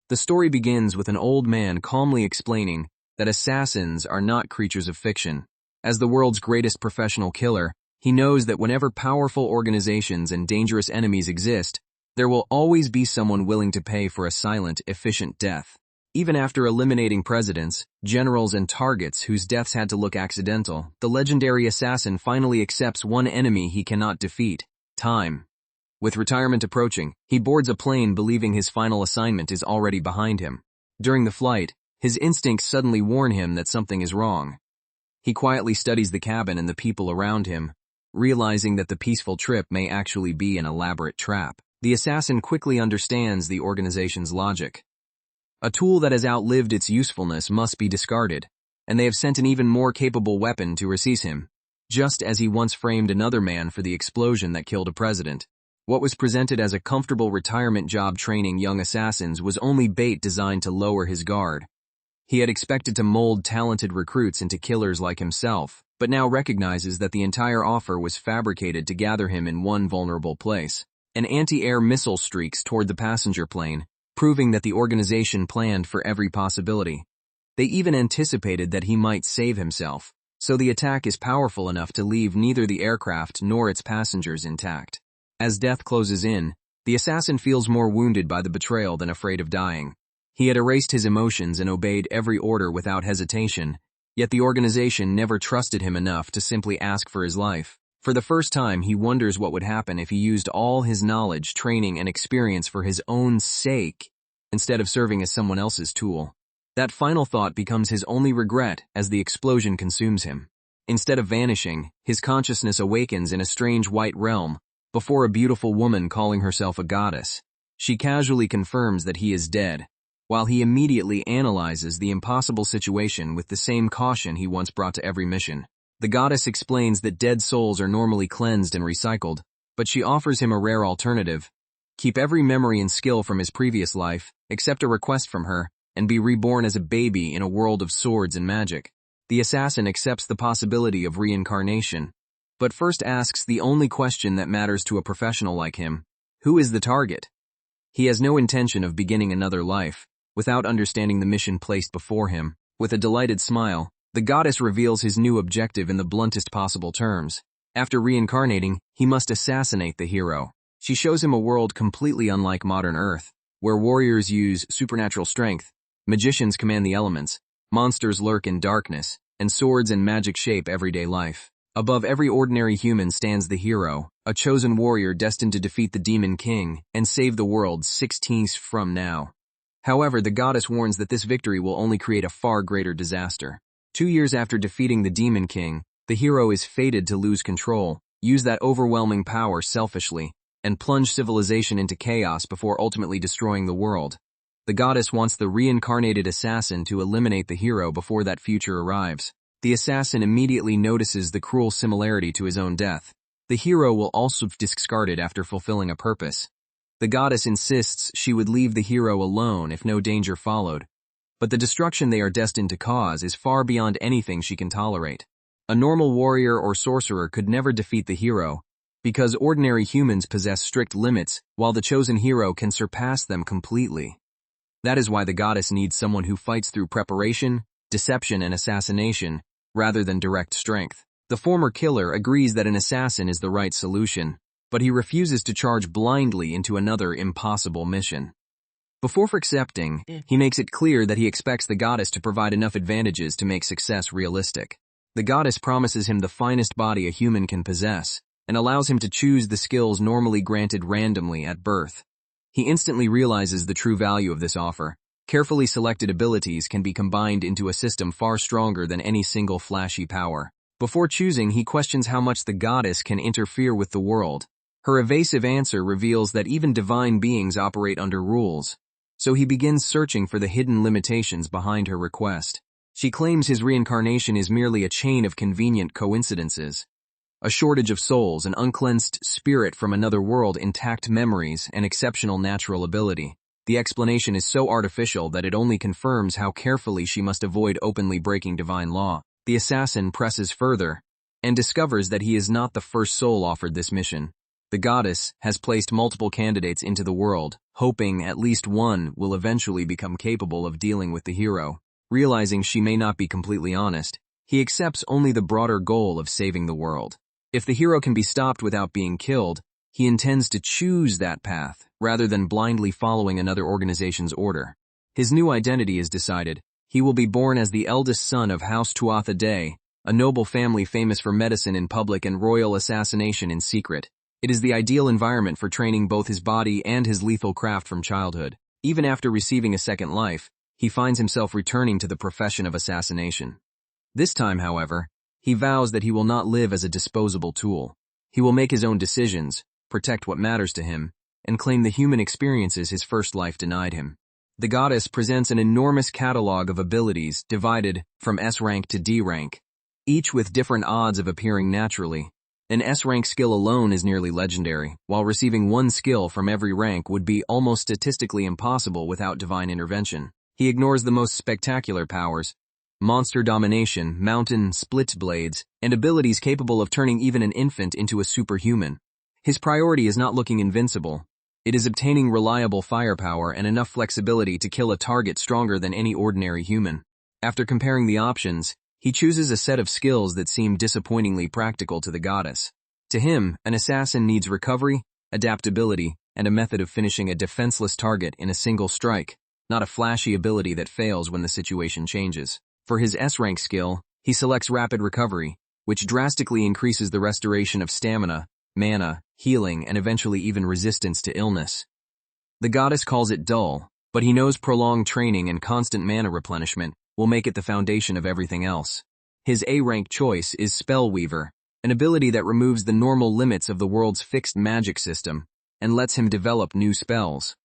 The story begins with an old man calmly explaining that assassins are not creatures of fiction. As the world's greatest professional killer, he knows that whenever powerful organizations and dangerous enemies exist, there will always be someone willing to pay for a silent, efficient death. Even after eliminating presidents, generals, and targets whose deaths had to look accidental, the legendary assassin finally accepts one enemy he cannot defeat: time. With retirement approaching, he boards a plane believing his final assignment is already behind him. During the flight, his instincts suddenly warn him that something is wrong. He quietly studies the cabin and the people around him, realizing that the peaceful trip may actually be an elaborate trap. The assassin quickly understands the organization's logic. A tool that has outlived its usefulness must be discarded, and they have sent an even more capable weapon to seize him, just as he once framed another man for the explosion that killed a president. What was presented as a comfortable retirement job training young assassins was only bait designed to lower his guard. He had expected to mold talented recruits into killers like himself, but now recognizes that the entire offer was fabricated to gather him in one vulnerable place. An anti-air missile streaks toward the passenger plane, proving that the organization planned for every possibility. They even anticipated that he might save himself, so the attack is powerful enough to leave neither the aircraft nor its passengers intact. As death closes in, the assassin feels more wounded by the betrayal than afraid of dying. He had erased his emotions and obeyed every order without hesitation, yet the organization never trusted him enough to simply ask for his life. For the first time, he wonders what would happen if he used all his knowledge, training, and experience for his own sake, instead of serving as someone else's tool. That final thought becomes his only regret as the explosion consumes him. Instead of vanishing, his consciousness awakens in a strange white realm, before a beautiful woman calling herself a goddess. She casually confirms that he is dead, while he immediately analyzes the impossible situation with the same caution he once brought to every mission. The goddess explains that dead souls are normally cleansed and recycled, but she offers him a rare alternative: keep every memory and skill from his previous life, accept a request from her, and be reborn as a baby in a world of swords and magic. The assassin accepts the possibility of reincarnation, but first asks the only question that matters to a professional like him: who is the target? He has no intention of beginning another life, without understanding the mission placed before him. With a delighted smile, the goddess reveals his new objective in the bluntest possible terms. After reincarnating, he must assassinate the hero. She shows him a world completely unlike modern Earth, where warriors use supernatural strength, magicians command the elements, monsters lurk in darkness, and swords and magic shape everyday life. Above every ordinary human stands the hero, a chosen warrior destined to defeat the Demon King and save the world 16 from now. However, the goddess warns that this victory will only create a far greater disaster. 2 years after defeating the Demon King, the hero is fated to lose control, use that overwhelming power selfishly, and plunge civilization into chaos before ultimately destroying the world. The goddess wants the reincarnated assassin to eliminate the hero before that future arrives. The assassin immediately notices the cruel similarity to his own death. The hero will also be discarded after fulfilling a purpose. The goddess insists she would leave the hero alone if no danger followed, but the destruction they are destined to cause is far beyond anything she can tolerate. A normal warrior or sorcerer could never defeat the hero, because ordinary humans possess strict limits, while the chosen hero can surpass them completely. That is why the goddess needs someone who fights through preparation, deception, and assassination, rather than direct strength. The former killer agrees that an assassin is the right solution, but he refuses to charge blindly into another impossible mission. Before accepting, he makes it clear that he expects the goddess to provide enough advantages to make success realistic. The goddess promises him the finest body a human can possess, and allows him to choose the skills normally granted randomly at birth. He instantly realizes the true value of this offer. Carefully selected abilities can be combined into a system far stronger than any single flashy power. Before choosing, he questions how much the goddess can interfere with the world. Her evasive answer reveals that even divine beings operate under rules, so he begins searching for the hidden limitations behind her request. She claims his reincarnation is merely a chain of convenient coincidences. A shortage of souls, an uncleansed spirit from another world, intact memories, and exceptional natural ability. The explanation is so artificial that it only confirms how carefully she must avoid openly breaking divine law. The assassin presses further, and discovers that he is not the first soul offered this mission. The goddess has placed multiple candidates into the world, hoping at least one will eventually become capable of dealing with the hero. Realizing she may not be completely honest, he accepts only the broader goal of saving the world. If the hero can be stopped without being killed, he intends to choose that path, rather than blindly following another organization's order. His new identity is decided. He will be born as the eldest son of House Tuatha Dé, a noble family famous for medicine in public and royal assassination in secret. It is the ideal environment for training both his body and his lethal craft from childhood. Even after receiving a second life, he finds himself returning to the profession of assassination. This time, however, he vows that he will not live as a disposable tool. He will make his own decisions, protect what matters to him, and claim the human experiences his first life denied him. The goddess presents an enormous catalog of abilities divided from S rank to D rank, each with different odds of appearing naturally. An S rank skill alone is nearly legendary, while receiving one skill from every rank would be almost statistically impossible without divine intervention. He ignores the most spectacular powers, monster domination, mountain split blades, and abilities capable of turning even an infant into a superhuman. His priority is not looking invincible. It is obtaining reliable firepower and enough flexibility to kill a target stronger than any ordinary human. After comparing the options, he chooses a set of skills that seem disappointingly practical to the goddess. To him, an assassin needs recovery, adaptability, and a method of finishing a defenseless target in a single strike, not a flashy ability that fails when the situation changes. For his S-rank skill, he selects rapid recovery, which drastically increases the restoration of stamina, mana, healing, and eventually even resistance to illness. The goddess calls it dull, but he knows prolonged training and constant mana replenishment will make it the foundation of everything else. His A-rank choice is Spellweaver, an ability that removes the normal limits of the world's fixed magic system and lets him develop new spells.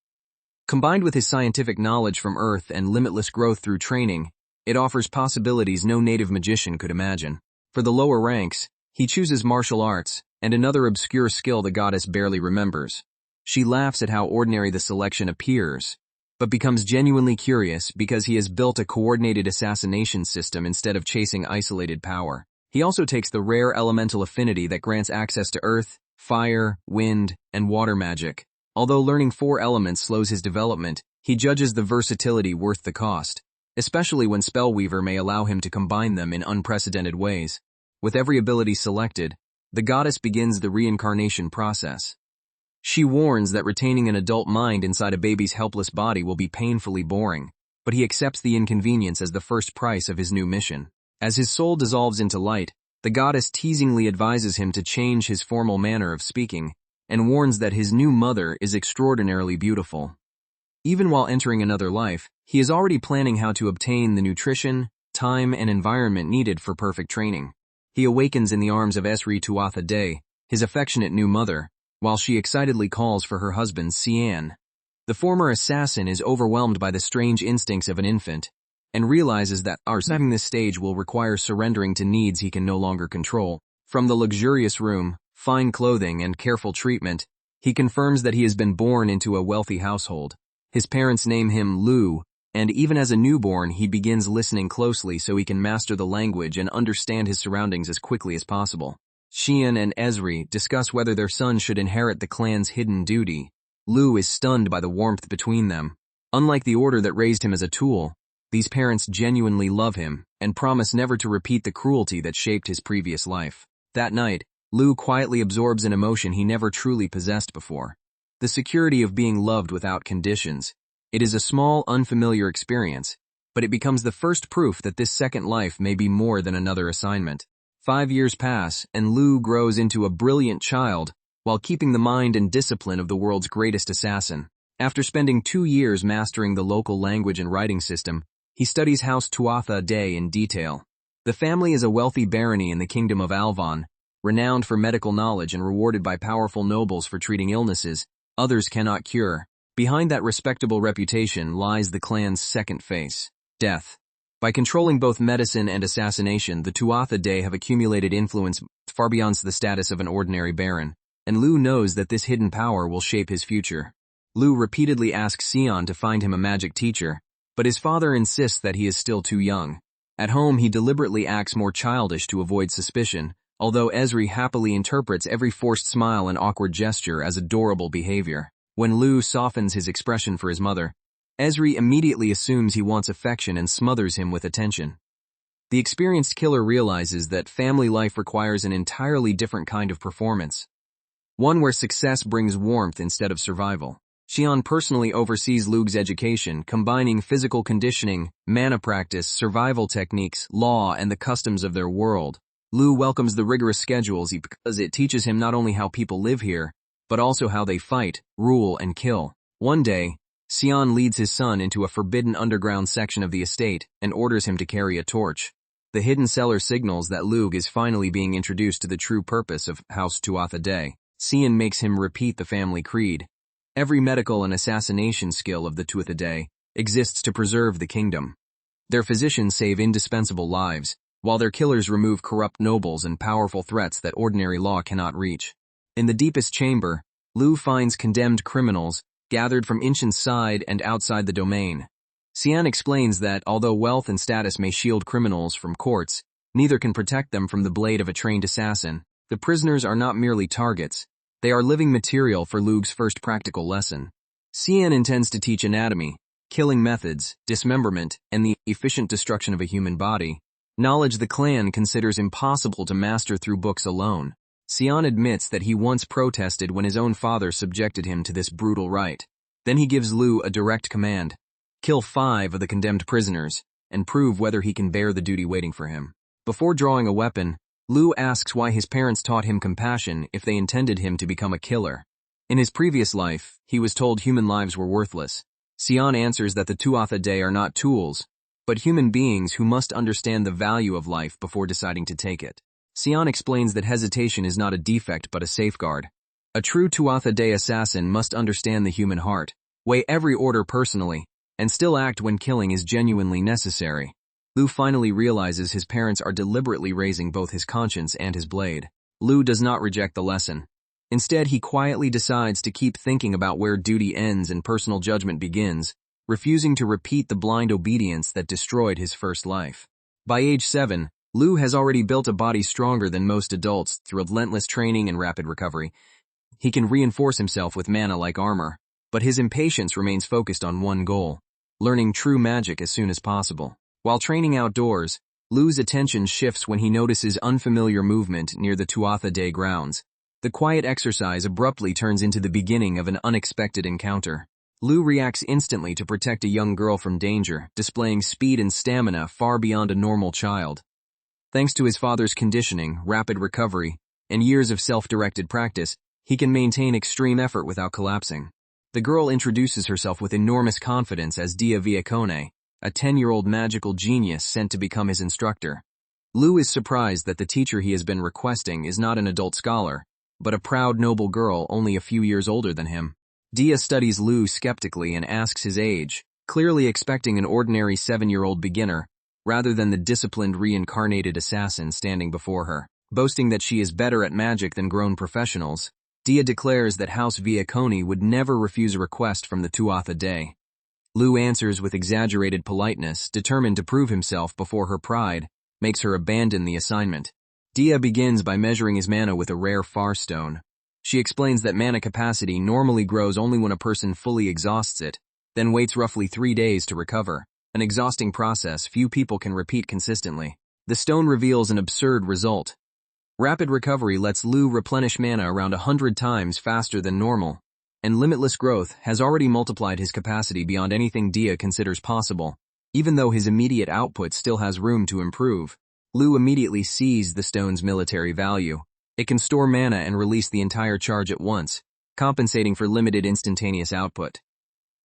Combined with his scientific knowledge from Earth and limitless growth through training, it offers possibilities no native magician could imagine. For the lower ranks, he chooses martial arts and another obscure skill the goddess barely remembers. She laughs at how ordinary the selection appears, but becomes genuinely curious because he has built a coordinated assassination system instead of chasing isolated power. He also takes the rare elemental affinity that grants access to earth, fire, wind, and water magic. Although learning 4 elements slows his development, he judges the versatility worth the cost, especially when Spellweaver may allow him to combine them in unprecedented ways. With every ability selected, the goddess begins the reincarnation process. She warns that retaining an adult mind inside a baby's helpless body will be painfully boring, but he accepts the inconvenience as the first price of his new mission. As his soul dissolves into light, the goddess teasingly advises him to change his formal manner of speaking, and warns that his new mother is extraordinarily beautiful. Even while entering another life, he is already planning how to obtain the nutrition, time, and environment needed for perfect training. He awakens in the arms of Esri Tuatha Dé, his affectionate new mother, while she excitedly calls for her husband Cian. The former assassin is overwhelmed by the strange instincts of an infant, and realizes that surviving this stage will require surrendering to needs he can no longer control. From the luxurious room, fine clothing, and careful treatment, he confirms that he has been born into a wealthy household. His parents name him Lu, and even as a newborn he begins listening closely so he can master the language and understand his surroundings as quickly as possible. Xian and Esri discuss whether their son should inherit the clan's hidden duty. Lu is stunned by the warmth between them. Unlike the order that raised him as a tool, these parents genuinely love him and promise never to repeat the cruelty that shaped his previous life. That night, Lu quietly absorbs an emotion he never truly possessed before: the security of being loved without conditions. It is a small, unfamiliar experience, but it becomes the first proof that this second life may be more than another assignment. 5 years pass, and Lu grows into a brilliant child while keeping the mind and discipline of the world's greatest assassin. After spending 2 years mastering the local language and writing system, he studies House Tuatha Dé in detail. The family is a wealthy barony in the kingdom of Alvan, renowned for medical knowledge and rewarded by powerful nobles for treating illnesses others cannot cure. Behind that respectable reputation lies the clan's second face: death. By controlling both medicine and assassination, the Tuatha Dé have accumulated influence far beyond the status of an ordinary baron, and Lu knows that this hidden power will shape his future. Lu repeatedly asks Xian to find him a magic teacher, but his father insists that he is still too young. At home, he deliberately acts more childish to avoid suspicion, although Esri happily interprets every forced smile and awkward gesture as adorable behavior. When Lu softens his expression for his mother, Esri immediately assumes he wants affection and smothers him with attention. The experienced killer realizes that family life requires an entirely different kind of performance, one where success brings warmth instead of survival. Xian personally oversees Lu's education, combining physical conditioning, mana practice, survival techniques, law, and the customs of their world. Lu welcomes the rigorous schedules because it teaches him not only how people live here, but also how they fight, rule, and kill. One day, Xian leads his son into a forbidden underground section of the estate and orders him to carry a torch. The hidden cellar signals that Lu is finally being introduced to the true purpose of House Tuatha Dé. Xian makes him repeat the family creed. Every medical and assassination skill of the Tuatha Dé exists to preserve the kingdom. Their physicians save indispensable lives, while their killers remove corrupt nobles and powerful threats that ordinary law cannot reach. In the deepest chamber, Lu finds condemned criminals, gathered from inside and outside the domain. Xian explains that although wealth and status may shield criminals from courts, neither can protect them from the blade of a trained assassin. The prisoners are not merely targets, they are living material for Lu's first practical lesson. Xian intends to teach anatomy, killing methods, dismemberment, and the efficient destruction of a human body, knowledge the clan considers impossible to master through books alone. Xian admits that he once protested when his own father subjected him to this brutal rite. Then he gives Lu a direct command: kill 5 of the condemned prisoners, and prove whether he can bear the duty waiting for him. Before drawing a weapon, Lu asks why his parents taught him compassion if they intended him to become a killer. In his previous life, he was told human lives were worthless. Xian answers that the Tuatha Dé are not tools, but human beings who must understand the value of life before deciding to take it. Xian explains that hesitation is not a defect but a safeguard. A true Tuatha Dé assassin must understand the human heart, weigh every order personally, and still act when killing is genuinely necessary. Lu finally realizes his parents are deliberately raising both his conscience and his blade. Lu does not reject the lesson. Instead, he quietly decides to keep thinking about where duty ends and personal judgment begins, refusing to repeat the blind obedience that destroyed his first life. By age 7, Lu has already built a body stronger than most adults through relentless training and rapid recovery. He can reinforce himself with mana-like armor, but his impatience remains focused on one goal: learning true magic as soon as possible. While training outdoors, Lu's attention shifts when he notices unfamiliar movement near the Tuatha Dé grounds. The quiet exercise abruptly turns into the beginning of an unexpected encounter. Lu reacts instantly to protect a young girl from danger, displaying speed and stamina far beyond a normal child. Thanks to his father's conditioning, rapid recovery, and years of self-directed practice, he can maintain extreme effort without collapsing. The girl introduces herself with enormous confidence as Dia Viacone, a 10-year-old magical genius sent to become his instructor. Lu is surprised that the teacher he has been requesting is not an adult scholar, but a proud noble girl only a few years older than him. Dia studies Lu skeptically and asks his age, clearly expecting an ordinary 7-year-old beginner, rather than the disciplined reincarnated assassin standing before her. Boasting that she is better at magic than grown professionals, Dia declares that House Viacone would never refuse a request from the Tuatha Dé. Lu answers with exaggerated politeness, determined to prove himself before her pride makes her abandon the assignment. Dia begins by measuring his mana with a rare far stone. She explains that mana capacity normally grows only when a person fully exhausts it, then waits roughly 3 days to recover, an exhausting process few people can repeat consistently. The stone reveals an absurd result. Rapid recovery lets Lu replenish mana around 100 times faster than normal, and limitless growth has already multiplied his capacity beyond anything Dia considers possible. Even though his immediate output still has room to improve, Lu immediately sees the stone's military value. It can store mana and release the entire charge at once, compensating for limited instantaneous output.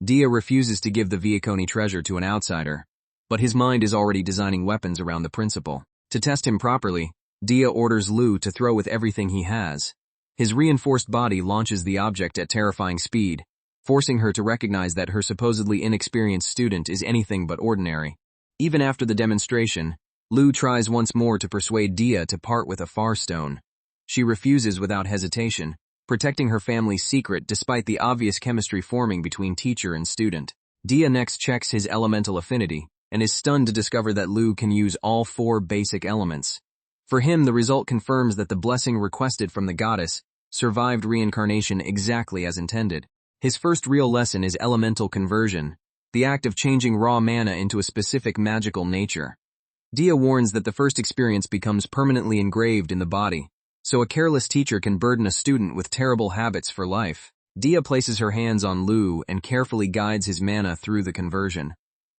Dia refuses to give the Viacone treasure to an outsider, but his mind is already designing weapons around the principle. To test him properly, Dia orders Lu to throw with everything he has. His reinforced body launches the object at terrifying speed, forcing her to recognize that her supposedly inexperienced student is anything but ordinary. Even after the demonstration, Lu tries once more to persuade Dia to part with a far stone. She refuses without hesitation, protecting her family's secret despite the obvious chemistry forming between teacher and student. Dia next checks his elemental affinity, and is stunned to discover that Lu can use all 4 basic elements: For him, the result confirms that the blessing requested from the goddess survived reincarnation exactly as intended. His first real lesson is elemental conversion, the act of changing raw mana into a specific magical nature. Dia warns that the first experience becomes permanently engraved in the body, so a careless teacher can burden a student with terrible habits for life. Dia places her hands on Lu and carefully guides his mana through the conversion.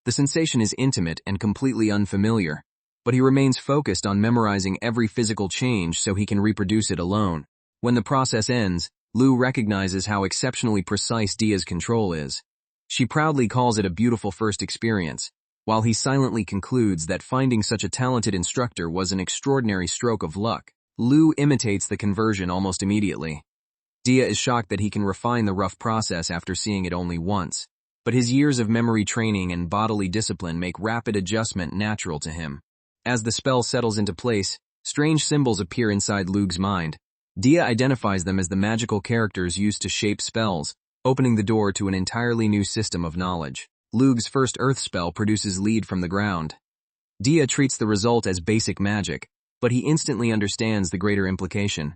The sensation is intimate and completely unfamiliar, but he remains focused on memorizing every physical change so he can reproduce it alone. When the process ends, Lu recognizes how exceptionally precise Dia's control is. She proudly calls it a beautiful first experience, while he silently concludes that finding such a talented instructor was an extraordinary stroke of luck. Lu imitates the conversion almost immediately. Dia is shocked that he can refine the rough process after seeing it only once, but his years of memory training and bodily discipline make rapid adjustment natural to him. As the spell settles into place, strange symbols appear inside Lu's mind. Dia identifies them as the magical characters used to shape spells, opening the door to an entirely new system of knowledge. Lu's first earth spell produces lead from the ground. Dia treats the result as basic magic, but he instantly understands the greater implication.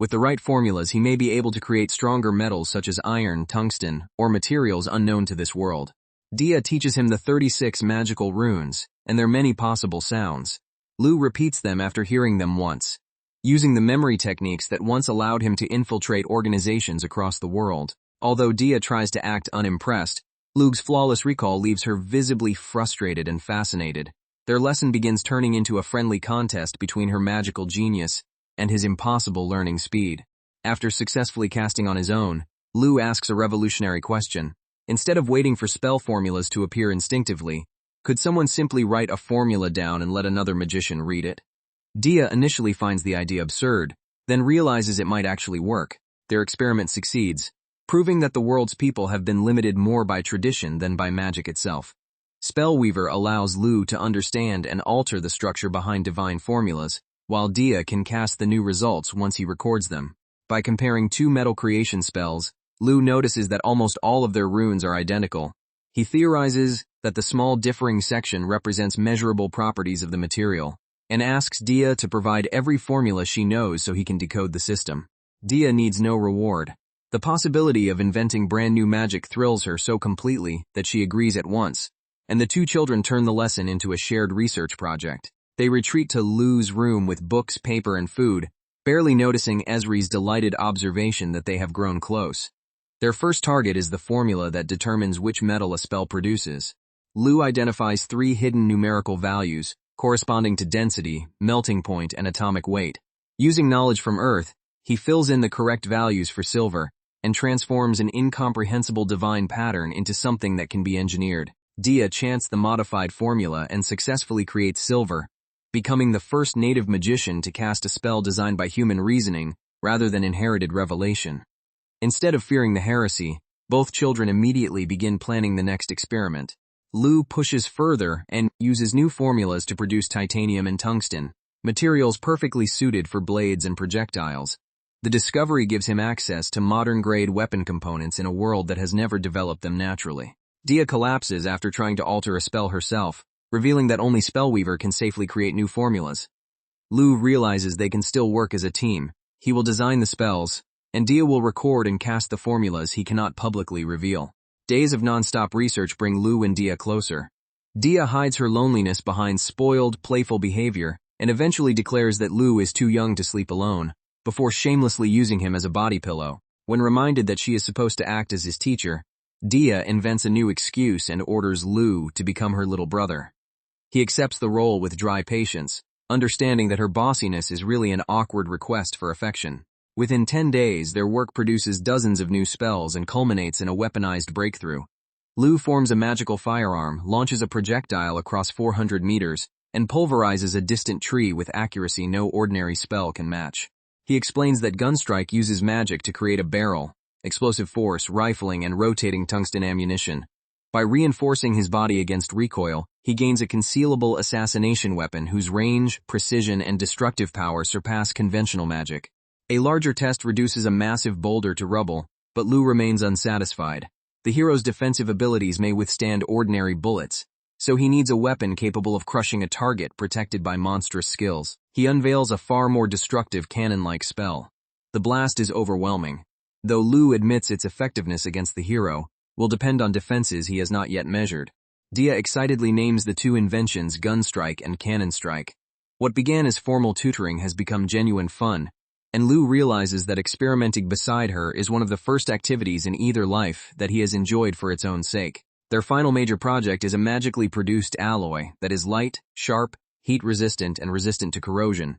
With the right formulas, he may be able to create stronger metals such as iron, tungsten, or materials unknown to this world. Dia teaches him the 36 magical runes, and their many possible sounds. Lu repeats them after hearing them once, using the memory techniques that once allowed him to infiltrate organizations across the world. Although Dia tries to act unimpressed, Lu's flawless recall leaves her visibly frustrated and fascinated. Their lesson begins turning into a friendly contest between her magical genius and his impossible learning speed. After successfully casting on his own, Lu asks a revolutionary question. Instead of waiting for spell formulas to appear instinctively, could someone simply write a formula down and let another magician read it? Dia initially finds the idea absurd, then realizes it might actually work. Their experiment succeeds, proving that the world's people have been limited more by tradition than by magic itself. Spellweaver allows Lu to understand and alter the structure behind divine formulas, while Dia can cast the new results once he records them. By comparing two metal creation spells, Lu notices that almost all of their runes are identical. He theorizes that the small differing section represents measurable properties of the material, and asks Dia to provide every formula she knows so he can decode the system. Dia needs no reward. The possibility of inventing brand new magic thrills her so completely that she agrees at once, and the two children turn the lesson into a shared research project. They retreat to Lu's room with books, paper, and food, barely noticing Esri's delighted observation that they have grown close. Their first target is the formula that determines which metal a spell produces. Lu identifies 3 hidden numerical values, corresponding to density, melting point, and atomic weight. Using knowledge from Earth, he fills in the correct values for silver, and transforms an incomprehensible divine pattern into something that can be engineered. Dia chants the modified formula and successfully creates silver, becoming the first native magician to cast a spell designed by human reasoning rather than inherited revelation. Instead of fearing the heresy, both children immediately begin planning the next experiment. Lu pushes further and uses new formulas to produce titanium and tungsten, materials perfectly suited for blades and projectiles. The discovery gives him access to modern-grade weapon components in a world that has never developed them naturally. Dia collapses after trying to alter a spell herself, revealing that only Spellweaver can safely create new formulas. Lu realizes they can still work as a team. He will design the spells, and Dia will record and cast the formulas he cannot publicly reveal. Days of non-stop research bring Lu and Dia closer. Dia hides her loneliness behind spoiled, playful behavior, and eventually declares that Lu is too young to sleep alone, before shamelessly using him as a body pillow. When reminded that she is supposed to act as his teacher, Dia invents a new excuse and orders Lu to become her little brother. He accepts the role with dry patience, understanding that her bossiness is really an awkward request for affection. Within 10 days, their work produces dozens of new spells and culminates in a weaponized breakthrough. Lu forms a magical firearm, launches a projectile across 400 meters, and pulverizes a distant tree with accuracy no ordinary spell can match. He explains that Gunstrike uses magic to create a barrel, explosive force, rifling, and rotating tungsten ammunition. By reinforcing his body against recoil, he gains a concealable assassination weapon whose range, precision, and destructive power surpass conventional magic. A larger test reduces a massive boulder to rubble, but Lu remains unsatisfied. The hero's defensive abilities may withstand ordinary bullets, so he needs a weapon capable of crushing a target protected by monstrous skills. He unveils a far more destructive cannon-like spell. The blast is overwhelming, though Lu admits its effectiveness against the hero will depend on defenses he has not yet measured. Dia excitedly names the two inventions Gun Strike and Cannon Strike. What began as formal tutoring has become genuine fun, and Lu realizes that experimenting beside her is one of the first activities in either life that he has enjoyed for its own sake. Their final major project is a magically produced alloy that is light, sharp, heat-resistant, and resistant to corrosion.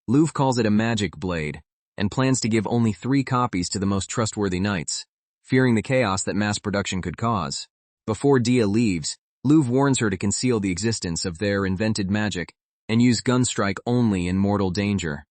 Lu calls it a magic blade, and plans to give only 3 copies to the most trustworthy knights, fearing the chaos that mass production could cause. Before Dia leaves, Lu warns her to conceal the existence of their invented magic and use Gunstrike only in mortal danger.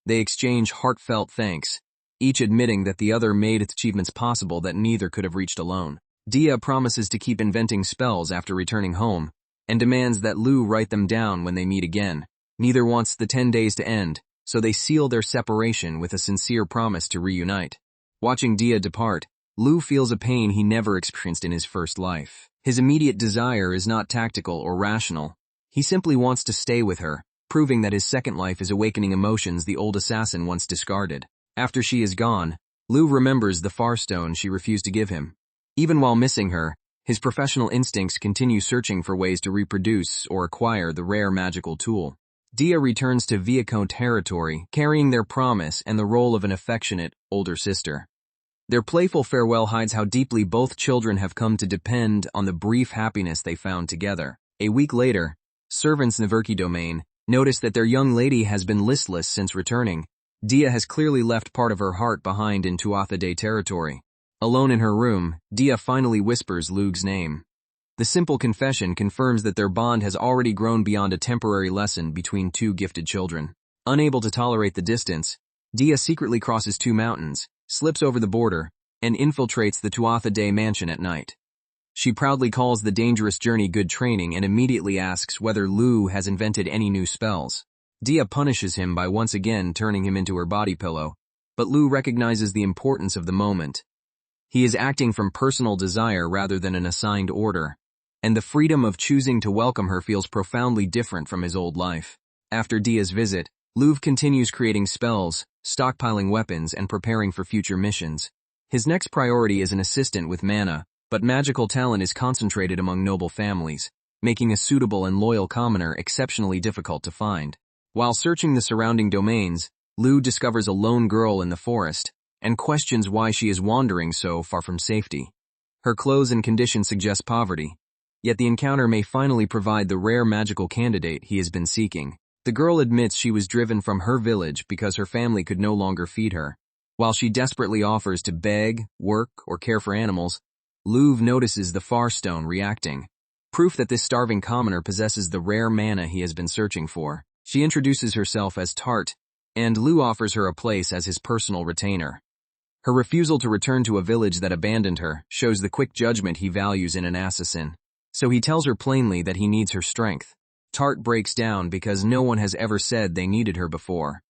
They exchange heartfelt thanks, each admitting that the other made achievements possible that neither could have reached alone. Dia promises to keep inventing spells after returning home, and demands that Lu write them down when they meet again. Neither wants the 10 days to end, so they seal their separation with a sincere promise to reunite. Watching Dia depart, Lu feels a pain he never experienced in his first life. His immediate desire is not tactical or rational. He simply wants to stay with her, proving that his second life is awakening emotions the old assassin once discarded. After she is gone, Lu remembers the Farstone she refused to give him. Even while missing her, his professional instincts continue searching for ways to reproduce or acquire the rare magical tool. Dia returns to Viacone territory, carrying their promise and the role of an affectionate, older sister. Their playful farewell hides how deeply both children have come to depend on the brief happiness they found together. A week later, servants in the Verki domain notice that their young lady has been listless since returning. Dia has clearly left part of her heart behind in Tuatha Dé territory. Alone in her room, Dia finally whispers Lug's name. The simple confession confirms that their bond has already grown beyond a temporary lesson between two gifted children. Unable to tolerate the distance, Dia secretly crosses 2 mountains, slips over the border, and infiltrates the Tuatha Dé mansion at night. She proudly calls the dangerous journey good training and immediately asks whether Lu has invented any new spells. Dia punishes him by once again turning him into her body pillow, but Lu recognizes the importance of the moment. He is acting from personal desire rather than an assigned order, and the freedom of choosing to welcome her feels profoundly different from his old life. After Dia's visit, Lu continues creating spells, stockpiling weapons, and preparing for future missions. His next priority is an assistant with mana, but magical talent is concentrated among noble families, making a suitable and loyal commoner exceptionally difficult to find. While searching the surrounding domains, Lu discovers a lone girl in the forest, and questions why she is wandering so far from safety. Her clothes and condition suggest poverty, yet the encounter may finally provide the rare magical candidate he has been seeking. The girl admits she was driven from her village because her family could no longer feed her. While she desperately offers to beg, work, or care for animals, Lu notices the Farstone reacting, proof that this starving commoner possesses the rare mana he has been searching for. She introduces herself as Tart, and Lu offers her a place as his personal retainer. Her refusal to return to a village that abandoned her shows the quick judgment he values in an assassin, so he tells her plainly that he needs her strength. Tart breaks down because no one has ever said they needed her before.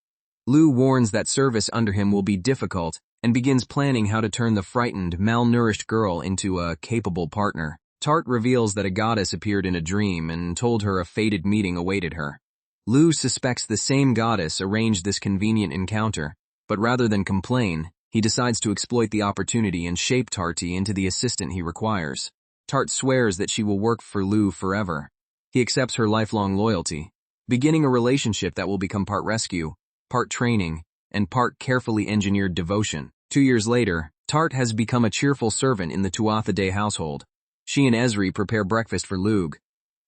Lu warns that service under him will be difficult and begins planning how to turn the frightened, malnourished girl into a capable partner. Tart reveals that a goddess appeared in a dream and told her a fated meeting awaited her. Lu suspects the same goddess arranged this convenient encounter, but rather than complain, he decides to exploit the opportunity and shape Tarty into the assistant he requires. Tart swears that she will work for Lu forever. He accepts her lifelong loyalty, beginning a relationship that will become part rescue, part training, and part carefully engineered devotion. 2 years later, Tart has become a cheerful servant in the Tuatha Dé household. She and Esri prepare breakfast for Lug,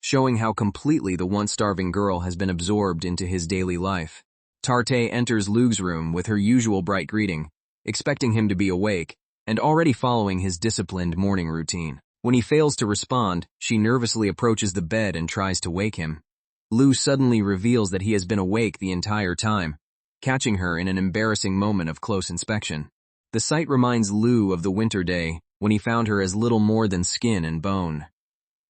showing how completely the once starving girl has been absorbed into his daily life. Tarte enters Lug's room with her usual bright greeting, expecting him to be awake, and already following his disciplined morning routine. When he fails to respond, she nervously approaches the bed and tries to wake him. Lu suddenly reveals that he has been awake the entire time, catching her in an embarrassing moment of close inspection. The sight reminds Lu of the winter day, when he found her as little more than skin and bone.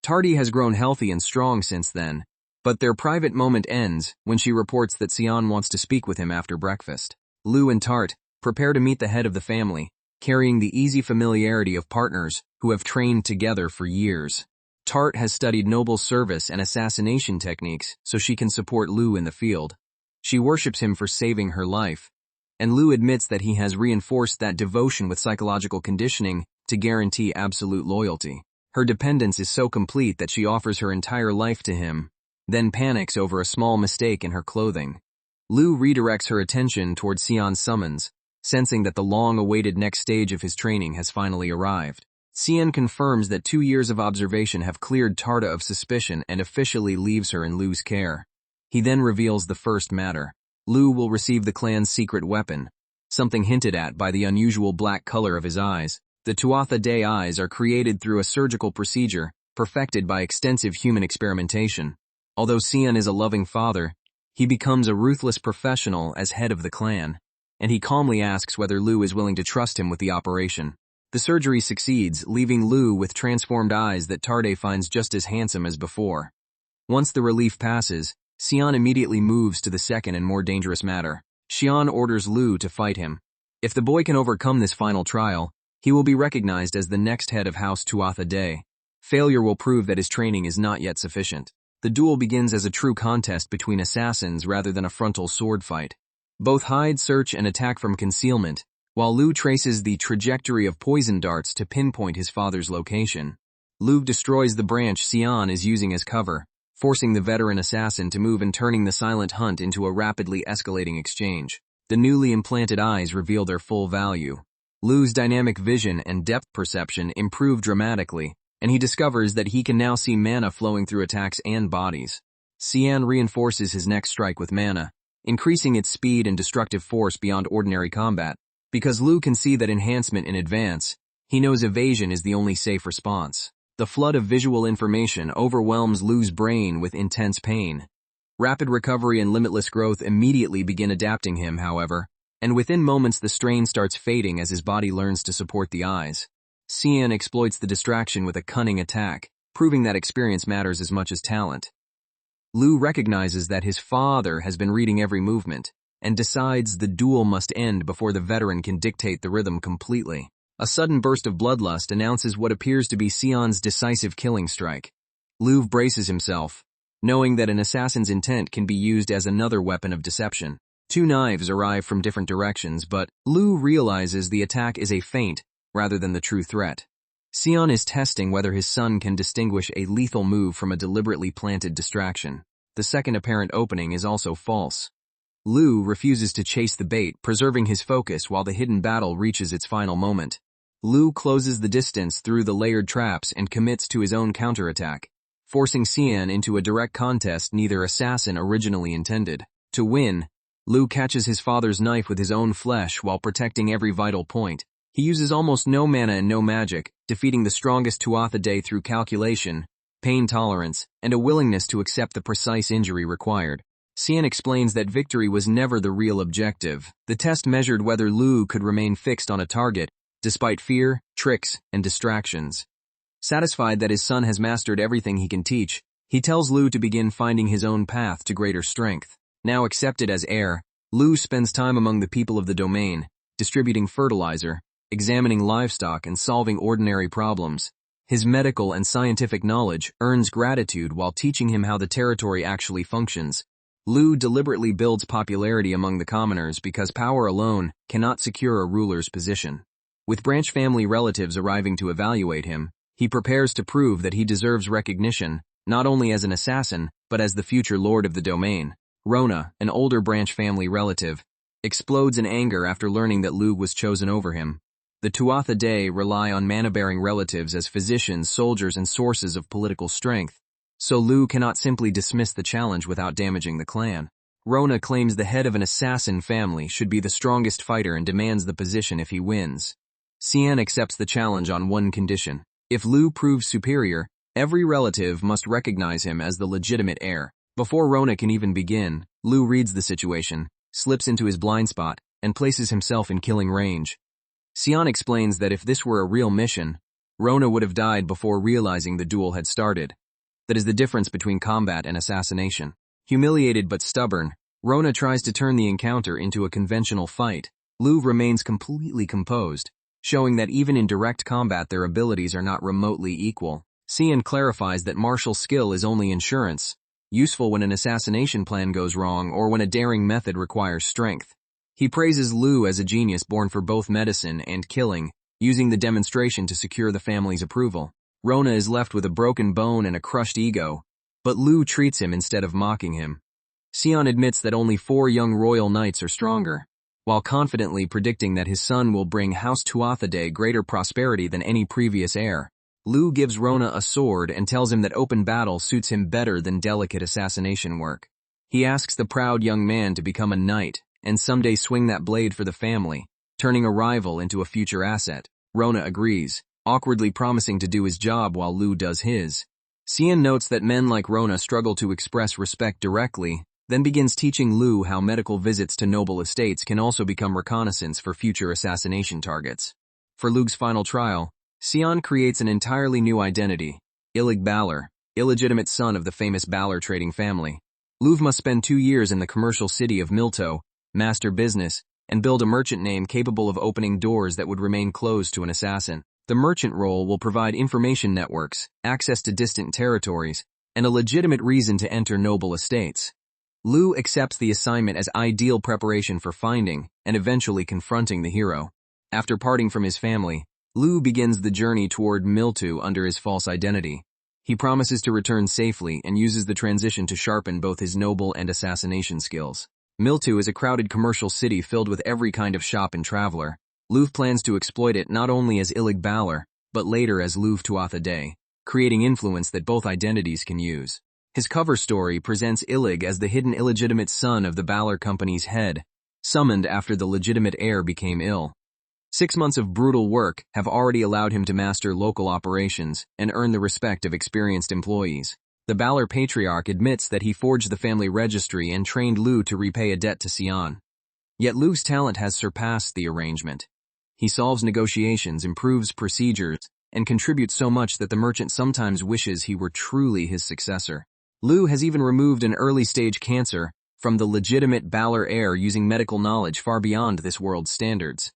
Tardy has grown healthy and strong since then, but their private moment ends when she reports that Sion wants to speak with him after breakfast. Lu and Tart prepare to meet the head of the family, carrying the easy familiarity of partners who have trained together for years. Tart has studied noble service and assassination techniques so she can support Lu in the field. She worships him for saving her life, and Lu admits that he has reinforced that devotion with psychological conditioning to guarantee absolute loyalty. Her dependence is so complete that she offers her entire life to him, then panics over a small mistake in her clothing. Lu redirects her attention toward Xian's summons, sensing that the long-awaited next stage of his training has finally arrived. Xian confirms that 2 years of observation have cleared Tarta of suspicion and officially leaves her in Lu's care. He then reveals the first matter. Lu will receive the clan's secret weapon, something hinted at by the unusual black color of his eyes. The Tuatha Dé eyes are created through a surgical procedure, perfected by extensive human experimentation. Although Xian is a loving father, he becomes a ruthless professional as head of the clan, and he calmly asks whether Lu is willing to trust him with the operation. The surgery succeeds, leaving Lu with transformed eyes that Tarde finds just as handsome as before. Once the relief passes, Xian immediately moves to the second and more dangerous matter. Xian orders Lu to fight him. If the boy can overcome this final trial, he will be recognized as the next head of House Tuatha Dé. Failure will prove that his training is not yet sufficient. The duel begins as a true contest between assassins rather than a frontal sword fight. Both hide, search, and attack from concealment, while Lu traces the trajectory of poison darts to pinpoint his father's location. Lu destroys the branch Xian is using as cover, forcing the veteran assassin to move and turning the silent hunt into a rapidly escalating exchange. The newly implanted eyes reveal their full value. Lu's dynamic vision and depth perception improve dramatically, and he discovers that he can now see mana flowing through attacks and bodies. Xian reinforces his next strike with mana, increasing its speed and destructive force beyond ordinary combat. Because Lu can see that enhancement in advance, he knows evasion is the only safe response. The flood of visual information overwhelms Lu's brain with intense pain. Rapid recovery and limitless growth immediately begin adapting him, however, and within moments the strain starts fading as his body learns to support the eyes. Xian exploits the distraction with a cunning attack, proving that experience matters as much as talent. Lu recognizes that his father has been reading every movement, and decides the duel must end before the veteran can dictate the rhythm completely. A sudden burst of bloodlust announces what appears to be Xian's decisive killing strike. Lu braces himself, knowing that an assassin's intent can be used as another weapon of deception. 2 knives arrive from different directions, but Lu realizes the attack is a feint rather than the true threat. Xian is testing whether his son can distinguish a lethal move from a deliberately planted distraction. The second apparent opening is also false. Lu refuses to chase the bait, preserving his focus while the hidden battle reaches its final moment. Lu closes the distance through the layered traps and commits to his own counterattack, forcing Xian into a direct contest neither assassin originally intended. To win, Lu catches his father's knife with his own flesh while protecting every vital point. He uses almost no mana and no magic, defeating the strongest Tuatha Dé through calculation, pain tolerance, and a willingness to accept the precise injury required. Xian explains that victory was never the real objective. The test measured whether Lu could remain fixed on a target, despite fear, tricks, and distractions. Satisfied that his son has mastered everything he can teach, he tells Lu to begin finding his own path to greater strength. Now accepted as heir, Lu spends time among the people of the domain, distributing fertilizer, examining livestock, and solving ordinary problems. His medical and scientific knowledge earns gratitude while teaching him how the territory actually functions. Lu deliberately builds popularity among the commoners because power alone cannot secure a ruler's position. With branch family relatives arriving to evaluate him, he prepares to prove that he deserves recognition, not only as an assassin, but as the future lord of the domain. Rona, an older branch family relative, explodes in anger after learning that Lu was chosen over him. The Tuatha Dé rely on mana-bearing relatives as physicians, soldiers, and sources of political strength, so Lu cannot simply dismiss the challenge without damaging the clan. Rona claims the head of an assassin family should be the strongest fighter and demands the position if he wins. Xian accepts the challenge on one condition. If Lu proves superior, every relative must recognize him as the legitimate heir. Before Rona can even begin, Lu reads the situation, slips into his blind spot, and places himself in killing range. Xian explains that if this were a real mission, Rona would have died before realizing the duel had started. That is the difference between combat and assassination. Humiliated but stubborn, Rona tries to turn the encounter into a conventional fight. Lu remains completely composed, showing that even in direct combat their abilities are not remotely equal. Xian clarifies that martial skill is only insurance, useful when an assassination plan goes wrong or when a daring method requires strength. He praises Lu as a genius born for both medicine and killing, using the demonstration to secure the family's approval. Rona is left with a broken bone and a crushed ego, but Lu treats him instead of mocking him. Xian admits that only 4 young royal knights are stronger, while confidently predicting that his son will bring House Tuatha greater prosperity than any previous heir. Lu gives Rona a sword and tells him that open battle suits him better than delicate assassination work. He asks the proud young man to become a knight and someday swing that blade for the family, turning a rival into a future asset. Rona agrees, awkwardly promising to do his job while Lu does his. Xian notes that men like Rona struggle to express respect directly, then begins teaching Lu how medical visits to noble estates can also become reconnaissance for future assassination targets. For Lu's final trial, Xian creates an entirely new identity, Illig Balor, illegitimate son of the famous Balor trading family. Lu must spend 2 years in the commercial city of Milto, master business, and build a merchant name capable of opening doors that would remain closed to an assassin. The merchant role will provide information networks, access to distant territories, and a legitimate reason to enter noble estates. Lu accepts the assignment as ideal preparation for finding and eventually confronting the hero. After parting from his family, Lu begins the journey toward Miltu under his false identity. He promises to return safely and uses the transition to sharpen both his noble and assassination skills. Miltu is a crowded commercial city filled with every kind of shop and traveler. Lu plans to exploit it not only as Illig Balor, but later as Lu Tuatha, creating influence that both identities can use. His cover story presents Illig as the hidden illegitimate son of the Balor Company's head, summoned after the legitimate heir became ill. 6 months of brutal work have already allowed him to master local operations and earn the respect of experienced employees. The Balor patriarch admits that he forged the family registry and trained Lu to repay a debt to Xian. Yet Lu's talent has surpassed the arrangement. He solves negotiations, improves procedures, and contributes so much that the merchant sometimes wishes he were truly his successor. Lu has even removed an early-stage cancer from the legitimate Balor heir using medical knowledge far beyond this world's standards.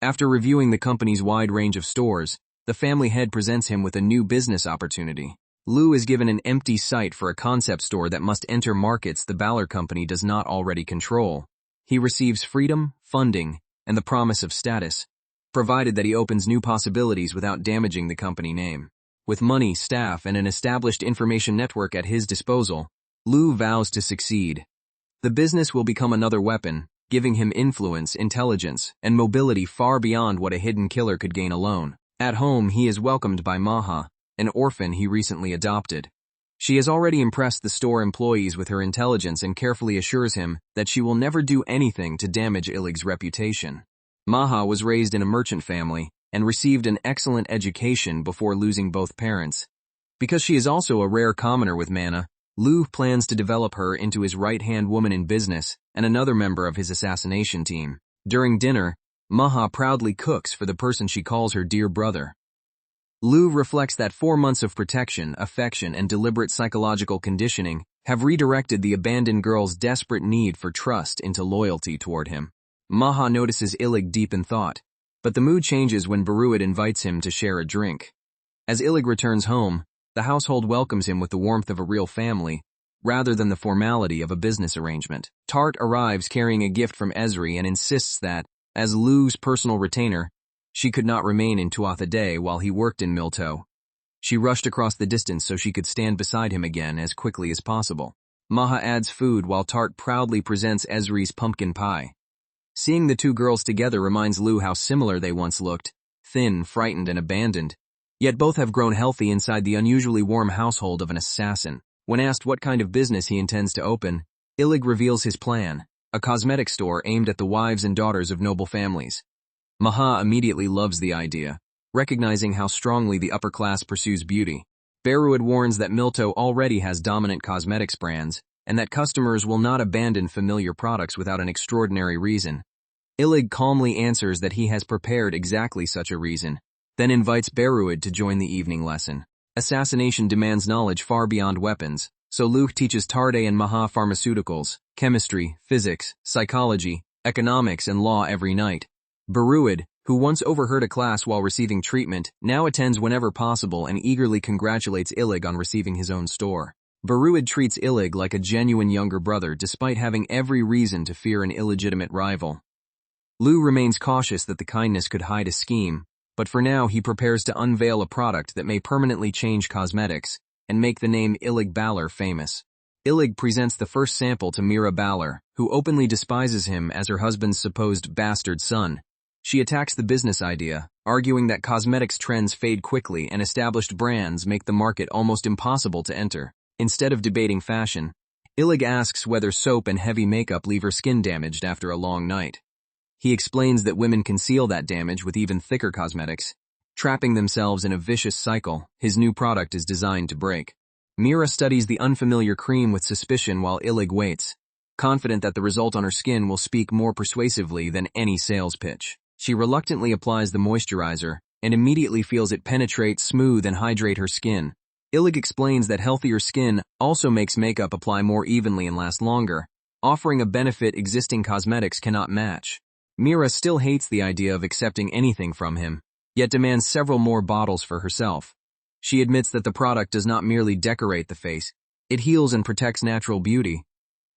After reviewing the company's wide range of stores, the family head presents him with a new business opportunity. Lu is given an empty site for a concept store that must enter markets the Balor Company does not already control. He receives freedom, funding, and the promise of status, provided that he opens new possibilities without damaging the company name. With money, staff, and an established information network at his disposal, Lu vows to succeed. The business will become another weapon, giving him influence, intelligence, and mobility far beyond what a hidden killer could gain alone. At home, he is welcomed by Maha, an orphan he recently adopted. She has already impressed the store employees with her intelligence and carefully assures him that she will never do anything to damage Illig's reputation. Maha was raised in a merchant family and received an excellent education before losing both parents. Because she is also a rare commoner with mana, Lu plans to develop her into his right-hand woman in business and another member of his assassination team. During dinner, Maha proudly cooks for the person she calls her dear brother. Lu reflects that 4 months of protection, affection, and deliberate psychological conditioning have redirected the abandoned girl's desperate need for trust into loyalty toward him. Maha notices Illig deep in thought, but the mood changes when Beruid invites him to share a drink. As Illig returns home, the household welcomes him with the warmth of a real family, rather than the formality of a business arrangement. Tart arrives carrying a gift from Ezri and insists that, as Lu's personal retainer, she could not remain in Tuatha while he worked in Milto. She rushed across the distance so she could stand beside him again as quickly as possible. Maha adds food while Tart proudly presents Ezri's pumpkin pie. Seeing the two girls together reminds Lu how similar they once looked, thin, frightened, and abandoned. Yet both have grown healthy inside the unusually warm household of an assassin. When asked what kind of business he intends to open, Illig reveals his plan, a cosmetic store aimed at the wives and daughters of noble families. Maha immediately loves the idea, recognizing how strongly the upper class pursues beauty. Beruid warns that Milto already has dominant cosmetics brands, and that customers will not abandon familiar products without an extraordinary reason. Illig calmly answers that he has prepared exactly such a reason, then invites Beruid to join the evening lesson. Assassination demands knowledge far beyond weapons, so Luke teaches Tarde and Maha pharmaceuticals, chemistry, physics, psychology, economics, and law every night. Beruid, who once overheard a class while receiving treatment, now attends whenever possible and eagerly congratulates Illig on receiving his own store. Baruid treats Illig like a genuine younger brother despite having every reason to fear an illegitimate rival. Lu remains cautious that the kindness could hide a scheme, but for now he prepares to unveil a product that may permanently change cosmetics and make the name Illig Balor famous. Illig presents the first sample to Mira Balor, who openly despises him as her husband's supposed bastard son. She attacks the business idea, arguing that cosmetics trends fade quickly and established brands make the market almost impossible to enter. Instead of debating fashion, Illig asks whether soap and heavy makeup leave her skin damaged after a long night. He explains that women conceal that damage with even thicker cosmetics, trapping themselves in a vicious cycle his new product is designed to break. Mira studies the unfamiliar cream with suspicion while Illig waits, confident that the result on her skin will speak more persuasively than any sales pitch. She reluctantly applies the moisturizer and immediately feels it penetrate, smooth, and hydrate her skin. Illig explains that healthier skin also makes makeup apply more evenly and last longer, offering a benefit existing cosmetics cannot match. Mira still hates the idea of accepting anything from him, yet demands several more bottles for herself. She admits that the product does not merely decorate the face, it heals and protects natural beauty,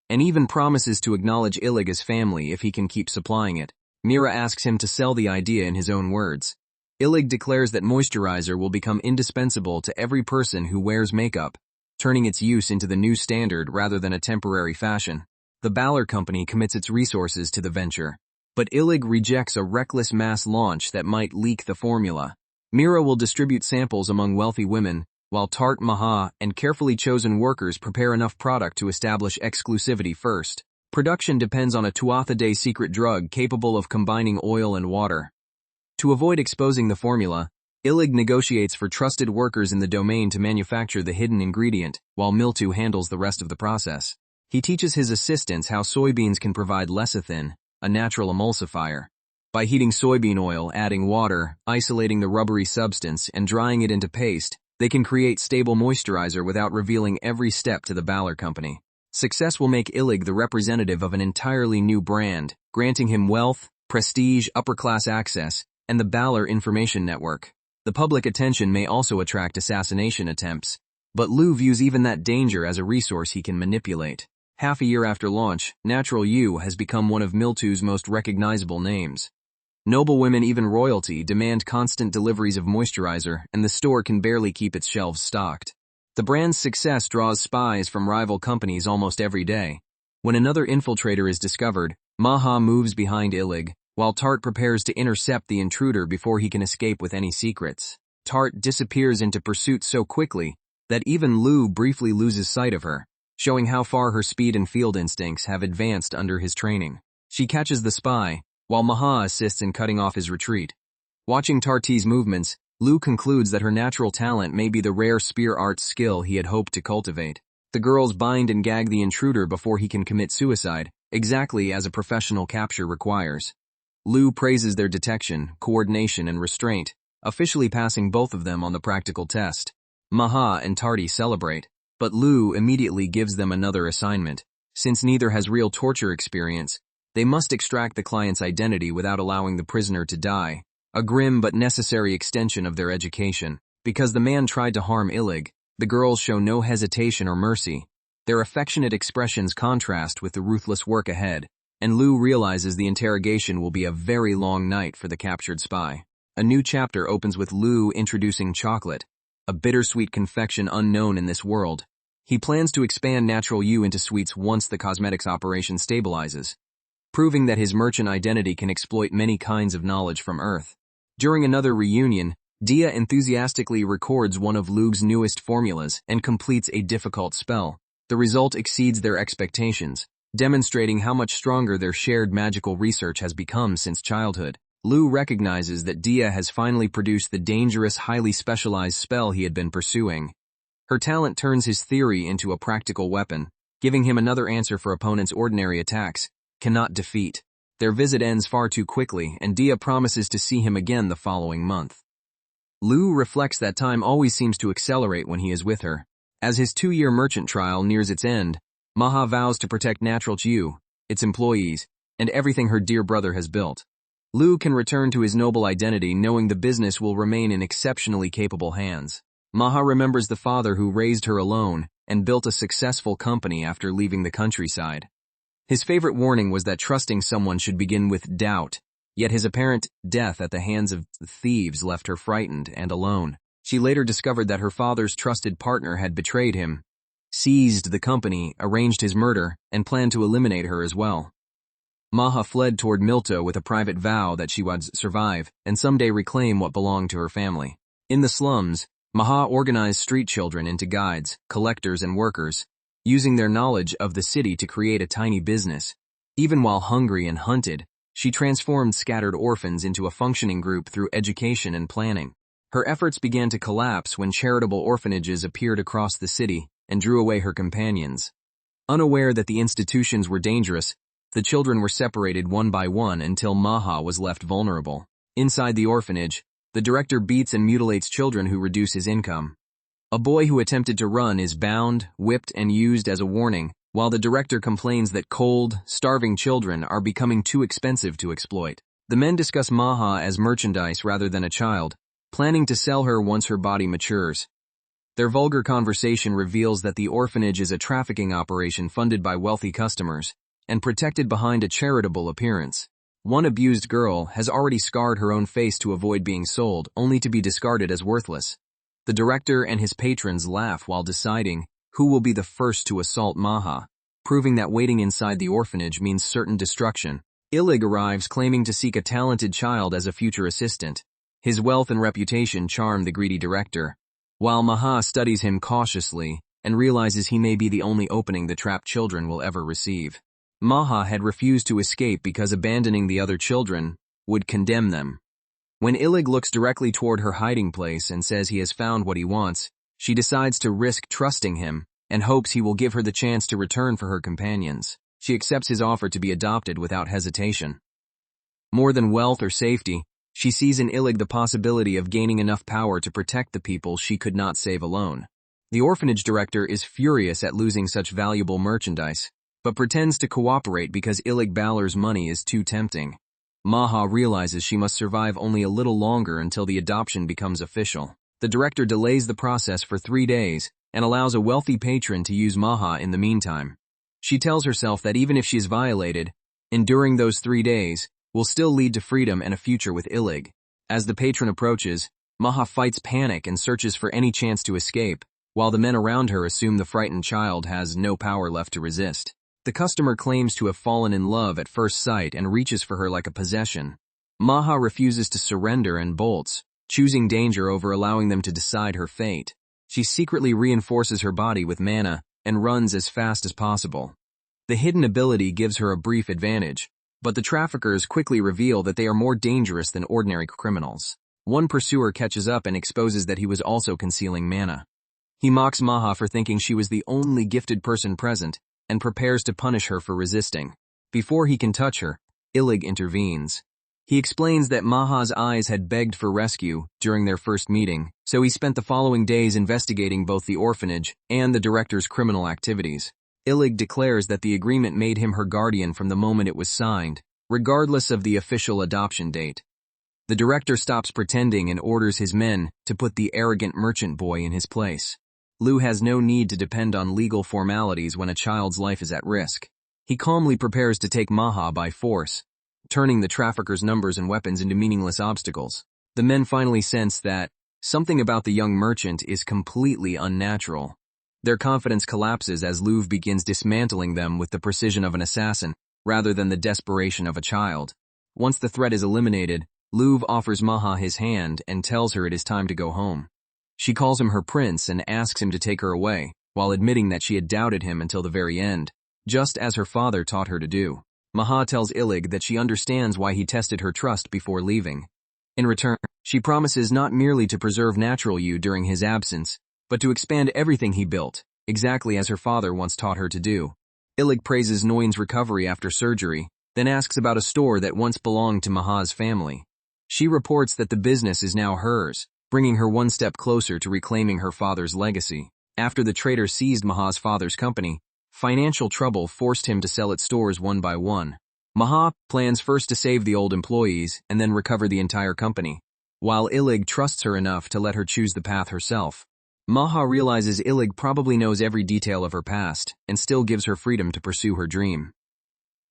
and even promises to acknowledge Illig as family if he can keep supplying it. Mira asks him to sell the idea in his own words. Illig declares that moisturizer will become indispensable to every person who wears makeup, turning its use into the new standard rather than a temporary fashion. The Balor Company commits its resources to the venture, but Illig rejects a reckless mass launch that might leak the formula. Mira will distribute samples among wealthy women, while Tart, Maha, and carefully chosen workers prepare enough product to establish exclusivity first. Production depends on a Tuatha-De secret drug capable of combining oil and water. To avoid exposing the formula, Illig negotiates for trusted workers in the domain to manufacture the hidden ingredient, while Miltu handles the rest of the process. He teaches his assistants how soybeans can provide lecithin, a natural emulsifier. By heating soybean oil, adding water, isolating the rubbery substance, and drying it into paste, they can create stable moisturizer without revealing every step to the Balor Company. Success will make Illig the representative of an entirely new brand, granting him wealth, prestige, upper-class access, and the Balor Information Network. The public attention may also attract assassination attempts, but Lu views even that danger as a resource he can manipulate. Half a year after launch, Natural You has become one of Miltu's most recognizable names. Noblewomen, even royalty, demand constant deliveries of moisturizer, and the store can barely keep its shelves stocked. The brand's success draws spies from rival companies almost every day. When another infiltrator is discovered, Maha moves behind Illig, while Tart prepares to intercept the intruder before he can escape with any secrets. Tart disappears into pursuit so quickly that even Lu briefly loses sight of her, showing how far her speed and field instincts have advanced under his training. She catches the spy, while Maha assists in cutting off his retreat. Watching Tarti's movements, Lu concludes that her natural talent may be the rare spear arts skill he had hoped to cultivate. The girls bind and gag the intruder before he can commit suicide, exactly as a professional capture requires. Lu praises their detection, coordination, and restraint, officially passing both of them on the practical test. Maha and Tarti celebrate, but Lu immediately gives them another assignment. Since neither has real torture experience, they must extract the client's identity without allowing the prisoner to die, a grim but necessary extension of their education. Because the man tried to harm Illig, the girls show no hesitation or mercy. Their affectionate expressions contrast with the ruthless work ahead, and Lu realizes the interrogation will be a very long night for the captured spy. A new chapter opens with Lu introducing chocolate, a bittersweet confection unknown in this world. He plans to expand Natural You into sweets once the cosmetics operation stabilizes, proving that his merchant identity can exploit many kinds of knowledge from Earth. During another reunion, Dia enthusiastically records one of Lu's newest formulas and completes a difficult spell. The result exceeds their expectations, demonstrating how much stronger their shared magical research has become since childhood. Lu recognizes that Dia has finally produced the dangerous, highly specialized spell he had been pursuing. Her talent turns his theory into a practical weapon, giving him another answer for opponents' ordinary attacks cannot defeat. Their visit ends far too quickly, and Dia promises to see him again the following month. Lu reflects that time always seems to accelerate when he is with her. As his 2-year merchant trial nears its end, Maha vows to protect Natural You, its employees, and everything her dear brother has built. Lu can return to his noble identity knowing the business will remain in exceptionally capable hands. Maha remembers the father who raised her alone and built a successful company after leaving the countryside. His favorite warning was that trusting someone should begin with doubt, yet his apparent death at the hands of thieves left her frightened and alone. She later discovered that her father's trusted partner had betrayed him, seized the company, arranged his murder, and planned to eliminate her as well. Maha fled toward Milto with a private vow that she would survive and someday reclaim what belonged to her family. In the slums, Maha organized street children into guides, collectors, and workers, using their knowledge of the city to create a tiny business. Even while hungry and hunted, she transformed scattered orphans into a functioning group through education and planning. Her efforts began to collapse when charitable orphanages appeared across the city and drew away her companions. Unaware that the institutions were dangerous, the children were separated one by one until Maha was left vulnerable. Inside the orphanage, the director beats and mutilates children who reduce his income. A boy who attempted to run is bound, whipped, and used as a warning, while the director complains that cold, starving children are becoming too expensive to exploit. The men discuss Maha as merchandise rather than a child, planning to sell her once her body matures. Their vulgar conversation reveals that the orphanage is a trafficking operation funded by wealthy customers and protected behind a charitable appearance. One abused girl has already scarred her own face to avoid being sold, only to be discarded as worthless. The director and his patrons laugh while deciding who will be the first to assault Maha, proving that waiting inside the orphanage means certain destruction. Illig arrives claiming to seek a talented child as a future assistant. His wealth and reputation charm the greedy director, while Maha studies him cautiously and realizes he may be the only opening the trapped children will ever receive. Maha had refused to escape because abandoning the other children would condemn them. When Illig looks directly toward her hiding place and says he has found what he wants, she decides to risk trusting him and hopes he will give her the chance to return for her companions. She accepts his offer to be adopted without hesitation. More than wealth or safety, she sees in Illig the possibility of gaining enough power to protect the people she could not save alone. The orphanage director is furious at losing such valuable merchandise, but pretends to cooperate because Illig Balor's money is too tempting. Maha realizes she must survive only a little longer until the adoption becomes official. The director delays the process for 3 days and allows a wealthy patron to use Maha in the meantime. She tells herself that even if she is violated, enduring those 3 days will still lead to freedom and a future with Illig. As the patron approaches, Maha fights panic and searches for any chance to escape, while the men around her assume the frightened child has no power left to resist. The customer claims to have fallen in love at first sight and reaches for her like a possession. Maha refuses to surrender and bolts, choosing danger over allowing them to decide her fate. She secretly reinforces her body with mana and runs as fast as possible. The hidden ability gives her a brief advantage, but the traffickers quickly reveal that they are more dangerous than ordinary criminals. One pursuer catches up and exposes that he was also concealing mana. He mocks Maha for thinking she was the only gifted person present and prepares to punish her for resisting. Before he can touch her, Illig intervenes. He explains that Maha's eyes had begged for rescue during their first meeting, so he spent the following days investigating both the orphanage and the director's criminal activities. Illig declares that the agreement made him her guardian from the moment it was signed, regardless of the official adoption date. The director stops pretending and orders his men to put the arrogant merchant boy in his place. Lu has no need to depend on legal formalities when a child's life is at risk. He calmly prepares to take Maha by force, turning the traffickers' numbers and weapons into meaningless obstacles. The men finally sense that something about the young merchant is completely unnatural. Their confidence collapses as Lu begins dismantling them with the precision of an assassin, rather than the desperation of a child. Once the threat is eliminated, Lu offers Maha his hand and tells her it is time to go home. She calls him her prince and asks him to take her away, while admitting that she had doubted him until the very end, just as her father taught her to do. Maha tells Illig that she understands why he tested her trust before leaving. In return, she promises not merely to preserve natural Yu during his absence, but to expand everything he built, exactly as her father once taught her to do. Illig praises Noin's recovery after surgery, then asks about a store that once belonged to Maha's family. She reports that the business is now hers, bringing her one step closer to reclaiming her father's legacy. After the trader seized Maha's father's company, financial trouble forced him to sell its stores one by one. Maha plans first to save the old employees and then recover the entire company, while Illig trusts her enough to let her choose the path herself. Maha realizes Illig probably knows every detail of her past and still gives her freedom to pursue her dream.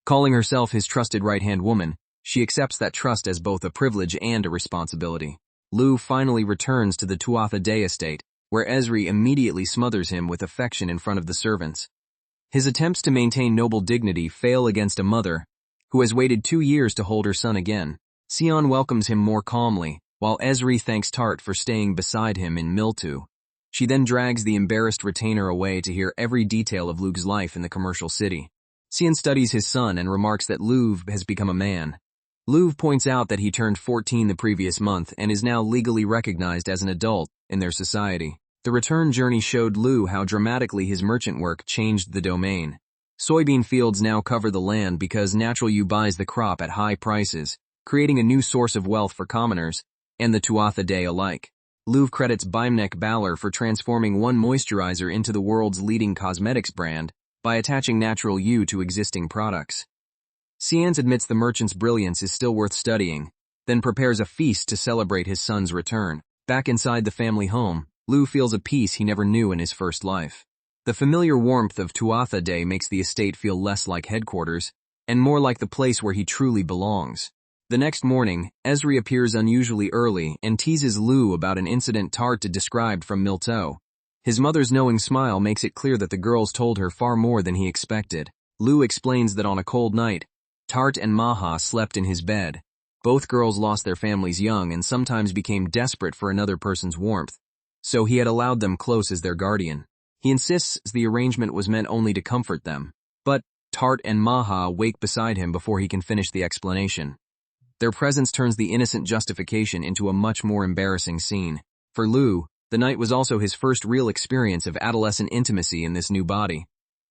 Calling herself his trusted right-hand woman, she accepts that trust as both a privilege and a responsibility. Lu finally returns to the Tuatha Dé estate, where Ezri immediately smothers him with affection in front of the servants. His attempts to maintain noble dignity fail against a mother who has waited 2 years to hold her son again. Sion welcomes him more calmly, while Ezri thanks Tart for staying beside him in Miltu. She then drags the embarrassed retainer away to hear every detail of Lug's life in the commercial city. Sion studies his son and remarks that Luv has become a man. Luv points out that he turned 14 the previous month and is now legally recognized as an adult in their society. The return journey showed Lu how dramatically his merchant work changed the domain. Soybean fields now cover the land because Natural U buys the crop at high prices, creating a new source of wealth for commoners and the Tuatha Dé alike. Luv credits Bimnek Balor for transforming one moisturizer into the world's leading cosmetics brand by attaching Natural U to existing products. Cians admits the merchant's brilliance is still worth studying, then prepares a feast to celebrate his son's return. Back inside the family home, Lu feels a peace he never knew in his first life. The familiar warmth of Tuatha Dé makes the estate feel less like headquarters, and more like the place where he truly belongs. The next morning, Ezri appears unusually early and teases Lu about an incident Tart described from Milto. His mother's knowing smile makes it clear that the girls told her far more than he expected. Lu explains that on a cold night, Tart and Maha slept in his bed. Both girls lost their families young and sometimes became desperate for another person's warmth, so he had allowed them close as their guardian. He insists the arrangement was meant only to comfort them, but Tart and Maha wake beside him before he can finish the explanation. Their presence turns the innocent justification into a much more embarrassing scene. For Lu, the night was also his first real experience of adolescent intimacy in this new body.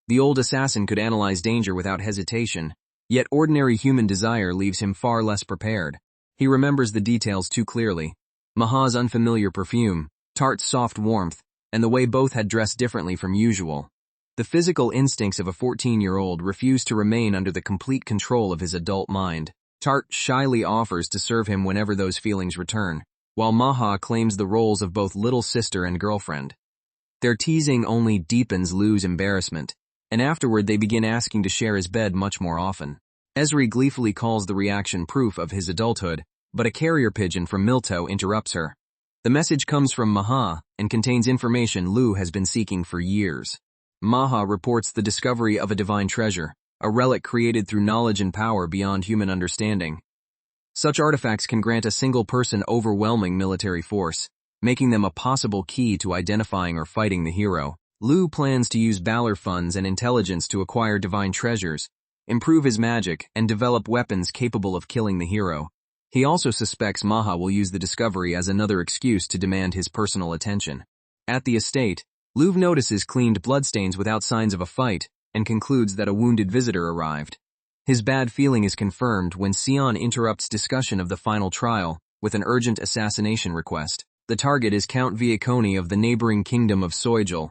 The old assassin could analyze danger without hesitation, yet ordinary human desire leaves him far less prepared. He remembers the details too clearly. Maha's unfamiliar perfume, Tart's soft warmth, and the way both had dressed differently from usual. The physical instincts of a 14-year-old refuse to remain under the complete control of his adult mind. Tart shyly offers to serve him whenever those feelings return, while Maha claims the roles of both little sister and girlfriend. Their teasing only deepens Lu's embarrassment, and afterward they begin asking to share his bed much more often. Ezri gleefully calls the reaction proof of his adulthood, but a carrier pigeon from Milto interrupts her. The message comes from Maha and contains information Lu has been seeking for years. Maha reports the discovery of a divine treasure, a relic created through knowledge and power beyond human understanding. Such artifacts can grant a single person overwhelming military force, making them a possible key to identifying or fighting the hero. Lu plans to use Balor funds and intelligence to acquire divine treasures, improve his magic, and develop weapons capable of killing the hero. He also suspects Maha will use the discovery as another excuse to demand his personal attention. At the estate, Lu notices cleaned bloodstains without signs of a fight and concludes that a wounded visitor arrived. His bad feeling is confirmed when Sion interrupts discussion of the final trial with an urgent assassination request. The target is Count Viaconi of the neighboring kingdom of Soigel,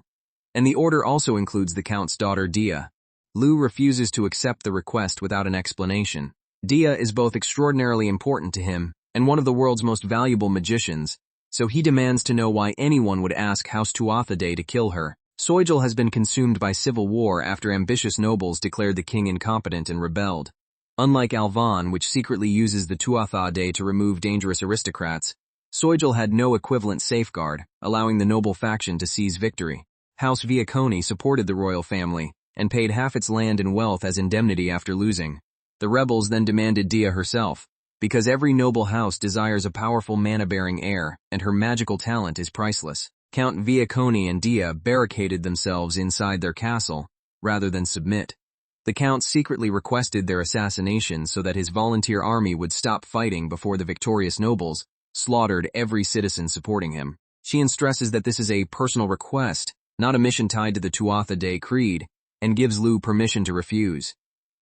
and the order also includes the Count's daughter Dia. Lu refuses to accept the request without an explanation. Dia is both extraordinarily important to him and one of the world's most valuable magicians, so he demands to know why anyone would ask House Tuatha Dé to kill her. Soigel has been consumed by civil war after ambitious nobles declared the king incompetent and rebelled. Unlike Alvan, which secretly uses the Tuatha Dé to remove dangerous aristocrats, Soigel had no equivalent safeguard, allowing the noble faction to seize victory. House Viaconi supported the royal family and paid half its land and wealth as indemnity after losing. The rebels then demanded Dia herself, because every noble house desires a powerful mana-bearing heir, and her magical talent is priceless. Count Viaconi and Dia barricaded themselves inside their castle, rather than submit. The Count secretly requested their assassination so that his volunteer army would stop fighting before the victorious nobles slaughtered every citizen supporting him. She stresses that this is a personal request, not a mission tied to the Tuatha Dé creed, and gives Lu permission to refuse.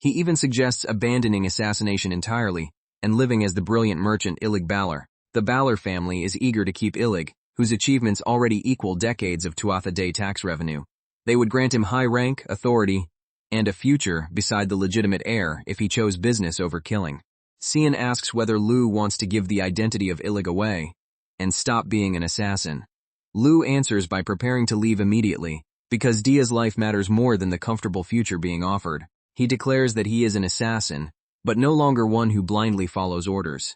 He even suggests abandoning assassination entirely and living as the brilliant merchant Illig Balor. The Balor family is eager to keep Illig, whose achievements already equal decades of Tuatha Dé tax revenue. They would grant him high rank, authority, and a future beside the legitimate heir if he chose business over killing. Cian asks whether Lu wants to give the identity of Illig away and stop being an assassin. Lu answers by preparing to leave immediately, because Dia's life matters more than the comfortable future being offered. He declares that he is an assassin, but no longer one who blindly follows orders.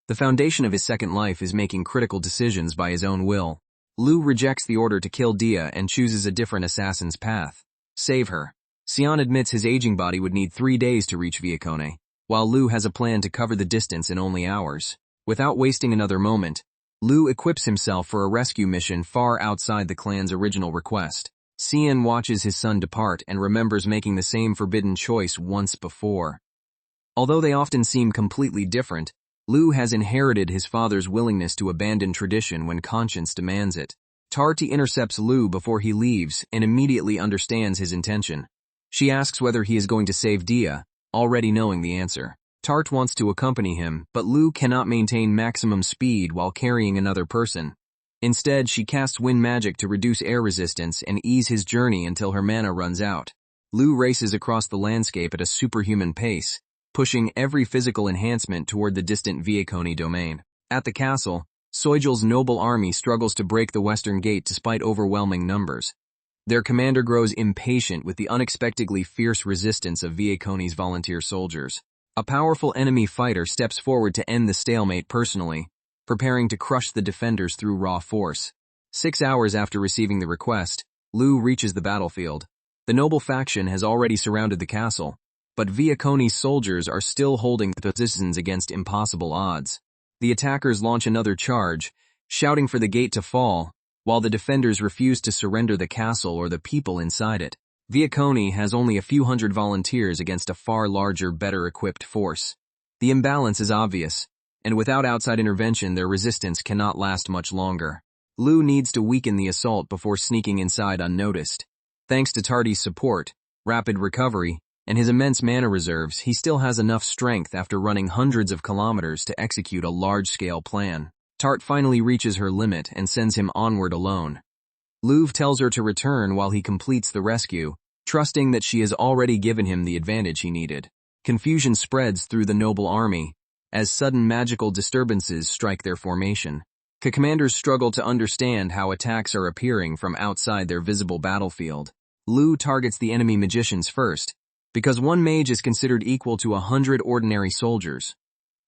The foundation of his second life is making critical decisions by his own will. Lu rejects the order to kill Dia and chooses a different assassin's path. Save her. Cian admits his aging body would need 3 days to reach Viacone, while Lu has a plan to cover the distance in only hours. Without wasting another moment, Lu equips himself for a rescue mission far outside the clan's original request. Cian watches his son depart and remembers making the same forbidden choice once before. Although they often seem completely different, Lu has inherited his father's willingness to abandon tradition when conscience demands it. Tarti intercepts Lu before he leaves and immediately understands his intention. She asks whether he is going to save Dia, already knowing the answer. Tart wants to accompany him, but Lu cannot maintain maximum speed while carrying another person. Instead, she casts wind magic to reduce air resistance and ease his journey until her mana runs out. Lu races across the landscape at a superhuman pace, pushing every physical enhancement toward the distant Viacone domain. At the castle, Soigel's noble army struggles to break the western gate despite overwhelming numbers. Their commander grows impatient with the unexpectedly fierce resistance of Viacone's volunteer soldiers. A powerful enemy fighter steps forward to end the stalemate personally, preparing to crush the defenders through raw force. 6 hours after receiving the request, Lu reaches the battlefield. The noble faction has already surrounded the castle, but Viacone's soldiers are still holding the positions against impossible odds. The attackers launch another charge, shouting for the gate to fall, while the defenders refuse to surrender the castle or the people inside it. Viacone has only a few hundred volunteers against a far larger, better-equipped force. The imbalance is obvious, and without outside intervention their resistance cannot last much longer. Lu needs to weaken the assault before sneaking inside unnoticed. Thanks to Tardi's support, rapid recovery, and his immense mana reserves, he still has enough strength after running hundreds of kilometers to execute a large-scale plan. Tart finally reaches her limit and sends him onward alone. Luv tells her to return while he completes the rescue, trusting that she has already given him the advantage he needed. Confusion spreads through the noble army, as sudden magical disturbances strike their formation. Commanders struggle to understand how attacks are appearing from outside their visible battlefield. Lu targets the enemy magicians first, because one mage is considered equal to 100 ordinary soldiers.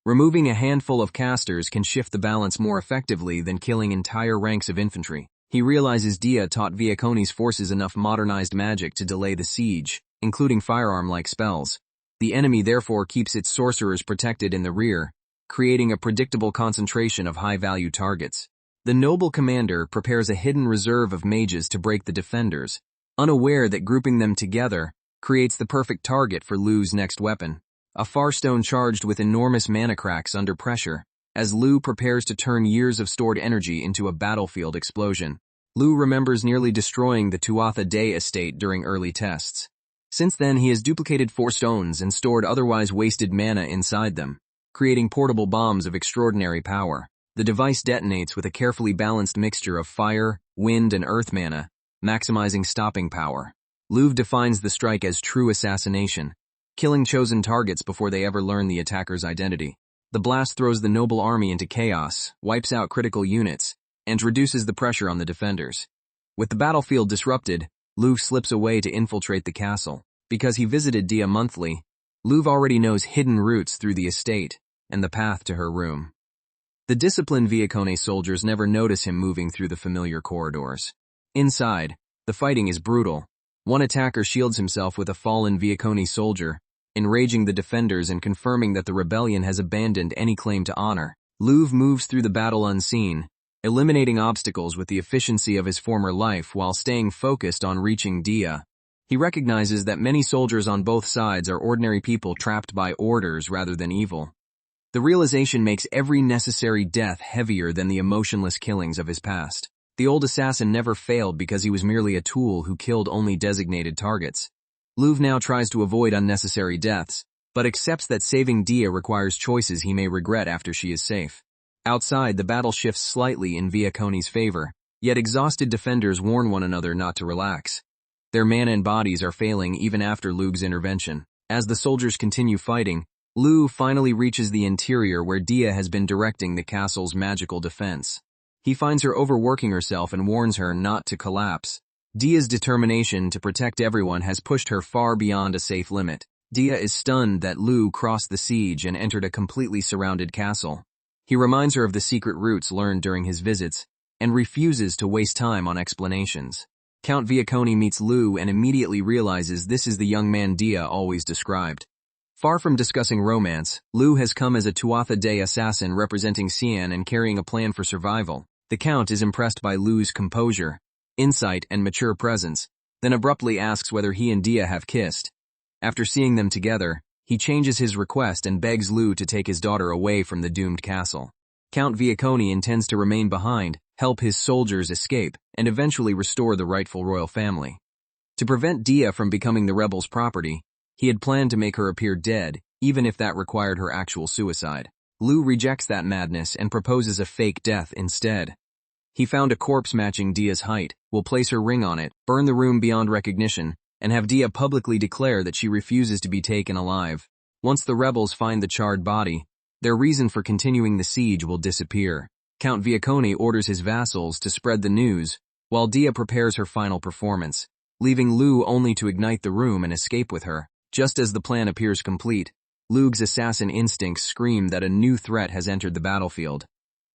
Removing a handful of casters can shift the balance more effectively than killing entire ranks of infantry. He realizes Dia taught Viacone's forces enough modernized magic to delay the siege, including firearm-like spells. The enemy therefore keeps its sorcerers protected in the rear, creating a predictable concentration of high-value targets. The noble commander prepares a hidden reserve of mages to break the defenders, unaware that grouping them together creates the perfect target for Lu's next weapon, a Farstone charged with enormous mana cracks under pressure. As Lu prepares to turn years of stored energy into a battlefield explosion, Lu remembers nearly destroying the Tuatha Dé estate during early tests. Since then, he has duplicated 4 stones and stored otherwise wasted mana inside them, creating portable bombs of extraordinary power. The device detonates with a carefully balanced mixture of fire, wind, and earth mana, maximizing stopping power. Luv defines the strike as true assassination, killing chosen targets before they ever learn the attacker's identity. The blast throws the noble army into chaos, wipes out critical units, and reduces the pressure on the defenders. With the battlefield disrupted, Luv slips away to infiltrate the castle. Because he visited Dia monthly, Luv already knows hidden routes through the estate and the path to her room. The disciplined Viacone soldiers never notice him moving through the familiar corridors. Inside, the fighting is brutal. One attacker shields himself with a fallen Viacone soldier, enraging the defenders and confirming that the rebellion has abandoned any claim to honor. Luv moves through the battle unseen, eliminating obstacles with the efficiency of his former life while staying focused on reaching Dia. He recognizes that many soldiers on both sides are ordinary people trapped by orders rather than evil. The realization makes every necessary death heavier than the emotionless killings of his past. The old assassin never failed because he was merely a tool who killed only designated targets. Luv now tries to avoid unnecessary deaths, but accepts that saving Dia requires choices he may regret after she is safe. Outside, the battle shifts slightly in Viacone's favor, yet exhausted defenders warn one another not to relax. Their mana and bodies are failing even after Luke's intervention. As the soldiers continue fighting, Lu finally reaches the interior where Dia has been directing the castle's magical defense. He finds her overworking herself and warns her not to collapse. Dia's determination to protect everyone has pushed her far beyond a safe limit. Dia is stunned that Lu crossed the siege and entered a completely surrounded castle. He reminds her of the secret routes learned during his visits and refuses to waste time on explanations. Count Viacone meets Lu and immediately realizes this is the young man Dia always described. Far from discussing romance, Lu has come as a Tuatha Dé assassin representing Xi'an and carrying a plan for survival. The Count is impressed by Lu's composure, insight, and mature presence, then abruptly asks whether he and Dia have kissed. After seeing them together, he changes his request and begs Lu to take his daughter away from the doomed castle. Count Viacone intends to remain behind, help his soldiers escape, and eventually restore the rightful royal family. To prevent Dia from becoming the rebels' property, he had planned to make her appear dead, even if that required her actual suicide. Lu rejects that madness and proposes a fake death instead. He found a corpse matching Dia's height, will place her ring on it, burn the room beyond recognition, and have Dia publicly declare that she refuses to be taken alive. Once the rebels find the charred body, their reason for continuing the siege will disappear. Count Viacone orders his vassals to spread the news, while Dia prepares her final performance, leaving Lu only to ignite the room and escape with her. Just as the plan appears complete, Lu's assassin instincts scream that a new threat has entered the battlefield.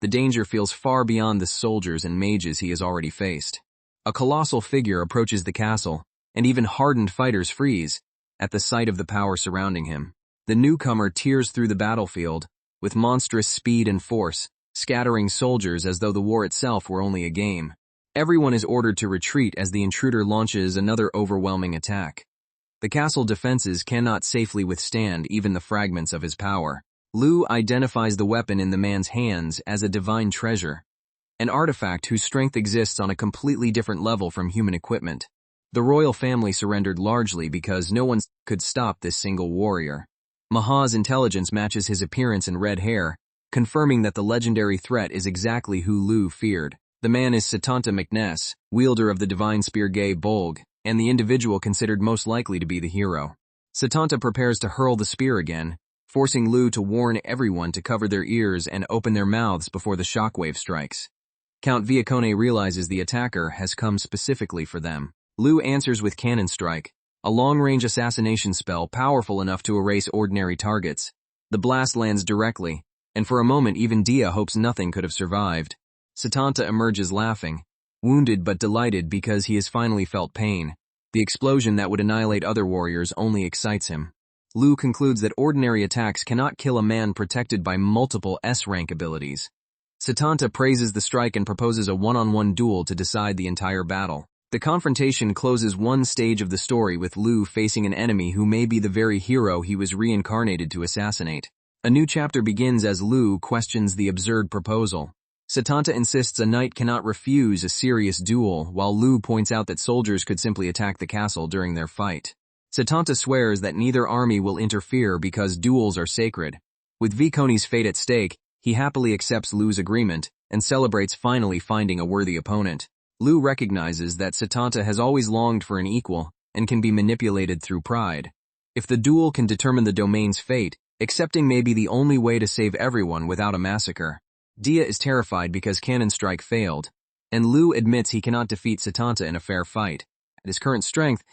The danger feels far beyond the soldiers and mages he has already faced. A colossal figure approaches the castle, and even hardened fighters freeze at the sight of the power surrounding him. The newcomer tears through the battlefield with monstrous speed and force, scattering soldiers as though the war itself were only a game. Everyone is ordered to retreat as the intruder launches another overwhelming attack. The castle defenses cannot safely withstand even the fragments of his power. Lu identifies the weapon in the man's hands as a divine treasure, an artifact whose strength exists on a completely different level from human equipment. The royal family surrendered largely because no one could stop this single warrior. Maha's intelligence matches his appearance and red hair, confirming that the legendary threat is exactly who Lu feared. The man is Setanta McNess, wielder of the divine spear Gay Bolg, and the individual considered most likely to be the hero. Setanta prepares to hurl the spear again, forcing Lu to warn everyone to cover their ears and open their mouths before the shockwave strikes. Count Viacone realizes the attacker has come specifically for them. Lu answers with Cannon Strike, a long-range assassination spell powerful enough to erase ordinary targets. The blast lands directly, and for a moment even Dia hopes nothing could have survived. Setanta emerges laughing, wounded but delighted because he has finally felt pain. The explosion that would annihilate other warriors only excites him. Lu concludes that ordinary attacks cannot kill a man protected by multiple S-rank abilities. Setanta praises the strike and proposes a one-on-one duel to decide the entire battle. The confrontation closes one stage of the story with Lu facing an enemy who may be the very hero he was reincarnated to assassinate. A new chapter begins as Lu questions the absurd proposal. Setanta insists a knight cannot refuse a serious duel, while Lu points out that soldiers could simply attack the castle during their fight. Setanta swears that neither army will interfere because duels are sacred. With Vicone's fate at stake, he happily accepts Lu's agreement and celebrates finally finding a worthy opponent. Lu recognizes that Setanta has always longed for an equal and can be manipulated through pride. If the duel can determine the domain's fate, accepting may be the only way to save everyone without a massacre. Dia is terrified because Cannon Strike failed, and Lu admits he cannot defeat Setanta in a fair fight. At his current strength,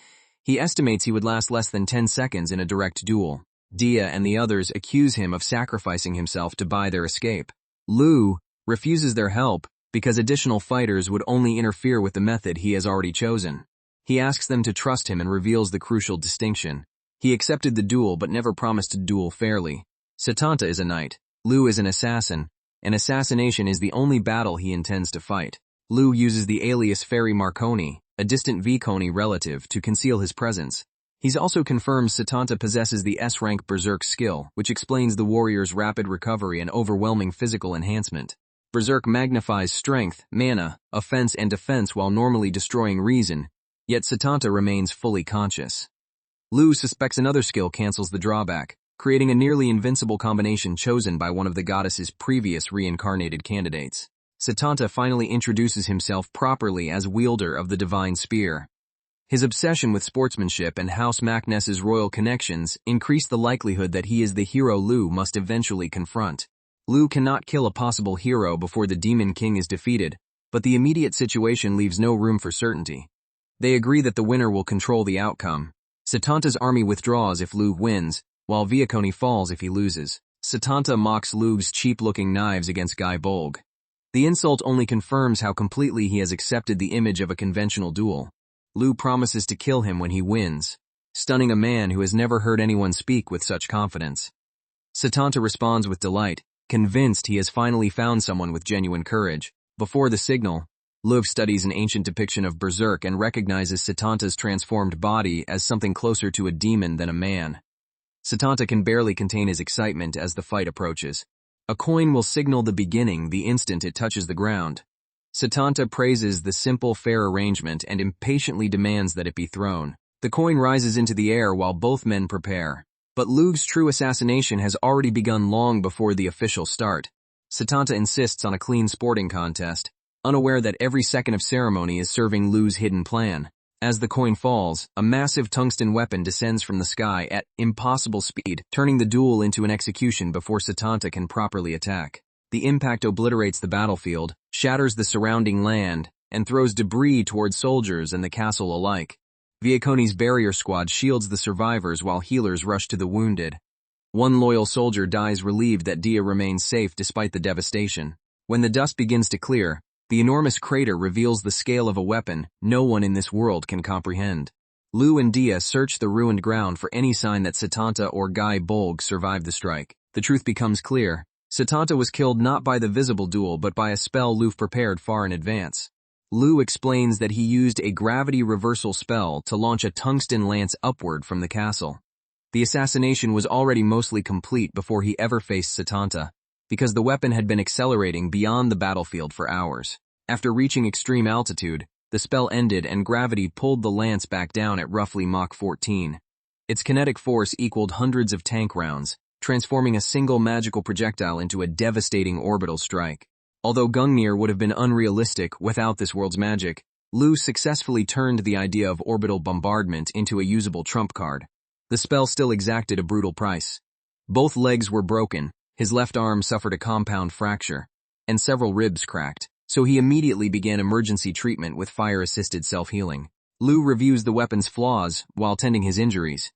he estimates he would last less than 10 seconds in a direct duel. Dia and the others accuse him of sacrificing himself to buy their escape. Lu refuses their help because additional fighters would only interfere with the method he has already chosen. He asks them to trust him and reveals the crucial distinction. He accepted the duel but never promised to duel fairly. Setanta is a knight. Lu is an assassin, and assassination is the only battle he intends to fight. Lu uses the alias Fairy Marconi, a distant Viconie relative, to conceal his presence. He's also confirmed Setanta possesses the S-rank Berserk skill, which explains the warrior's rapid recovery and overwhelming physical enhancement. Berserk magnifies strength, mana, offense, and defense while normally destroying reason, yet Setanta remains fully conscious. Lu suspects another skill cancels the drawback, creating a nearly invincible combination chosen by one of the goddess's previous reincarnated candidates. Setanta finally introduces himself properly as wielder of the divine spear. His obsession with sportsmanship and House Macness's royal connections increased the likelihood that he is the hero Lu must eventually confront. Lu cannot kill a possible hero before the Demon King is defeated, but the immediate situation leaves no room for certainty. They agree that the winner will control the outcome. Setanta's army withdraws if Lu wins, while Viacone falls if he loses. Setanta mocks Lu's cheap-looking knives against Guy Bolg. The insult only confirms how completely he has accepted the image of a conventional duel. Lu promises to kill him when he wins, stunning a man who has never heard anyone speak with such confidence. Setanta responds with delight, convinced he has finally found someone with genuine courage. Before the signal, Lu studies an ancient depiction of Berserk and recognizes Setanta's transformed body as something closer to a demon than a man. Setanta can barely contain his excitement as the fight approaches. A coin will signal the beginning the instant it touches the ground. Setanta praises the simple, fair arrangement and impatiently demands that it be thrown. The coin rises into the air while both men prepare. But Lu's true assassination has already begun long before the official start. Setanta insists on a clean sporting contest, unaware that every second of ceremony is serving Lu's hidden plan. As the coin falls, a massive tungsten weapon descends from the sky at impossible speed, turning the duel into an execution before Setanta can properly attack. The impact obliterates the battlefield, shatters the surrounding land, and throws debris towards soldiers and the castle alike. Viacone's barrier squad shields the survivors while healers rush to the wounded. One loyal soldier dies relieved that Dia remains safe despite the devastation. When the dust begins to clear, the enormous crater reveals the scale of a weapon no one in this world can comprehend. Lu and Dia search the ruined ground for any sign that Setanta or Guy Bolg survived the strike. The truth becomes clear. Setanta was killed not by the visible duel but by a spell Lu prepared far in advance. Lu explains that he used a gravity reversal spell to launch a tungsten lance upward from the castle. The assassination was already mostly complete before he ever faced Setanta, because the weapon had been accelerating beyond the battlefield for hours. After reaching extreme altitude, the spell ended and gravity pulled the lance back down at roughly Mach 14. Its kinetic force equaled hundreds of tank rounds, transforming a single magical projectile into a devastating orbital strike. Although Gungnir would have been unrealistic without this world's magic, Lu successfully turned the idea of orbital bombardment into a usable trump card. The spell still exacted a brutal price. Both legs were broken, his left arm suffered a compound fracture, and several ribs cracked, so he immediately began emergency treatment with fire-assisted self-healing. Lu reviews the weapon's flaws while tending his injuries.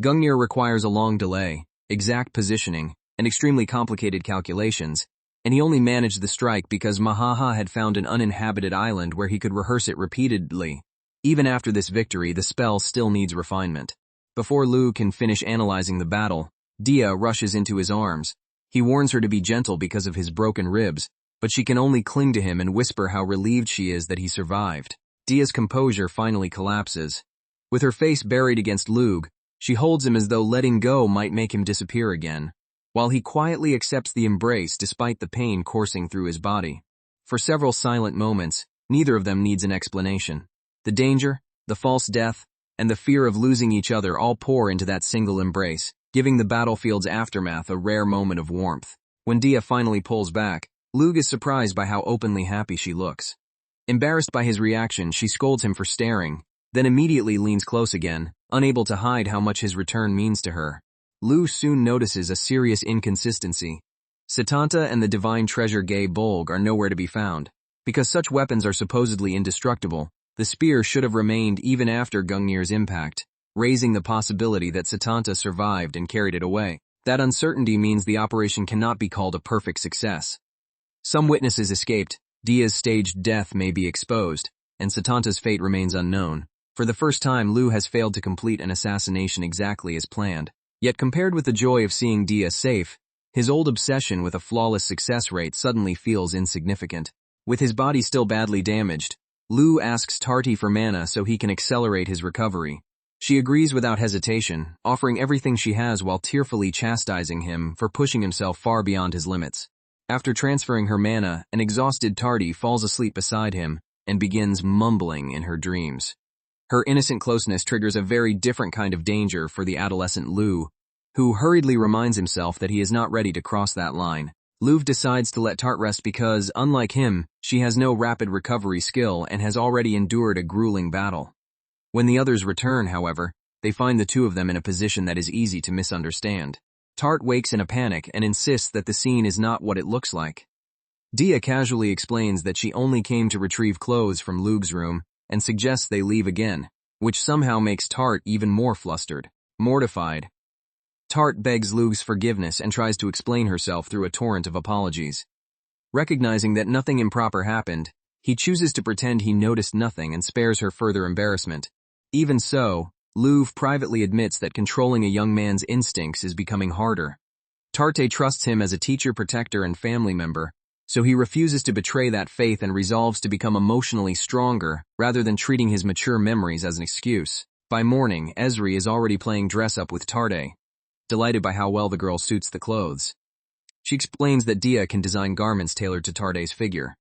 Gungnir requires a long delay, exact positioning, and extremely complicated calculations, and he only managed the strike because Mahaha had found an uninhabited island where he could rehearse it repeatedly. Even after this victory, the spell still needs refinement. Before Lu can finish analyzing the battle, Dia rushes into his arms. He warns her to be gentle because of his broken ribs, but she can only cling to him and whisper how relieved she is that he survived. Dia's composure finally collapses. With her face buried against Lug, she holds him as though letting go might make him disappear again, while he quietly accepts the embrace despite the pain coursing through his body. For several silent moments, neither of them needs an explanation. The danger, the false death, and the fear of losing each other all pour into that single embrace, giving the battlefield's aftermath a rare moment of warmth. When Dia finally pulls back, Lug is surprised by how openly happy she looks. Embarrassed by his reaction, she scolds him for staring, then immediately leans close again, unable to hide how much his return means to her. Lu soon notices a serious inconsistency. Setanta and the divine treasure Guy Bolg are nowhere to be found. Because such weapons are supposedly indestructible, the spear should have remained even after Gungnir's impact, raising the possibility that Setanta survived and carried it away. That uncertainty means the operation cannot be called a perfect success. Some witnesses escaped, Dia's staged death may be exposed, and Setanta's fate remains unknown. For the first time, Lu has failed to complete an assassination exactly as planned. Yet compared with the joy of seeing Dia safe, his old obsession with a flawless success rate suddenly feels insignificant. With his body still badly damaged, Lu asks Tarti for mana so he can accelerate his recovery. She agrees without hesitation, offering everything she has while tearfully chastising him for pushing himself far beyond his limits. After transferring her mana, an exhausted Tarti falls asleep beside him and begins mumbling in her dreams. Her innocent closeness triggers a very different kind of danger for the adolescent Lu, who hurriedly reminds himself that he is not ready to cross that line. Lu decides to let Tart rest because, unlike him, she has no rapid recovery skill and has already endured a grueling battle. When the others return, however, they find the two of them in a position that is easy to misunderstand. Tart wakes in a panic and insists that the scene is not what it looks like. Dia casually explains that she only came to retrieve clothes from Lug's room and suggests they leave again, which somehow makes Tart even more flustered. Mortified, Tart begs Lug's forgiveness and tries to explain herself through a torrent of apologies. Recognizing that nothing improper happened, he chooses to pretend he noticed nothing and spares her further embarrassment. Even so, Lug privately admits that controlling a young man's instincts is becoming harder. Tarte trusts him as a teacher, protector, and family member, so he refuses to betray that faith and resolves to become emotionally stronger rather than treating his mature memories as an excuse. By morning, Esri is already playing dress-up with Tarte, delighted by how well the girl suits the clothes. She explains that Dia can design garments tailored to Tarte's figure,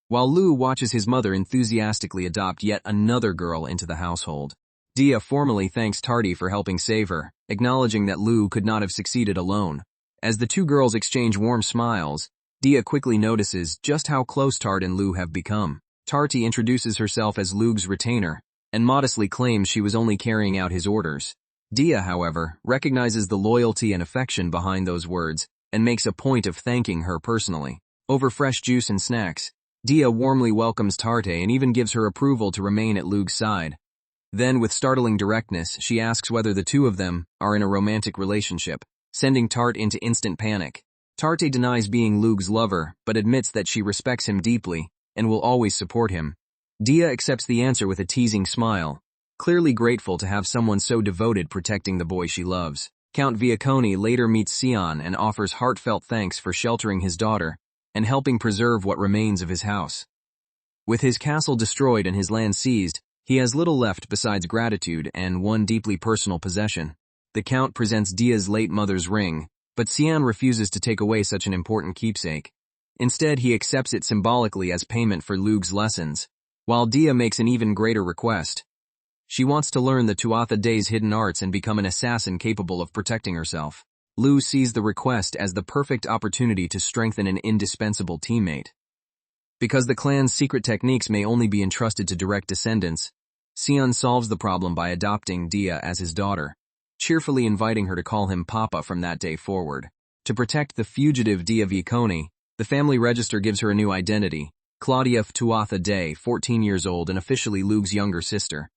while Lug watches his mother enthusiastically adopt yet another girl into the household. Dia formally thanks Tarte for helping save her, acknowledging that Lug could not have succeeded alone. As the two girls exchange warm smiles, Dia quickly notices just how close Tart and Lug have become. Tarte introduces herself as Lug's retainer, and modestly claims she was only carrying out his orders. Dia, however, recognizes the loyalty and affection behind those words, and makes a point of thanking her personally. Over fresh juice and snacks, Dia warmly welcomes Tarte and even gives her approval to remain at Lug's side. Then, with startling directness, she asks whether the two of them are in a romantic relationship, sending Tart into instant panic. Tarte denies being Lug's lover, but admits that she respects him deeply and will always support him. Dia accepts the answer with a teasing smile, clearly grateful to have someone so devoted protecting the boy she loves. Count Viaconi later meets Sion and offers heartfelt thanks for sheltering his daughter and helping preserve what remains of his house. With his castle destroyed and his land seized, he has little left besides gratitude and one deeply personal possession. The Count presents Dia's late mother's ring, but Sion refuses to take away such an important keepsake. Instead, he accepts it symbolically as payment for Lug's lessons, while Dia makes an even greater request. She wants to learn the Tuatha De's hidden arts and become an assassin capable of protecting herself. Lug sees the request as the perfect opportunity to strengthen an indispensable teammate. Because the clan's secret techniques may only be entrusted to direct descendants, Sion solves the problem by adopting Dia as his daughter, cheerfully inviting her to call him Papa from that day forward. To protect the fugitive Dia Viaconi, the family register gives her a new identity, Claudia Tuatha De, 14 years old and officially Lug's younger sister.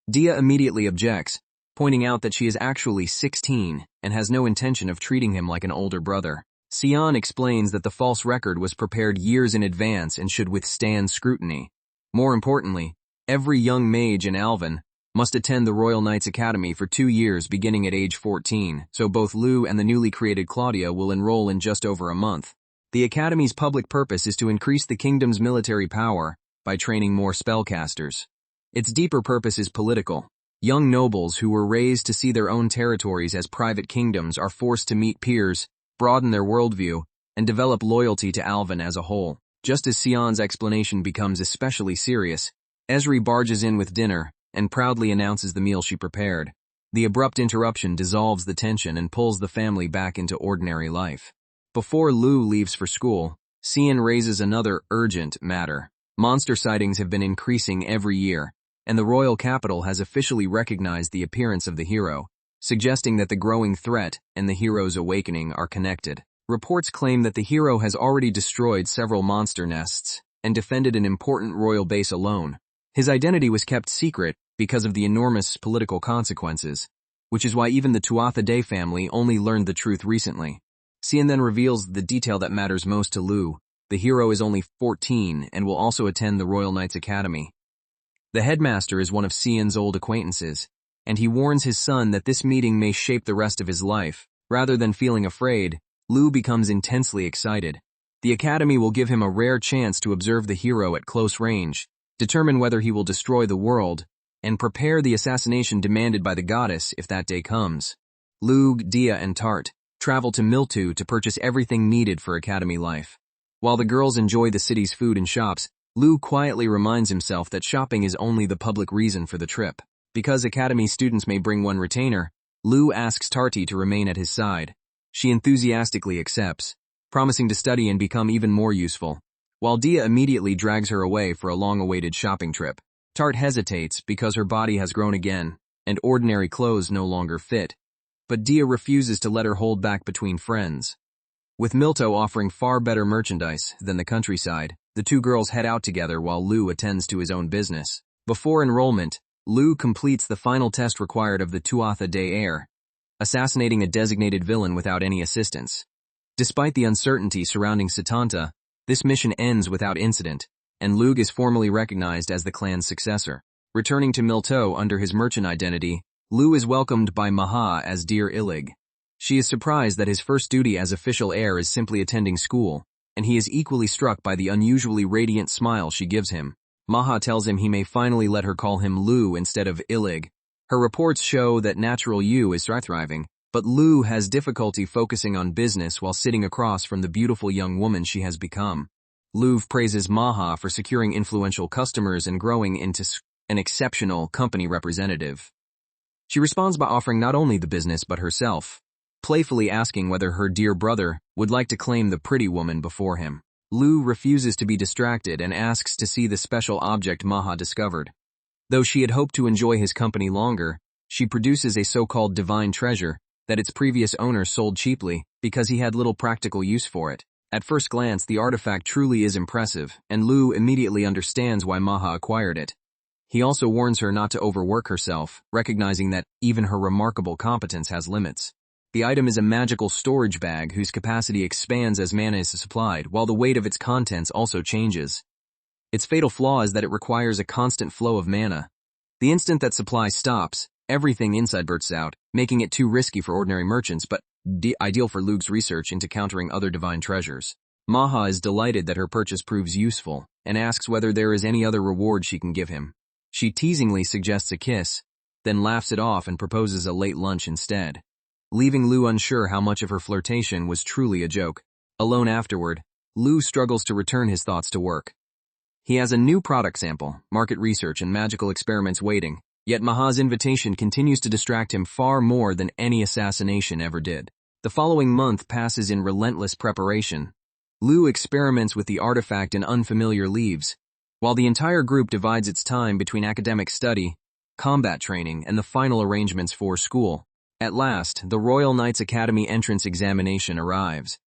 Dia immediately objects, pointing out that she is actually 16 and has no intention of treating him like an older brother. Sion explains that the false record was prepared years in advance and should withstand scrutiny. More importantly, every young mage in Alvin must attend the Royal Knights Academy for 2 years beginning at age 14, so both Lug and the newly created Claudia will enroll in just over a month. The Academy's public purpose is to increase the kingdom's military power by training more spellcasters. Its deeper purpose is political. Young nobles who were raised to see their own territories as private kingdoms are forced to meet peers, broaden their worldview, and develop loyalty to Alvin as a whole. Just as Sion's explanation becomes especially serious, Esri barges in with dinner and proudly announces the meal she prepared. The abrupt interruption dissolves the tension and pulls the family back into ordinary life. Before Lug leaves for school, Sion raises another urgent matter. Monster sightings have been increasing every year, and the royal capital has officially recognized the appearance of the hero, suggesting that the growing threat and the hero's awakening are connected. Reports claim that the hero has already destroyed several monster nests and defended an important royal base alone. His identity was kept secret because of the enormous political consequences, which is why even the Tuatha De family only learned the truth recently. Sion then reveals the detail that matters most to Lug. The hero is only 14 and will also attend the Royal Knights Academy. The headmaster is one of Sion's old acquaintances, and he warns his son that this meeting may shape the rest of his life. Rather than feeling afraid, Lug becomes intensely excited. The academy will give him a rare chance to observe the hero at close range, determine whether he will destroy the world, and prepare the assassination demanded by the goddess if that day comes. Lug, Dia, and Tart travel to Miltu to purchase everything needed for academy life. While the girls enjoy the city's food and shops, Lug quietly reminds himself that shopping is only the public reason for the trip. Because academy students may bring one retainer, Lug asks Tarte to remain at his side. She enthusiastically accepts, promising to study and become even more useful, while Dia immediately drags her away for a long-awaited shopping trip. Tart hesitates because her body has grown again, and ordinary clothes no longer fit. But Dia refuses to let her hold back between friends. With Milto offering far better merchandise than the countryside, the two girls head out together while Lou attends to his own business. Before enrollment, Lou completes the final test required of the Tuatha de Air, assassinating a designated villain without any assistance. Despite the uncertainty surrounding Setanta, this mission ends without incident, and Lug is formally recognized as the clan's successor. Returning to Milto under his merchant identity, Lou is welcomed by Maha as Dear Illig. She is surprised that his first duty as official heir is simply attending school, and he is equally struck by the unusually radiant smile she gives him. Maha tells him he may finally let her call him Lou instead of Illig. Her reports show that natural Yu is thriving, but Lou has difficulty focusing on business while sitting across from the beautiful young woman she has become. Lou praises Maha for securing influential customers and growing into an exceptional company representative. She responds by offering not only the business but herself, playfully asking whether her dear brother would like to claim the pretty woman before him. Lou refuses to be distracted and asks to see the special object Maha discovered. Though she had hoped to enjoy his company longer, she produces a so-called divine treasure that its previous owner sold cheaply because he had little practical use for it. At first glance, the artifact truly is impressive, and Lou immediately understands why Maha acquired it. He also warns her not to overwork herself, recognizing that even her remarkable competence has limits. The item is a magical storage bag whose capacity expands as mana is supplied, while the weight of its contents also changes. Its fatal flaw is that it requires a constant flow of mana. The instant that supply stops, everything inside bursts out, making it too risky for ordinary merchants, but ideal for Lug's research into countering other divine treasures. Maha is delighted that her purchase proves useful, and asks whether there is any other reward she can give him. She teasingly suggests a kiss, then laughs it off and proposes a late lunch instead, leaving Lou unsure how much of her flirtation was truly a joke. Alone afterward, Lou struggles to return his thoughts to work. He has a new product sample, market research, and magical experiments waiting, yet Maha's invitation continues to distract him far more than any assassination ever did. The following month passes in relentless preparation. Lou experiments with the artifact in unfamiliar leaves, while the entire group divides its time between academic study, combat training, and the final arrangements for school. At last, the Royal Knights Academy entrance examination arrives.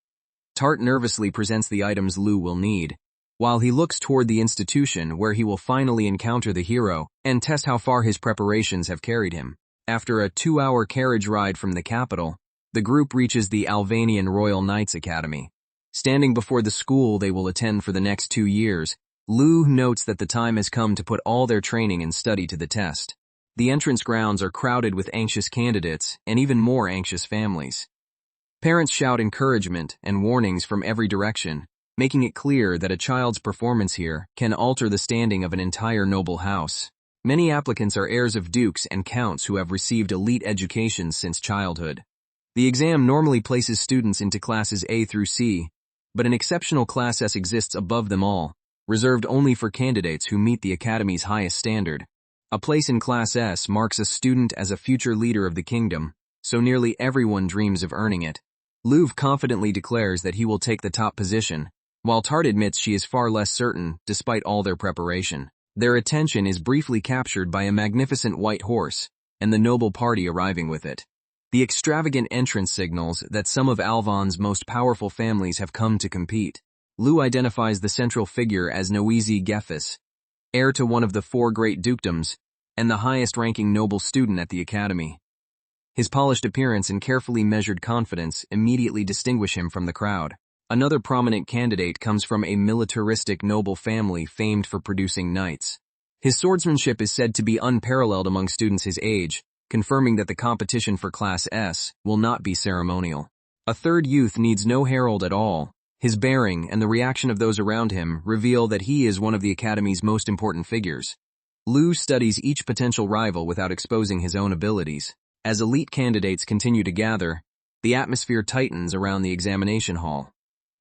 Tart nervously presents the items Lou will need, while he looks toward the institution where he will finally encounter the hero and test how far his preparations have carried him. After a 2-hour carriage ride from the capital, the group reaches the Albanian Royal Knights Academy. Standing before the school they will attend for the next 2 years, Lou notes that the time has come to put all their training and study to the test. The entrance grounds are crowded with anxious candidates and even more anxious families. Parents shout encouragement and warnings from every direction, making it clear that a child's performance here can alter the standing of an entire noble house. Many applicants are heirs of dukes and counts who have received elite educations since childhood. The exam normally places students into classes A through C, but an exceptional Class S exists above them all, reserved only for candidates who meet the Academy's highest standard. A place in Class S marks a student as a future leader of the kingdom, so nearly everyone dreams of earning it. Louv confidently declares that he will take the top position, while Tart admits she is far less certain despite all their preparation. Their attention is briefly captured by a magnificent white horse, and the noble party arriving with it. The extravagant entrance signals that some of Alvan's most powerful families have come to compete. Lou identifies the central figure as Noezi Gefis, heir to one of the 4 great dukedoms, and the highest-ranking noble student at the academy. His polished appearance and carefully measured confidence immediately distinguish him from the crowd. Another prominent candidate comes from a militaristic noble family famed for producing knights. His swordsmanship is said to be unparalleled among students his age, confirming that the competition for Class S will not be ceremonial. A third youth needs no herald at all. His bearing and the reaction of those around him reveal that he is one of the Academy's most important figures. Lou studies each potential rival without exposing his own abilities. As elite candidates continue to gather, the atmosphere tightens around the examination hall.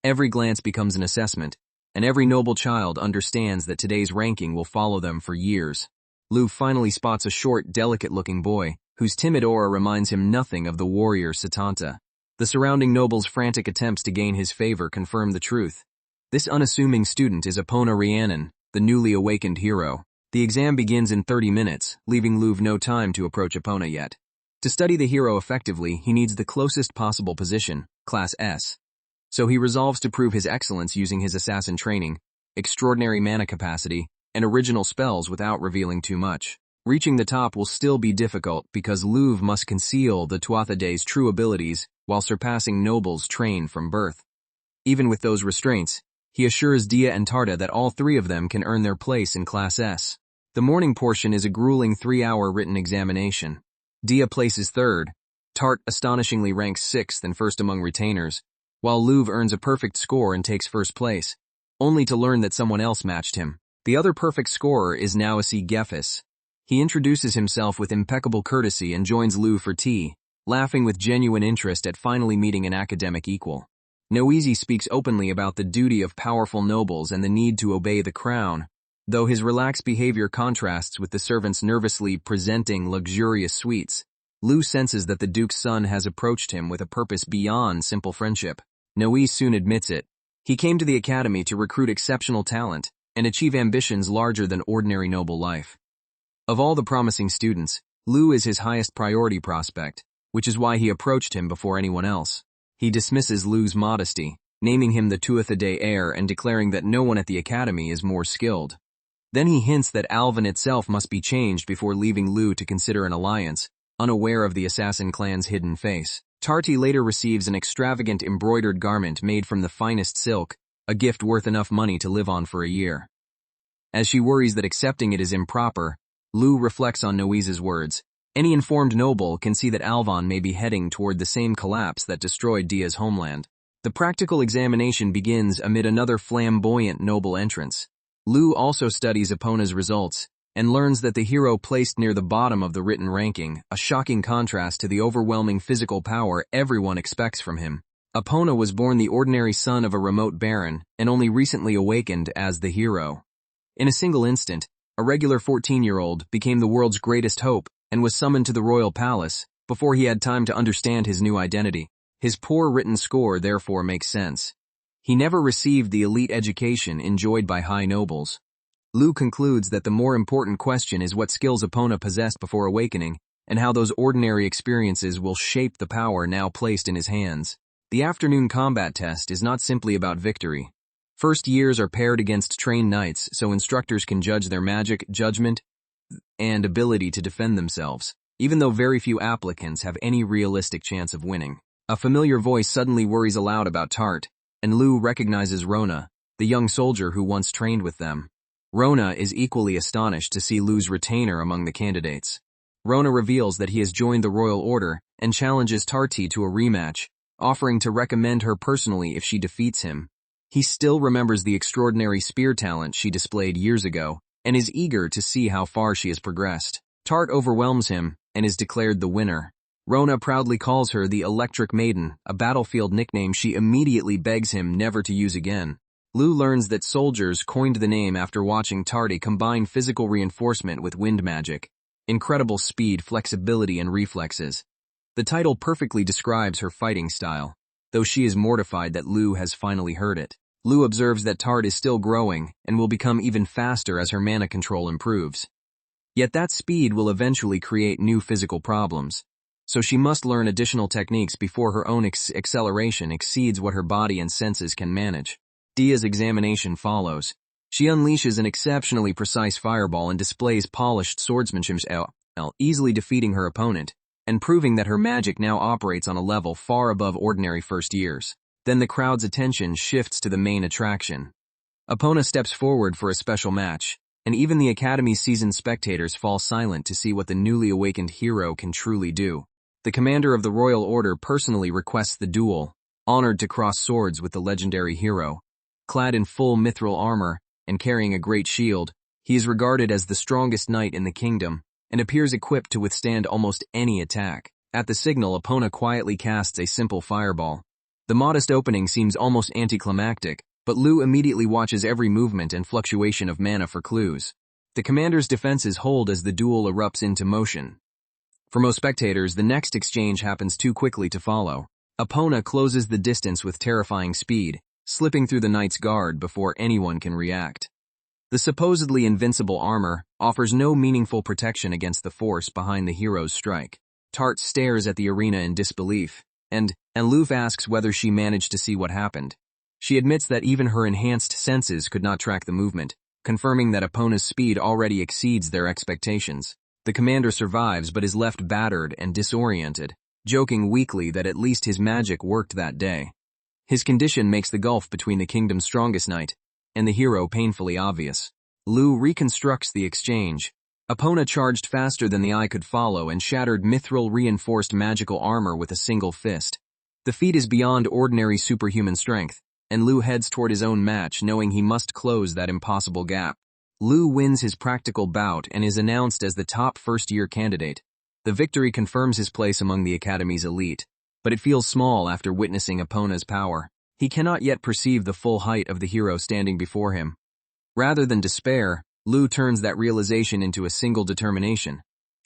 Every glance becomes an assessment, and every noble child understands that today's ranking will follow them for years. Lou finally spots a short, delicate-looking boy, whose timid aura reminds him nothing of the warrior Setanta. The surrounding nobles' frantic attempts to gain his favor confirm the truth. This unassuming student is Epona Rhiannon, the newly awakened hero. The exam begins in 30 minutes, leaving Luv no time to approach Epona yet. To study the hero effectively, he needs the closest possible position, Class S. So he resolves to prove his excellence using his assassin training, extraordinary mana capacity, and original spells without revealing too much. Reaching the top will still be difficult because Luv must conceal the Tuathade's true abilities while surpassing nobles trained from birth. Even with those restraints, he assures Dia and Tarta that all three of them can earn their place in Class S. The morning portion is a grueling 3-hour written examination. Dia places third, Tart astonishingly ranks 6th and first among retainers, while Luv earns a perfect score and takes first place, only to learn that someone else matched him. The other perfect scorer is Nawasi Gefis. He introduces himself with impeccable courtesy and joins Luv for tea, laughing with genuine interest at finally meeting an academic equal. Noeasy speaks openly about the duty of powerful nobles and the need to obey the crown, though his relaxed behavior contrasts with the servants nervously presenting luxurious sweets. Lu senses that the Duke's son has approached him with a purpose beyond simple friendship. Noe soon admits it. He came to the academy to recruit exceptional talent and achieve ambitions larger than ordinary noble life. Of all the promising students, Lu is his highest priority prospect, which is why he approached him before anyone else. He dismisses Lu's modesty, naming him the Tuathade heir and declaring that no one at the academy is more skilled. Then he hints that Alvin itself must be changed before leaving Lu to consider an alliance, unaware of the assassin clan's hidden face. Tarti later receives an extravagant embroidered garment made from the finest silk, a gift worth enough money to live on for a year. As she worries that accepting it is improper, Lu reflects on Noese's words. Any informed noble can see that Alvin may be heading toward the same collapse that destroyed Dia's homeland. The practical examination begins amid another flamboyant noble entrance. Lu also studies Epona's results and learns that the hero placed near the bottom of the written ranking, a shocking contrast to the overwhelming physical power everyone expects from him. Epona was born the ordinary son of a remote baron and only recently awakened as the hero. In a single instant, a regular 14-year-old became the world's greatest hope and was summoned to the royal palace before he had time to understand his new identity. His poor written score therefore makes sense. He never received the elite education enjoyed by high nobles. Lu concludes that the more important question is what skills Epona possessed before awakening and how those ordinary experiences will shape the power now placed in his hands. The afternoon combat test is not simply about victory. First years are paired against trained knights so instructors can judge their magic, judgment, and ability to defend themselves, even though very few applicants have any realistic chance of winning. A familiar voice suddenly worries aloud about Tart, and Lu recognizes Rona, the young soldier who once trained with them. Rona is equally astonished to see Lu's retainer among the candidates. Rona reveals that he has joined the royal order and challenges Tarti to a rematch, offering to recommend her personally if she defeats him. He still remembers the extraordinary spear talent she displayed years ago and is eager to see how far she has progressed. Tart overwhelms him and is declared the winner. Rona proudly calls her the Electric Maiden, a battlefield nickname she immediately begs him never to use again. Lu learns that soldiers coined the name after watching Tarti combine physical reinforcement with wind magic. Incredible speed, flexibility, and reflexes. The title perfectly describes her fighting style, though she is mortified that Lu has finally heard it. Lu observes that Tart is still growing and will become even faster as her mana control improves. Yet that speed will eventually create new physical problems, so she must learn additional techniques before her own acceleration exceeds what her body and senses can manage. Dia's examination follows. She unleashes an exceptionally precise fireball and displays polished swordsmanship, easily defeating her opponent, and proving that her magic now operates on a level far above ordinary first years. Then the crowd's attention shifts to the main attraction. Epona steps forward for a special match, and even the Academy's seasoned spectators fall silent to see what the newly awakened hero can truly do. The commander of the Royal Order personally requests the duel, honored to cross swords with the legendary hero. Clad in full mithril armor and carrying a great shield, he is regarded as the strongest knight in the kingdom and appears equipped to withstand almost any attack. At the signal, Epona quietly casts a simple fireball. The modest opening seems almost anticlimactic, but Lu immediately watches every movement and fluctuation of mana for clues. The commander's defenses hold as the duel erupts into motion. For most spectators, the next exchange happens too quickly to follow. Epona closes the distance with terrifying speed, slipping through the knight's guard before anyone can react. The supposedly invincible armor, offers no meaningful protection against the force behind the hero's strike. Tart stares at the arena in disbelief, and Luf asks whether she managed to see what happened. She admits that even her enhanced senses could not track the movement, confirming that Epona's speed already exceeds their expectations. The commander survives but is left battered and disoriented, joking weakly that at least his magic worked that day. His condition makes the gulf between the kingdom's strongest knight and the hero painfully obvious. Lu reconstructs the exchange. Epona charged faster than the eye could follow and shattered mithril-reinforced magical armor with a single fist. The feat is beyond ordinary superhuman strength, and Lu heads toward his own match, knowing he must close that impossible gap. Lu wins his practical bout and is announced as the top first-year candidate. The victory confirms his place among the Academy's elite, but it feels small after witnessing Epona's power. He cannot yet perceive the full height of the hero standing before him. Rather than despair, Lu turns that realization into a single determination.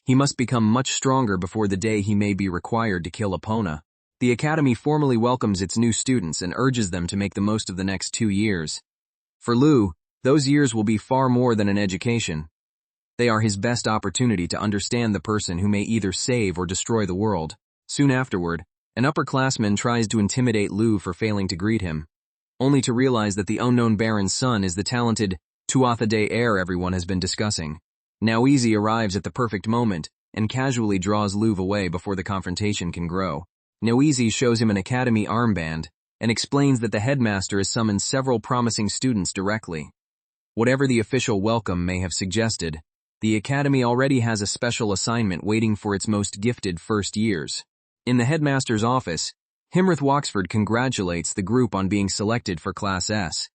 He must become much stronger before the day he may be required to kill Epona. The Academy formally welcomes its new students and urges them to make the most of the next 2 years. For Lu, those years will be far more than an education. They are his best opportunity to understand the person who may either save or destroy the world. Soon afterward, an upperclassman tries to intimidate Lu for failing to greet him, only to realize that the unknown baron's son is the talented Tuatha heir everyone has been discussing. Noisy arrives at the perfect moment and casually draws Lu away before the confrontation can grow. Noisy shows him an academy armband and explains that the headmaster has summoned several promising students directly. Whatever the official welcome may have suggested, the academy already has a special assignment waiting for its most gifted first years. In the headmaster's office, Himrith Waxford congratulates the group on being selected for Class S.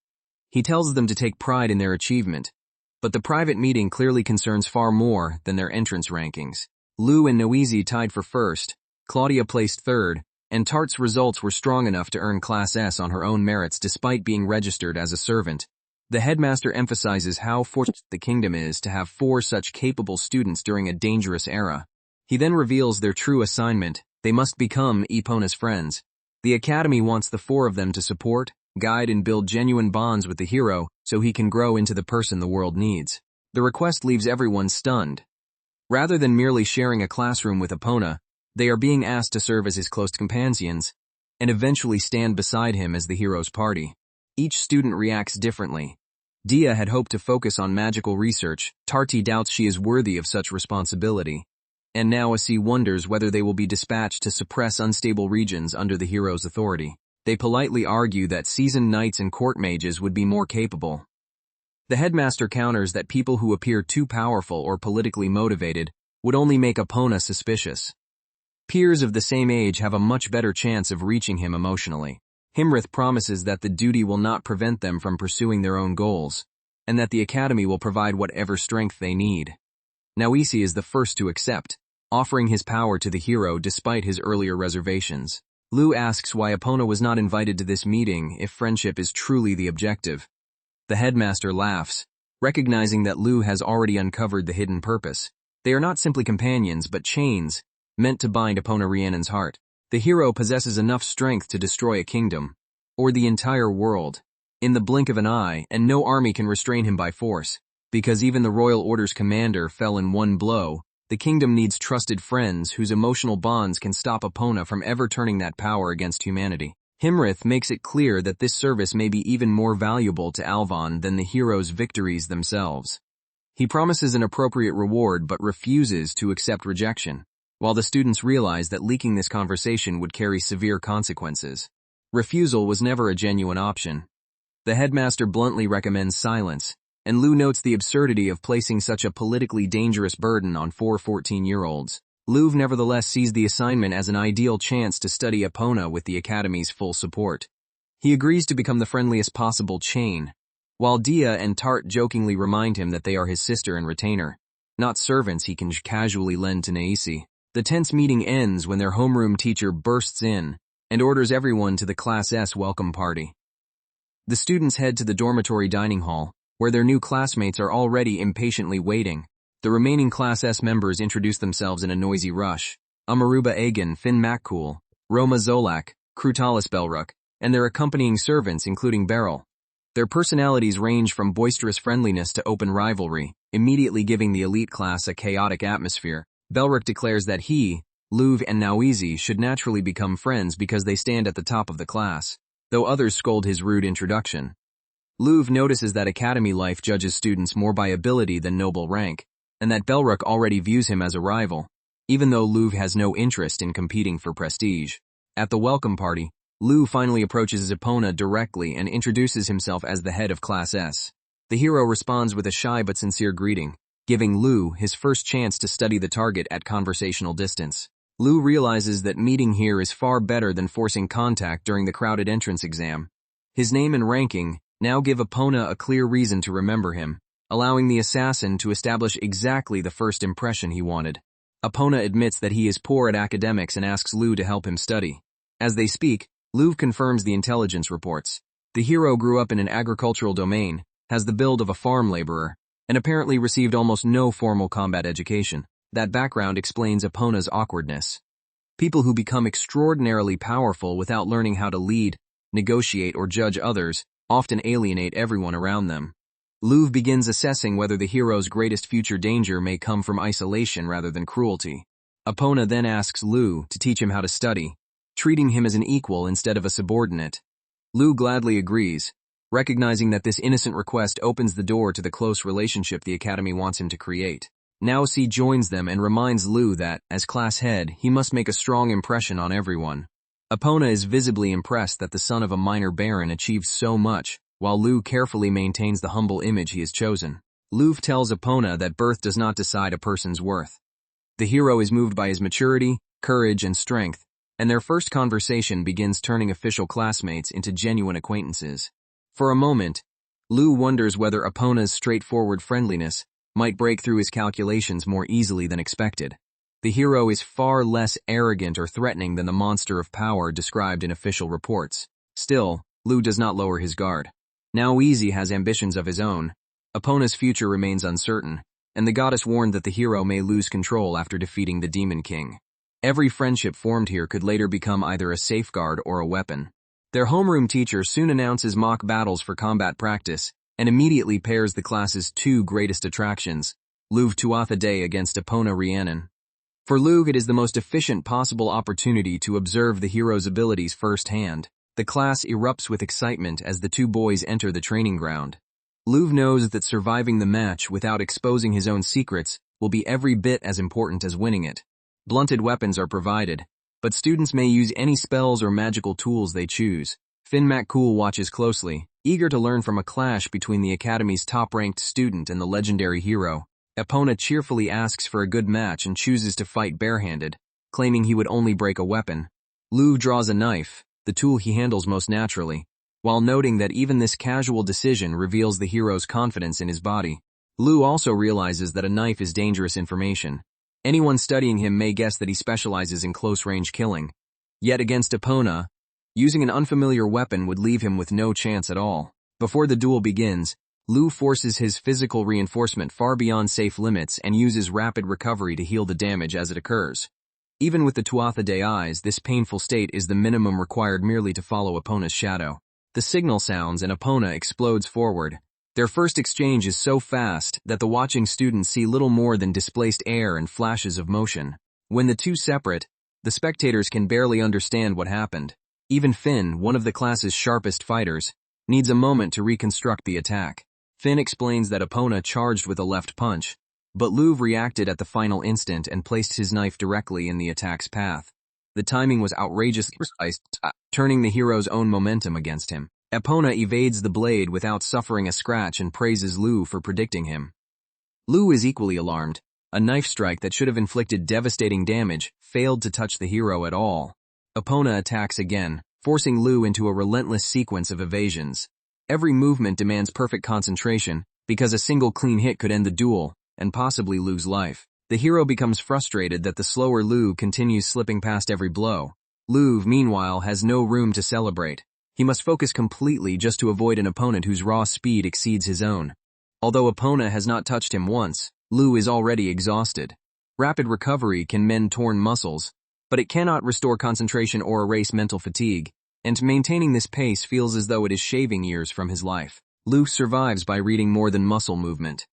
He tells them to take pride in their achievement, but the private meeting clearly concerns far more than their entrance rankings. Lu and Noisy tied for first, Claudia placed third, and Tart's results were strong enough to earn Class S on her own merits despite being registered as a servant. The headmaster emphasizes how fortunate the kingdom is to have 4 such capable students during a dangerous era. He then reveals their true assignment. They must become Epona's friends. The academy wants the 4 of them to support, guide and build genuine bonds with the hero so he can grow into the person the world needs. The request leaves everyone stunned. Rather than merely sharing a classroom with Epona, they are being asked to serve as his close companions and eventually stand beside him as the hero's party. Each student reacts differently. Dia had hoped to focus on magical research. Tarti doubts she is worthy of such responsibility. And Noisy wonders whether they will be dispatched to suppress unstable regions under the hero's authority. They politely argue that seasoned knights and court mages would be more capable. The headmaster counters that people who appear too powerful or politically motivated would only make Epona suspicious. Peers of the same age have a much better chance of reaching him emotionally. Himrith promises that the duty will not prevent them from pursuing their own goals, and that the academy will provide whatever strength they need. Noisy is the first to accept, offering his power to the hero despite his earlier reservations. Lu asks why Epona was not invited to this meeting if friendship is truly the objective. The headmaster laughs, recognizing that Lu has already uncovered the hidden purpose. They are not simply companions but chains, meant to bind Epona Rhiannon's heart. The hero possesses enough strength to destroy a kingdom, or the entire world, in the blink of an eye, and no army can restrain him by force. Because even the Royal Order's commander fell in one blow, the kingdom needs trusted friends whose emotional bonds can stop Epona from ever turning that power against humanity. Himrith makes it clear that this service may be even more valuable to Alvon than the hero's victories themselves. He promises an appropriate reward but refuses to accept rejection, while the students realize that leaking this conversation would carry severe consequences. Refusal was never a genuine option. The headmaster bluntly recommends silence, and Lu notes the absurdity of placing such a politically dangerous burden on 4 14-year-olds. Lu nevertheless sees the assignment as an ideal chance to study Epona with the Academy's full support. He agrees to become the friendliest possible chain, while Dia and Tart jokingly remind him that they are his sister and retainer, not servants he can casually lend to Noisy. The tense meeting ends when their homeroom teacher bursts in and orders everyone to the Class S welcome party. The students head to the dormitory dining hall, where their new classmates are already impatiently waiting. The remaining Class S members introduce themselves in a noisy rush. Amaruba Agan, Finn MacCool, Roma Zolak, Krutalis Belruk, and their accompanying servants including Beryl. Their personalities range from boisterous friendliness to open rivalry, immediately giving the elite class a chaotic atmosphere. Belric declares that he, Louv and Naoizi should naturally become friends because they stand at the top of the class, though others scold his rude introduction. Louv notices that academy life judges students more by ability than noble rank, and that Belric already views him as a rival, even though Louv has no interest in competing for prestige. At the welcome party, Louv finally approaches Epona directly and introduces himself as the head of Class S. The hero responds with a shy but sincere greeting, giving Louv his first chance to study the target at conversational distance. Louv realizes that meeting here is far better than forcing contact during the crowded entrance exam. His name and ranking now give Epona a clear reason to remember him, allowing the assassin to establish exactly the first impression he wanted. Epona admits that he is poor at academics and asks Louv to help him study. As they speak, Louv confirms the intelligence reports. The hero grew up in an agricultural domain, has the build of a farm laborer, and apparently received almost no formal combat education. That background explains Epona's awkwardness. People who become extraordinarily powerful without learning how to lead, negotiate, or judge others often alienate everyone around them. Louv begins assessing whether the hero's greatest future danger may come from isolation rather than cruelty. Epona then asks Louv to teach him how to study, treating him as an equal instead of a subordinate. Louv gladly agrees, recognizing that this innocent request opens the door to the close relationship the Academy wants him to create. Naosi joins them and reminds Louv that, as class head, he must make a strong impression on everyone. Epona is visibly impressed that the son of a minor baron achieved so much, while Louv carefully maintains the humble image he has chosen. Louv tells Epona that birth does not decide a person's worth. The hero is moved by his maturity, courage, and strength, and their first conversation begins turning official classmates into genuine acquaintances. For a moment, Louv wonders whether Epona's straightforward friendliness might break through his calculations more easily than expected. The hero is far less arrogant or threatening than the monster of power described in official reports. Still, Louv does not lower his guard. Naoizi has ambitions of his own. Epona's future remains uncertain, and the goddess warned that the hero may lose control after defeating the Demon King. Every friendship formed here could later become either a safeguard or a weapon. Their homeroom teacher soon announces mock battles for combat practice, and immediately pairs the class's two greatest attractions, Louv Tuatha Dé against Epona Rhiannon. For Louv, it is the most efficient possible opportunity to observe the hero's abilities firsthand. The class erupts with excitement as the two boys enter the training ground. Louv knows that surviving the match without exposing his own secrets will be every bit as important as winning it. Blunted weapons are provided, but students may use any spells or magical tools they choose. Finn McCool watches closely, eager to learn from a clash between the Academy's top-ranked student and the legendary hero. Epona cheerfully asks for a good match and chooses to fight barehanded, claiming he would only break a weapon. Louv draws a knife, the tool he handles most naturally, while noting that even this casual decision reveals the hero's confidence in his body. Louv also realizes that a knife is dangerous information. Anyone studying him may guess that he specializes in close-range killing. Yet against Epona, using an unfamiliar weapon would leave him with no chance at all. Before the duel begins, Louv forces his physical reinforcement far beyond safe limits and uses rapid recovery to heal the damage as it occurs. Even with the Tuatha Dé eyes, this painful state is the minimum required merely to follow Epona's shadow. The signal sounds and Epona explodes forward. Their first exchange is so fast that the watching students see little more than displaced air and flashes of motion. When the two separate, the spectators can barely understand what happened. Even Finn, one of the class's sharpest fighters, needs a moment to reconstruct the attack. Finn explains that Epona charged with a left punch, but Louv reacted at the final instant and placed his knife directly in the attack's path. The timing was outrageously precise, turning the hero's own momentum against him. Epona evades the blade without suffering a scratch and praises Louv for predicting him. Louv is equally alarmed. A knife strike that should have inflicted devastating damage failed to touch the hero at all. Epona attacks again, forcing Louv into a relentless sequence of evasions. Every movement demands perfect concentration, because a single clean hit could end the duel, and possibly Louv's life. The hero becomes frustrated that the slower Louv continues slipping past every blow. Louv, meanwhile, has no room to celebrate. He must focus completely just to avoid an opponent whose raw speed exceeds his own. Although Epona has not touched him once, Louv is already exhausted. Rapid recovery can mend torn muscles, but it cannot restore concentration or erase mental fatigue. and maintaining this pace feels as though it is shaving years from his life. Lu survives by reading more than muscle movement.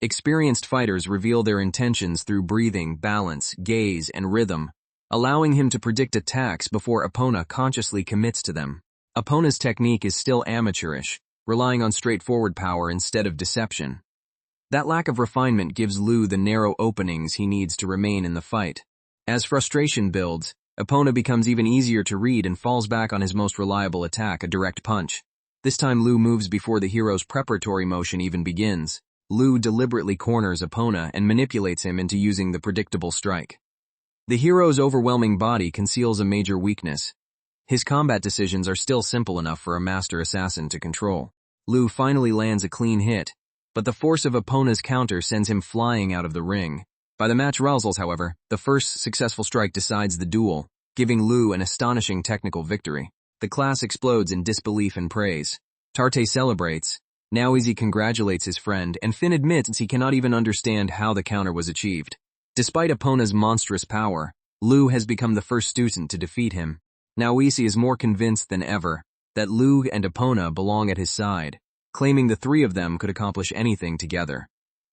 Experienced fighters reveal their intentions through breathing, balance, gaze, and rhythm, allowing him to predict attacks before Epona consciously commits to them. Epona's technique is still amateurish, relying on straightforward power instead of deception. That lack of refinement gives Lu the narrow openings he needs to remain in the fight. As frustration builds, Epona becomes even easier to read and falls back on his most reliable attack, a direct punch. This time Lu moves before the hero's preparatory motion even begins. Lu deliberately corners Epona and manipulates him into using the predictable strike. The hero's overwhelming body conceals a major weakness. His combat decisions are still simple enough for a master assassin to control. Lu finally lands a clean hit, but the force of Epona's counter sends him flying out of the ring. By the match results, however, the first successful strike decides the duel, giving Lu an astonishing technical victory. The class explodes in disbelief and praise. Tarte celebrates. Naoise congratulates his friend, and Finn admits he cannot even understand how the counter was achieved. Despite Epona's monstrous power, Lu has become the first student to defeat him. Naoise is more convinced than ever that Lu and Epona belong at his side, claiming the three of them could accomplish anything together.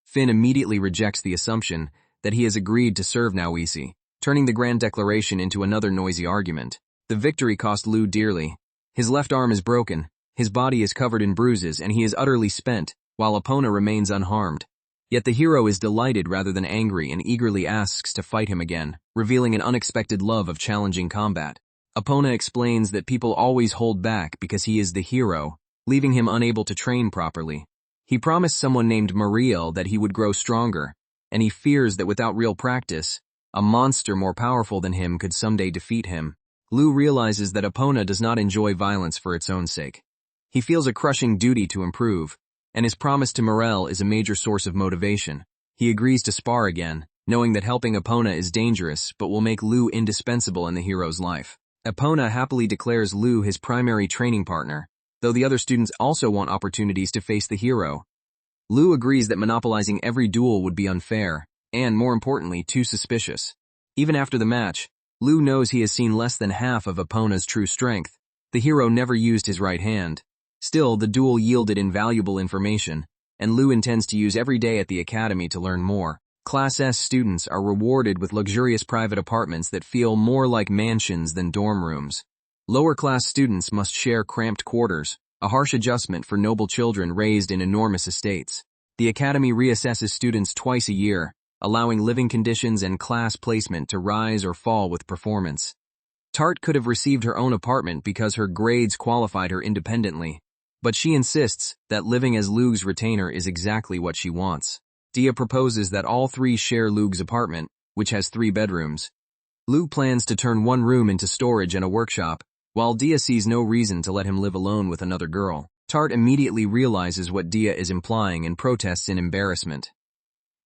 Finn immediately rejects the assumption that he has agreed to serve Naoise, turning the grand declaration into another noisy argument. The victory cost Lu dearly. His left arm is broken, his body is covered in bruises, and he is utterly spent, while Epona remains unharmed. Yet the hero is delighted rather than angry and eagerly asks to fight him again, revealing an unexpected love of challenging combat. Epona explains that people always hold back because he is the hero, leaving him unable to train properly. He promised someone named Mariel that he would grow stronger, and he fears that without real practice, a monster more powerful than him could someday defeat him. Lu realizes that Epona does not enjoy violence for its own sake. He feels a crushing duty to improve, and his promise to Mariel is a major source of motivation. He agrees to spar again, knowing that helping Epona is dangerous but will make Lu indispensable in the hero's life. Epona happily declares Lu his primary training partner, though the other students also want opportunities to face the hero. Lu agrees that monopolizing every duel would be unfair, and, more importantly, too suspicious. Even after the match, Lu knows he has seen less than half of Epona's true strength. The hero never used his right hand. Still, the duel yielded invaluable information, and Lu intends to use every day at the academy to learn more. Class S students are rewarded with luxurious private apartments that feel more like mansions than dorm rooms. Lower-class students must share cramped quarters, a harsh adjustment for noble children raised in enormous estates. The academy reassesses students twice a year, allowing living conditions and class placement to rise or fall with performance. Tarte could have received her own apartment because her grades qualified her independently, but she insists that living as Lug's retainer is exactly what she wants. Dia proposes that all three share Lug's apartment, which has 3 bedrooms. Lug plans to turn one room into storage and a workshop, while Dia sees no reason to let him live alone with another girl. Tarte immediately realizes what Dia is implying and protests in embarrassment.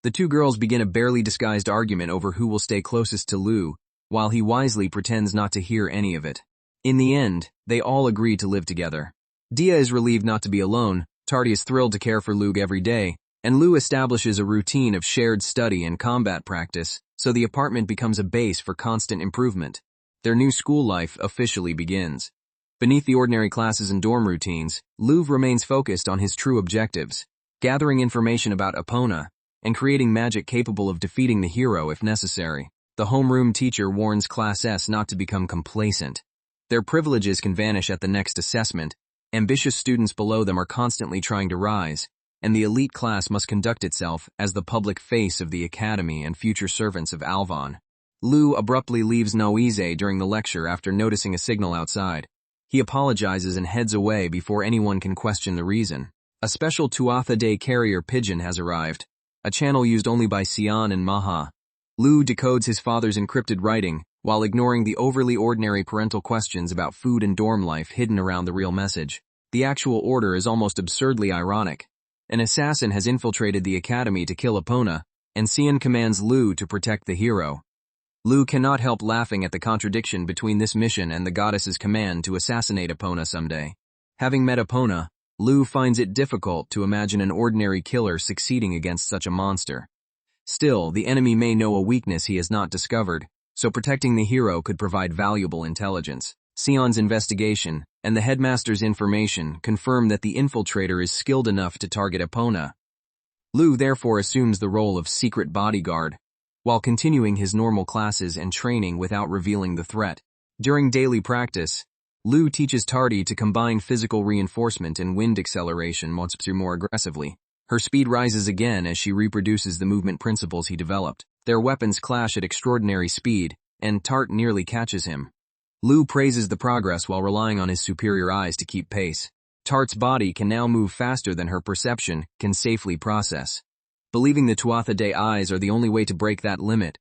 The two girls begin a barely disguised argument over who will stay closest to Lug, while he wisely pretends not to hear any of it. In the end, they all agree to live together. Dia is relieved not to be alone, Tarte is thrilled to care for Lug every day, and Lu establishes a routine of shared study and combat practice, so the apartment becomes a base for constant improvement. Their new school life officially begins. Beneath the ordinary classes and dorm routines, Lu remains focused on his true objectives, gathering information about Epona, and creating magic capable of defeating the hero if necessary. The homeroom teacher warns Class S not to become complacent. Their privileges can vanish at the next assessment. Ambitious students below them are constantly trying to rise, and the elite class must conduct itself as the public face of the academy and future servants of Alvon. Lu abruptly leaves Noise during the lecture after noticing a signal outside. He apologizes and heads away before anyone can question the reason. A special Tuatha Day carrier pigeon has arrived, a channel used only by Sion and Maha. Lu decodes his father's encrypted writing, while ignoring the overly ordinary parental questions about food and dorm life hidden around the real message. The actual order is almost absurdly ironic. An assassin has infiltrated the academy to kill Epona, and Sion commands Lu to protect the hero. Lu cannot help laughing at the contradiction between this mission and the goddess's command to assassinate Epona someday. Having met Epona, Lu finds it difficult to imagine an ordinary killer succeeding against such a monster. Still, the enemy may know a weakness he has not discovered, so protecting the hero could provide valuable intelligence. Sion's investigation, and the headmaster's information confirm that the infiltrator is skilled enough to target Epona. Lu therefore assumes the role of secret bodyguard, while continuing his normal classes and training without revealing the threat. During daily practice, Lu teaches Tardy to combine physical reinforcement and wind acceleration more aggressively. Her speed rises again as she reproduces the movement principles he developed. Their weapons clash at extraordinary speed, and Tart nearly catches him. Lu praises the progress while relying on his superior eyes to keep pace. Tart's body can now move faster than her perception can safely process. Believing the Tuatha De eyes are the only way to break that limit,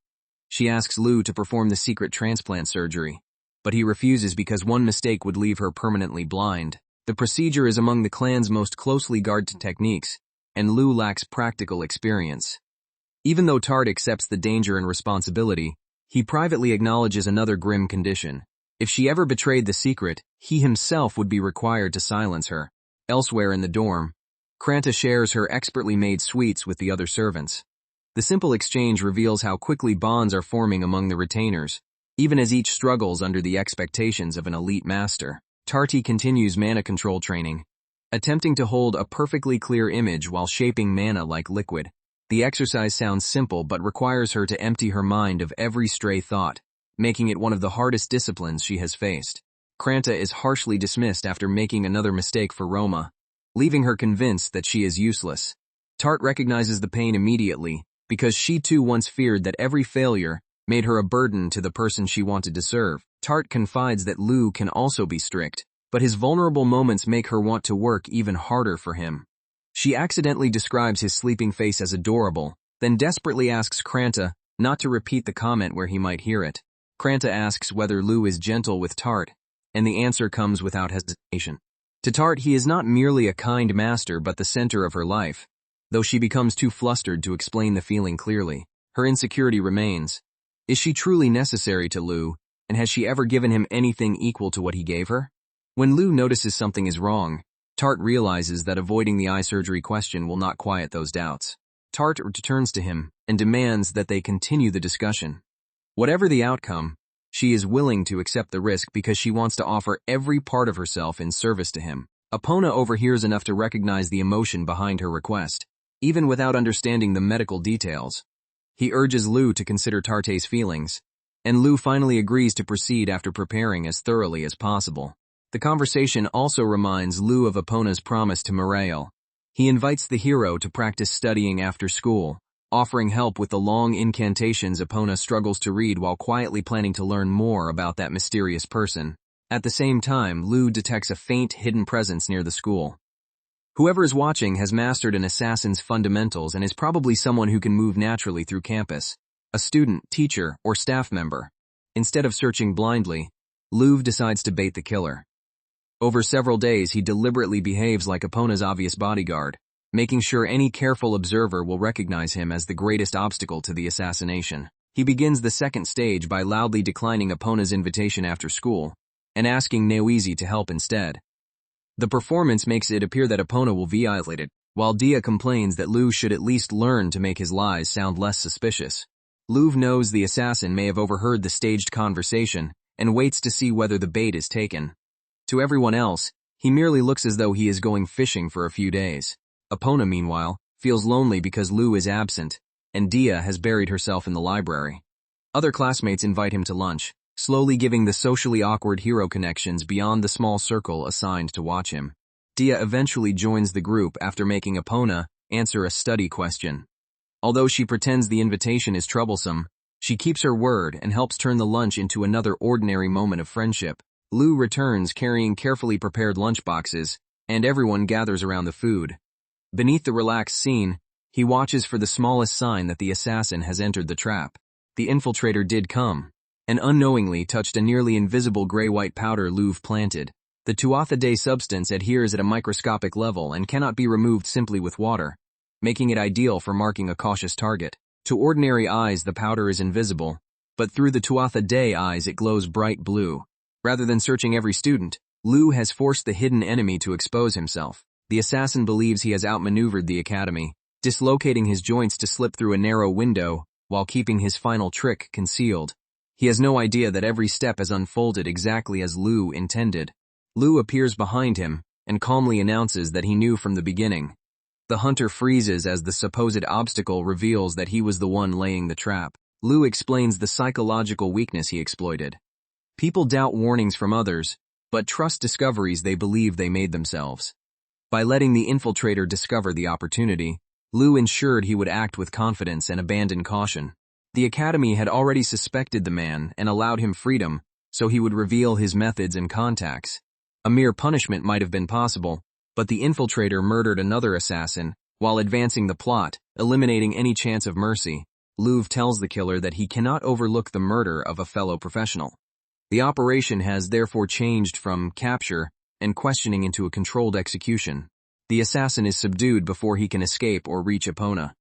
she asks Lu to perform the secret transplant surgery, but he refuses because one mistake would leave her permanently blind. The procedure is among the clan's most closely guarded techniques, and Lu lacks practical experience. Even though Tart accepts the danger and responsibility, he privately acknowledges another grim condition. If she ever betrayed the secret, he himself would be required to silence her. Elsewhere in the dorm, Kranta shares her expertly made sweets with the other servants. The simple exchange reveals how quickly bonds are forming among the retainers, even as each struggles under the expectations of an elite master. Tarty continues mana control training, attempting to hold a perfectly clear image while shaping mana like liquid. The exercise sounds simple but requires her to empty her mind of every stray thought, making it one of the hardest disciplines she has faced. Kranta is harshly dismissed after making another mistake for Roma, leaving her convinced that she is useless. Tart recognizes the pain immediately, because she too once feared that every failure made her a burden to the person she wanted to serve. Tart confides that Lu can also be strict, but his vulnerable moments make her want to work even harder for him. She accidentally describes his sleeping face as adorable, then desperately asks Kranta not to repeat the comment where he might hear it. Kranta asks whether Lu is gentle with Tart, and the answer comes without hesitation. To Tart, he is not merely a kind master but the center of her life. Though she becomes too flustered to explain the feeling clearly, her insecurity remains. Is she truly necessary to Lu, and has she ever given him anything equal to what he gave her? When Lu notices something is wrong, Tart realizes that avoiding the eye surgery question will not quiet those doubts. Tart returns to him and demands that they continue the discussion. Whatever the outcome, she is willing to accept the risk because she wants to offer every part of herself in service to him. Epona overhears enough to recognize the emotion behind her request, even without understanding the medical details. He urges Lu to consider Tarte's feelings, and Lu finally agrees to proceed after preparing as thoroughly as possible. The conversation also reminds Lu of Epona's promise to Mirael. He invites the hero to practice studying after school, offering help with the long incantations Epona struggles to read while quietly planning to learn more about that mysterious person. At the same time, Lu detects a faint hidden presence near the school. Whoever is watching has mastered an assassin's fundamentals and is probably someone who can move naturally through campus, a student, teacher, or staff member. Instead of searching blindly, Lu decides to bait the killer. Over several days, he deliberately behaves like Epona's obvious bodyguard, making sure any careful observer will recognize him as the greatest obstacle to the assassination. He begins the second stage by loudly declining Epona's invitation after school, and asking Newizi to help instead. The performance makes it appear that Epona will be isolated, while Dia complains that Lu should at least learn to make his lies sound less suspicious. Lu knows the assassin may have overheard the staged conversation, and waits to see whether the bait is taken. To everyone else, he merely looks as though he is going fishing for a few days. Epona, meanwhile, feels lonely because Lu is absent, and Dia has buried herself in the library. Other classmates invite him to lunch, slowly giving the socially awkward hero connections beyond the small circle assigned to watch him. Dia eventually joins the group after making Epona answer a study question. Although she pretends the invitation is troublesome, she keeps her word and helps turn the lunch into another ordinary moment of friendship. Lu returns carrying carefully prepared lunchboxes, and everyone gathers around the food. Beneath the relaxed scene, he watches for the smallest sign that the assassin has entered the trap. The infiltrator did come, and unknowingly touched a nearly invisible gray-white powder Lu planted. The Tuatha De substance adheres at a microscopic level and cannot be removed simply with water, making it ideal for marking a cautious target. To ordinary eyes, the powder is invisible, but through the Tuatha De eyes it glows bright blue. Rather than searching every student, Lu has forced the hidden enemy to expose himself. The assassin believes he has outmaneuvered the academy, dislocating his joints to slip through a narrow window while keeping his final trick concealed. He has no idea that every step has unfolded exactly as Lu intended. Lu appears behind him and calmly announces that he knew from the beginning. The hunter freezes as the supposed obstacle reveals that he was the one laying the trap. Lu explains the psychological weakness he exploited. People doubt warnings from others, but trust discoveries they believe they made themselves. By letting the infiltrator discover the opportunity, Lu ensured he would act with confidence and abandon caution. The Academy had already suspected the man and allowed him freedom, so he would reveal his methods and contacts. A mere punishment might have been possible, but the infiltrator murdered another assassin while advancing the plot, eliminating any chance of mercy. Lu tells the killer that he cannot overlook the murder of a fellow professional. The operation has therefore changed from capture and questioning into a controlled execution. The assassin is subdued before he can escape or reach Epona.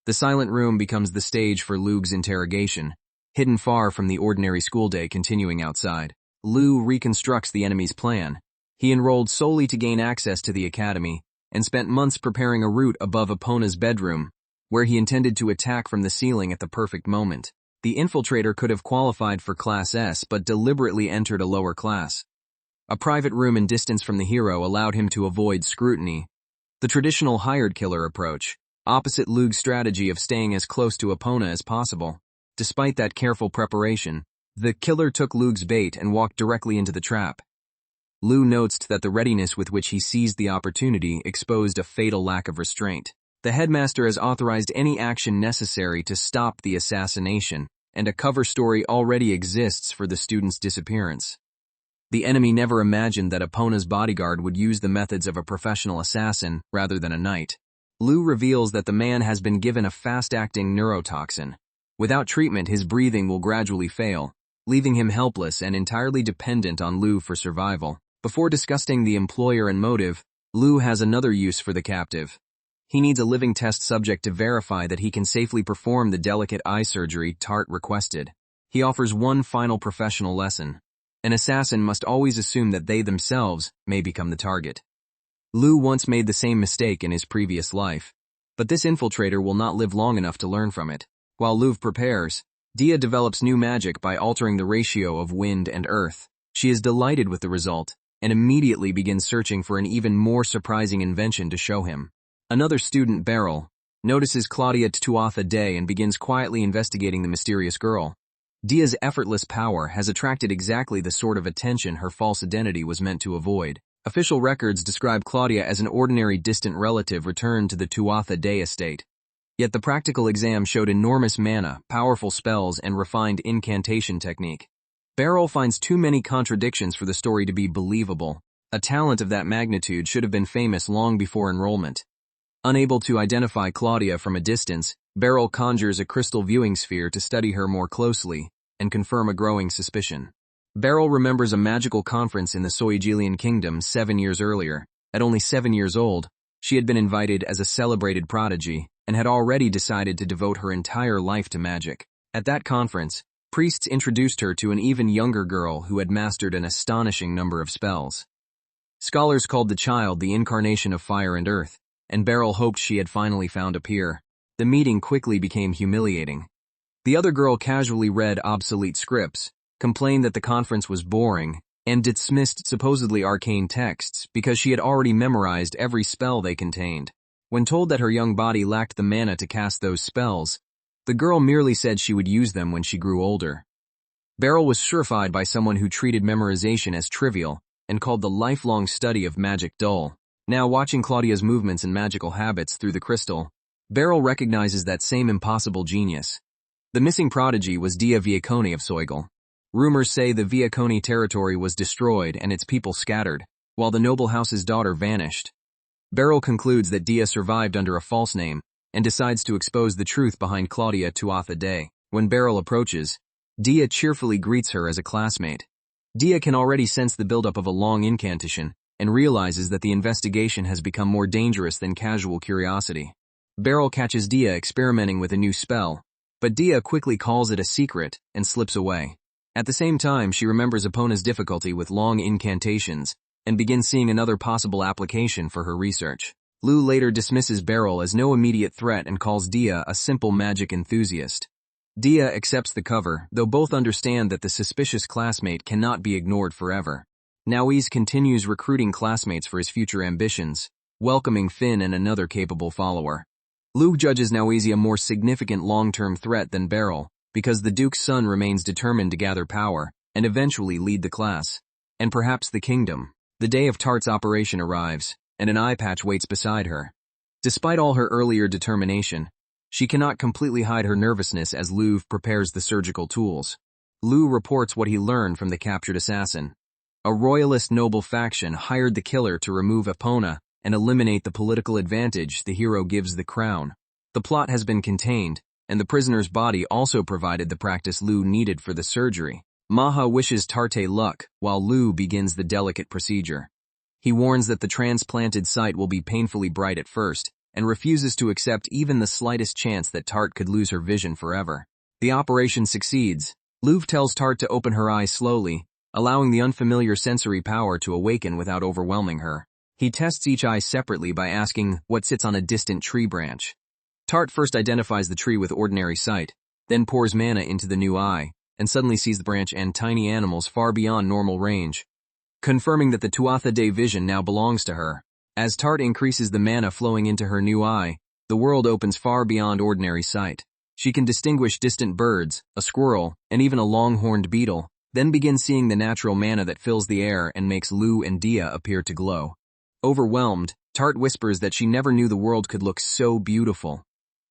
The silent room becomes the stage for Lu's interrogation, hidden far from the ordinary school day continuing outside. Lu reconstructs the enemy's plan. He enrolled solely to gain access to the academy and spent months preparing a route above Epona's bedroom, where he intended to attack from the ceiling at the perfect moment. The infiltrator could have qualified for Class S but deliberately entered a lower class. A private room in distance from the hero allowed him to avoid scrutiny. The traditional hired killer approach, opposite Lu's strategy of staying as close to Epona as possible. Despite that careful preparation, the killer took Lu's bait and walked directly into the trap. Lu notes that the readiness with which he seized the opportunity exposed a fatal lack of restraint. The headmaster has authorized any action necessary to stop the assassination, and a cover story already exists for the student's disappearance. The enemy never imagined that Epona's bodyguard would use the methods of a professional assassin rather than a knight. Lu reveals that the man has been given a fast-acting neurotoxin. Without treatment, his breathing will gradually fail, leaving him helpless and entirely dependent on Lu for survival. Before discussing the employer and motive, Lu has another use for the captive. He needs a living test subject to verify that he can safely perform the delicate eye surgery Tart requested. He offers one final professional lesson. An assassin must always assume that they themselves may become the target. Lu once made the same mistake in his previous life, but this infiltrator will not live long enough to learn from it. While Lu prepares, Dia develops new magic by altering the ratio of wind and earth. She is delighted with the result, and immediately begins searching for an even more surprising invention to show him. Another student, Beryl, notices Claudia Tuatha Day and begins quietly investigating the mysterious girl. Dia's effortless power has attracted exactly the sort of attention her false identity was meant to avoid. Official records describe Claudia as an ordinary distant relative returned to the Tuatha Day estate. Yet the practical exam showed enormous mana, powerful spells, and refined incantation technique. Beryl finds too many contradictions for the story to be believable. A talent of that magnitude should have been famous long before enrollment. Unable to identify Claudia from a distance, Beryl conjures a crystal viewing sphere to study her more closely and confirm a growing suspicion. Beryl remembers a magical conference in the Soigilian kingdom 7 years earlier. At only 7 years old, she had been invited as a celebrated prodigy and had already decided to devote her entire life to magic. At that conference, priests introduced her to an even younger girl who had mastered an astonishing number of spells. Scholars called the child the incarnation of fire and earth, and Beryl hoped she had finally found a peer. The meeting quickly became humiliating. The other girl casually read obsolete scripts, complained that the conference was boring, and dismissed supposedly arcane texts because she had already memorized every spell they contained. When told that her young body lacked the mana to cast those spells, the girl merely said she would use them when she grew older. Beryl was terrified by someone who treated memorization as trivial and called the lifelong study of magic dull. Now, watching Claudia's movements and magical habits through the crystal, Beryl recognizes that same impossible genius. The missing prodigy was Dia Viaconi of Soigil. Rumors say the Viaconi territory was destroyed and its people scattered, while the noble house's daughter vanished. Beryl concludes that Dia survived under a false name and decides to expose the truth behind Claudia Tuatha Day. When Beryl approaches, Dia cheerfully greets her as a classmate. Dia can already sense the buildup of a long incantation and realizes that the investigation has become more dangerous than casual curiosity. Beryl catches Dia experimenting with a new spell, but Dia quickly calls it a secret and slips away. At the same time, she remembers Epona's difficulty with long incantations and begins seeing another possible application for her research. Lu later dismisses Beryl as no immediate threat and calls Dia a simple magic enthusiast. Dia accepts the cover, though both understand that the suspicious classmate cannot be ignored forever. Naoise continues recruiting classmates for his future ambitions, welcoming Finn and another capable follower. Lu judges Naoise a more significant long-term threat than Beryl, because the Duke's son remains determined to gather power and eventually lead the class, and perhaps the kingdom. The day of Tart's operation arrives, and an eye patch waits beside her. Despite all her earlier determination, she cannot completely hide her nervousness as Lu prepares the surgical tools. Lu reports what he learned from the captured assassin. A royalist noble faction hired the killer to remove Epona and eliminate the political advantage the hero gives the crown. The plot has been contained, and the prisoner's body also provided the practice Lu needed for the surgery. Maha wishes Tarte luck, while Lu begins the delicate procedure. He warns that the transplanted site will be painfully bright at first, and refuses to accept even the slightest chance that Tarte could lose her vision forever. The operation succeeds. Lu tells Tarte to open her eyes slowly, allowing the unfamiliar sensory power to awaken without overwhelming her. He tests each eye separately by asking what sits on a distant tree branch. Tarte first identifies the tree with ordinary sight, then pours mana into the new eye, and suddenly sees the branch and tiny animals far beyond normal range, confirming that the Tuatha Dé vision now belongs to her. As Tarte increases the mana flowing into her new eye, the world opens far beyond ordinary sight. She can distinguish distant birds, a squirrel, and even a long-horned beetle, then begins seeing the natural mana that fills the air and makes Lu and Dia appear to glow. Overwhelmed, Tarte whispers that she never knew the world could look so beautiful.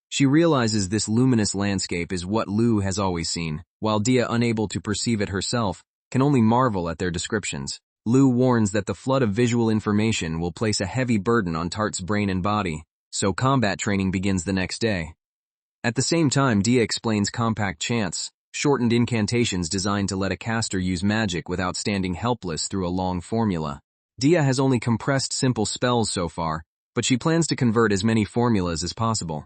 She realizes this luminous landscape is what Lu has always seen, while Dia, unable to perceive it herself, can only marvel at their descriptions. Lu warns that the flood of visual information will place a heavy burden on Tarte's brain and body, so combat training begins the next day. At the same time, Dia explains compact chants, shortened incantations designed to let a caster use magic without standing helpless through a long formula. Dia has only compressed simple spells so far, but she plans to convert as many formulas as possible.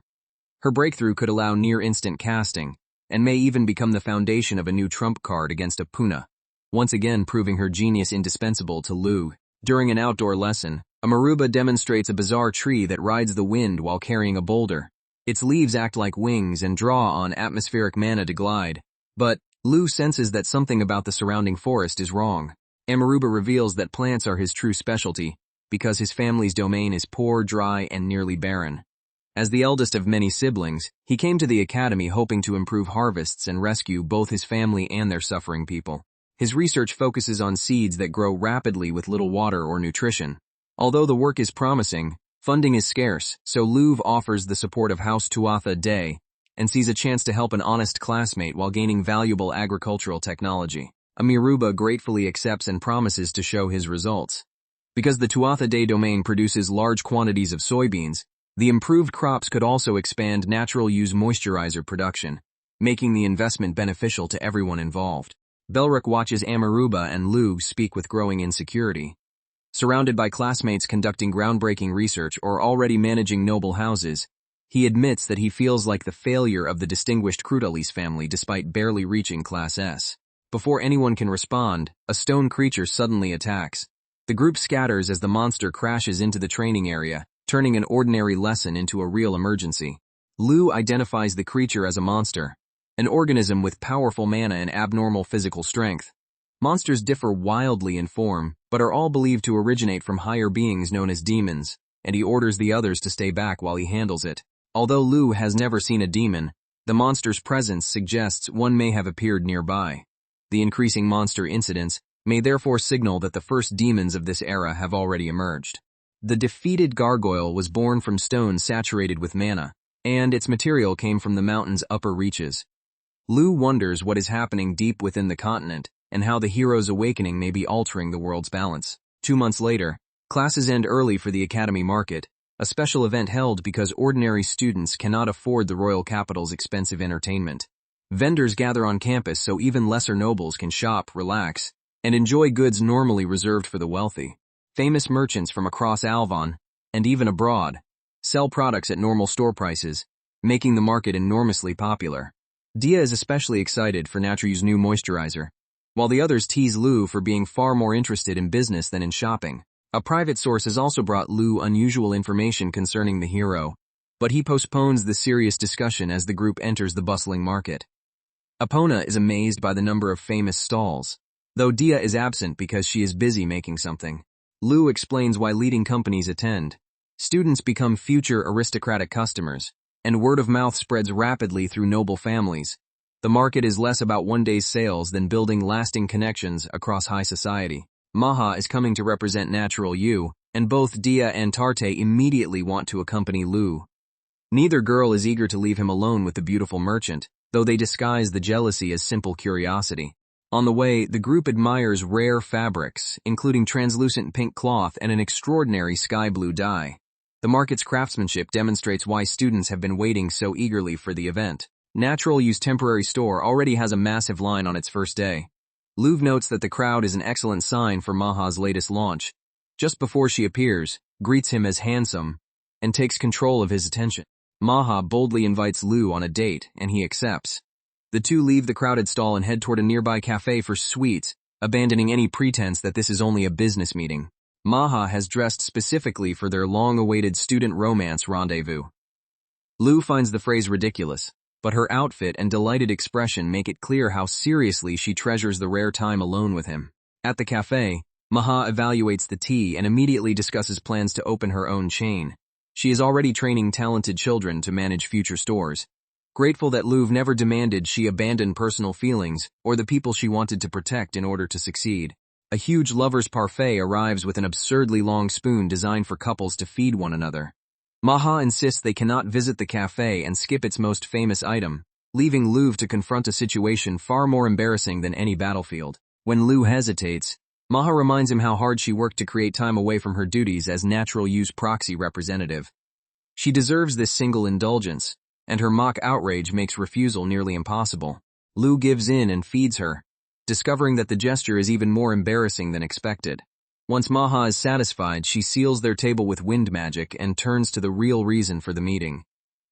Her breakthrough could allow near-instant casting, and may even become the foundation of a new trump card against Epona, once again proving her genius indispensable to Lu. During an outdoor lesson, a Maruba demonstrates a bizarre tree that rides the wind while carrying a boulder. Its leaves act like wings and draw on atmospheric mana to glide, but Lu senses that something about the surrounding forest is wrong. Amaruba reveals that plants are his true specialty, because his family's domain is poor, dry, and nearly barren. As the eldest of many siblings, he came to the academy hoping to improve harvests and rescue both his family and their suffering people. His research focuses on seeds that grow rapidly with little water or nutrition. Although the work is promising, funding is scarce, so Luv offers the support of House Tuatha Dé and sees a chance to help an honest classmate while gaining valuable agricultural technology. Amiruba gratefully accepts and promises to show his results. Because the Tuatha Dé domain produces large quantities of soybeans, the improved crops could also expand natural use moisturizer production, making the investment beneficial to everyone involved. Belric watches Amaruba and Lu speak with growing insecurity. Surrounded by classmates conducting groundbreaking research or already managing noble houses, he admits that he feels like the failure of the distinguished Crudalis family despite barely reaching Class S. Before anyone can respond, a stone creature suddenly attacks. The group scatters as the monster crashes into the training area, turning an ordinary lesson into a real emergency. Lu identifies the creature as a monster, an organism with powerful mana and abnormal physical strength. Monsters differ wildly in form, but are all believed to originate from higher beings known as demons, and he orders the others to stay back while he handles it. Although Lu has never seen a demon, the monster's presence suggests one may have appeared nearby. The increasing monster incidence may therefore signal that the first demons of this era have already emerged. The defeated gargoyle was born from stone saturated with mana, and its material came from the mountain's upper reaches. Lu wonders what is happening deep within the continent, and how the hero's awakening may be altering the world's balance. 2 months later, classes end early for the academy market, a special event held because ordinary students cannot afford the royal capital's expensive entertainment. Vendors gather on campus so even lesser nobles can shop, relax, and enjoy goods normally reserved for the wealthy. Famous merchants from across Alvon, and even abroad, sell products at normal store prices, making the market enormously popular. Dia is especially excited for Natryu's new moisturizer, while the others tease Lu for being far more interested in business than in shopping. A private source has also brought Lu unusual information concerning the hero, but he postpones the serious discussion as the group enters the bustling market. Epona is amazed by the number of famous stalls, though Dia is absent because she is busy making something. Lu explains why leading companies attend. Students become future aristocratic customers, and word of mouth spreads rapidly through noble families. The market is less about one day's sales than building lasting connections across high society. Maha is coming to represent Natural You, and both Dia and Tarte immediately want to accompany Lu. Neither girl is eager to leave him alone with the beautiful merchant, though they disguise the jealousy as simple curiosity. On the way, the group admires rare fabrics, including translucent pink cloth and an extraordinary sky blue dye. The market's craftsmanship demonstrates why students have been waiting so eagerly for the event. Natural You's temporary store already has a massive line on its first day. Luv notes that the crowd is an excellent sign for Maha's latest launch. Just before she appears, greets him as handsome, and takes control of his attention. Maha boldly invites Lu on a date, and he accepts. The two leave the crowded stall and head toward a nearby cafe for sweets, abandoning any pretense that this is only a business meeting. Maha has dressed specifically for their long-awaited student romance rendezvous. Lu finds the phrase ridiculous, but her outfit and delighted expression make it clear how seriously she treasures the rare time alone with him. At the cafe, Maha evaluates the tea and immediately discusses plans to open her own chain. She is already training talented children to manage future stores. Grateful that Luv never demanded she abandon personal feelings or the people she wanted to protect in order to succeed. A huge lover's parfait arrives with an absurdly long spoon designed for couples to feed one another. Maha insists they cannot visit the cafe and skip its most famous item, leaving Luv to confront a situation far more embarrassing than any battlefield. When Lu hesitates, Maha reminds him how hard she worked to create time away from her duties as Natural You's proxy representative. She deserves this single indulgence, and her mock outrage makes refusal nearly impossible. Lu gives in and feeds her, discovering that the gesture is even more embarrassing than expected. Once Maha is satisfied, she seals their table with wind magic and turns to the real reason for the meeting.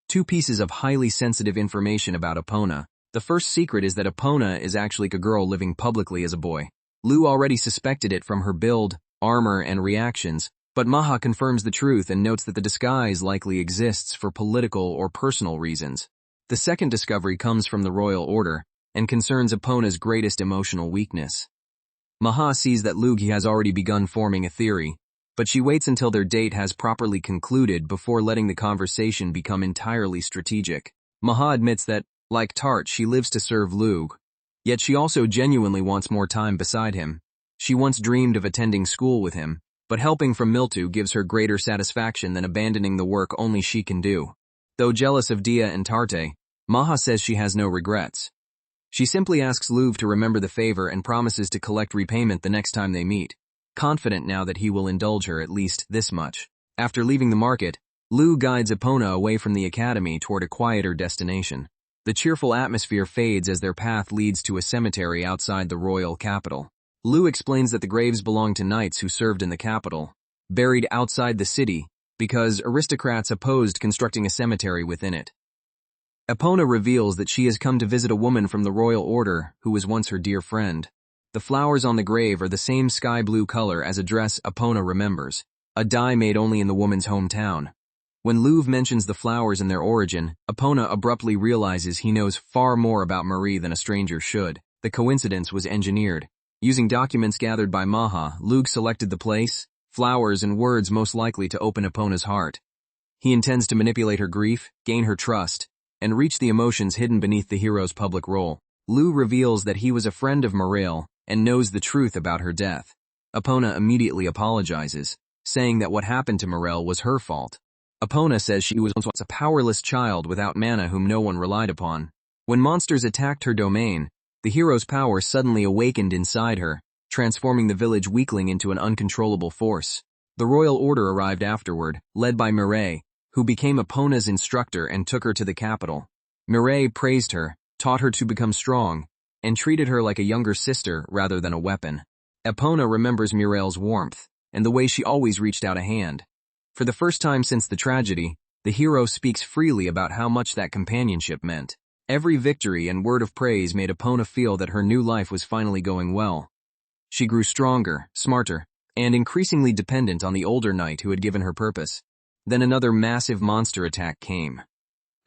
Two pieces of highly sensitive information about Epona. The first secret is that Epona is actually a girl living publicly as a boy. Lu already suspected it from her build, armor, and reactions, but Maha confirms the truth and notes that the disguise likely exists for political or personal reasons. The second discovery comes from the royal order and concerns Epona's greatest emotional weakness. Maha sees that Lu has already begun forming a theory, but she waits until their date has properly concluded before letting the conversation become entirely strategic. Maha admits that, like Tart, she lives to serve Lu. Yet she also genuinely wants more time beside him. She once dreamed of attending school with him, but helping from Miltu gives her greater satisfaction than abandoning the work only she can do. Though jealous of Dia and Tarte, Maha says she has no regrets. She simply asks Luv to remember the favor and promises to collect repayment the next time they meet, confident now that he will indulge her at least this much. After leaving the market, Lu guides Epona away from the academy toward a quieter destination. The cheerful atmosphere fades as their path leads to a cemetery outside the royal capital. Lu explains that the graves belong to knights who served in the capital, buried outside the city, because aristocrats opposed constructing a cemetery within it. Epona reveals that she has come to visit a woman from the royal order who was once her dear friend. The flowers on the grave are the same sky blue color as a dress Epona remembers, a dye made only in the woman's hometown. When Luv mentions the flowers and their origin, Epona abruptly realizes he knows far more about Marie than a stranger should. The coincidence was engineered. Using documents gathered by Maha, Luv selected the place, flowers, and words most likely to open Epona's heart. He intends to manipulate her grief, gain her trust, and reach the emotions hidden beneath the hero's public role. Lu reveals that he was a friend of Maril and knows the truth about her death. Epona immediately apologizes, saying that what happened to Maril was her fault. Epona says she was once a powerless child without mana whom no one relied upon. When monsters attacked her domain, the hero's power suddenly awakened inside her, transforming the village weakling into an uncontrollable force. The royal order arrived afterward, led by Mireille, who became Epona's instructor and took her to the capital. Mireille praised her, taught her to become strong, and treated her like a younger sister rather than a weapon. Epona remembers Mireille's warmth, and the way she always reached out a hand. For the first time since the tragedy, the hero speaks freely about how much that companionship meant. Every victory and word of praise made Epona feel that her new life was finally going well. She grew stronger, smarter, and increasingly dependent on the older knight who had given her purpose. Then another massive monster attack came.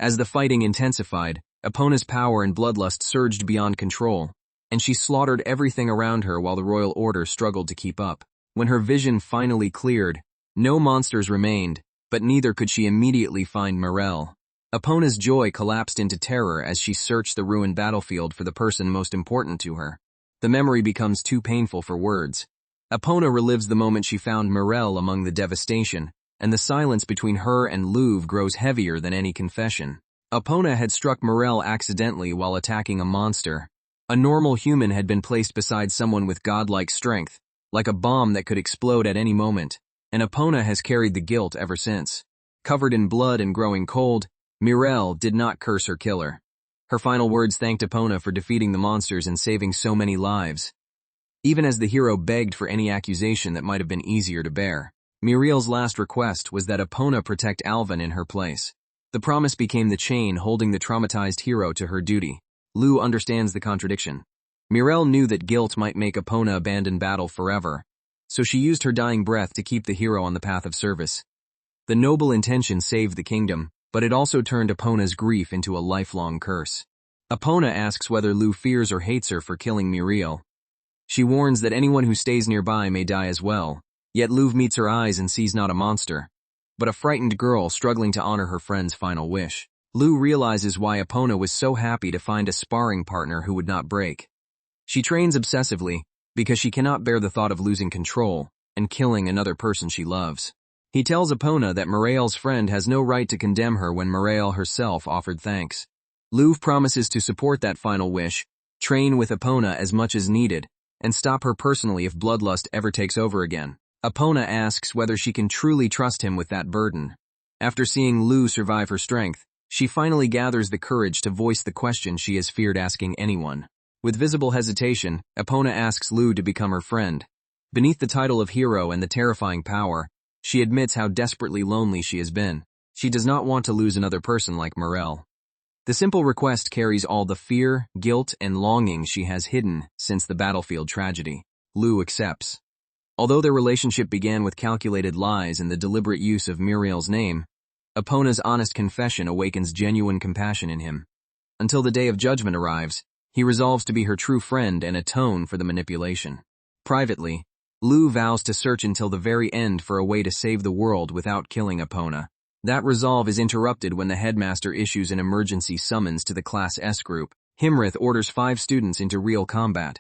As the fighting intensified, Epona's power and bloodlust surged beyond control, and she slaughtered everything around her while the royal order struggled to keep up. When her vision finally cleared, no monsters remained, but neither could she immediately find Morel. Epona's joy collapsed into terror as she searched the ruined battlefield for the person most important to her. The memory becomes too painful for words. Epona relives the moment she found Morel among the devastation, and the silence between her and Louvre grows heavier than any confession. Epona had struck Morel accidentally while attacking a monster. A normal human had been placed beside someone with godlike strength, like a bomb that could explode at any moment, and Epona has carried the guilt ever since. Covered in blood and growing cold, Morel did not curse her killer. Her final words thanked Epona for defeating the monsters and saving so many lives. Even as the hero begged for any accusation that might have been easier to bear, Muriel's last request was that Epona protect Alvin in her place. The promise became the chain holding the traumatized hero to her duty. Lou understands the contradiction. Muriel knew that guilt might make Epona abandon battle forever, so she used her dying breath to keep the hero on the path of service. The noble intention saved the kingdom, but it also turned Epona's grief into a lifelong curse. Epona asks whether Lou fears or hates her for killing Muriel. She warns that anyone who stays nearby may die as well, yet Lou meets her eyes and sees not a monster, but a frightened girl struggling to honor her friend's final wish. Lou realizes why Epona was so happy to find a sparring partner who would not break. She trains obsessively because she cannot bear the thought of losing control and killing another person she loves. He tells Epona that Morel's friend has no right to condemn her when Morel herself offered thanks. Lou promises to support that final wish, train with Epona as much as needed, and stop her personally if bloodlust ever takes over again. Epona asks whether she can truly trust him with that burden. After seeing Lou survive her strength, she finally gathers the courage to voice the question she has feared asking anyone. With visible hesitation, Epona asks Lou to become her friend. Beneath the title of hero and the terrifying power, she admits how desperately lonely she has been. She does not want to lose another person like Morel. The simple request carries all the fear, guilt, and longing she has hidden since the battlefield tragedy. Lou accepts. Although their relationship began with calculated lies and the deliberate use of Muriel's name, Epona's honest confession awakens genuine compassion in him. Until the day of judgment arrives, he resolves to be her true friend and atone for the manipulation. Privately, Lou vows to search until the very end for a way to save the world without killing Epona. That resolve is interrupted when the headmaster issues an emergency summons to the Class S group. Himrith orders 5 students into real combat.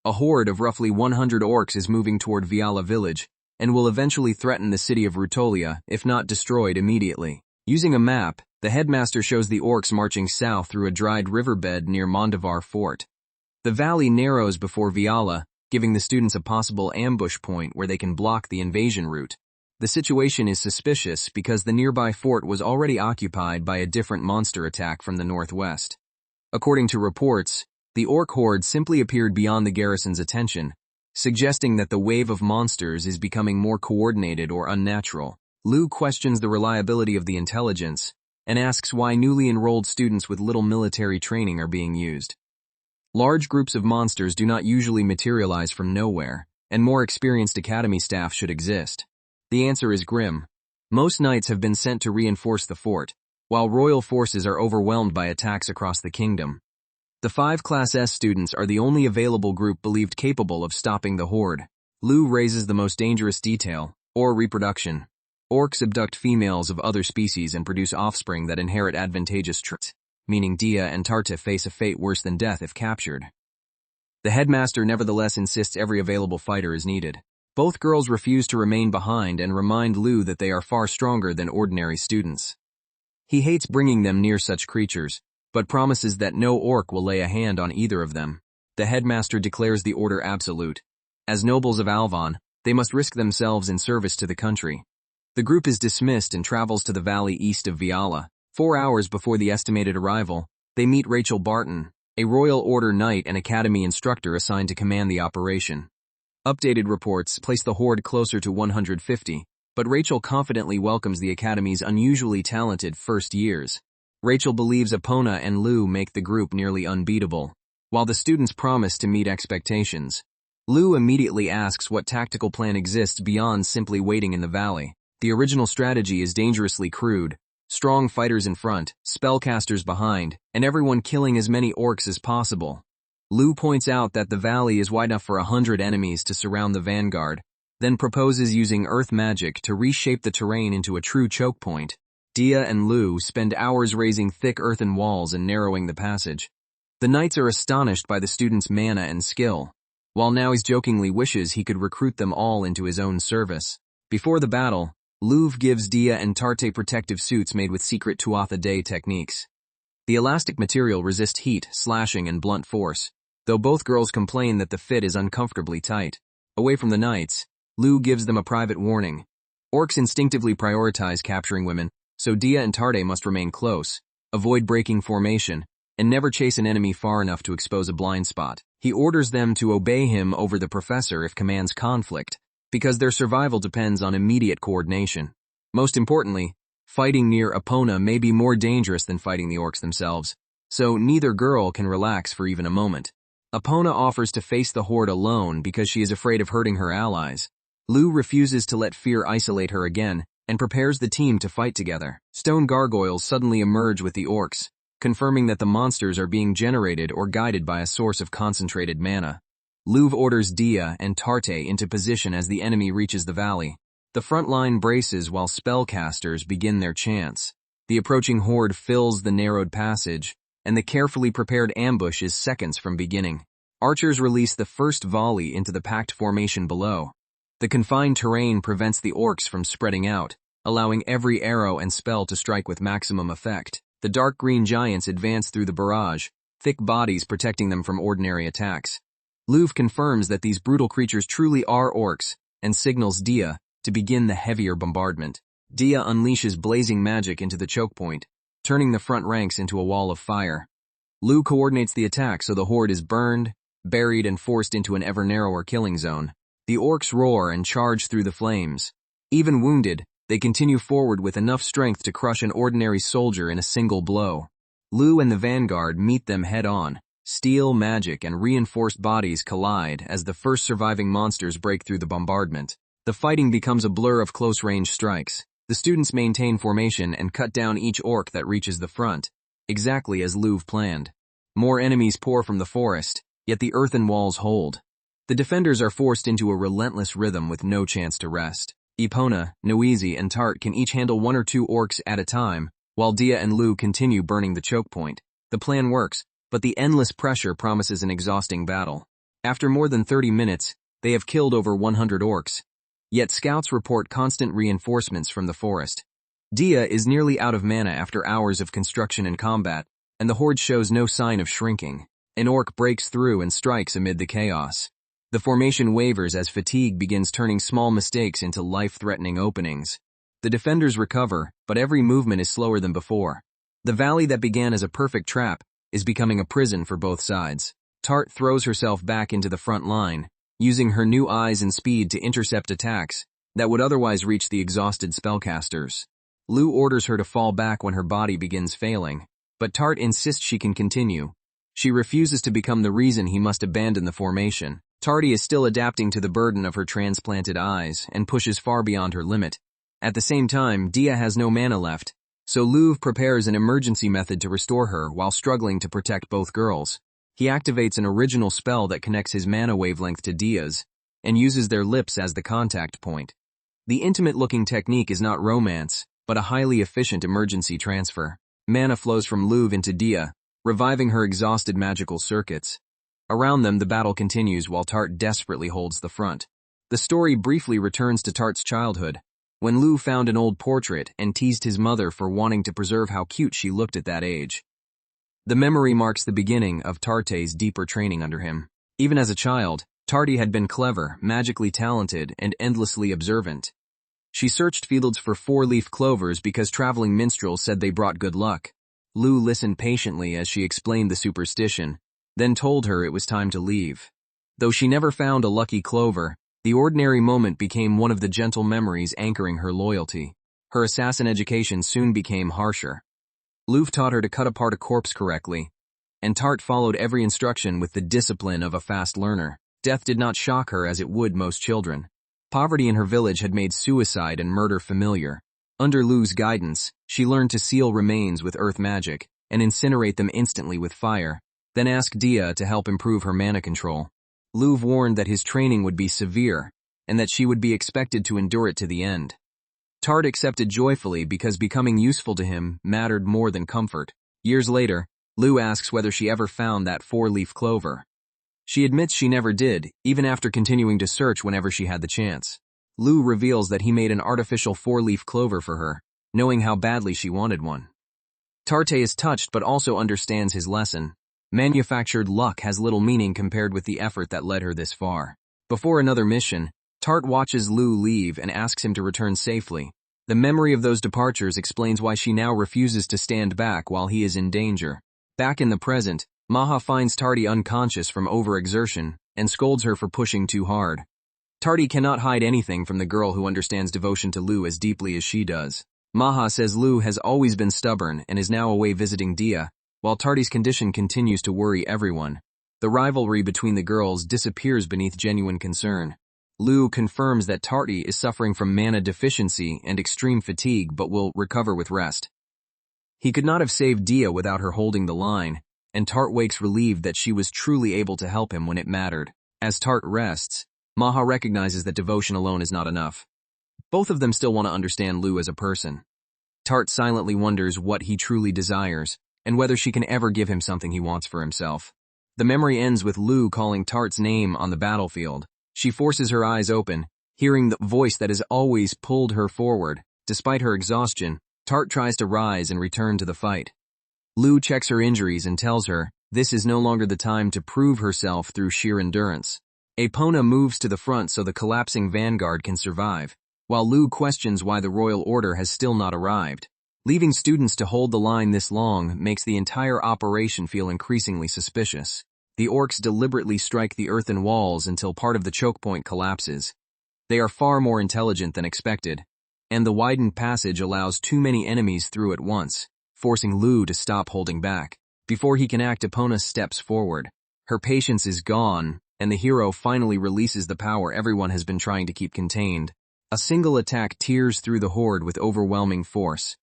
A horde of roughly 100 orcs is moving toward Viala village, and will eventually threaten the city of Rutolia if not destroyed immediately. Using a map, the headmaster shows the orcs marching south through a dried riverbed near Mondevar Fort. The valley narrows before Viala, giving the students a possible ambush point where they can block the invasion route. The situation is suspicious because the nearby fort was already occupied by a different monster attack from the northwest. According to reports, the orc horde simply appeared beyond the garrison's attention, suggesting that the wave of monsters is becoming more coordinated or unnatural. Lou questions the reliability of the intelligence and asks why newly enrolled students with little military training are being used. Large groups of monsters do not usually materialize from nowhere, and more experienced academy staff should exist. The answer is grim. Most knights have been sent to reinforce the fort, while royal forces are overwhelmed by attacks across the kingdom. The 5 Class S students are the only available group believed capable of stopping the horde. Lou raises the most dangerous detail, or reproduction. Orcs abduct females of other species and produce offspring that inherit advantageous traits, meaning Dia and Tarta face a fate worse than death if captured. The headmaster nevertheless insists every available fighter is needed. Both girls refuse to remain behind and remind Lou that they are far stronger than ordinary students. He hates bringing them near such creatures, but promises that no orc will lay a hand on either of them. The headmaster declares the order absolute. As nobles of Alvon, they must risk themselves in service to the country. The group is dismissed and travels to the valley east of Viala. 4 hours before the estimated arrival, they meet Rachel Barton, a Royal Order Knight and Academy instructor assigned to command the operation. Updated reports place the horde closer to 150, but Rachel confidently welcomes the Academy's unusually talented first years. Rachel believes Epona and Lou make the group nearly unbeatable, while the students promise to meet expectations. Lou immediately asks what tactical plan exists beyond simply waiting in the valley. The original strategy is dangerously crude, Strong fighters in front, spellcasters behind, and everyone killing as many orcs as possible. Lu points out that the valley is wide enough for 100 enemies to surround the vanguard, then proposes using earth magic to reshape the terrain into a true choke point. Dia and Lu spend hours raising thick earthen walls and narrowing the passage. The knights are astonished by the students' mana and skill, while Noise jokingly wishes he could recruit them all into his own service. Before the battle, Luv gives Dia and Tarte protective suits made with secret Tuatha Dé techniques. The elastic material resists heat, slashing, and blunt force, though both girls complain that the fit is uncomfortably tight. Away from the knights, Lu gives them a private warning. Orcs instinctively prioritize capturing women, so Dia and Tarte must remain close, avoid breaking formation, and never chase an enemy far enough to expose a blind spot. He orders them to obey him over the professor if commands conflict, because their survival depends on immediate coordination. Most importantly, fighting near Epona may be more dangerous than fighting the orcs themselves, so neither girl can relax for even a moment. Epona offers to face the horde alone because she is afraid of hurting her allies. Lu refuses to let fear isolate her again, and prepares the team to fight together. Stone gargoyles suddenly emerge with the orcs, confirming that the monsters are being generated or guided by a source of concentrated mana. Luv orders Dia and Tarte into position as the enemy reaches the valley. The front line braces while spellcasters begin their chants. The approaching horde fills the narrowed passage, and the carefully prepared ambush is seconds from beginning. Archers release the first volley into the packed formation below. The confined terrain prevents the orcs from spreading out, allowing every arrow and spell to strike with maximum effect. The dark green giants advance through the barrage, thick bodies protecting them from ordinary attacks. Luv confirms that these brutal creatures truly are orcs, and signals Dia to begin the heavier bombardment. Dia unleashes blazing magic into the choke point, turning the front ranks into a wall of fire. Lu coordinates the attack so the horde is burned, buried, and forced into an ever narrower killing zone. The orcs roar and charge through the flames. Even wounded, they continue forward with enough strength to crush an ordinary soldier in a single blow. Lu and the vanguard meet them head-on. Steel, magic, and reinforced bodies collide as the first surviving monsters break through the bombardment. The fighting becomes a blur of close-range strikes. The students maintain formation and cut down each orc that reaches the front, exactly as Luv planned. More enemies pour from the forest, yet the earthen walls hold. The defenders are forced into a relentless rhythm with no chance to rest. Epona, Noise, and Tart can each handle 1 or 2 orcs at a time, while Dia and Lu continue burning the choke point. The plan works, but the endless pressure promises an exhausting battle. After more than 30 minutes, they have killed over 100 orcs. Yet scouts report constant reinforcements from the forest. Dia is nearly out of mana after hours of construction and combat, and the horde shows no sign of shrinking. An orc breaks through and strikes amid the chaos. The formation wavers as fatigue begins turning small mistakes into life-threatening openings. The defenders recover, but every movement is slower than before. The valley that began as a perfect trap is becoming a prison for both sides. Tart throws herself back into the front line, using her new eyes and speed to intercept attacks that would otherwise reach the exhausted spellcasters. Lu orders her to fall back when her body begins failing, but Tart insists she can continue. She refuses to become the reason he must abandon the formation. Tarty is still adapting to the burden of her transplanted eyes and pushes far beyond her limit. At the same time, Dia has no mana left, so Luv prepares an emergency method to restore her while struggling to protect both girls. He activates an original spell that connects his mana wavelength to Dia's and uses their lips as the contact point. The intimate-looking technique is not romance, but a highly efficient emergency transfer. Mana flows from Luv into Dia, reviving her exhausted magical circuits. Around them, the battle continues while Tart desperately holds the front. The story briefly returns to Tart's childhood, when Lu found an old portrait and teased his mother for wanting to preserve how cute she looked at that age. The memory marks the beginning of Tarte's deeper training under him. Even as a child, Tarty had been clever, magically talented, and endlessly observant. She searched fields for 4-leaf clovers because traveling minstrels said they brought good luck. Lu listened patiently as she explained the superstition, then told her it was time to leave. Though she never found a lucky clover, the ordinary moment became one of the gentle memories anchoring her loyalty. Her assassin education soon became harsher. Luv taught her to cut apart a corpse correctly, and Tart followed every instruction with the discipline of a fast learner. Death did not shock her as it would most children. Poverty in her village had made suicide and murder familiar. Under Lu's guidance, she learned to seal remains with earth magic and incinerate them instantly with fire, then ask Dia to help improve her mana control. Lu warned that his training would be severe and that she would be expected to endure it to the end. Tart accepted joyfully because becoming useful to him mattered more than comfort. Years later, Lu asks whether she ever found that four-leaf clover. She admits she never did, even after continuing to search whenever she had the chance. Lu reveals that he made an artificial four-leaf clover for her, knowing how badly she wanted one. Tarte is touched but also understands his lesson. Manufactured luck has little meaning compared with the effort that led her this far. Before another mission, Tart watches Lu leave and asks him to return safely. The memory of those departures explains why she now refuses to stand back while he is in danger. Back in the present, Maha finds Tardy unconscious from overexertion and scolds her for pushing too hard. Tardy cannot hide anything from the girl who understands devotion to Lu as deeply as she does. Maha says Lu has always been stubborn and is now away visiting Dia, while Tardy's condition continues to worry everyone. The rivalry between the girls disappears beneath genuine concern. Lu confirms that Tardy is suffering from mana deficiency and extreme fatigue but will recover with rest. He could not have saved Dia without her holding the line, and Tart wakes relieved that she was truly able to help him when it mattered. As Tart rests, Maha recognizes that devotion alone is not enough. Both of them still want to understand Lu as a person. Tart silently wonders what he truly desires, and whether she can ever give him something he wants for himself. The memory ends with Lu calling Tart's name on the battlefield. She forces her eyes open, hearing the voice that has always pulled her forward. Despite her exhaustion, Tart tries to rise and return to the fight. Lu checks her injuries and tells her this is no longer the time to prove herself through sheer endurance. Epona moves to the front so the collapsing vanguard can survive, while Lu questions why the royal order has still not arrived. Leaving students to hold the line this long makes the entire operation feel increasingly suspicious. The orcs deliberately strike the earthen walls until part of the choke point collapses. They are far more intelligent than expected, and the widened passage allows too many enemies through at once, forcing Lu to stop holding back. Before he can act, Epona steps forward. Her patience is gone, and the hero finally releases the power everyone has been trying to keep contained. A single attack tears through the horde with overwhelming force.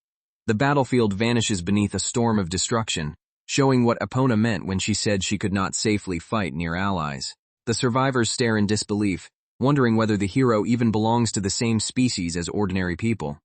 The battlefield vanishes beneath a storm of destruction, showing what Epona meant when she said she could not safely fight near allies. The survivors stare in disbelief, wondering whether the hero even belongs to the same species as ordinary people.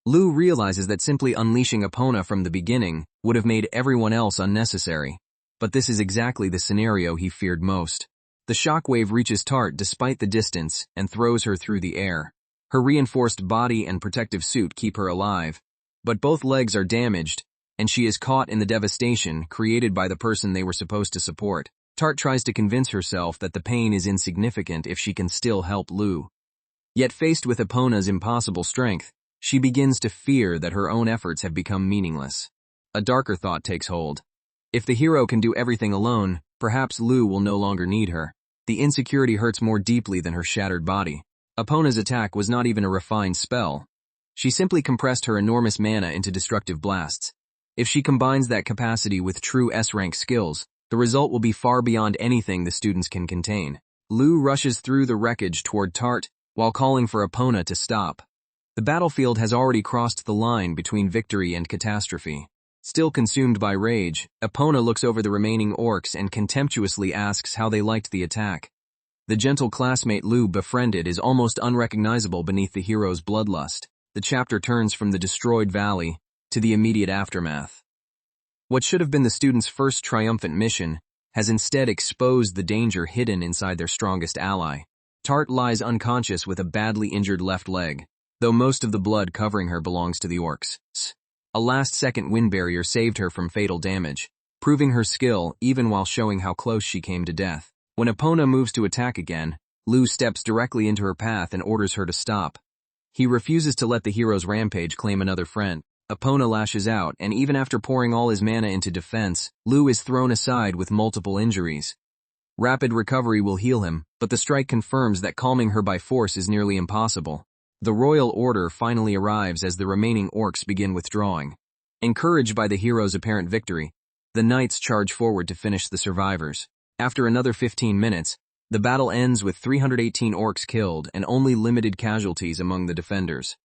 Lu realizes that simply unleashing Epona from the beginning would have made everyone else unnecessary, but this is exactly the scenario he feared most. The shockwave reaches Tart despite the distance and throws her through the air. Her reinforced body and protective suit keep her alive, but both legs are damaged, and she is caught in the devastation created by the person they were supposed to support. Tart tries to convince herself that the pain is insignificant if she can still help Lu. Yet faced with Epona's impossible strength, she begins to fear that her own efforts have become meaningless. A darker thought takes hold. If the hero can do everything alone, perhaps Lu will no longer need her. The insecurity hurts more deeply than her shattered body. Epona's attack was not even a refined spell. She simply compressed her enormous mana into destructive blasts. If she combines that capacity with true S-rank skills, the result will be far beyond anything the students can contain. Lu rushes through the wreckage toward Tart while calling for Epona to stop. The battlefield has already crossed the line between victory and catastrophe. Still consumed by rage, Epona looks over the remaining orcs and contemptuously asks how they liked the attack. The gentle classmate Lu befriended is almost unrecognizable beneath the hero's bloodlust. The chapter turns from the destroyed valley to the immediate aftermath. What should have been the students' first triumphant mission has instead exposed the danger hidden inside their strongest ally. Tart lies unconscious with a badly injured left leg, though most of the blood covering her belongs to the orcs. A last-second wind barrier saved her from fatal damage, proving her skill even while showing how close she came to death. When Epona moves to attack again, Lu steps directly into her path and orders her to stop. He refuses to let the hero's rampage claim another friend. Epona lashes out, and even after pouring all his mana into defense, Lu is thrown aside with multiple injuries. Rapid recovery will heal him, but the strike confirms that calming her by force is nearly impossible. The royal order finally arrives as the remaining orcs begin withdrawing. Encouraged by the hero's apparent victory, the knights charge forward to finish the survivors. After another 15 minutes, the battle ends with 318 orcs killed and only limited casualties among the defenders.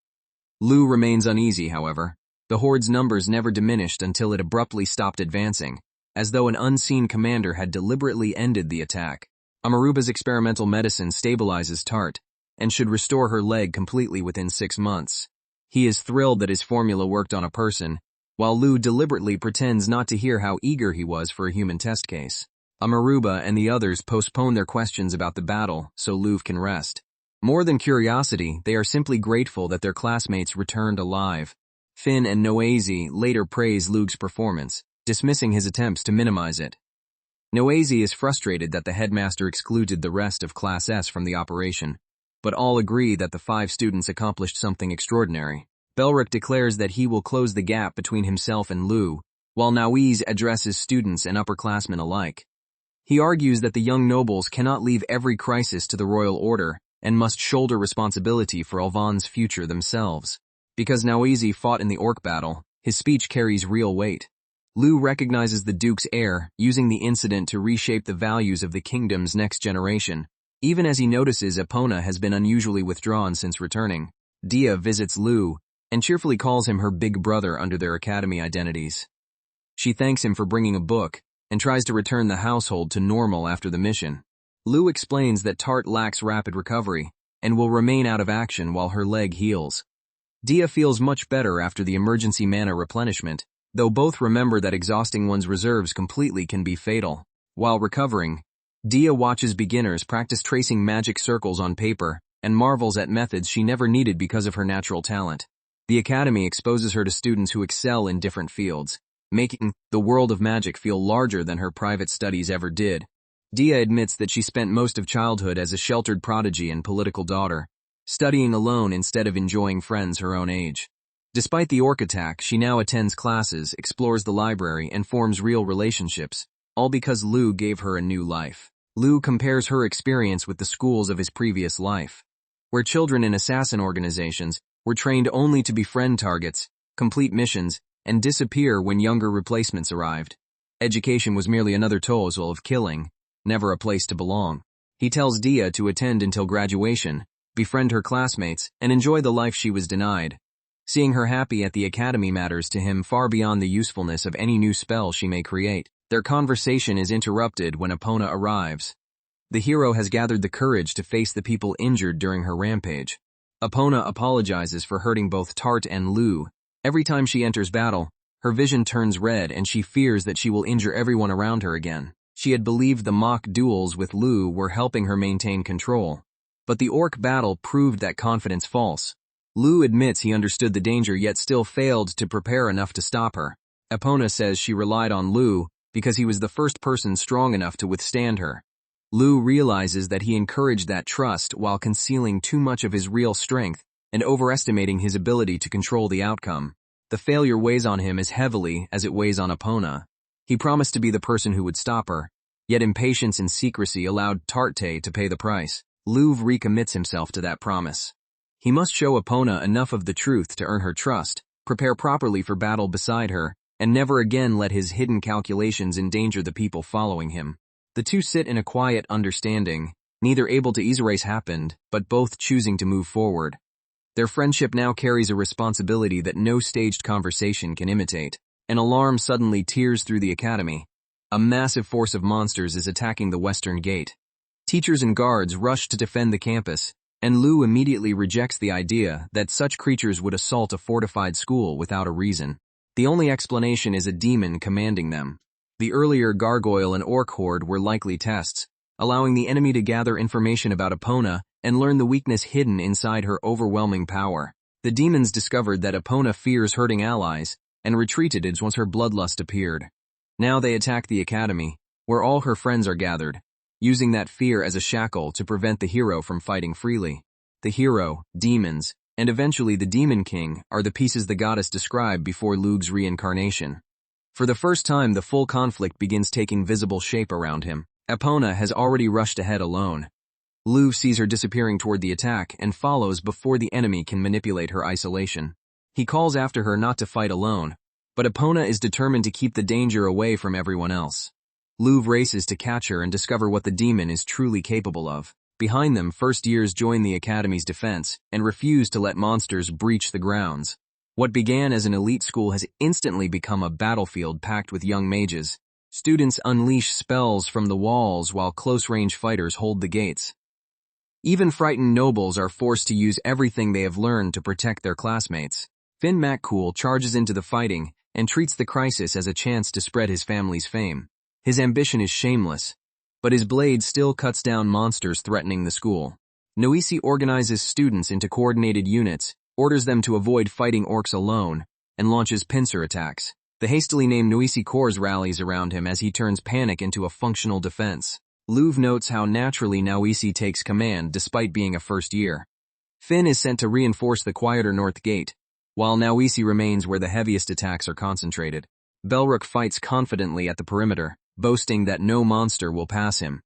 Lu remains uneasy, however. The horde's numbers never diminished until it abruptly stopped advancing, as though an unseen commander had deliberately ended the attack. Amaruba's experimental medicine stabilizes Tart, and should restore her leg completely within 6 months. He is thrilled that his formula worked on a person, while Lu deliberately pretends not to hear how eager he was for a human test case. Amaruba and the others postpone their questions about the battle so Lu can rest. More than curiosity, they are simply grateful that their classmates returned alive. Finn and Noazi later praise Luke's performance, dismissing his attempts to minimize it. Noazi is frustrated that the headmaster excluded the rest of Class S from the operation, but all agree that the 5 students accomplished something extraordinary. Belric declares that he will close the gap between himself and Lu, while Noazi addresses students and upperclassmen alike. He argues that the young nobles cannot leave every crisis to the royal order and must shoulder responsibility for Alvan's future themselves. Because Noazi fought in the orc battle, his speech carries real weight. Lu recognizes the Duke's heir, using the incident to reshape the values of the kingdom's next generation, even as he notices Epona has been unusually withdrawn since returning. Dia visits Lu, and cheerfully calls him her big brother under their academy identities. She thanks him for bringing a book, and tries to return the household to normal after the mission. Lu explains that Tart lacks rapid recovery, and will remain out of action while her leg heals. Dia feels much better after the emergency mana replenishment, though both remember that exhausting one's reserves completely can be fatal. While recovering, Dia watches beginners practice tracing magic circles on paper, and marvels at methods she never needed because of her natural talent. The academy exposes her to students who excel in different fields, making the world of magic feel larger than her private studies ever did. Dia admits that she spent most of childhood as a sheltered prodigy and political daughter, studying alone instead of enjoying friends her own age. Despite the orc attack, she now attends classes, explores the library, and forms real relationships, all because Lu gave her a new life. Lu compares her experience with the schools of his previous life, where children in assassin organizations were trained only to befriend targets, complete missions, and disappear when younger replacements arrived. Education was merely another toil of killing, never a place to belong. He tells Dia to attend until graduation, befriend her classmates, and enjoy the life she was denied. Seeing her happy at the academy matters to him far beyond the usefulness of any new spell she may create. Their conversation is interrupted when Epona arrives. The hero has gathered the courage to face the people injured during her rampage. Epona apologizes for hurting both Tart and Lu. Every time she enters battle, her vision turns red and she fears that she will injure everyone around her again. She had believed the mock duels with Lu were helping her maintain control. But the orc battle proved that confidence false. Lu admits he understood the danger yet still failed to prepare enough to stop her. Epona says she relied on Lu because he was the first person strong enough to withstand her. Lu realizes that he encouraged that trust while concealing too much of his real strength and overestimating his ability to control the outcome. The failure weighs on him as heavily as it weighs on Epona. He promised to be the person who would stop her, yet impatience and secrecy allowed Tarte to pay the price. Lu recommits himself to that promise. He must show Epona enough of the truth to earn her trust, prepare properly for battle beside her, and never again let his hidden calculations endanger the people following him. The two sit in a quiet understanding, neither able to erase happened, but both choosing to move forward. Their friendship now carries a responsibility that no staged conversation can imitate. An alarm suddenly tears through the academy. A massive force of monsters is attacking the western gate. Teachers and guards rush to defend the campus, and Lu immediately rejects the idea that such creatures would assault a fortified school without a reason. The only explanation is a demon commanding them. The earlier gargoyle and orc horde were likely tests, allowing the enemy to gather information about Epona and learn the weakness hidden inside her overwhelming power. The demons discovered that Epona fears hurting allies, and retreated as once her bloodlust appeared. Now they attack the academy, where all her friends are gathered, using that fear as a shackle to prevent the hero from fighting freely. The hero, demons, and eventually the Demon King are the pieces the goddess described before Luke's reincarnation. For the first time, the full conflict begins taking visible shape around him. Epona has already rushed ahead alone. Lu sees her disappearing toward the attack and follows before the enemy can manipulate her isolation. He calls after her not to fight alone, but Epona is determined to keep the danger away from everyone else. Lu races to catch her and discover what the demon is truly capable of. Behind them, first years join the Academy's defense and refuse to let monsters breach the grounds. What began as an elite school has instantly become a battlefield packed with young mages. Students unleash spells from the walls while close-range fighters hold the gates. Even frightened nobles are forced to use everything they have learned to protect their classmates. Finn McCool charges into the fighting and treats the crisis as a chance to spread his family's fame. His ambition is shameless, but his blade still cuts down monsters threatening the school. Noisi organizes students into coordinated units, orders them to avoid fighting orcs alone, and launches pincer attacks. The hastily named Noisi Corps rallies around him as he turns panic into a functional defense. Louv notes how naturally Noisi takes command despite being a first year. Finn is sent to reinforce the quieter north gate, while Noisi remains where the heaviest attacks are concentrated. Belrook fights confidently at the perimeter, boasting that no monster will pass him.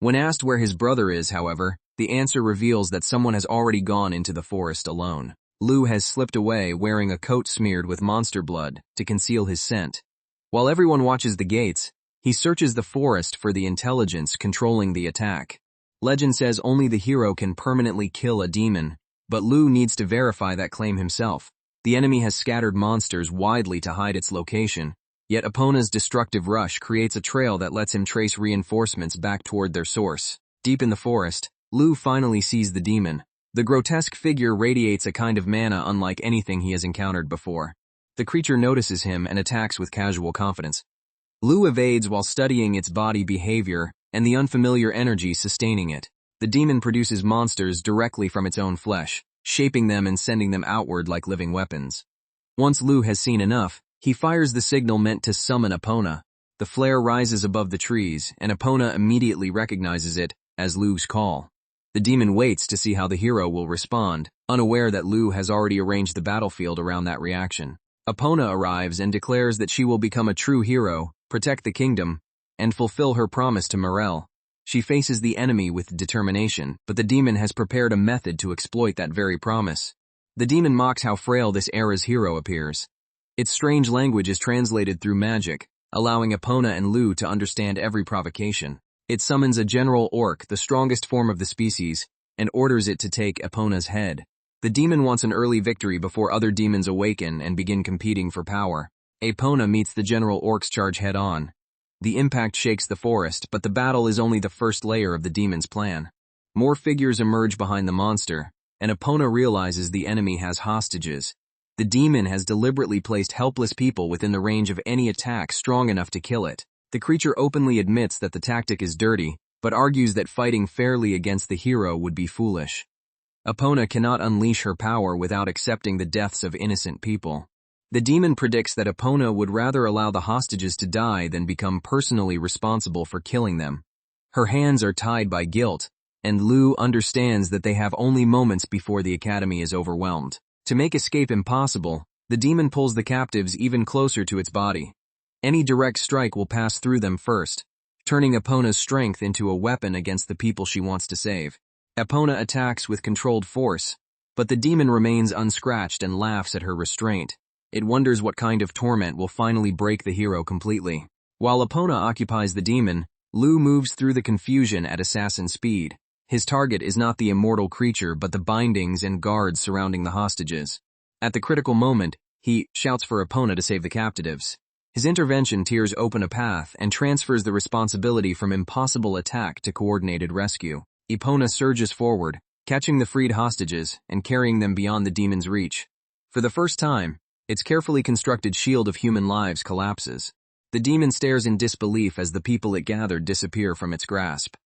When asked where his brother is, however, the answer reveals that someone has already gone into the forest alone. Lou has slipped away wearing a coat smeared with monster blood to conceal his scent. While everyone watches the gates, he searches the forest for the intelligence controlling the attack. Legend says only the hero can permanently kill a demon, but Lou needs to verify that claim himself. The enemy has scattered monsters widely to hide its location, yet Epona's destructive rush creates a trail that lets him trace reinforcements back toward their source. Deep in the forest, Lou finally sees the demon. The grotesque figure radiates a kind of mana unlike anything he has encountered before. The creature notices him and attacks with casual confidence. Lou evades while studying its body behavior and the unfamiliar energy sustaining it. The demon produces monsters directly from its own flesh, shaping them and sending them outward like living weapons. Once Lou has seen enough, he fires the signal meant to summon Epona. The flare rises above the trees, and Epona immediately recognizes it as Lou's call. The demon waits to see how the hero will respond, unaware that Lou has already arranged the battlefield around that reaction. Epona arrives and declares that she will become a true hero, protect the kingdom, and fulfill her promise to Morel. She faces the enemy with determination, but the demon has prepared a method to exploit that very promise. The demon mocks how frail this era's hero appears. Its strange language is translated through magic, allowing Epona and Lou to understand every provocation. It summons a general orc, the strongest form of the species, and orders it to take Epona's head. The demon wants an early victory before other demons awaken and begin competing for power. Epona meets the general orc's charge head-on. The impact shakes the forest, but the battle is only the first layer of the demon's plan. More figures emerge behind the monster, and Epona realizes the enemy has hostages. The demon has deliberately placed helpless people within the range of any attack strong enough to kill it. The creature openly admits that the tactic is dirty, but argues that fighting fairly against the hero would be foolish. Epona cannot unleash her power without accepting the deaths of innocent people. The demon predicts that Epona would rather allow the hostages to die than become personally responsible for killing them. Her hands are tied by guilt, and Lou understands that they have only moments before the academy is overwhelmed. To make escape impossible, the demon pulls the captives even closer to its body. Any direct strike will pass through them first, turning Epona's strength into a weapon against the people she wants to save. Epona attacks with controlled force, but the demon remains unscratched and laughs at her restraint. It wonders what kind of torment will finally break the hero completely. While Epona occupies the demon, Lou moves through the confusion at assassin speed. His target is not the immortal creature but the bindings and guards surrounding the hostages. At the critical moment, he shouts for Epona to save the captives. His intervention tears open a path and transfers the responsibility from impossible attack to coordinated rescue. Epona surges forward, catching the freed hostages and carrying them beyond the demon's reach. For the first time, its carefully constructed shield of human lives collapses. The demon stares in disbelief as the people it gathered disappear from its grasp.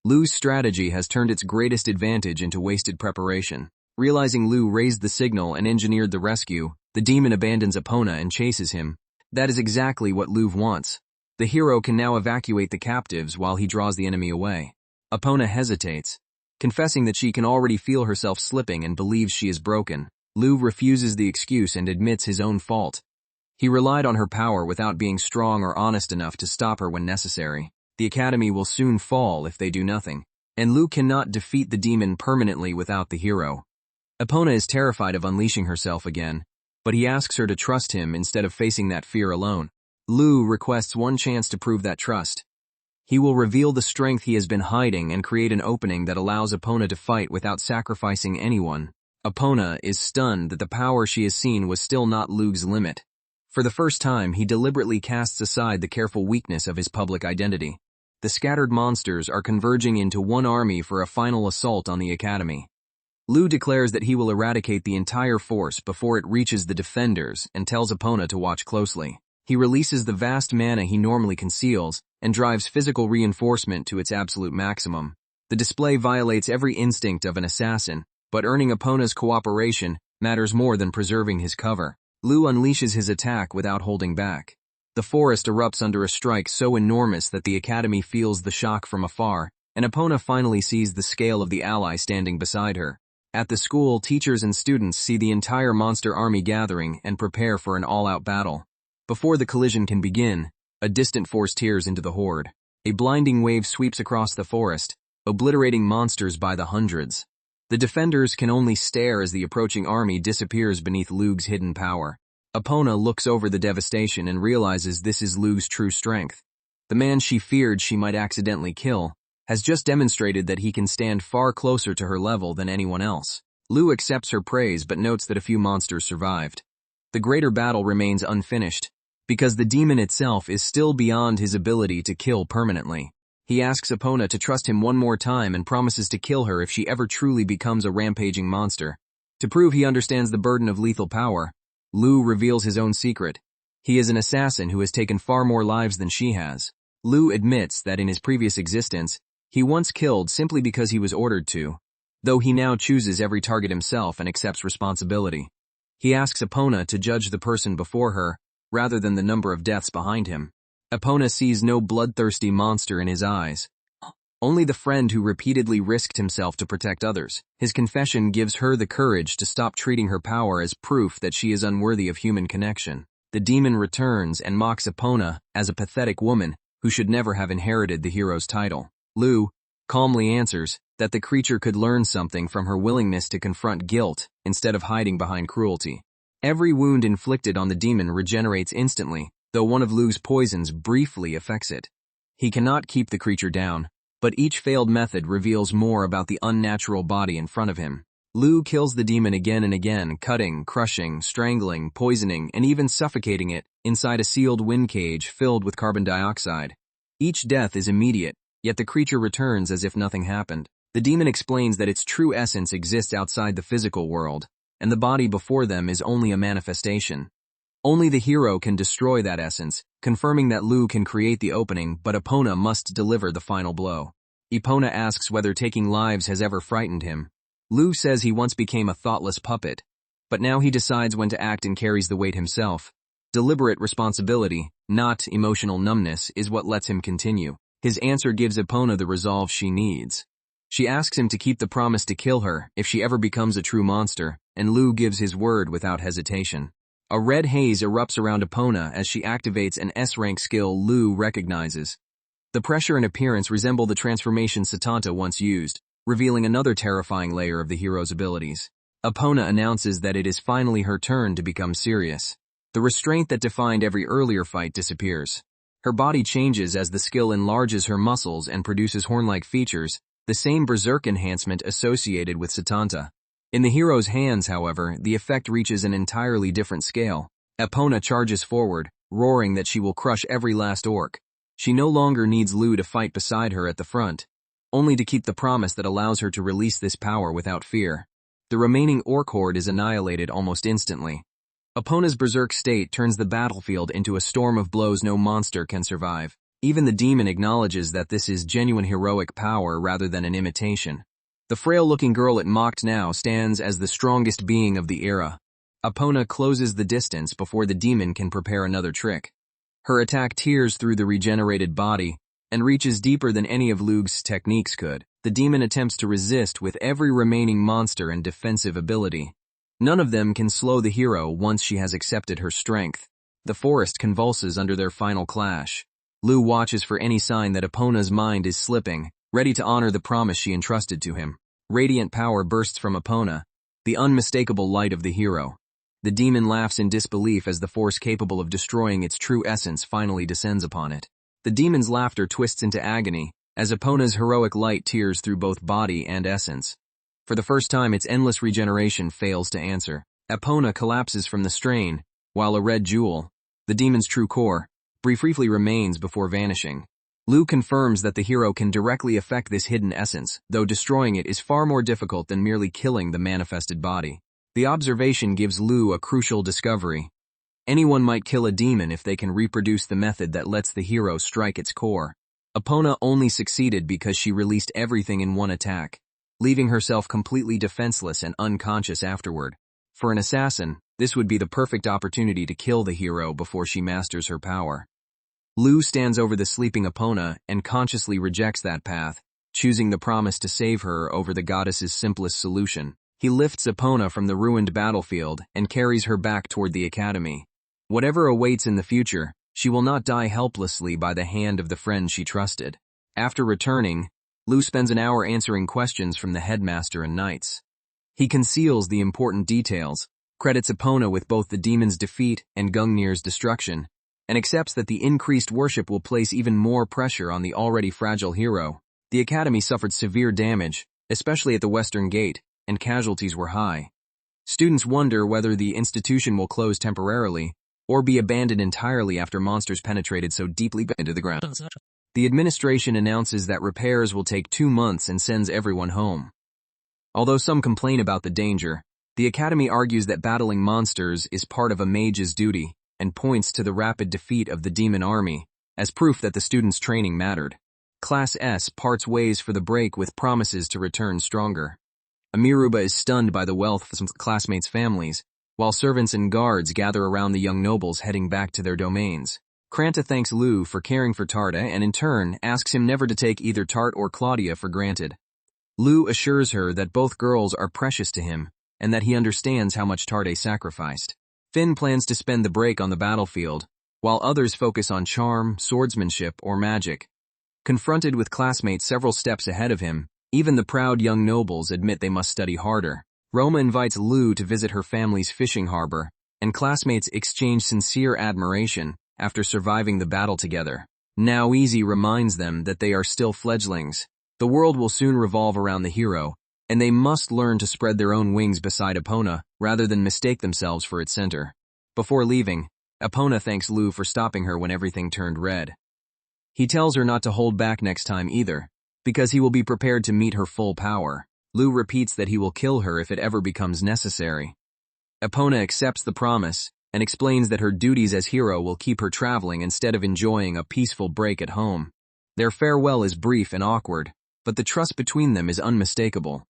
Lou's strategy has turned its greatest advantage into wasted preparation. Realizing Lou raised the signal and engineered the rescue, the demon abandons Epona and chases him. That is exactly what Louv wants. The hero can now evacuate the captives while he draws the enemy away. Epona hesitates, confessing that she can already feel herself slipping and believes she is broken. Louv refuses the excuse and admits his own fault. He relied on her power without being strong or honest enough to stop her when necessary. The academy will soon fall if they do nothing, and Lou cannot defeat the demon permanently without the hero. Epona is terrified of unleashing herself again, but he asks her to trust him instead of facing that fear alone. Lou requests one chance to prove that trust. He will reveal the strength he has been hiding and create an opening that allows Epona to fight without sacrificing anyone. Epona is stunned that the power she has seen was still not Luke's limit. For the first time, he deliberately casts aside the careful weakness of his public identity. The scattered monsters are converging into one army for a final assault on the academy. Lu declares that he will eradicate the entire force before it reaches the defenders and tells Epona to watch closely. He releases the vast mana he normally conceals and drives physical reinforcement to its absolute maximum. The display violates every instinct of an assassin, but earning Epona's cooperation matters more than preserving his cover. Lu unleashes his attack without holding back. The forest erupts under a strike so enormous that the academy feels the shock from afar, and Epona finally sees the scale of the ally standing beside her. At the school, teachers and students see the entire monster army gathering and prepare for an all-out battle. Before the collision can begin, a distant force tears into the horde. A blinding wave sweeps across the forest, obliterating monsters by the hundreds. The defenders can only stare as the approaching army disappears beneath Luke's hidden power. Epona looks over the devastation and realizes this is Luke's true strength. The man she feared she might accidentally kill has just demonstrated that he can stand far closer to her level than anyone else. Lu accepts her praise but notes that a few monsters survived. The greater battle remains unfinished, because the demon itself is still beyond his ability to kill permanently. He asks Epona to trust him one more time and promises to kill her if she ever truly becomes a rampaging monster. To prove he understands the burden of lethal power, Lu reveals his own secret. He is an assassin who has taken far more lives than she has. Lu admits that in his previous existence, he once killed simply because he was ordered to, though he now chooses every target himself and accepts responsibility. He asks Epona to judge the person before her, rather than the number of deaths behind him. Epona sees no bloodthirsty monster in his eyes, only the friend who repeatedly risked himself to protect others. His confession gives her the courage to stop treating her power as proof that she is unworthy of human connection. The demon returns and mocks Epona as a pathetic woman who should never have inherited the hero's title. Lu calmly answers that the creature could learn something from her willingness to confront guilt instead of hiding behind cruelty. Every wound inflicted on the demon regenerates instantly, though one of Lu's poisons briefly affects it. He cannot keep the creature down, but each failed method reveals more about the unnatural body in front of him. Lu kills the demon again and again, cutting, crushing, strangling, poisoning, and even suffocating it inside a sealed wind cage filled with carbon dioxide. Each death is immediate, yet the creature returns as if nothing happened. The demon explains that its true essence exists outside the physical world, and the body before them is only a manifestation. Only the hero can destroy that essence, confirming that Lu can create the opening, but Epona must deliver the final blow. Epona asks whether taking lives has ever frightened him. Lu says he once became a thoughtless puppet, but now he decides when to act and carries the weight himself. Deliberate responsibility, not emotional numbness, is what lets him continue. His answer gives Epona the resolve she needs. She asks him to keep the promise to kill her if she ever becomes a true monster, and Lu gives his word without hesitation. A red haze erupts around Epona as she activates an S-rank skill Lu recognizes. The pressure and appearance resemble the transformation Satanta once used, revealing another terrifying layer of the hero's abilities. Epona announces that it is finally her turn to become serious. The restraint that defined every earlier fight disappears. Her body changes as the skill enlarges her muscles and produces horn-like features, the same berserk enhancement associated with Satanta. In the hero's hands, however, the effect reaches an entirely different scale. Epona charges forward, roaring that she will crush every last orc. She no longer needs Lu to fight beside her at the front, only to keep the promise that allows her to release this power without fear. The remaining orc horde is annihilated almost instantly. Epona's berserk state turns the battlefield into a storm of blows no monster can survive. Even the demon acknowledges that this is genuine heroic power rather than an imitation. The frail-looking girl it mocked now stands as the strongest being of the era. Epona closes the distance before the demon can prepare another trick. Her attack tears through the regenerated body and reaches deeper than any of Lu's techniques could. The demon attempts to resist with every remaining monster and defensive ability. None of them can slow the hero once she has accepted her strength. The forest convulses under their final clash. Lu watches for any sign that Epona's mind is slipping, ready to honor the promise she entrusted to him. Radiant power bursts from Epona, the unmistakable light of the hero. The demon laughs in disbelief as the force capable of destroying its true essence finally descends upon it. The demon's laughter twists into agony, as Epona's heroic light tears through both body and essence. For the first time, its endless regeneration fails to answer. Epona collapses from the strain, while a red jewel, the demon's true core, briefly remains before vanishing. Lu confirms that the hero can directly affect this hidden essence, though destroying it is far more difficult than merely killing the manifested body. The observation gives Lu a crucial discovery. Anyone might kill a demon if they can reproduce the method that lets the hero strike its core. Epona only succeeded because she released everything in one attack, leaving herself completely defenseless and unconscious afterward. For an assassin, this would be the perfect opportunity to kill the hero before she masters her power. Lu stands over the sleeping Epona and consciously rejects that path, choosing the promise to save her over the goddess's simplest solution. He lifts Epona from the ruined battlefield and carries her back toward the academy. Whatever awaits in the future, she will not die helplessly by the hand of the friend she trusted. After returning, Lu spends an hour answering questions from the headmaster and knights. He conceals the important details, credits Epona with both the demon's defeat and Gungnir's destruction, and accepts that the increased worship will place even more pressure on the already fragile hero. The academy suffered severe damage, especially at the western gate, and casualties were high. Students wonder whether the institution will close temporarily, or be abandoned entirely after monsters penetrated so deeply into the ground. The administration announces that repairs will take 2 months and sends everyone home. Although some complain about the danger, the academy argues that battling monsters is part of a mage's duty, and points to the rapid defeat of the demon army as proof that the students' training mattered. Class S parts ways for the break with promises to return stronger. Amiruba is stunned by the wealth of some classmates' families, while servants and guards gather around the young nobles heading back to their domains. Kranta thanks Lu for caring for Tarta and in turn asks him never to take either Tart or Claudia for granted. Lu assures her that both girls are precious to him and that he understands how much Tarte sacrificed. Finn plans to spend the break on the battlefield, while others focus on charm, swordsmanship, or magic. Confronted with classmates several steps ahead of him, even the proud young nobles admit they must study harder. Roma invites Lu to visit her family's fishing harbor, and classmates exchange sincere admiration after surviving the battle together. Now Easy reminds them that they are still fledglings. The world will soon revolve around the hero, and they must learn to spread their own wings beside Epona rather than mistake themselves for its center. Before leaving, Epona thanks Lu for stopping her when everything turned red. He tells her not to hold back next time either, because he will be prepared to meet her full power. Lu repeats that he will kill her if it ever becomes necessary. Epona accepts the promise and explains that her duties as hero will keep her traveling instead of enjoying a peaceful break at home. Their farewell is brief and awkward, but the trust between them is unmistakable.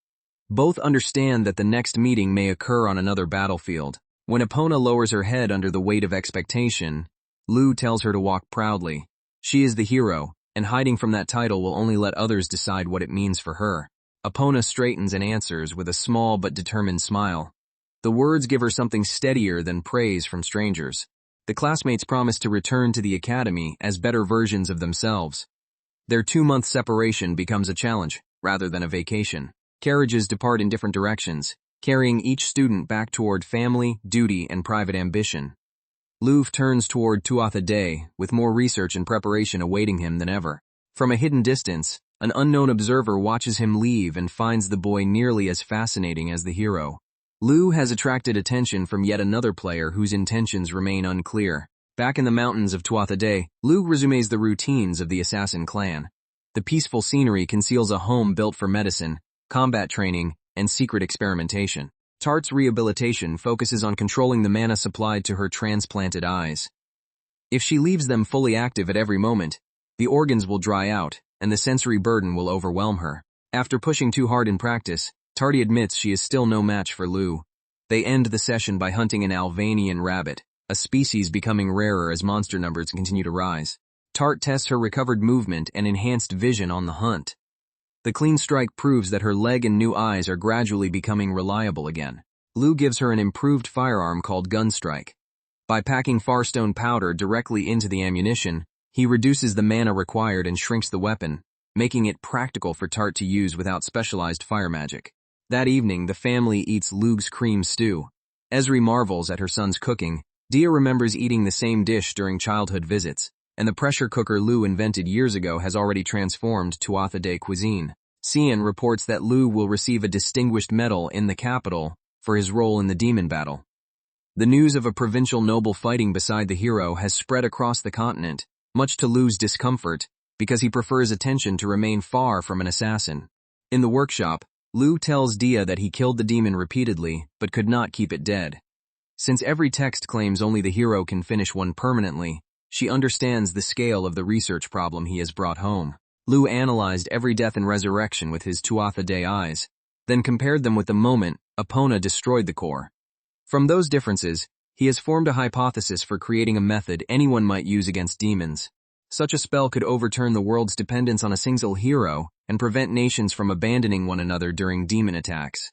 Both understand that the next meeting may occur on another battlefield. When Epona lowers her head under the weight of expectation, Lu tells her to walk proudly. She is the hero, and hiding from that title will only let others decide what it means for her. Epona straightens and answers with a small but determined smile. The words give her something steadier than praise from strangers. The classmates promise to return to the academy as better versions of themselves. Their 2-month separation becomes a challenge, rather than a vacation. Carriages depart in different directions, carrying each student back toward family, duty, and private ambition. Luv turns toward Tuatha Dé, with more research and preparation awaiting him than ever. From a hidden distance, an unknown observer watches him leave and finds the boy nearly as fascinating as the hero. Lu has attracted attention from yet another player whose intentions remain unclear. Back in the mountains of Tuatha Dé, Lu resumes the routines of the assassin clan. The peaceful scenery conceals a home built for medicine, combat training, and secret experimentation. Tart's rehabilitation focuses on controlling the mana supplied to her transplanted eyes. If she leaves them fully active at every moment, the organs will dry out, and the sensory burden will overwhelm her. After pushing too hard in practice, Tarty admits she is still no match for Lu. They end the session by hunting an Albanian rabbit, a species becoming rarer as monster numbers continue to rise. Tart tests her recovered movement and enhanced vision on the hunt. The clean strike proves that her leg and new eyes are gradually becoming reliable again. Lu gives her an improved firearm called Gunstrike. By packing Farstone powder directly into the ammunition, he reduces the mana required and shrinks the weapon, making it practical for Tart to use without specialized fire magic. That evening, the family eats Lug's cream stew. Esri marvels at her son's cooking. Dia remembers eating the same dish during childhood visits. and the pressure cooker Lu invented years ago has already transformed Tuatha cuisine. Cian reports that Lu will receive a distinguished medal in the capital for his role in the demon battle. The news of a provincial noble fighting beside the hero has spread across the continent, much to Lu's discomfort, because he prefers attention to remain far from an assassin. In the workshop, Lu tells Dia that he killed the demon repeatedly, but could not keep it dead. Since every text claims only the hero can finish one permanently, she understands the scale of the research problem he has brought home. Lu analyzed every death and resurrection with his Tuatha De eyes, then compared them with the moment Epona destroyed the core. From those differences, he has formed a hypothesis for creating a method anyone might use against demons. Such a spell could overturn the world's dependence on a single hero and prevent nations from abandoning one another during demon attacks.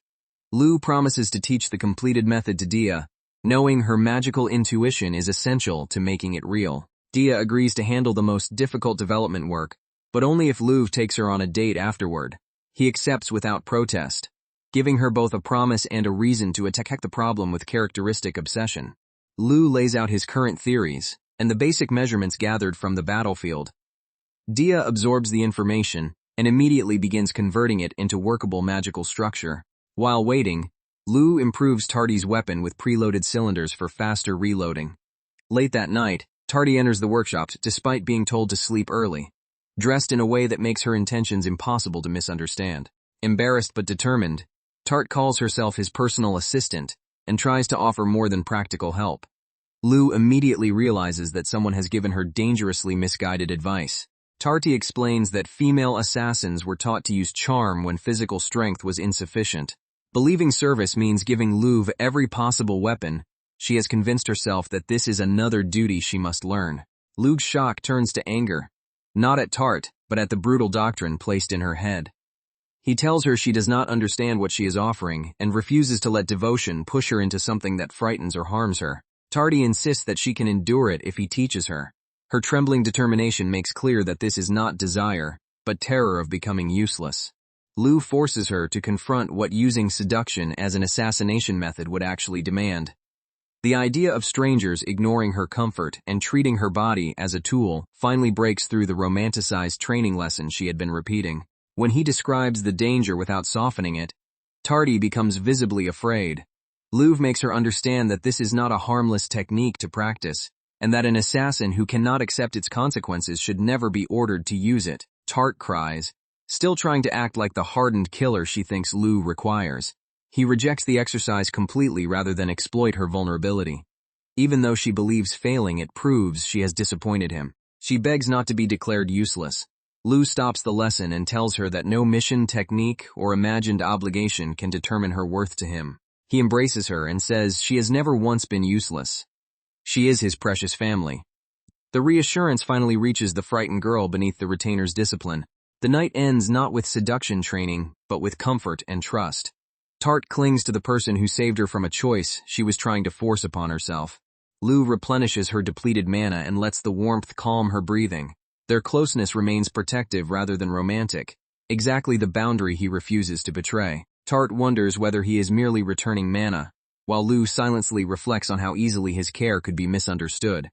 Lu promises to teach the completed method to Dia, knowing her magical intuition is essential to making it real. Dia agrees to handle the most difficult development work, but only if Lu takes her on a date afterward. He accepts without protest, giving her both a promise and a reason to attack the problem with characteristic obsession. Lu lays out his current theories and the basic measurements gathered from the battlefield. Dia absorbs the information and immediately begins converting it into workable magical structure. While waiting, Lu improves Tardy's weapon with preloaded cylinders for faster reloading. Late that night, Tardy enters the workshop despite being told to sleep early, dressed in a way that makes her intentions impossible to misunderstand. Embarrassed but determined, Tart calls herself his personal assistant and tries to offer more than practical help. Lu immediately realizes that someone has given her dangerously misguided advice. Tarty explains that female assassins were taught to use charm when physical strength was insufficient. Believing service means giving Lu every possible weapon, she has convinced herself that this is another duty she must learn. Lu's shock turns to anger, not at Tart, but at the brutal doctrine placed in her head. He tells her she does not understand what she is offering and refuses to let devotion push her into something that frightens or harms her. Tardy insists that she can endure it if he teaches her. Her trembling determination makes clear that this is not desire, but terror of becoming useless. Lu forces her to confront what using seduction as an assassination method would actually demand. The idea of strangers ignoring her comfort and treating her body as a tool finally breaks through the romanticized training lesson she had been repeating. When he describes the danger without softening it, Tardy becomes visibly afraid. Lu makes her understand that this is not a harmless technique to practice, and that an assassin who cannot accept its consequences should never be ordered to use it. Tart cries, still trying to act like the hardened killer she thinks Lu requires. He rejects the exercise completely rather than exploit her vulnerability. Even though she believes failing it proves she has disappointed him, she begs not to be declared useless. Lu stops the lesson and tells her that no mission, technique, or imagined obligation can determine her worth to him. He embraces her and says she has never once been useless. She is his precious family. The reassurance finally reaches the frightened girl beneath the retainer's discipline. The night ends not with seduction training, but with comfort and trust. Tart clings to the person who saved her from a choice she was trying to force upon herself. Lu replenishes her depleted mana and lets the warmth calm her breathing. Their closeness remains protective rather than romantic, exactly the boundary he refuses to betray. Tart wonders whether he is merely returning mana, while Lu silently reflects on how easily his care could be misunderstood.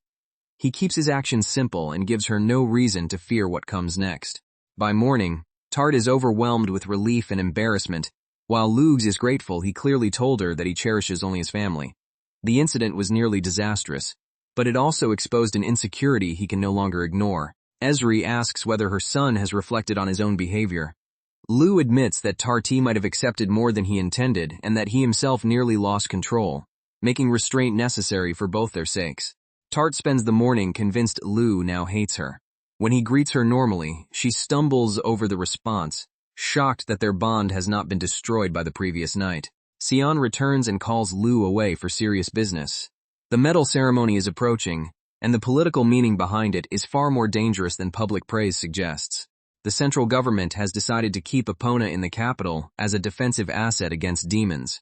He keeps his actions simple and gives her no reason to fear what comes next. By morning, Tart is overwhelmed with relief and embarrassment. While Lugs is grateful, he clearly told her that he cherishes only his family. The incident was nearly disastrous, but it also exposed an insecurity he can no longer ignore. Esri asks whether her son has reflected on his own behavior. Lu admits that Tarty might have accepted more than he intended and that he himself nearly lost control, making restraint necessary for both their sakes. Tart spends the morning convinced Lu now hates her. When he greets her normally, she stumbles over the response, shocked that their bond has not been destroyed by the previous night. Sion returns and calls Lu away for serious business. The medal ceremony is approaching, and the political meaning behind it is far more dangerous than public praise suggests. The central government has decided to keep Epona in the capital as a defensive asset against demons.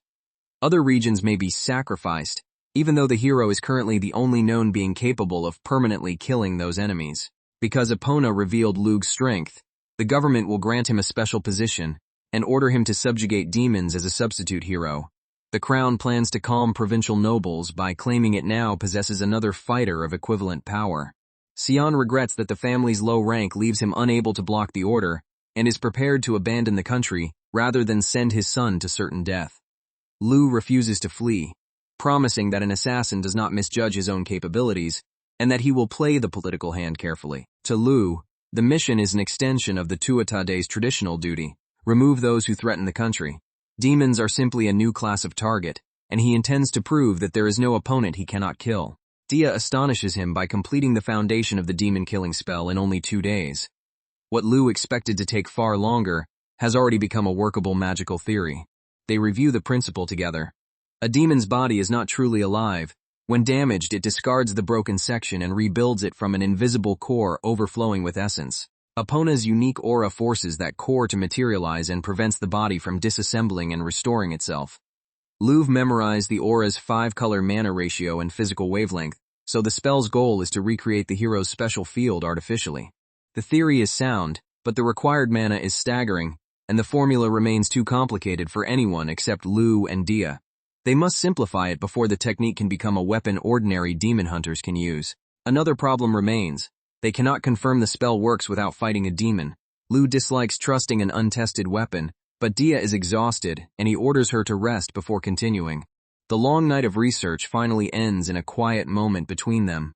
Other regions may be sacrificed, even though the hero is currently the only known being capable of permanently killing those enemies. Because Epona revealed Lug's strength, the government will grant him a special position and order him to subjugate demons as a substitute hero. The crown plans to calm provincial nobles by claiming it now possesses another fighter of equivalent power. Xian regrets that the family's low rank leaves him unable to block the order, and is prepared to abandon the country rather than send his son to certain death. Lu refuses to flee, promising that an assassin does not misjudge his own capabilities, and that he will play the political hand carefully. To Lu, the mission is an extension of the Tuatade's traditional duty: remove those who threaten the country. Demons are simply a new class of target, and he intends to prove that there is no opponent he cannot kill. Dia astonishes him by completing the foundation of the demon-killing spell in only 2 days. What Lu expected to take far longer has already become a workable magical theory. They review the principle together. A demon's body is not truly alive. When damaged, it discards the broken section and rebuilds it from an invisible core overflowing with essence. Epona's unique aura forces that core to materialize and prevents the body from disassembling and restoring itself. Lu memorized the aura's 5-color mana ratio and physical wavelength, so the spell's goal is to recreate the hero's special field artificially. The theory is sound, but the required mana is staggering, and the formula remains too complicated for anyone except Lu and Dia. They must simplify it before the technique can become a weapon ordinary demon hunters can use. Another problem remains: they cannot confirm the spell works without fighting a demon. Lu dislikes trusting an untested weapon, but Dia is exhausted, and he orders her to rest before continuing. The long night of research finally ends in a quiet moment between them.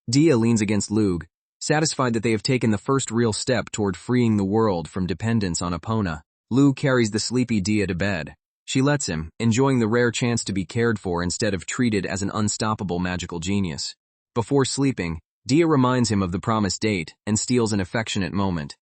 Dia leans against Lu, satisfied that they have taken the first real step toward freeing the world from dependence on Epona. Lu carries the sleepy Dia to bed. She lets him, enjoying the rare chance to be cared for instead of treated as an unstoppable magical genius. Before sleeping, Dia reminds him of the promised date and steals an affectionate moment.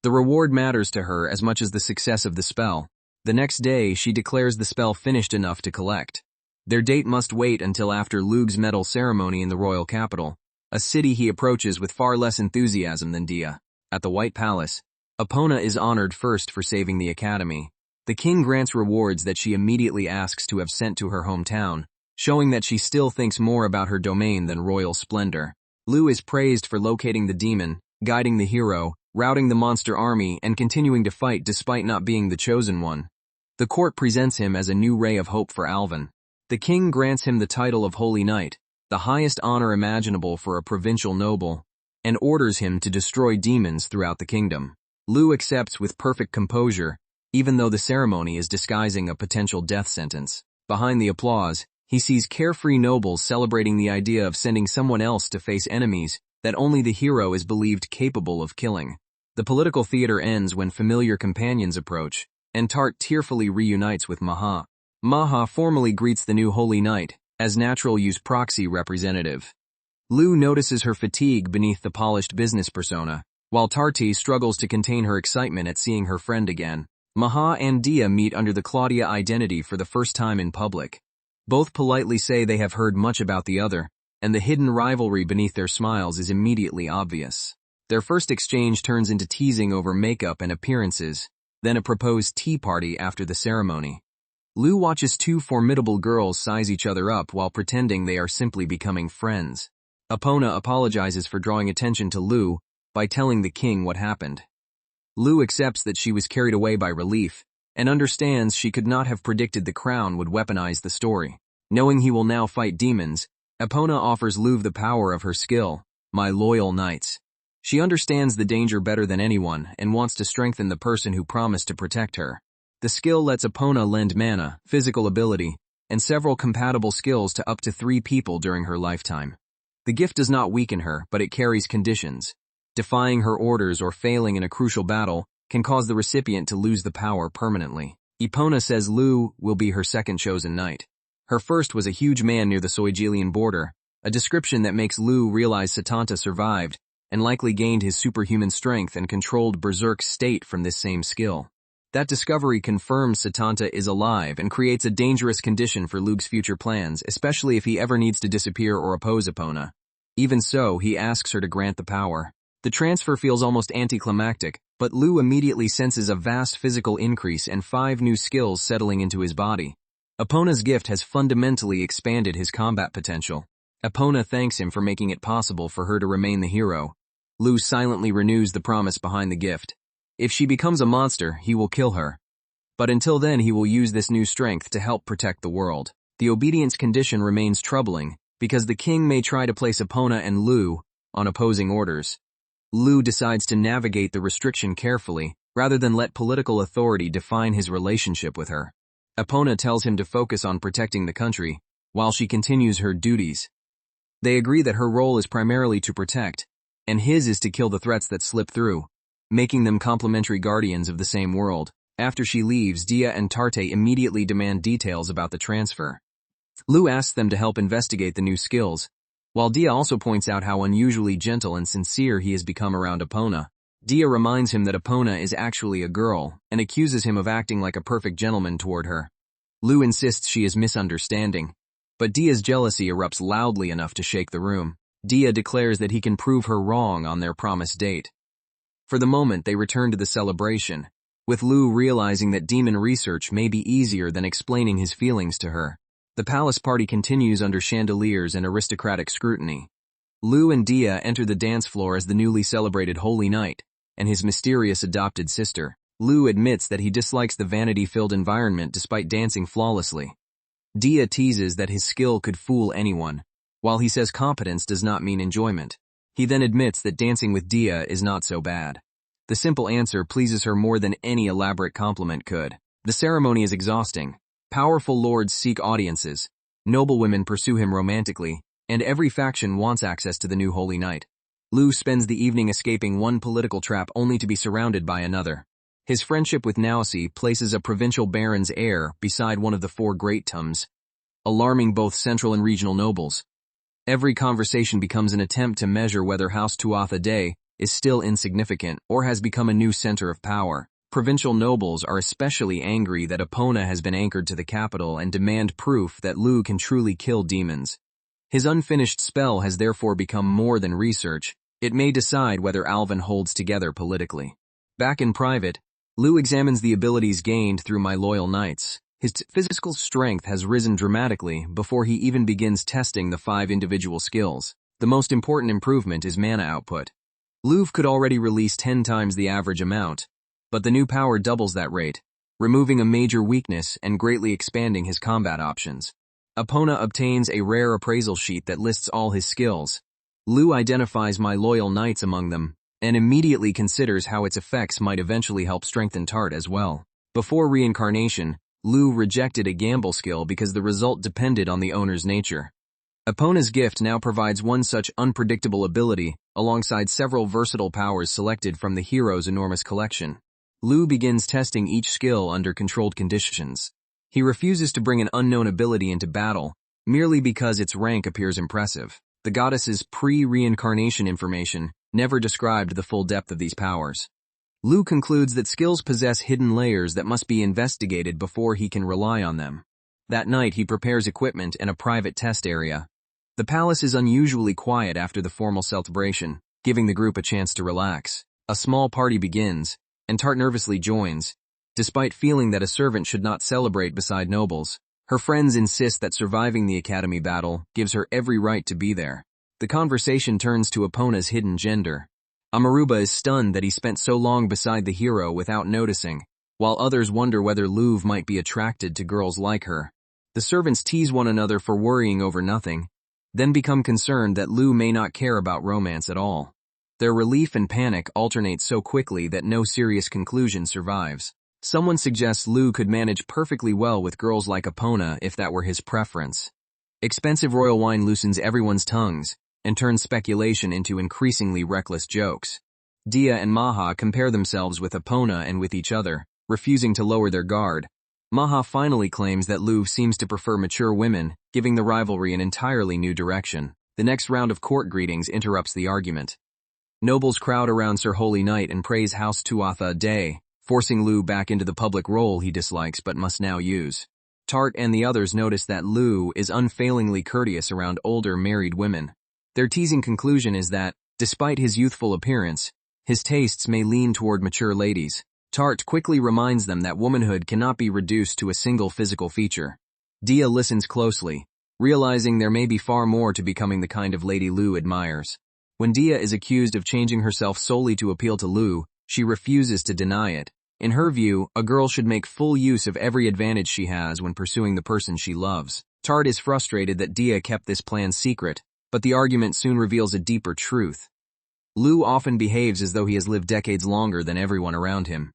The reward matters to her as much as the success of the spell. The next day, she declares the spell finished enough to collect. Their date must wait until after Lu's medal ceremony in the royal capital, a city he approaches with far less enthusiasm than Dia. At the White Palace, Epona is honored first for saving the academy. The king grants rewards that she immediately asks to have sent to her hometown, showing that she still thinks more about her domain than royal splendor. Lu is praised for locating the demon, guiding the hero, routing the monster army, and continuing to fight despite not being the chosen one. The court presents him as a new ray of hope for Alvin. The king grants him the title of Holy Knight, the highest honor imaginable for a provincial noble, and orders him to destroy demons throughout the kingdom. Lu accepts with perfect composure, even though the ceremony is disguising a potential death sentence. Behind the applause, he sees carefree nobles celebrating the idea of sending someone else to face enemies that only the hero is believed capable of killing. The political theater ends when familiar companions approach, and Tart tearfully reunites with Maha. Maha formally greets the new Holy Knight as natural use proxy representative. Lu notices her fatigue beneath the polished business persona, while Tarti struggles to contain her excitement at seeing her friend again. Maha and Dia meet under the Claudia identity for the first time in public. Both politely say they have heard much about the other, and the hidden rivalry beneath their smiles is immediately obvious. Their first exchange turns into teasing over makeup and appearances, then a proposed tea party after the ceremony. Lu watches 2 formidable girls size each other up while pretending they are simply becoming friends. Epona apologizes for drawing attention to Lu by telling the king what happened. Lu accepts that she was carried away by relief, and understands she could not have predicted the crown would weaponize the story. Knowing he will now fight demons, Epona offers Lu the power of her skill, my loyal knights. She understands the danger better than anyone and wants to strengthen the person who promised to protect her. The skill lets Epona lend mana, physical ability, and several compatible skills to up to 3 people during her lifetime. The gift does not weaken her, but it carries conditions. Defying her orders or failing in a crucial battle can cause the recipient to lose the power permanently. Epona says Lu will be her second chosen knight. Her first was a huge man near the Soigelian border, a description that makes Lu realize Satanta survived and likely gained his superhuman strength and controlled Berserk's state from this same skill. That discovery confirms Satanta is alive and creates a dangerous condition for Lu's future plans, especially if he ever needs to disappear or oppose Epona. Even so, he asks her to grant the power. The transfer feels almost anticlimactic, but Lu immediately senses a vast physical increase and 5 new skills settling into his body. Epona's gift has fundamentally expanded his combat potential. Epona thanks him for making it possible for her to remain the hero. Lu silently renews the promise behind the gift. If she becomes a monster, he will kill her. But until then, he will use this new strength to help protect the world. The obedience condition remains troubling, because the king may try to place Epona and Lu on opposing orders. Lu decides to navigate the restriction carefully, rather than let political authority define his relationship with her. Epona tells him to focus on protecting the country, while she continues her duties. They agree that her role is primarily to protect, and his is to kill the threats that slip through, making them complementary guardians of the same world. After she leaves, Dia and Tarte immediately demand details about the transfer. Lu asks them to help investigate the new skills, while Dia also points out how unusually gentle and sincere he has become around Epona. Dia reminds him that Epona is actually a girl, and accuses him of acting like a perfect gentleman toward her. Lu insists she is misunderstanding, but Dia's jealousy erupts loudly enough to shake the room. Dia declares that he can prove her wrong on their promised date. For the moment, they return to the celebration, with Lu realizing that demon research may be easier than explaining his feelings to her. The palace party continues under chandeliers and aristocratic scrutiny. Lu and Dia enter the dance floor as the newly celebrated Holy Night and his mysterious adopted sister. Lu admits that he dislikes the vanity-filled environment despite dancing flawlessly. Dia teases that his skill could fool anyone, while he says competence does not mean enjoyment. He then admits that dancing with Dia is not so bad. The simple answer pleases her more than any elaborate compliment could. The ceremony is exhausting. Powerful lords seek audiences, noblewomen pursue him romantically, and every faction wants access to the new Holy Night. Lu spends the evening escaping one political trap only to be surrounded by another. His friendship with Naosi places a provincial baron's heir beside one of the four great tums, alarming both central and regional nobles. Every conversation becomes an attempt to measure whether House Tuatha Dé is still insignificant or has become a new center of power. Provincial nobles are especially angry that Epona has been anchored to the capital and demand proof that Lu can truly kill demons. His unfinished spell has therefore become more than research. It may decide whether Alvin holds together politically. Back in private, Lu examines the abilities gained through My Loyal Knights. His physical strength has risen dramatically before he even begins testing the 5 individual skills. The most important improvement is mana output. Lu could already release 10 times the average amount, but the new power doubles that rate, removing a major weakness and greatly expanding his combat options. Epona obtains a rare appraisal sheet that lists all his skills. Lu identifies My Loyal Knights among them, and immediately considers how its effects might eventually help strengthen Tart as well. Before reincarnation, Lu rejected a gamble skill because the result depended on the owner's nature. Epona's gift now provides one such unpredictable ability, alongside several versatile powers selected from the hero's enormous collection. Lu begins testing each skill under controlled conditions. He refuses to bring an unknown ability into battle, merely because its rank appears impressive. The goddess's pre-reincarnation information never described the full depth of these powers. Lu concludes that skills possess hidden layers that must be investigated before he can rely on them. That night, he prepares equipment and a private test area. The palace is unusually quiet after the formal celebration, giving the group a chance to relax. A small party begins, and Tart nervously joins, despite feeling that a servant should not celebrate beside nobles. Her friends insist that surviving the academy battle gives her every right to be there. The conversation turns to Epona's hidden gender. Amaruba is stunned that he spent so long beside the hero without noticing, while others wonder whether Lu might be attracted to girls like her. The servants tease one another for worrying over nothing, then become concerned that Lu may not care about romance at all. Their relief and panic alternate so quickly that no serious conclusion survives. Someone suggests Lu could manage perfectly well with girls like Epona if that were his preference. Expensive royal wine loosens everyone's tongues and turns speculation into increasingly reckless jokes. Dia and Maha compare themselves with Epona and with each other, refusing to lower their guard. Maha finally claims that Lu seems to prefer mature women, giving the rivalry an entirely new direction. The next round of court greetings interrupts the argument. Nobles crowd around Sir Holy Knight and praise House Tuatha Dé, forcing Lu back into the public role he dislikes but must now use. Tart and the others notice that Lu is unfailingly courteous around older married women. Their teasing conclusion is that, despite his youthful appearance, his tastes may lean toward mature ladies. Tart quickly reminds them that womanhood cannot be reduced to a single physical feature. Dia listens closely, realizing there may be far more to becoming the kind of lady Lu admires. When Dia is accused of changing herself solely to appeal to Lu, she refuses to deny it. In her view, a girl should make full use of every advantage she has when pursuing the person she loves. Tart is frustrated that Dia kept this plan secret, But the argument soon reveals a deeper truth. Lu often behaves as though he has lived decades longer than everyone around him.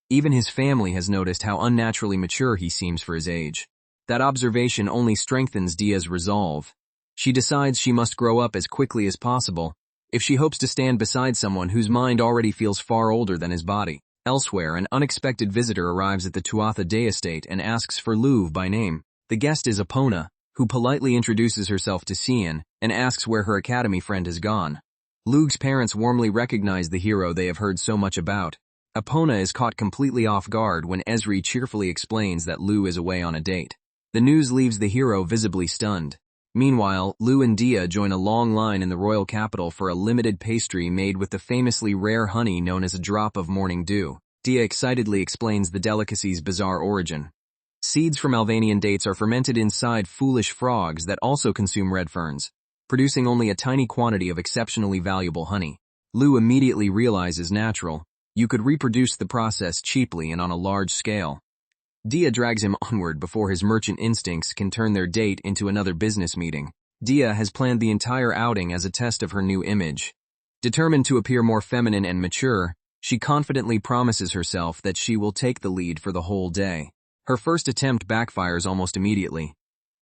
Even his family has noticed how unnaturally mature he seems for his age. That observation only strengthens Dia's resolve. She decides she must grow up as quickly as possible if she hopes to stand beside someone whose mind already feels far older than his body. Elsewhere, an unexpected visitor arrives at the Tuatha Dé estate and asks for Luv by name. The guest is Epona, who politely introduces herself to Cian and asks where her academy friend has gone. Lug's parents warmly recognize the hero they have heard so much about. Epona is caught completely off guard when Esri cheerfully explains that Lu is away on a date. The news leaves the hero visibly stunned. Meanwhile, Lu and Dia join a long line in the royal capital for a limited pastry made with the famously rare honey known as a drop of morning dew. Dia excitedly explains the delicacy's bizarre origin. Seeds from Albanian dates are fermented inside foolish frogs that also consume red ferns, producing only a tiny quantity of exceptionally valuable honey. Lu immediately realizes natural. You could reproduce the process cheaply and on a large scale. Dia drags him onward before his merchant instincts can turn their date into another business meeting. Dia has planned the entire outing as a test of her new image. Determined to appear more feminine and mature, she confidently promises herself that she will take the lead for the whole day. Her first attempt backfires almost immediately.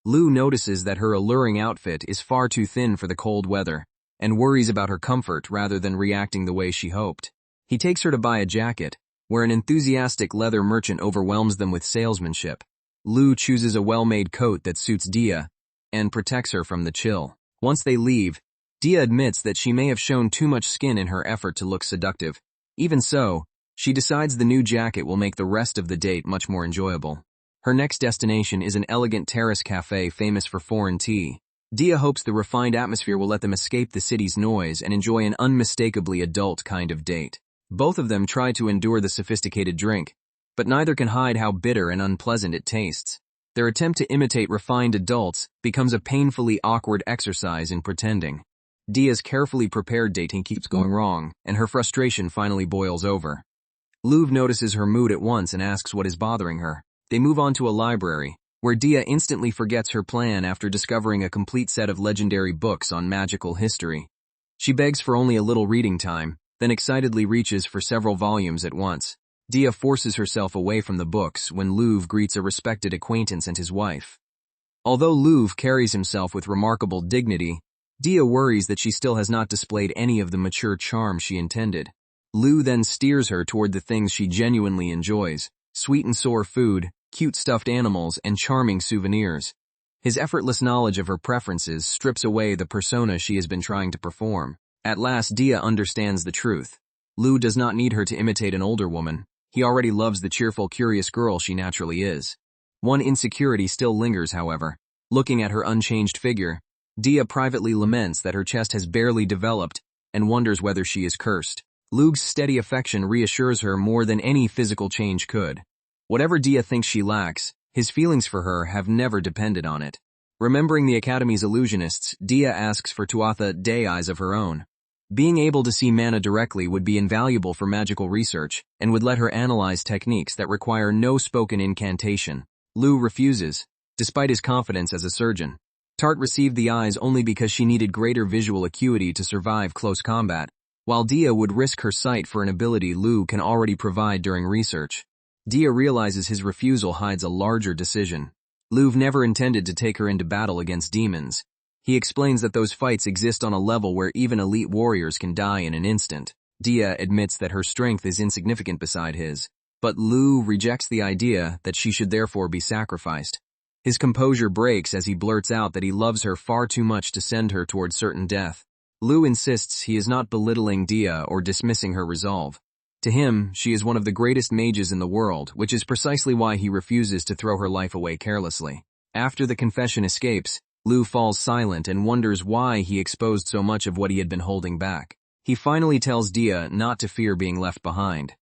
Lu notices that her alluring outfit is far too thin for the cold weather, and worries about her comfort rather than reacting the way she hoped. He takes her to buy a jacket, where an enthusiastic leather merchant overwhelms them with salesmanship. Lu chooses a well-made coat that suits Dia and protects her from the chill. Once they leave, Dia admits that she may have shown too much skin in her effort to look seductive. Even so, she decides the new jacket will make the rest of the date much more enjoyable. Her next destination is an elegant terrace cafe famous for foreign tea. Dia hopes the refined atmosphere will let them escape the city's noise and enjoy an unmistakably adult kind of date. Both of them try to endure the sophisticated drink, but neither can hide how bitter and unpleasant it tastes. Their attempt to imitate refined adults becomes a painfully awkward exercise in pretending. Dia's carefully prepared dating keeps going wrong, and her frustration finally boils over. Luv notices her mood at once and asks what is bothering her. They move on to a library, where Dia instantly forgets her plan after discovering a complete set of legendary books on magical history. She begs for only a little reading time, then excitedly reaches for several volumes at once. Dia forces herself away from the books when Luv greets a respected acquaintance and his wife. Although Luv carries himself with remarkable dignity, Dia worries that she still has not displayed any of the mature charm she intended. Lu then steers her toward the things she genuinely enjoys: sweet and sour food, cute stuffed animals, and charming souvenirs. His effortless knowledge of her preferences strips away the persona she has been trying to perform. At last, Dia understands the truth. Lu does not need her to imitate an older woman. He already loves the cheerful, curious girl she naturally is. One insecurity still lingers, however. Looking at her unchanged figure, Dia privately laments that her chest has barely developed and wonders whether she is cursed. Lug's steady affection reassures her more than any physical change could. Whatever Dia thinks she lacks, his feelings for her have never depended on it. Remembering the Academy's illusionists, Dia asks for Tuatha Dé eyes of her own. Being able to see mana directly would be invaluable for magical research, and would let her analyze techniques that require no spoken incantation. Lu refuses, despite his confidence as a surgeon. Tart received the eyes only because she needed greater visual acuity to survive close combat, while Dia would risk her sight for an ability Lu can already provide during research. Dia realizes his refusal hides a larger decision. Luv never intended to take her into battle against demons. He explains that those fights exist on a level where even elite warriors can die in an instant. Dia admits that her strength is insignificant beside his, but Lu rejects the idea that she should therefore be sacrificed. His composure breaks as he blurts out that he loves her far too much to send her toward certain death. Lu insists he is not belittling Dia or dismissing her resolve. To him, she is one of the greatest mages in the world, which is precisely why he refuses to throw her life away carelessly. After the confession escapes, Lu falls silent and wonders why he exposed so much of what he had been holding back. He finally tells Dia not to fear being left behind.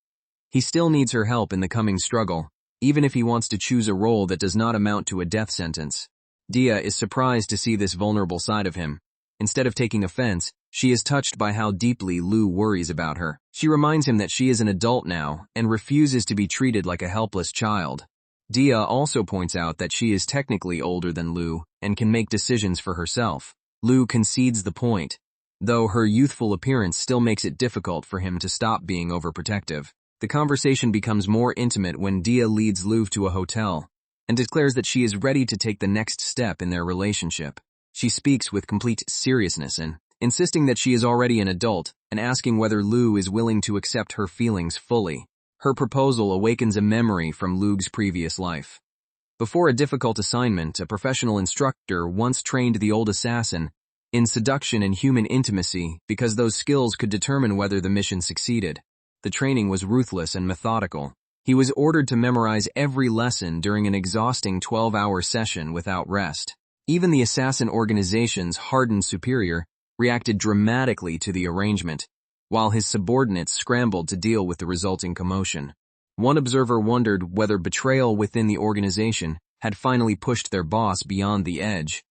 He still needs her help in the coming struggle, even if he wants to choose a role that does not amount to a death sentence. Dia is surprised to see this vulnerable side of him. Instead of taking offense, she is touched by how deeply Lu worries about her. She reminds him that she is an adult now and refuses to be treated like a helpless child. Dia also points out that she is technically older than Lu and can make decisions for herself. Lu concedes the point, though her youthful appearance still makes it difficult for him to stop being overprotective. The conversation becomes more intimate when Dia leads Lu to a hotel and declares that she is ready to take the next step in their relationship. She speaks with complete seriousness and insisting that she is already an adult and asking whether Lu is willing to accept her feelings fully. Her proposal awakens a memory from Lu's previous life. Before a difficult assignment, a professional instructor once trained the old assassin in seduction and human intimacy because those skills could determine whether the mission succeeded. The training was ruthless and methodical. He was ordered to memorize every lesson during an exhausting 12-hour session without rest. Even the assassin organization's hardened superior reacted dramatically to the arrangement, while his subordinates scrambled to deal with the resulting commotion. One observer wondered whether betrayal within the organization had finally pushed their boss beyond the edge,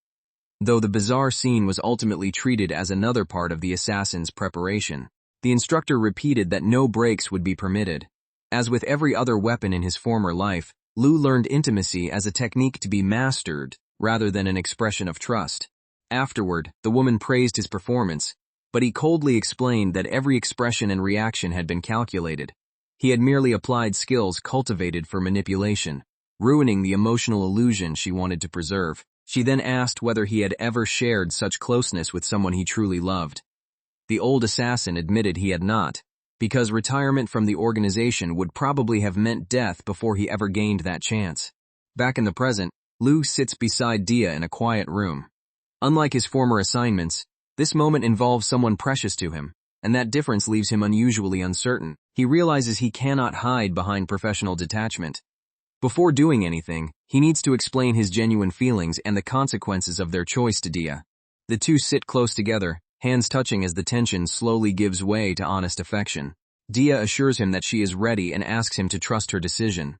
though the bizarre scene was ultimately treated as another part of the assassin's preparation. The instructor repeated that no breaks would be permitted. As with every other weapon in his former life, Lu learned intimacy as a technique to be mastered rather than an expression of trust. Afterward, the woman praised his performance, but he coldly explained that every expression and reaction had been calculated. He had merely applied skills cultivated for manipulation, ruining the emotional illusion she wanted to preserve. She then asked whether he had ever shared such closeness with someone he truly loved. The old assassin admitted he had not, because retirement from the organization would probably have meant death before he ever gained that chance. Back in the present, Lu sits beside Dia in a quiet room. Unlike his former assignments, this moment involves someone precious to him, and that difference leaves him unusually uncertain. He realizes he cannot hide behind professional detachment. Before doing anything, he needs to explain his genuine feelings and the consequences of their choice to Dia. The two sit close together, hands touching as the tension slowly gives way to honest affection. Dia assures him that she is ready and asks him to trust her decision.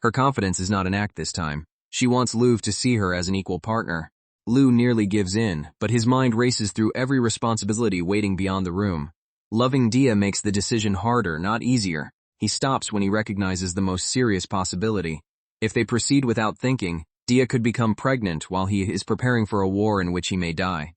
Her confidence is not an act this time. She wants Lu to see her as an equal partner. Lu nearly gives in, but his mind races through every responsibility waiting beyond the room. Loving Dia makes the decision harder, not easier. He stops when he recognizes the most serious possibility. If they proceed without thinking, Dia could become pregnant while he is preparing for a war in which he may die.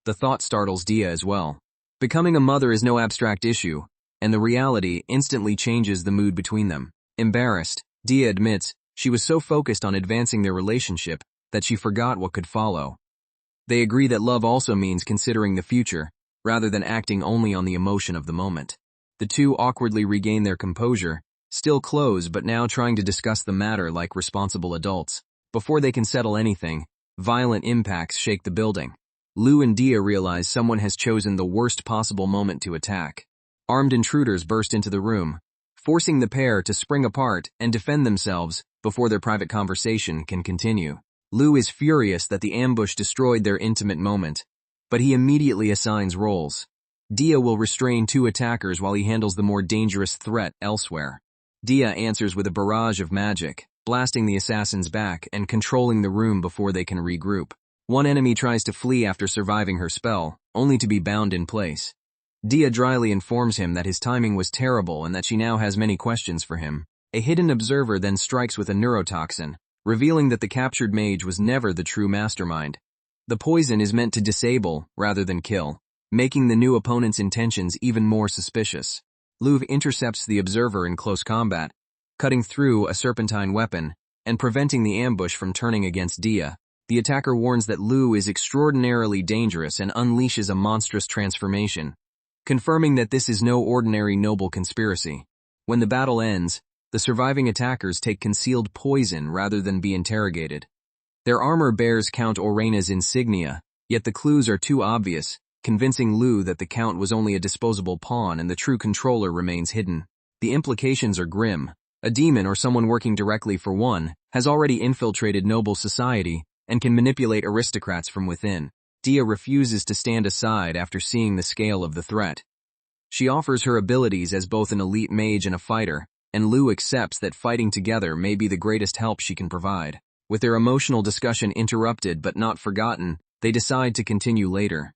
The thought startles Dia as well. Becoming a mother is no abstract issue, and the reality instantly changes the mood between them. Embarrassed, Dia admits she was so focused on advancing their relationship that she forgot what could follow. They agree that love also means considering the future, rather than acting only on the emotion of the moment. The two awkwardly regain their composure, still close but now trying to discuss the matter like responsible adults. Before they can settle anything, violent impacts shake the building. Lu and Dia realize someone has chosen the worst possible moment to attack. Armed intruders burst into the room, forcing the pair to spring apart and defend themselves before their private conversation can continue. Lu is furious that the ambush destroyed their intimate moment, but he immediately assigns roles. Dia will restrain two attackers while he handles the more dangerous threat elsewhere. Dia answers with a barrage of magic, blasting the assassins back and controlling the room before they can regroup. One enemy tries to flee after surviving her spell, only to be bound in place. Dia dryly informs him that his timing was terrible and that she now has many questions for him. A hidden observer then strikes with a neurotoxin, revealing that the captured mage was never the true mastermind. The poison is meant to disable rather than kill, making the new opponent's intentions even more suspicious. Lu intercepts the observer in close combat, cutting through a serpentine weapon and preventing the ambush from turning against Dia. The attacker warns that Lu is extraordinarily dangerous and unleashes a monstrous transformation, confirming that this is no ordinary noble conspiracy. When the battle ends, the surviving attackers take concealed poison rather than be interrogated. Their armor bears Count Orena's insignia, yet the clues are too obvious, convincing Lu that the Count was only a disposable pawn and the true controller remains hidden. The implications are grim. A demon or someone working directly for one has already infiltrated noble society and can manipulate aristocrats from within. Dia refuses to stand aside after seeing the scale of the threat. She offers her abilities as both an elite mage and a fighter, and Lu accepts that fighting together may be the greatest help she can provide. With their emotional discussion interrupted but not forgotten, they decide to continue later.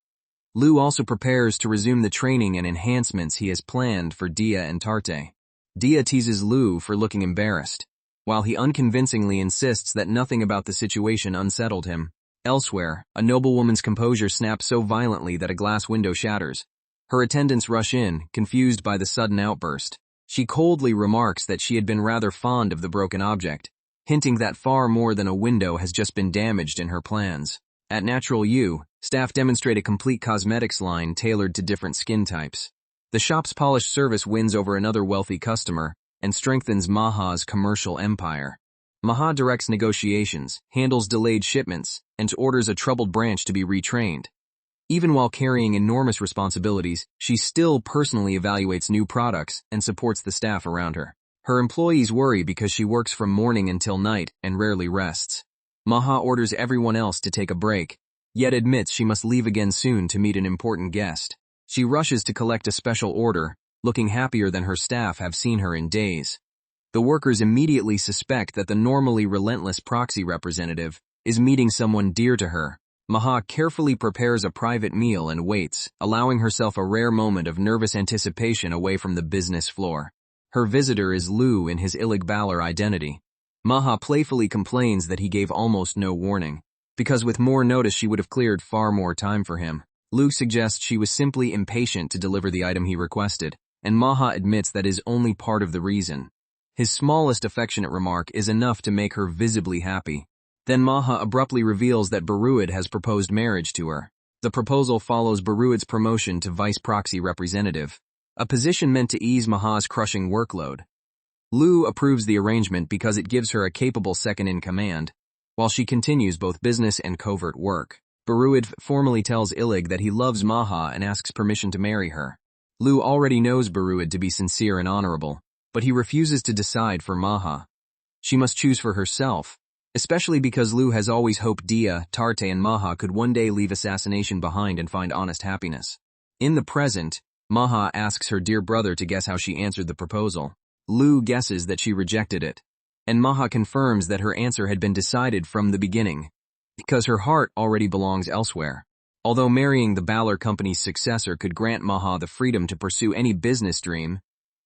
Lu also prepares to resume the training and enhancements he has planned for Dia and Tarte. Dia teases Lu for looking embarrassed, while he unconvincingly insists that nothing about the situation unsettled him. Elsewhere, a noblewoman's composure snaps so violently that a glass window shatters. Her attendants rush in, confused by the sudden outburst. She coldly remarks that she had been rather fond of the broken object, hinting that far more than a window has just been damaged in her plans. At Natural U, staff demonstrate a complete cosmetics line tailored to different skin types. The shop's polished service wins over another wealthy customer and strengthens Maha's commercial empire. Maha directs negotiations, handles delayed shipments, and orders a troubled branch to be retrained. Even while carrying enormous responsibilities, she still personally evaluates new products and supports the staff around her. Her employees worry because she works from morning until night and rarely rests. Maha orders everyone else to take a break, yet admits she must leave again soon to meet an important guest. She rushes to collect a special order, looking happier than her staff have seen her in days. The workers immediately suspect that the normally relentless proxy representative is meeting someone dear to her. Maha carefully prepares a private meal and waits, allowing herself a rare moment of nervous anticipation away from the business floor. Her visitor is Lu in his Ilig Balor identity. Maha playfully complains that he gave almost no warning, because with more notice she would have cleared far more time for him. Lu suggests she was simply impatient to deliver the item he requested, and Maha admits that is only part of the reason. His smallest affectionate remark is enough to make her visibly happy. Then Maha abruptly reveals that Baruid has proposed marriage to her. The proposal follows Baruid's promotion to vice proxy representative, a position meant to ease Maha's crushing workload. Lu approves the arrangement because it gives her a capable second-in-command, while she continues both business and covert work. Baruid formally tells Ilig that he loves Maha and asks permission to marry her. Lu already knows Baruid to be sincere and honorable, but he refuses to decide for Maha. She must choose for herself, especially because Lu has always hoped Dia, Tarte, and Maha could one day leave assassination behind and find honest happiness. In the present, Maha asks her dear brother to guess how she answered the proposal. Lu guesses that she rejected it, and Maha confirms that her answer had been decided from the beginning, because her heart already belongs elsewhere. Although marrying the Balor Company's successor could grant Maha the freedom to pursue any business dream,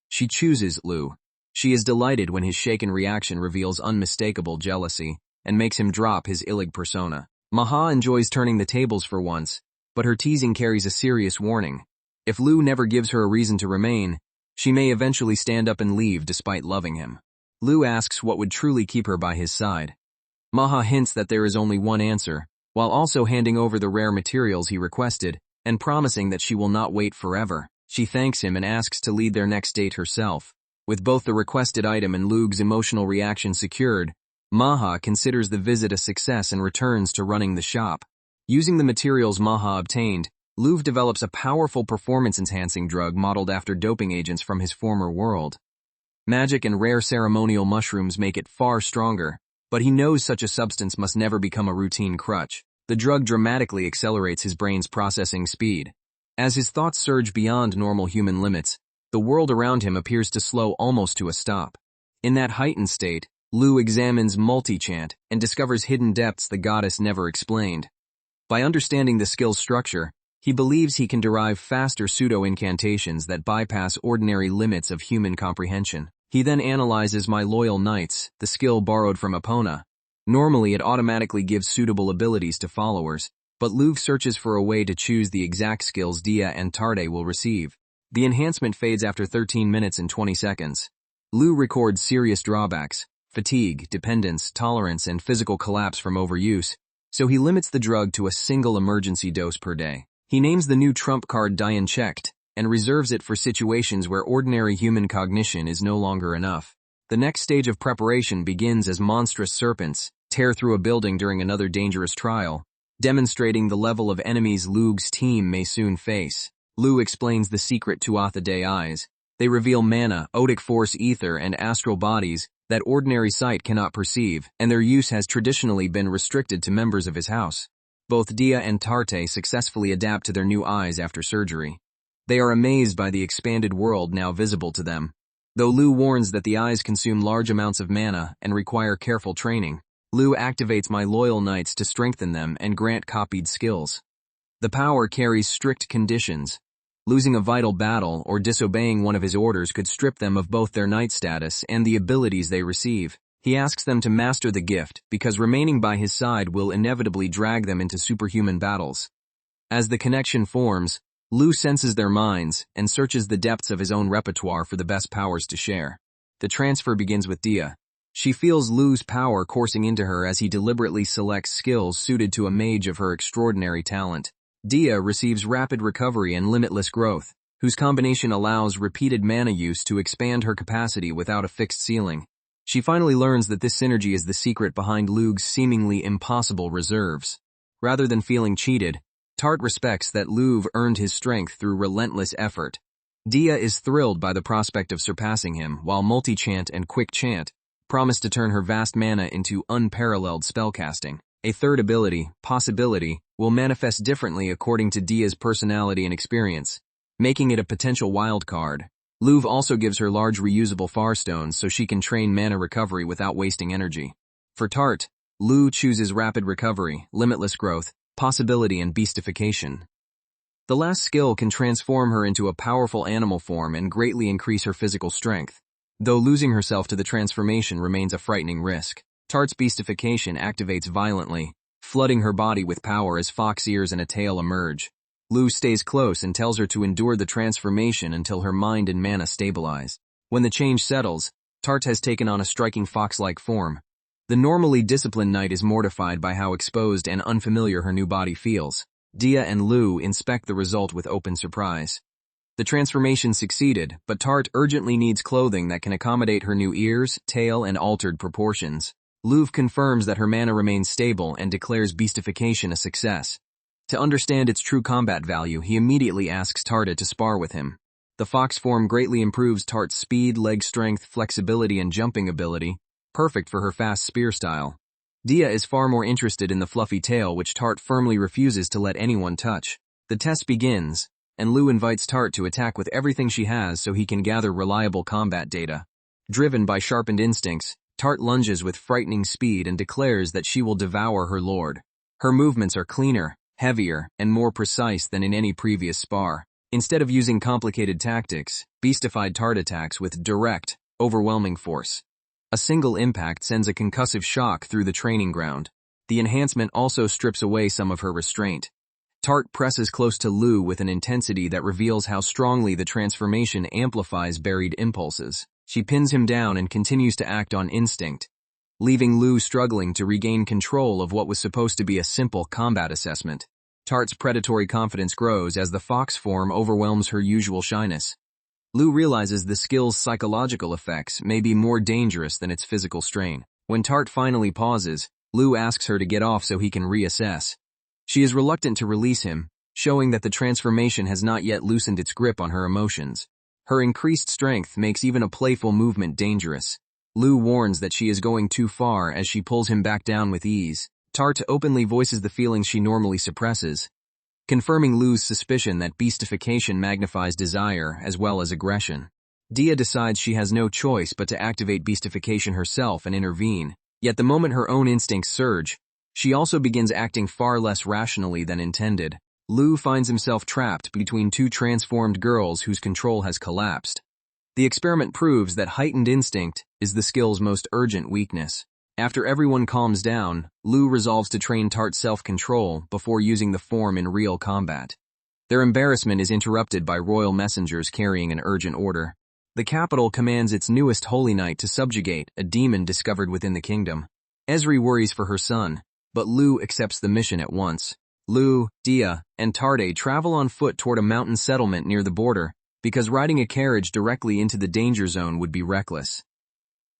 she chooses Lu. She is delighted when his shaken reaction reveals unmistakable jealousy and makes him drop his Ilig persona. Maha enjoys turning the tables for once, but her teasing carries a serious warning. If Lu never gives her a reason to remain, she may eventually stand up and leave despite loving him. Lu asks what would truly keep her by his side. Maha hints that there is only one answer, while also handing over the rare materials he requested and promising that she will not wait forever. She thanks him and asks to lead their next date herself. With both the requested item and Lug's emotional reaction secured, Maha considers the visit a success and returns to running the shop. Using the materials Maha obtained, Luv develops a powerful performance-enhancing drug modeled after doping agents from his former world. Magic and rare ceremonial mushrooms make it far stronger, but he knows such a substance must never become a routine crutch. The drug dramatically accelerates his brain's processing speed. As his thoughts surge beyond normal human limits, the world around him appears to slow almost to a stop. In that heightened state, Lu examines multi-chant and discovers hidden depths the goddess never explained. By understanding the skill's structure, he believes he can derive faster pseudo-incantations that bypass ordinary limits of human comprehension. He then analyzes My Loyal Knights, the skill borrowed from Epona. Normally it automatically gives suitable abilities to followers, but Luv searches for a way to choose the exact skills Dia and Tarde will receive. The enhancement fades after 13 minutes and 20 seconds. Lu records serious drawbacks: fatigue, dependence, tolerance, and physical collapse from overuse, so he limits the drug to a single emergency dose per day. He names the new trump card Dian Checked, and reserves it for situations where ordinary human cognition is no longer enough. The next stage of preparation begins as monstrous serpents tear through a building during another dangerous trial, demonstrating the level of enemies Lug's team may soon face. Lu explains the secret to Athade eyes. They reveal mana, odic force ether, and astral bodies that ordinary sight cannot perceive, and their use has traditionally been restricted to members of his house. Both Dia and Tarte successfully adapt to their new eyes after surgery. They are amazed by the expanded world now visible to them. Though Lu warns that the eyes consume large amounts of mana and require careful training, Lu activates My Loyal Knights to strengthen them and grant copied skills. The power carries strict conditions. Losing a vital battle or disobeying one of his orders could strip them of both their knight status and the abilities they receive. He asks them to master the gift because remaining by his side will inevitably drag them into superhuman battles. As the connection forms, Lu senses their minds and searches the depths of his own repertoire for the best powers to share. The transfer begins with Dia. She feels Lu's power coursing into her as he deliberately selects skills suited to a mage of her extraordinary talent. Dia receives rapid recovery and limitless growth, whose combination allows repeated mana use to expand her capacity without a fixed ceiling. She finally learns that this synergy is the secret behind Lu's seemingly impossible reserves. Rather than feeling cheated, Tart respects that Luv earned his strength through relentless effort. Dia is thrilled by the prospect of surpassing him, while Multi-Chant and Quick Chant promise to turn her vast mana into unparalleled spellcasting. A third ability, Possibility, will manifest differently according to Dia's personality and experience, making it a potential wild card. Luv also gives her large reusable Farstones so she can train mana recovery without wasting energy. For Tart, Lu chooses Rapid Recovery, Limitless Growth, Possibility, and Beastification. The last skill can transform her into a powerful animal form and greatly increase her physical strength, though losing herself to the transformation remains a frightening risk. Tart's Beastification activates violently, flooding her body with power as fox ears and a tail emerge. Lu stays close and tells her to endure the transformation until her mind and mana stabilize. When the change settles, Tart has taken on a striking fox-like form. The normally disciplined knight is mortified by how exposed and unfamiliar her new body feels. Dia and Lu inspect the result with open surprise. The transformation succeeded, but Tart urgently needs clothing that can accommodate her new ears, tail, and altered proportions. Luv confirms that her mana remains stable and declares Beastification a success. To understand its true combat value, he immediately asks Tarta to spar with him. The fox form greatly improves Tart's speed, leg strength, flexibility, and jumping ability, perfect for her fast spear style. Dia is far more interested in the fluffy tail, which Tart firmly refuses to let anyone touch. The test begins, and Lu invites Tart to attack with everything she has so he can gather reliable combat data. Driven by sharpened instincts, Tart lunges with frightening speed and declares that she will devour her lord. Her movements are cleaner, heavier, and more precise than in any previous spar. Instead of using complicated tactics, Beastified Tart attacks with direct, overwhelming force. A single impact sends a concussive shock through the training ground. The enhancement also strips away some of her restraint. Tart presses close to Lu with an intensity that reveals how strongly the transformation amplifies buried impulses. She pins him down and continues to act on instinct, leaving Lu struggling to regain control of what was supposed to be a simple combat assessment. Tart's predatory confidence grows as the fox form overwhelms her usual shyness. Lu realizes the skill's psychological effects may be more dangerous than its physical strain. When Tart finally pauses, Lu asks her to get off so he can reassess. She is reluctant to release him, showing that the transformation has not yet loosened its grip on her emotions. Her increased strength makes even a playful movement dangerous. Lu warns that she is going too far as she pulls him back down with ease. Tart openly voices the feelings she normally suppresses, confirming Lu's suspicion that beastification magnifies desire as well as aggression. Dia decides she has no choice but to activate beastification herself and intervene, yet the moment her own instincts surge, she also begins acting far less rationally than intended. Lu finds himself trapped between two transformed girls whose control has collapsed. The experiment proves that heightened instinct is the skill's most urgent weakness. After everyone calms down, Lu resolves to train Tart's self-control before using the form in real combat. Their embarrassment is interrupted by royal messengers carrying an urgent order. The capital commands its newest holy knight to subjugate a demon discovered within the kingdom. Esri worries for her son, but Lu accepts the mission at once. Lu, Dia, and Tarte travel on foot toward a mountain settlement near the border, because riding a carriage directly into the danger zone would be reckless.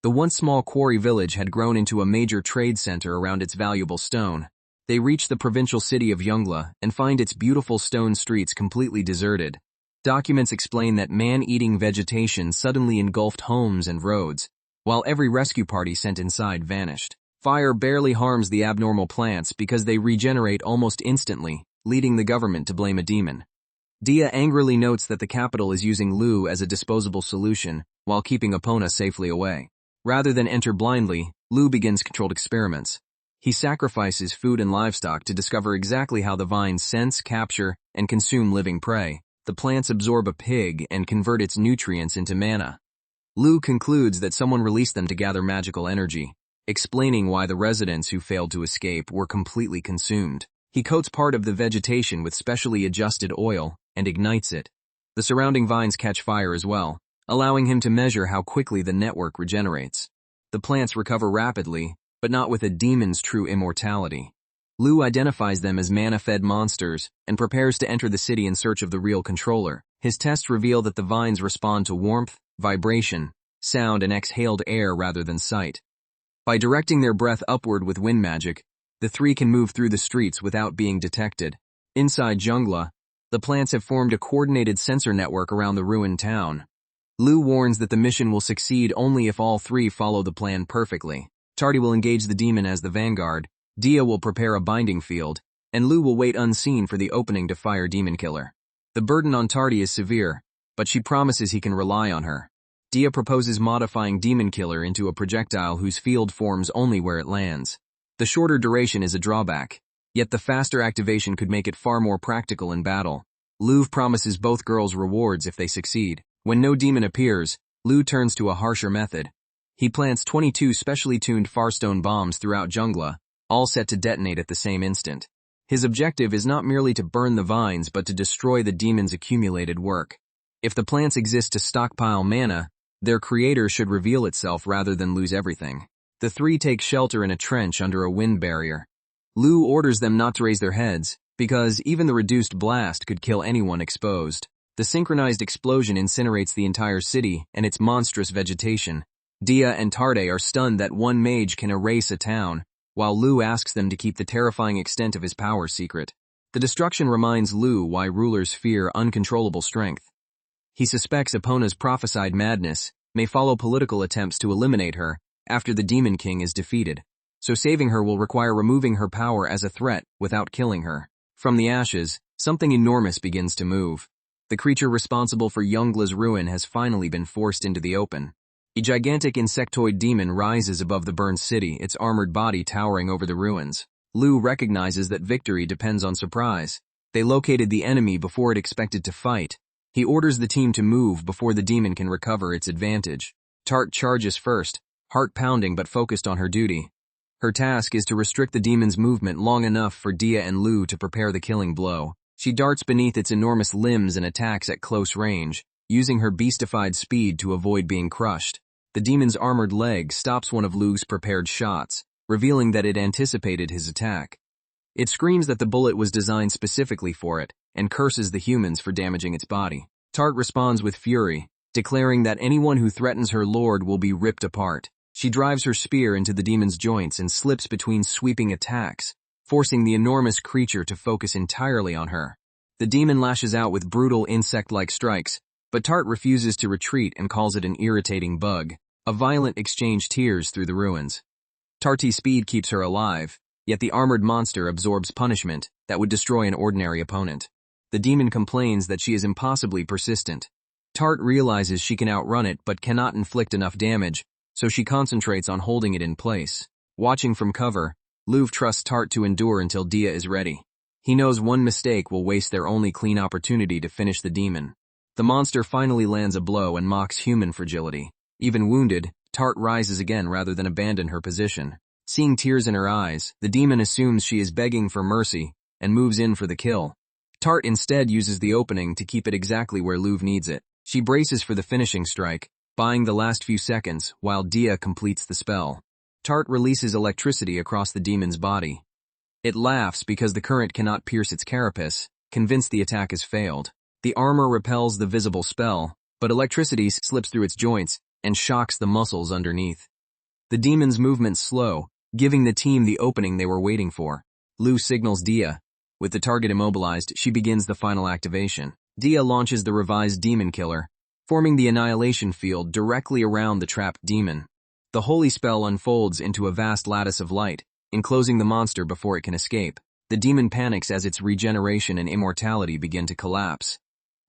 The once small quarry village had grown into a major trade center around its valuable stone. They reach the provincial city of Yungla and find its beautiful stone streets completely deserted. Documents explain that man-eating vegetation suddenly engulfed homes and roads, while every rescue party sent inside vanished. Fire barely harms the abnormal plants because they regenerate almost instantly, leading the government to blame a demon. Dia angrily notes that the capital is using Lu as a disposable solution while keeping Epona safely away. Rather than enter blindly, Lu begins controlled experiments. He sacrifices food and livestock to discover exactly how the vines sense, capture, and consume living prey. The plants absorb a pig and convert its nutrients into mana. Lu concludes that someone released them to gather magical energy, explaining why the residents who failed to escape were completely consumed. He coats part of the vegetation with specially adjusted oil and ignites it. The surrounding vines catch fire as well, allowing him to measure how quickly the network regenerates. The plants recover rapidly, but not with a demon's true immortality. Lu identifies them as mana-fed monsters and prepares to enter the city in search of the real controller. His tests reveal that the vines respond to warmth, vibration, sound, and exhaled air rather than sight. By directing their breath upward with wind magic, the three can move through the streets without being detected. Inside Jungla, the plants have formed a coordinated sensor network around the ruined town. Lu warns that the mission will succeed only if all three follow the plan perfectly. Tardy will engage the demon as the vanguard, Dia will prepare a binding field, and Lu will wait unseen for the opening to fire Demon Killer. The burden on Tardy is severe, but she promises he can rely on her. Dia proposes modifying Demon Killer into a projectile whose field forms only where it lands. The shorter duration is a drawback, yet the faster activation could make it far more practical in battle. Lu promises both girls rewards if they succeed. When no demon appears, Lu turns to a harsher method. He plants 22 specially tuned Farstone bombs throughout Jungla, all set to detonate at the same instant. His objective is not merely to burn the vines but to destroy the demon's accumulated work. If the plants exist to stockpile mana, their creator should reveal itself rather than lose everything. The three take shelter in a trench under a wind barrier. Lu orders them not to raise their heads, because even the reduced blast could kill anyone exposed. The synchronized explosion incinerates the entire city and its monstrous vegetation. Dia and Tarde are stunned that one mage can erase a town, while Lu asks them to keep the terrifying extent of his power secret. The destruction reminds Lu why rulers fear uncontrollable strength. He suspects Epona's prophesied madness may follow political attempts to eliminate her after the Demon King is defeated, so saving her will require removing her power as a threat without killing her. From the ashes, something enormous begins to move. The creature responsible for Jungla's ruin has finally been forced into the open. A gigantic insectoid demon rises above the burned city, its armored body towering over the ruins. Lu recognizes that victory depends on surprise. They located the enemy before it expected to fight. He orders the team to move before the demon can recover its advantage. Tart charges first, heart pounding but focused on her duty. Her task is to restrict the demon's movement long enough for Dia and Lu to prepare the killing blow. She darts beneath its enormous limbs and attacks at close range, using her beastified speed to avoid being crushed. The demon's armored leg stops one of Lu's prepared shots, revealing that it anticipated his attack. It screams that the bullet was designed specifically for it, and curses the humans for damaging its body. Tart responds with fury, declaring that anyone who threatens her lord will be ripped apart. She drives her spear into the demon's joints and slips between sweeping attacks, forcing the enormous creature to focus entirely on her. The demon lashes out with brutal insect-like strikes, but Tart refuses to retreat and calls it an irritating bug. A violent exchange tears through the ruins. Tarty's speed keeps her alive, yet the armored monster absorbs punishment that would destroy an ordinary opponent. The demon complains that she is impossibly persistent. Tart realizes she can outrun it but cannot inflict enough damage, so she concentrates on holding it in place. Watching from cover, Lu trusts Tart to endure until Dia is ready. He knows one mistake will waste their only clean opportunity to finish the demon. The monster finally lands a blow and mocks human fragility. Even wounded, Tart rises again rather than abandon her position. Seeing tears in her eyes, the demon assumes she is begging for mercy and moves in for the kill. Tart instead uses the opening to keep it exactly where Lu needs it. She braces for the finishing strike, buying the last few seconds while Dia completes the spell. Tart releases electricity across the demon's body. It laughs because the current cannot pierce its carapace, convinced the attack has failed. The armor repels the visible spell, but electricity slips through its joints and shocks the muscles underneath. The demon's movements slow, giving the team the opening they were waiting for. Lu signals Dia. With the target immobilized, she begins the final activation. Dia launches the revised Demon Killer, forming the annihilation field directly around the trapped demon. The holy spell unfolds into a vast lattice of light, enclosing the monster before it can escape. The demon panics as its regeneration and immortality begin to collapse.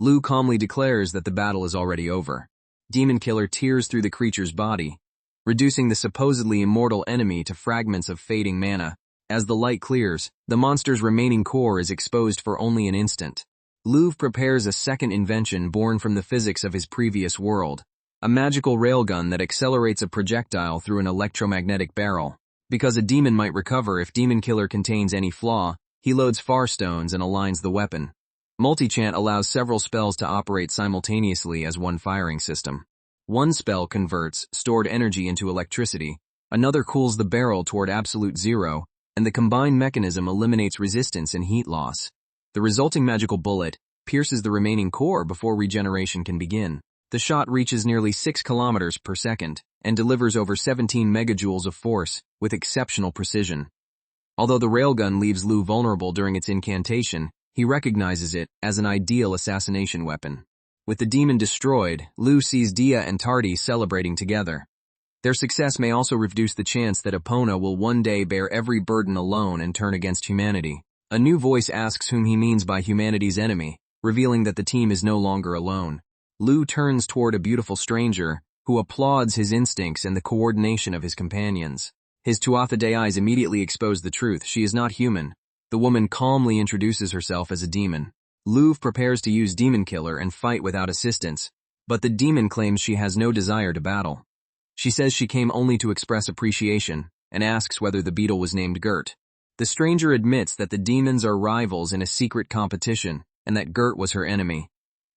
Lu calmly declares that the battle is already over. Demon Killer tears through the creature's body, reducing the supposedly immortal enemy to fragments of fading mana. As the light clears, the monster's remaining core is exposed for only an instant. Lu prepares a second invention born from the physics of his previous world, a magical railgun that accelerates a projectile through an electromagnetic barrel. Because a demon might recover if Demon Killer contains any flaw, he loads far stones and aligns the weapon. Multichant allows several spells to operate simultaneously as one firing system. One spell converts stored energy into electricity, another cools the barrel toward absolute zero, and the combined mechanism eliminates resistance and heat loss. The resulting magical bullet pierces the remaining core before regeneration can begin. The shot reaches nearly 6 kilometers per second and delivers over 17 megajoules of force with exceptional precision. Although the railgun leaves Lu vulnerable during its incantation, he recognizes it as an ideal assassination weapon. With the demon destroyed, Lu sees Dia and Tardi celebrating together. Their success may also reduce the chance that Epona will one day bear every burden alone and turn against humanity. A new voice asks whom he means by humanity's enemy, revealing that the team is no longer alone. Lu turns toward a beautiful stranger, who applauds his instincts and the coordination of his companions. His Tuatha eyes immediately expose the truth: she is not human. The woman calmly introduces herself as a demon. Lu prepares to use Demon Killer and fight without assistance, but the demon claims she has no desire to battle. She says she came only to express appreciation, and asks whether the beetle was named Gert. The stranger admits that the demons are rivals in a secret competition, and that Gert was her enemy.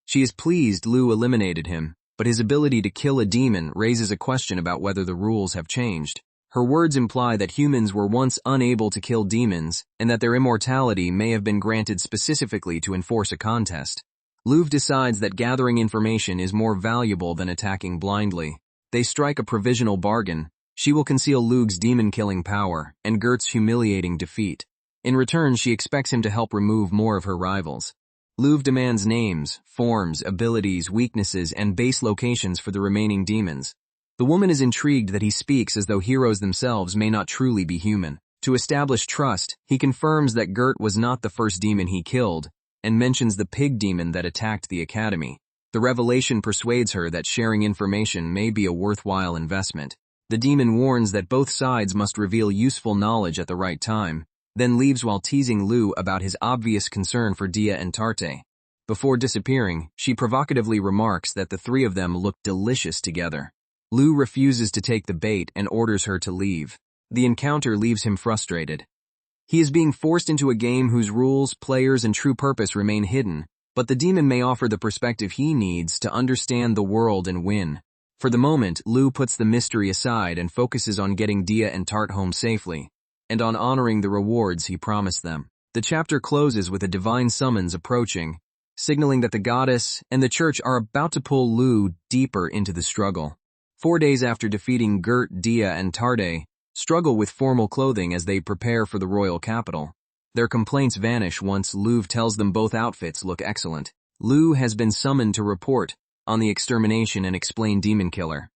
She is pleased Lu eliminated him, but his ability to kill a demon raises a question about whether the rules have changed. Her words imply that humans were once unable to kill demons, and that their immortality may have been granted specifically to enforce a contest. Lu decides that gathering information is more valuable than attacking blindly. They strike a provisional bargain. She will conceal Lug's demon-killing power, and Gert's humiliating defeat. In return, she expects him to help remove more of her rivals. Lug demands names, forms, abilities, weaknesses, and base locations for the remaining demons. The woman is intrigued that he speaks as though heroes themselves may not truly be human. To establish trust, he confirms that Gert was not the first demon he killed, and mentions the pig demon that attacked the academy. The revelation persuades her that sharing information may be a worthwhile investment. The demon warns that both sides must reveal useful knowledge at the right time, then leaves while teasing Lu about his obvious concern for Dia and Tarte. Before disappearing, she provocatively remarks that the three of them look delicious together. Lu refuses to take the bait and orders her to leave. The encounter leaves him frustrated. He is being forced into a game whose rules, players, and true purpose remain hidden, but the demon may offer the perspective he needs to understand the world and win. For the moment, Lu puts the mystery aside and focuses on getting Dia and Tart home safely, and on honoring the rewards he promised them. The chapter closes with a divine summons approaching, signaling that the goddess and the church are about to pull Lu deeper into the struggle. 4 days after defeating Gert, Dia, and Tarde struggle with formal clothing as they prepare for the royal capital. Their complaints vanish once Lu tells them both outfits look excellent. Lu has been summoned to report on the extermination and explain Demon Killer.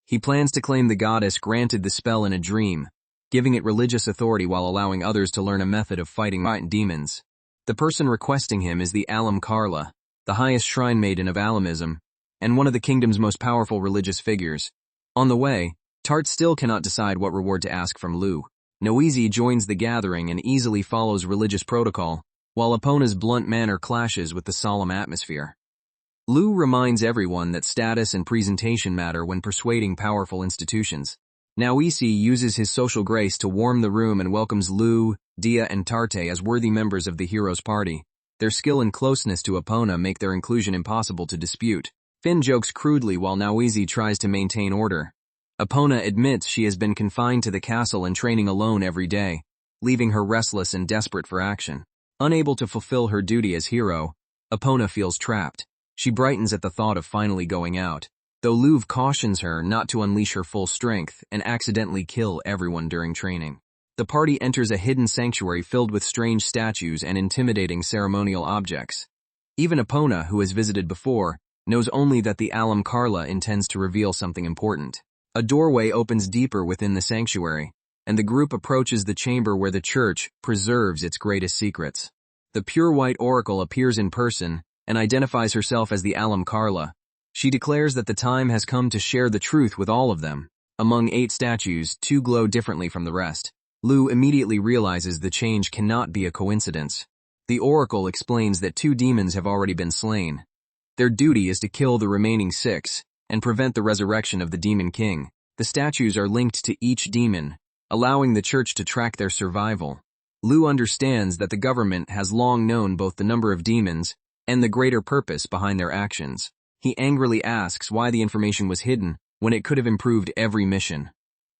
He plans to claim the goddess granted the spell in a dream, giving it religious authority while allowing others to learn a method of fighting demons. The person requesting him is the Alam Karla, the highest shrine maiden of Alamism, and one of the kingdom's most powerful religious figures. On the way, Tart still cannot decide what reward to ask from Lu. Noezy joins the gathering and easily follows religious protocol, while Epona's blunt manner clashes with the solemn atmosphere. Lu reminds everyone that status and presentation matter when persuading powerful institutions. Noezy uses his social grace to warm the room and welcomes Lu, Dia, and Tarte as worthy members of the hero's party. Their skill and closeness to Epona make their inclusion impossible to dispute. Finn jokes crudely while Noezy tries to maintain order. Epona admits she has been confined to the castle and training alone every day, leaving her restless and desperate for action. Unable to fulfill her duty as hero, Epona feels trapped. She brightens at the thought of finally going out, though Lu cautions her not to unleash her full strength and accidentally kill everyone during training. The party enters a hidden sanctuary filled with strange statues and intimidating ceremonial objects. Even Epona, who has visited before, knows only that the Alam Karla intends to reveal something important. A doorway opens deeper within the sanctuary, and the group approaches the chamber where the church preserves its greatest secrets. The pure white oracle appears in person and identifies herself as the Alam Karla. She declares that the time has come to share the truth with all of them. Among 8 statues, 2 glow differently from the rest. Lu immediately realizes the change cannot be a coincidence. The oracle explains that 2 demons have already been slain. Their duty is to kill the remaining 6, and prevent the resurrection of the Demon King. The statues are linked to each demon, allowing the church to track their survival. Lu understands that the government has long known both the number of demons and the greater purpose behind their actions. He angrily asks why the information was hidden when it could have improved every mission.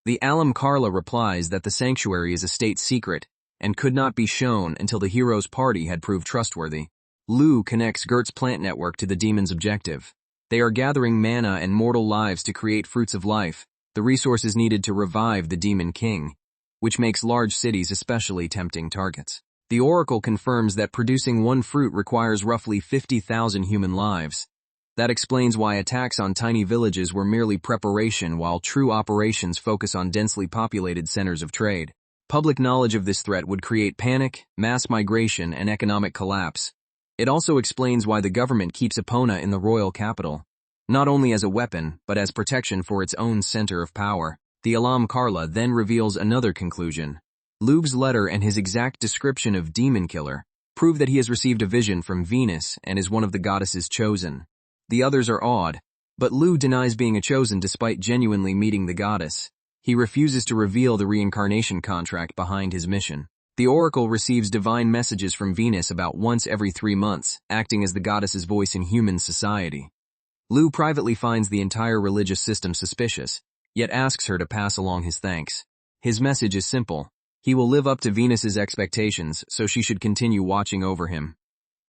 The Alam Karla replies that the sanctuary is a state secret and could not be shown until the hero's party had proved trustworthy. Lu connects Gert's plant network to the demon's objective. They are gathering mana and mortal lives to create fruits of life, the resources needed to revive the Demon King, which makes large cities especially tempting targets. The Oracle confirms that producing one fruit requires roughly 50,000 human lives. That explains why attacks on tiny villages were merely preparation while true operations focus on densely populated centers of trade. Public knowledge of this threat would create panic, mass migration, and economic collapse. It also explains why the government keeps Epona in the royal capital, not only as a weapon, but as protection for its own center of power. The Alam Karla then reveals another conclusion. Lug's letter and his exact description of Demon Killer prove that he has received a vision from Venus and is one of the goddesses chosen. The others are awed, but Lu denies being a chosen despite genuinely meeting the goddess. He refuses to reveal the reincarnation contract behind his mission. The Oracle receives divine messages from Venus about once every 3 months, acting as the goddess's voice in human society. Lu privately finds the entire religious system suspicious, yet asks her to pass along his thanks. His message is simple. He will live up to Venus's expectations, so she should continue watching over him.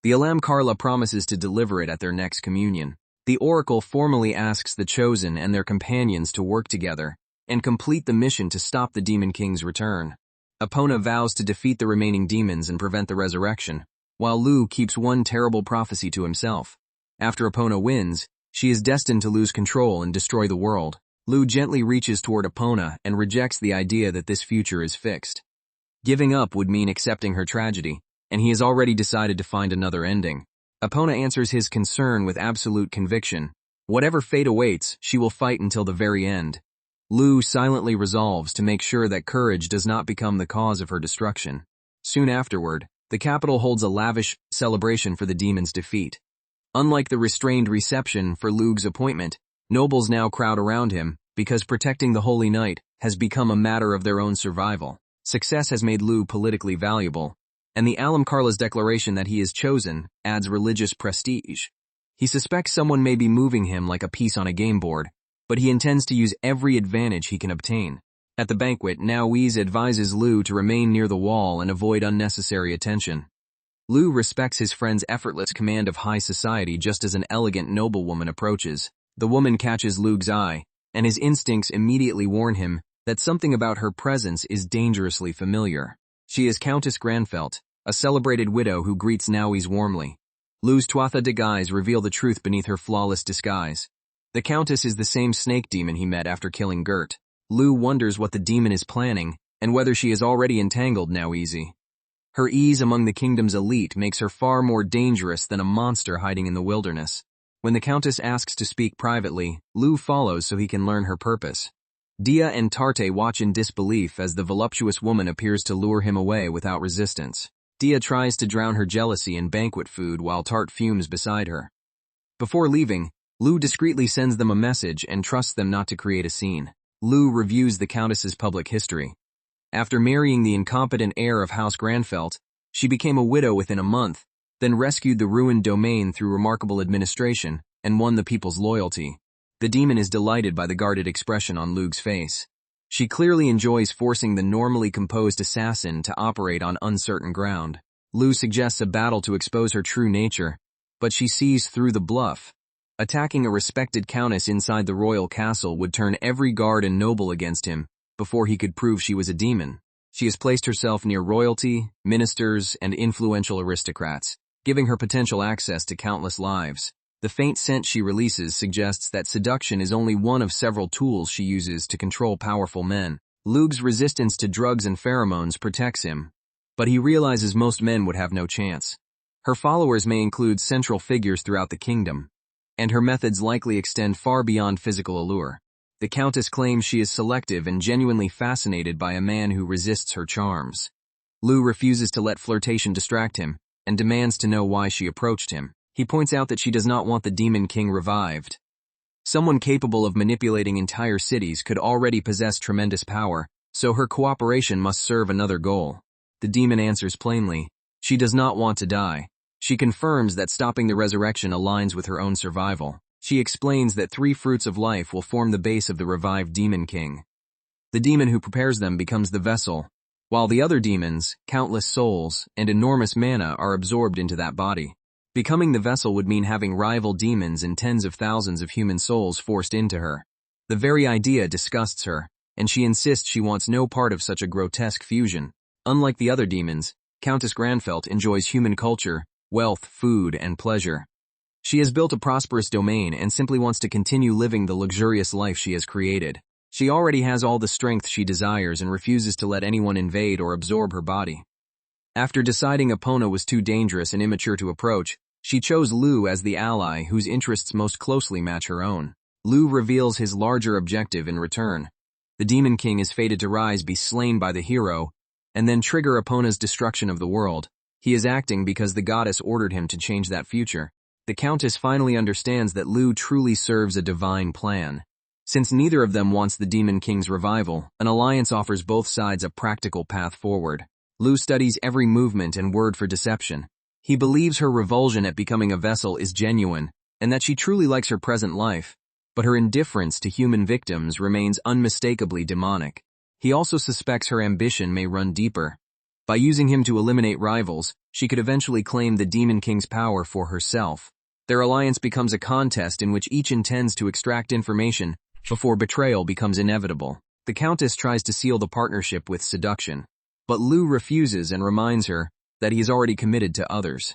The Alam Karla promises to deliver it at their next communion. The Oracle formally asks the Chosen and their companions to work together and complete the mission to stop the Demon King's return. Epona vows to defeat the remaining demons and prevent the resurrection, while Lu keeps one terrible prophecy to himself. After Epona wins, she is destined to lose control and destroy the world. Lu gently reaches toward Epona and rejects the idea that this future is fixed. Giving up would mean accepting her tragedy, and he has already decided to find another ending. Epona answers his concern with absolute conviction. Whatever fate awaits, she will fight until the very end. Lu silently resolves to make sure that courage does not become the cause of her destruction. Soon afterward, the capital holds a lavish celebration for the demon's defeat. Unlike the restrained reception for Lug's appointment, nobles now crowd around him because protecting the Holy Night has become a matter of their own survival. Success has made Lu politically valuable, and the Alam Karla's declaration that he is chosen adds religious prestige. He suspects someone may be moving him like a piece on a game board, but he intends to use every advantage he can obtain. At the banquet, Naoise advises Lu to remain near the wall and avoid unnecessary attention. Lu respects his friend's effortless command of high society just as an elegant noblewoman approaches. The woman catches Lug's eye, and his instincts immediately warn him that something about her presence is dangerously familiar. She is Countess Granfelt, a celebrated widow who greets Naoise warmly. Lu's Tuatha de Guise reveal the truth beneath her flawless disguise. The Countess is the same snake demon he met after killing Gert. Lu wonders what the demon is planning, and whether she has already entangled Naoise. Her ease among the kingdom's elite makes her far more dangerous than a monster hiding in the wilderness. When the Countess asks to speak privately, Lu follows so he can learn her purpose. Dia and Tarte watch in disbelief as the voluptuous woman appears to lure him away without resistance. Dia tries to drown her jealousy in banquet food while Tarte fumes beside her. Before leaving, Lu discreetly sends them a message and trusts them not to create a scene. Lu reviews the Countess's public history. After marrying the incompetent heir of House Granfelt, she became a widow within a month, then rescued the ruined domain through remarkable administration and won the people's loyalty. The demon is delighted by the guarded expression on Lug's face. She clearly enjoys forcing the normally composed assassin to operate on uncertain ground. Lu suggests a battle to expose her true nature, but she sees through the bluff. Attacking a respected countess inside the royal castle would turn every guard and noble against him before he could prove she was a demon. She has placed herself near royalty, ministers, and influential aristocrats, giving her potential access to countless lives. The faint scent she releases suggests that seduction is only one of several tools she uses to control powerful men. Lug's resistance to drugs and pheromones protects him, but he realizes most men would have no chance. Her followers may include central figures throughout the kingdom, and her methods likely extend far beyond physical allure. The Countess claims she is selective and genuinely fascinated by a man who resists her charms. Lu refuses to let flirtation distract him, and demands to know why she approached him. He points out that she does not want the Demon King revived. Someone capable of manipulating entire cities could already possess tremendous power, so her cooperation must serve another goal. The demon answers plainly. She does not want to die. She confirms that stopping the resurrection aligns with her own survival. She explains that 3 fruits of life will form the base of the revived Demon King. The demon who prepares them becomes the vessel, while the other demons, countless souls, and enormous mana are absorbed into that body. Becoming the vessel would mean having rival demons and tens of thousands of human souls forced into her. The very idea disgusts her, and she insists she wants no part of such a grotesque fusion. Unlike the other demons, Countess Granfelt enjoys human culture, wealth, food, and pleasure. She has built a prosperous domain and simply wants to continue living the luxurious life she has created. She already has all the strength she desires and refuses to let anyone invade or absorb her body. After deciding Epona was too dangerous and immature to approach, she chose Lu as the ally whose interests most closely match her own. Lu reveals his larger objective in return. The Demon King is fated to rise, be slain by the hero, and then trigger Epona's destruction of the world. He is acting because the goddess ordered him to change that future. The Countess finally understands that Lu truly serves a divine plan. Since neither of them wants the Demon King's revival, an alliance offers both sides a practical path forward. Lu studies every movement and word for deception. He believes her revulsion at becoming a vessel is genuine, and that she truly likes her present life, but her indifference to human victims remains unmistakably demonic. He also suspects her ambition may run deeper. By using him to eliminate rivals, she could eventually claim the Demon King's power for herself. Their alliance becomes a contest in which each intends to extract information before betrayal becomes inevitable. The Countess tries to seal the partnership with seduction, but Lu refuses and reminds her that he is already committed to others.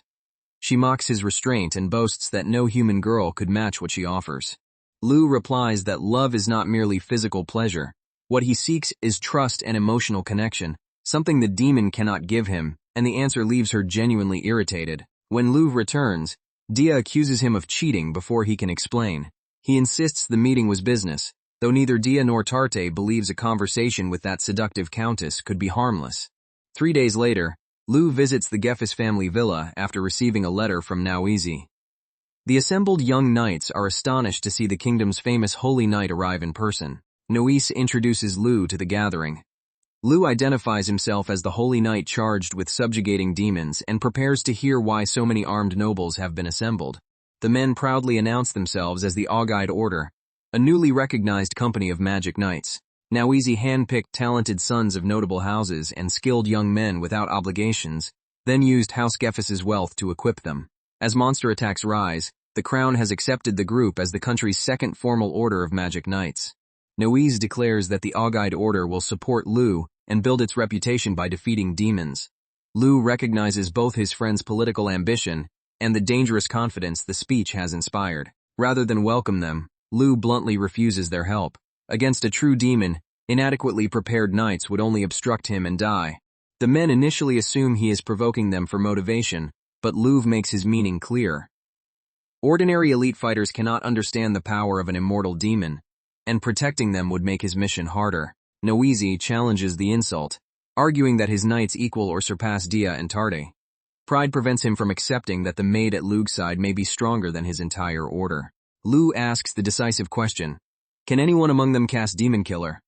She mocks his restraint and boasts that no human girl could match what she offers. Lu replies that love is not merely physical pleasure. What he seeks is trust and emotional connection, something the demon cannot give him, and the answer leaves her genuinely irritated. When Lu returns, Dia accuses him of cheating before he can explain. He insists the meeting was business, though neither Dia nor Tarte believes a conversation with that seductive countess could be harmless. 3 days later, Lu visits the Gefis family villa after receiving a letter from Nauizi. The assembled young knights are astonished to see the kingdom's famous holy knight arrive in person. Nois introduces Lu to the gathering. Lu identifies himself as the holy knight charged with subjugating demons and prepares to hear why so many armed nobles have been assembled. The men proudly announce themselves as the Augite Order, a newly recognized company of magic knights. Nauizi handpicked talented sons of notable houses and skilled young men without obligations, then used House Gefis's wealth to equip them. As monster attacks rise, the crown has accepted the group as the country's second formal order of magic knights. Noise declares that the Augite Order will support Lu and build its reputation by defeating demons. Lu recognizes both his friend's political ambition and the dangerous confidence the speech has inspired. Rather than welcome them, Lu bluntly refuses their help. Against a true demon, inadequately prepared knights would only obstruct him and die. The men initially assume he is provoking them for motivation, but Lu makes his meaning clear. Ordinary elite fighters cannot understand the power of an immortal demon, and protecting them would make his mission harder. Noise challenges the insult, arguing that his knights equal or surpass Dia and Tarte. Pride prevents him from accepting that the maid at Lu's side may be stronger than his entire order. Lu asks the decisive question, can anyone among them cast Demon Killer?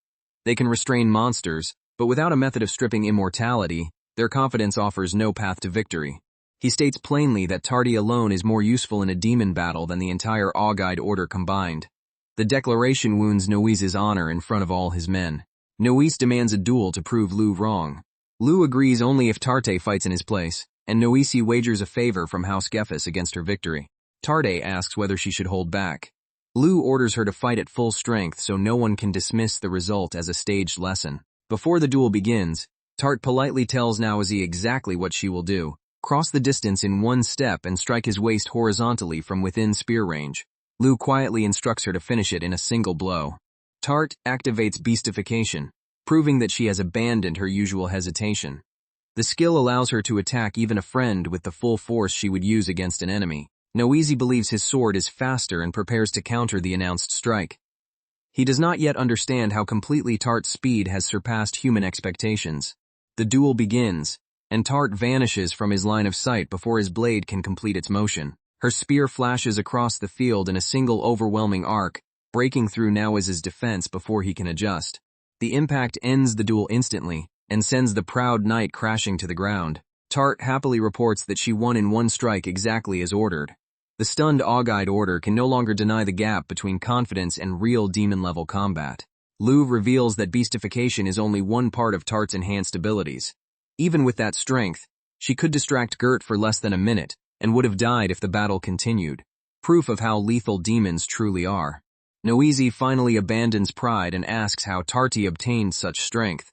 They can restrain monsters, but without a method of stripping immortality, their confidence offers no path to victory. He states plainly that Tarte alone is more useful in a demon battle than the entire Augite Order combined. The declaration wounds Noise's honor in front of all his men. Noise demands a duel to prove Lu wrong. Lu agrees only if Tarte fights in his place, and Noise wagers a favor from House Gefis against her victory. Tarte asks whether she should hold back. Lu orders her to fight at full strength so no one can dismiss the result as a staged lesson. Before the duel begins, Tarte politely tells Noise exactly what she will do: cross the distance in one step and strike his waist horizontally from within spear range. Lu quietly instructs her to finish it in a single blow. Tarte activates beastification, proving that she has abandoned her usual hesitation. The skill allows her to attack even a friend with the full force she would use against an enemy. Noise believes his sword is faster and prepares to counter the announced strike. He does not yet understand how completely Tarte's speed has surpassed human expectations. The duel begins, and Tarte vanishes from his line of sight before his blade can complete its motion. Her spear flashes across the field in a single overwhelming arc, breaking through Naoiz's defense before he can adjust. The impact ends the duel instantly and sends the proud knight crashing to the ground. Tart happily reports that she won in one strike exactly as ordered. The stunned Augite Order can no longer deny the gap between confidence and real demon-level combat. Lu reveals that beastification is only one part of Tart's enhanced abilities. Even with that strength, she could distract Gert for less than a minute, and would have died if the battle continued. Proof of how lethal demons truly are. Noisy finally abandons pride and asks how Tarti obtained such strength.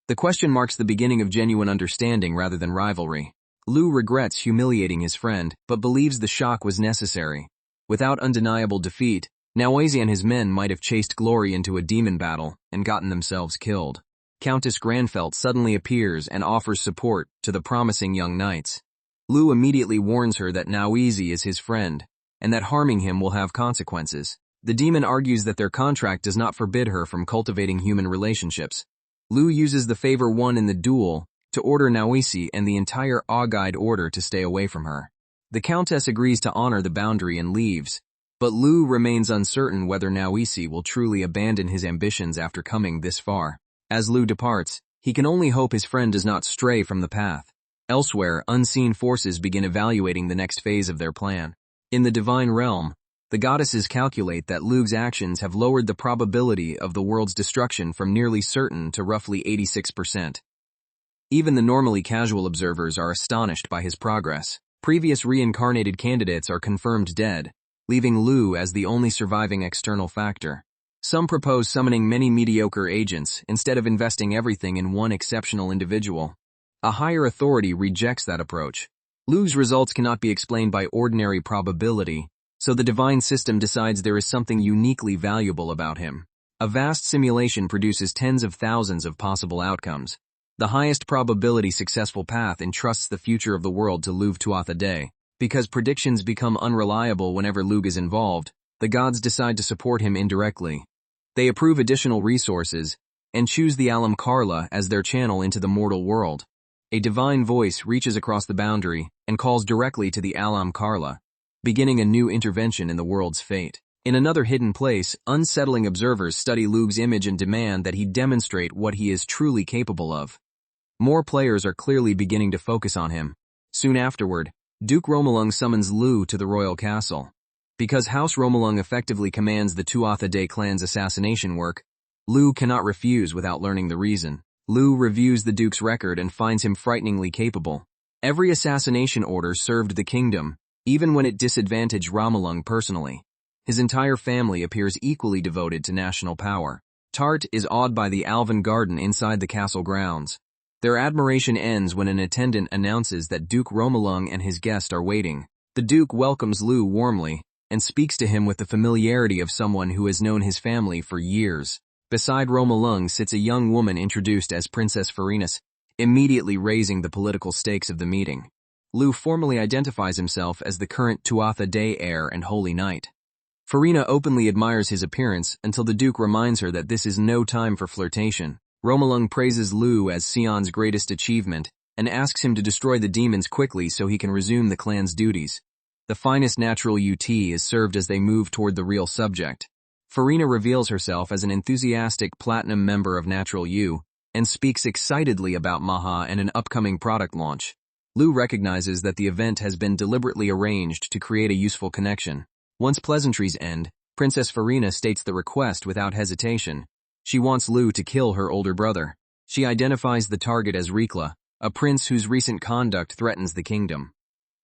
The question marks the beginning of genuine understanding rather than rivalry. Lu regrets humiliating his friend, but believes the shock was necessary. Without undeniable defeat, Noisy and his men might have chased glory into a demon battle and gotten themselves killed. Countess Granfelt suddenly appears and offers support to the promising young knights. Lu immediately warns her that Noisy is his friend, and that harming him will have consequences. The demon argues that their contract does not forbid her from cultivating human relationships. Lu uses the favor won in the duel to order Noisy and the entire Augite Order to stay away from her. The Countess agrees to honor the boundary and leaves, but Lu remains uncertain whether Noisy will truly abandon his ambitions after coming this far. As Lu departs, he can only hope his friend does not stray from the path. Elsewhere, unseen forces begin evaluating the next phase of their plan. In the divine realm, the goddesses calculate that Lu's actions have lowered the probability of the world's destruction from nearly certain to roughly 86%. Even the normally casual observers are astonished by his progress. Previous reincarnated candidates are confirmed dead, leaving Lu as the only surviving external factor. Some propose summoning many mediocre agents instead of investing everything in one exceptional individual. A higher authority rejects that approach. Lu's results cannot be explained by ordinary probability, so the divine system decides there is something uniquely valuable about him. A vast simulation produces tens of thousands of possible outcomes. The highest probability successful path entrusts the future of the world to Luv Tuatha Dé. Because predictions become unreliable whenever Lug is involved, the gods decide to support him indirectly. They approve additional resources and choose the Alam Karla as their channel into the mortal world. A divine voice reaches across the boundary and calls directly to the Alam Karla, beginning a new intervention in the world's fate. In another hidden place, unsettling observers study Lug's image and demand that he demonstrate what he is truly capable of. More players are clearly beginning to focus on him. Soon afterward, Duke Romalung summons Lu to the royal castle. Because House Romalung effectively commands the Tuatha Dé clan's assassination work, Lu cannot refuse without learning the reason. Lu reviews the Duke's record and finds him frighteningly capable. Every assassination order served the kingdom, even when it disadvantaged Romalung personally. His entire family appears equally devoted to national power. Tart is awed by the Alvan garden inside the castle grounds. Their admiration ends when an attendant announces that Duke Romalung and his guest are waiting. The Duke welcomes Lu warmly and speaks to him with the familiarity of someone who has known his family for years. Beside Romalung sits a young woman introduced as Princess Farinas, immediately raising the political stakes of the meeting. Lu formally identifies himself as the current Tuatha Dé heir and holy knight. Farina openly admires his appearance until the Duke reminds her that this is no time for flirtation. Romalung praises Lu as Sion's greatest achievement and asks him to destroy the demons quickly so he can resume the clan's duties. The finest natural UT is served as they move toward the real subject. Farina reveals herself as an enthusiastic platinum member of Natural U and speaks excitedly about Maha and an upcoming product launch. Lu recognizes that the event has been deliberately arranged to create a useful connection. Once pleasantries end, Princess Farina states the request without hesitation. She wants Lu to kill her older brother. She identifies the target as Rikla, a prince whose recent conduct threatens the kingdom.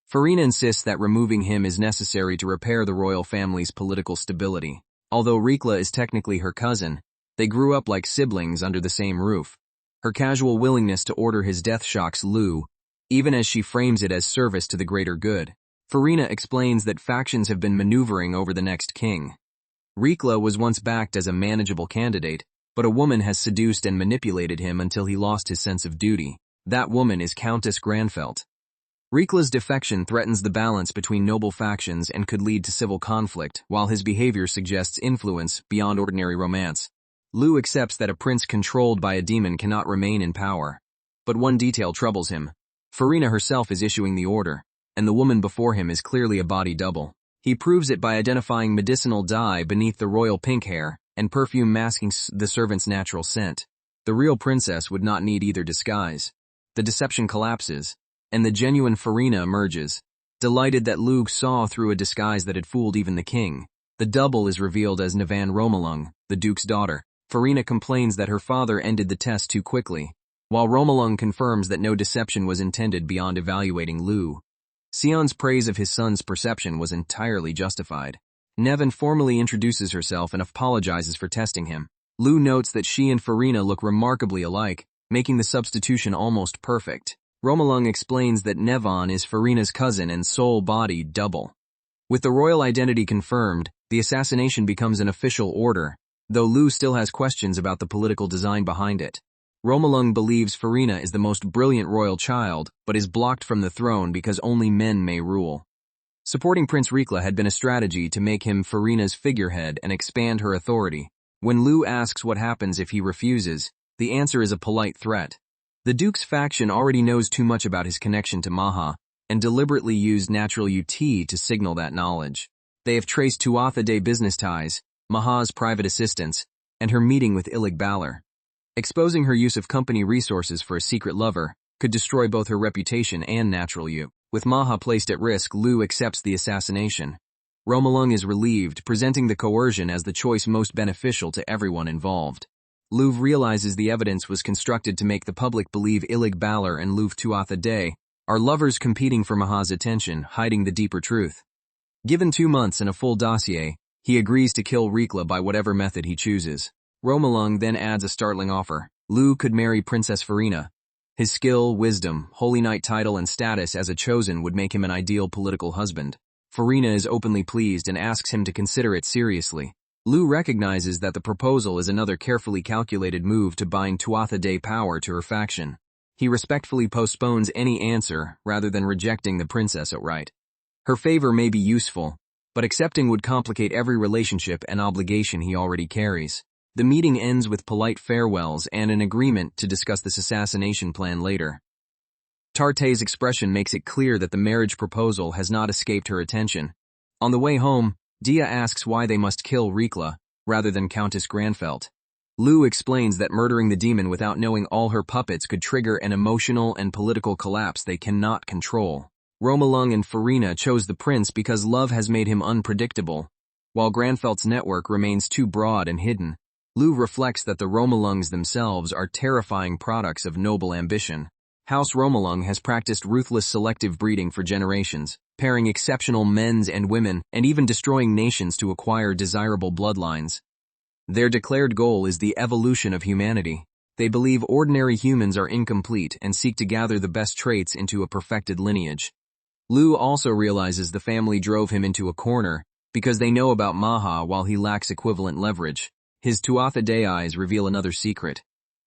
Farina insists that removing him is necessary to repair the royal family's political stability. Although Rikla is technically her cousin, they grew up like siblings under the same roof. Her casual willingness to order his death shocks Lu, even as she frames it as service to the greater good. Farina explains that factions have been maneuvering over the next king. Rikla was once backed as a manageable candidate, but a woman has seduced and manipulated him until he lost his sense of duty. That woman is Countess Granfelt. Rikla's defection threatens the balance between noble factions and could lead to civil conflict, while his behavior suggests influence beyond ordinary romance. Lu accepts that a prince controlled by a demon cannot remain in power. But one detail troubles him. Farina herself is issuing the order, and the woman before him is clearly a body double. He proves it by identifying medicinal dye beneath the royal pink hair and perfume masking the servant's natural scent. The real princess would not need either disguise. The deception collapses, and the genuine Farina emerges. Delighted that Lu saw through a disguise that had fooled even the king, the double is revealed as Nevan Romalung, the duke's daughter. Farina complains that her father ended the test too quickly, while Romalung confirms that no deception was intended beyond evaluating Lu. Sion's praise of his son's perception was entirely justified. Nevan formally introduces herself and apologizes for testing him. Lu notes that she and Farina look remarkably alike, making the substitution almost perfect. Romalung explains that Nevan is Farina's cousin and soul-body double. With the royal identity confirmed, the assassination becomes an official order, though Lu still has questions about the political design behind it. Romalung believes Farina is the most brilliant royal child, but is blocked from the throne because only men may rule. Supporting Prince Rikla had been a strategy to make him Farina's figurehead and expand her authority. When Lu asks what happens if he refuses, the answer is a polite threat. The Duke's faction already knows too much about his connection to Maha, and deliberately used natural UT to signal that knowledge. They have traced Tuatha Dé business ties, Maha's private assistance, and her meeting with Ilig Balor. Exposing her use of company resources for a secret lover could destroy both her reputation and natural U. With Maha placed at risk, Lu accepts the assassination. Romalung is relieved, presenting the coercion as the choice most beneficial to everyone involved. Lu realizes the evidence was constructed to make the public believe Ilig Balor and Lu Tuatha Dé are lovers competing for Maha's attention, hiding the deeper truth. Given 2 months and a full dossier, he agrees to kill Rikla by whatever method he chooses. Romalung then adds a startling offer. Lu could marry Princess Farina. His skill, wisdom, Holy Knight title, and status as a chosen would make him an ideal political husband. Farina is openly pleased and asks him to consider it seriously. Lu recognizes that the proposal is another carefully calculated move to bind Tuatha Dé power to her faction. He respectfully postpones any answer rather than rejecting the princess outright. Her favor may be useful, but accepting would complicate every relationship and obligation he already carries. The meeting ends with polite farewells and an agreement to discuss this assassination plan later. Tarte's expression makes it clear that the marriage proposal has not escaped her attention. On the way home, Dia asks why they must kill Rikla, rather than Countess Granfelt. Lu explains that murdering the demon without knowing all her puppets could trigger an emotional and political collapse they cannot control. Romalung and Farina chose the prince because love has made him unpredictable. While Granfelt's network remains too broad and hidden, Lu reflects that the Romalungs themselves are terrifying products of noble ambition. House Romalung has practiced ruthless selective breeding for generations, pairing exceptional men and women, and even destroying nations to acquire desirable bloodlines. Their declared goal is the evolution of humanity. They believe ordinary humans are incomplete and seek to gather the best traits into a perfected lineage. Lu also realizes the family drove him into a corner because they know about Maha while he lacks equivalent leverage. His Tuatha Dé eyes reveal another secret.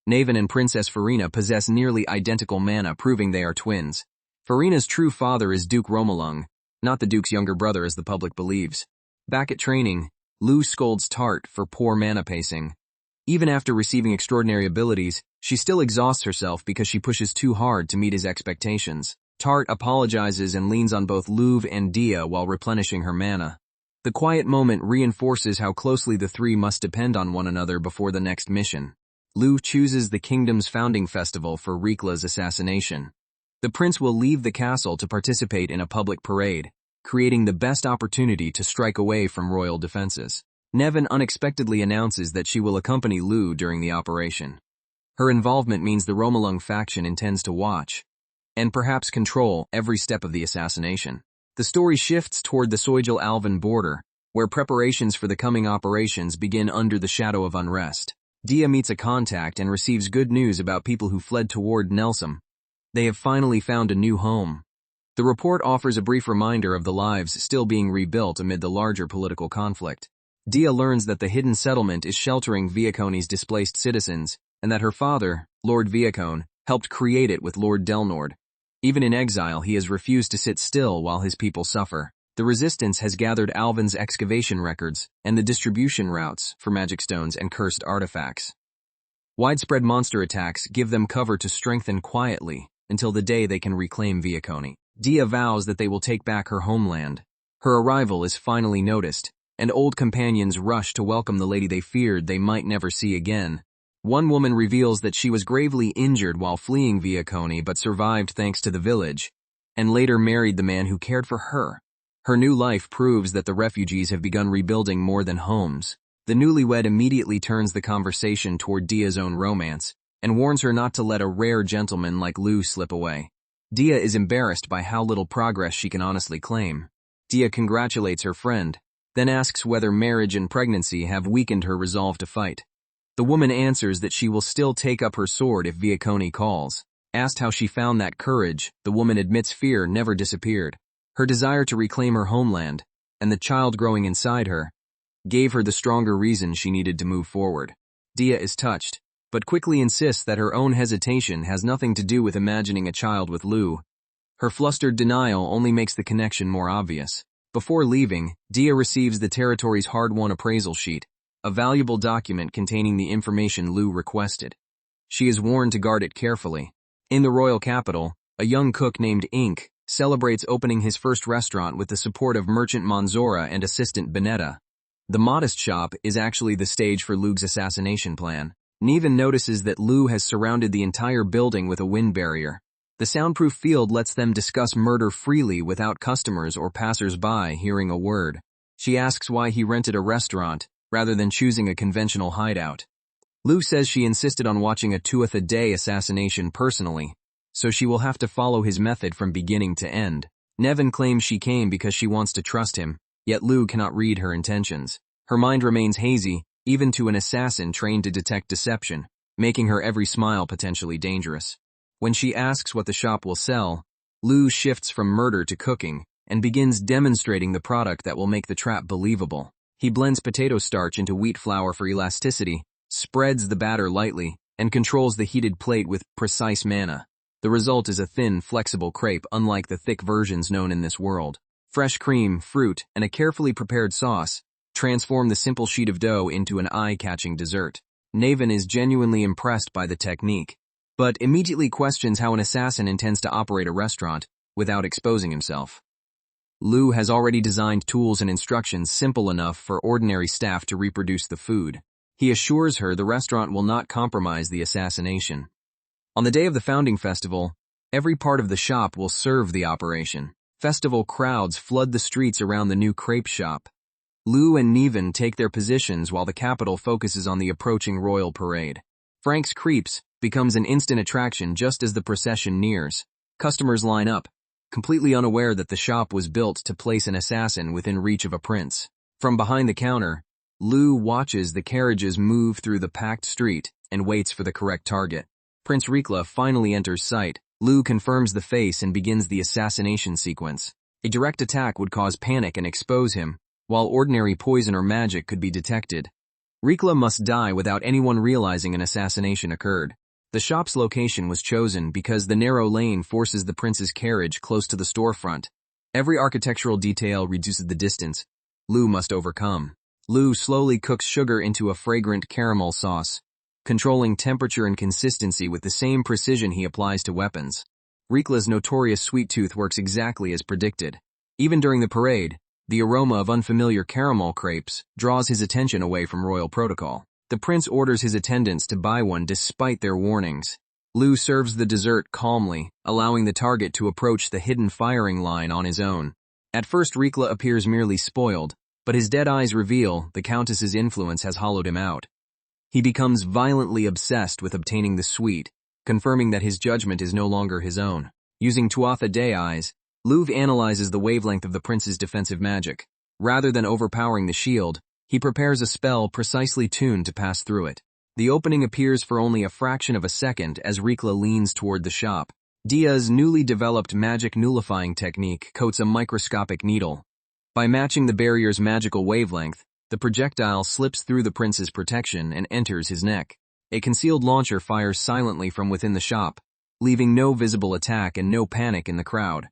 Nevan and Princess Farina possess nearly identical mana, proving they are twins. Farina's true father is Duke Romalung, not the Duke's younger brother as the public believes. Back at training, Lu scolds Tart for poor mana pacing. Even after receiving extraordinary abilities, she still exhausts herself because she pushes too hard to meet his expectations. Tart apologizes and leans on both Luv and Dia while replenishing her mana. The quiet moment reinforces how closely the three must depend on one another before the next mission. Lu chooses the kingdom's founding festival for Rikla's assassination. The prince will leave the castle to participate in a public parade, creating the best opportunity to strike away from royal defenses. Nevan unexpectedly announces that she will accompany Lu during the operation. Her involvement means the Romalung faction intends to watch, and perhaps control, every step of the assassination. The story shifts toward the Soigel Alvin border, where preparations for the coming operations begin under the shadow of unrest. Dia meets a contact and receives good news about people who fled toward Nelsum. They have finally found a new home. The report offers a brief reminder of the lives still being rebuilt amid the larger political conflict. Dia learns that the hidden settlement is sheltering Viaconi's displaced citizens, and that her father, Lord Viacone, helped create it with Lord Delnord. Even in exile, he has refused to sit still while his people suffer. The resistance has gathered Alvin's excavation records and the distribution routes for magic stones and cursed artifacts. Widespread monster attacks give them cover to strengthen quietly until the day they can reclaim Viacone. Dia vows that they will take back her homeland. Her arrival is finally noticed, and old companions rush to welcome the lady they feared they might never see again. One woman reveals that she was gravely injured while fleeing Viacone but survived thanks to the village, and later married the man who cared for her. Her new life proves that the refugees have begun rebuilding more than homes. The newlywed immediately turns the conversation toward Dia's own romance, and warns her not to let a rare gentleman like Lou slip away. Dia is embarrassed by how little progress she can honestly claim. Dia congratulates her friend, then asks whether marriage and pregnancy have weakened her resolve to fight. The woman answers that she will still take up her sword if Viacone calls. Asked how she found that courage, the woman admits fear never disappeared. Her desire to reclaim her homeland, and the child growing inside her, gave her the stronger reason she needed to move forward. Dia is touched, but quickly insists that her own hesitation has nothing to do with imagining a child with Lou. Her flustered denial only makes the connection more obvious. Before leaving, Dia receives the territory's hard-won appraisal sheet, a valuable document containing the information Lou requested. She is warned to guard it carefully. In the royal capital, a young cook named Ink celebrates opening his first restaurant with the support of merchant Manzora and assistant Benetta. The modest shop is actually the stage for Lou's assassination plan. Neven notices that Lou has surrounded the entire building with a wind barrier. The soundproof field lets them discuss murder freely without customers or passers-by hearing a word. She asks why he rented a restaurant, rather than choosing a conventional hideout. Lou says she insisted on watching a two-a-day assassination personally, so she will have to follow his method from beginning to end. Neven claims she came because she wants to trust him, yet Lou cannot read her intentions. Her mind remains hazy, even to an assassin trained to detect deception, making her every smile potentially dangerous. When she asks what the shop will sell, Lou shifts from murder to cooking and begins demonstrating the product that will make the trap believable. He blends potato starch into wheat flour for elasticity, spreads the batter lightly, and controls the heated plate with precise manner. The result is a thin, flexible crepe unlike the thick versions known in this world. Fresh cream, fruit, and a carefully prepared sauce transform the simple sheet of dough into an eye-catching dessert. Neven is genuinely impressed by the technique, but immediately questions how an assassin intends to operate a restaurant without exposing himself. Lou has already designed tools and instructions simple enough for ordinary staff to reproduce the food. He assures her the restaurant will not compromise the assassination. On the day of the founding festival, every part of the shop will serve the operation. Festival crowds flood the streets around the new crepe shop. Lou and Neven take their positions while the capital focuses on the approaching royal parade. Frank's Crepes becomes an instant attraction just as the procession nears. Customers line up, completely unaware that the shop was built to place an assassin within reach of a prince. From behind the counter, Lou watches the carriages move through the packed street and waits for the correct target. Prince Rikla finally enters sight. Lou confirms the face and begins the assassination sequence. A direct attack would cause panic and expose him, while ordinary poison or magic could be detected. Rikla must die without anyone realizing an assassination occurred. The shop's location was chosen because the narrow lane forces the prince's carriage close to the storefront. Every architectural detail reduces the distance Lou must overcome. Lou slowly cooks sugar into a fragrant caramel sauce, controlling temperature and consistency with the same precision he applies to weapons. Rikla's notorious sweet tooth works exactly as predicted. Even during the parade, the aroma of unfamiliar caramel crepes draws his attention away from royal protocol. The prince orders his attendants to buy one despite their warnings. Lou serves the dessert calmly, allowing the target to approach the hidden firing line on his own. At first Rikla appears merely spoiled, but his dead eyes reveal the countess's influence has hollowed him out. He becomes violently obsessed with obtaining the sweet, confirming that his judgment is no longer his own. Using Tuatha Dé eyes, Lou analyzes the wavelength of the prince's defensive magic. Rather than overpowering the shield, he prepares a spell precisely tuned to pass through it. The opening appears for only a fraction of a second as Rikla leans toward the shop. Dia's newly developed magic nullifying technique coats a microscopic needle. By matching the barrier's magical wavelength, the projectile slips through the prince's protection and enters his neck. A concealed launcher fires silently from within the shop, leaving no visible attack and no panic in the crowd.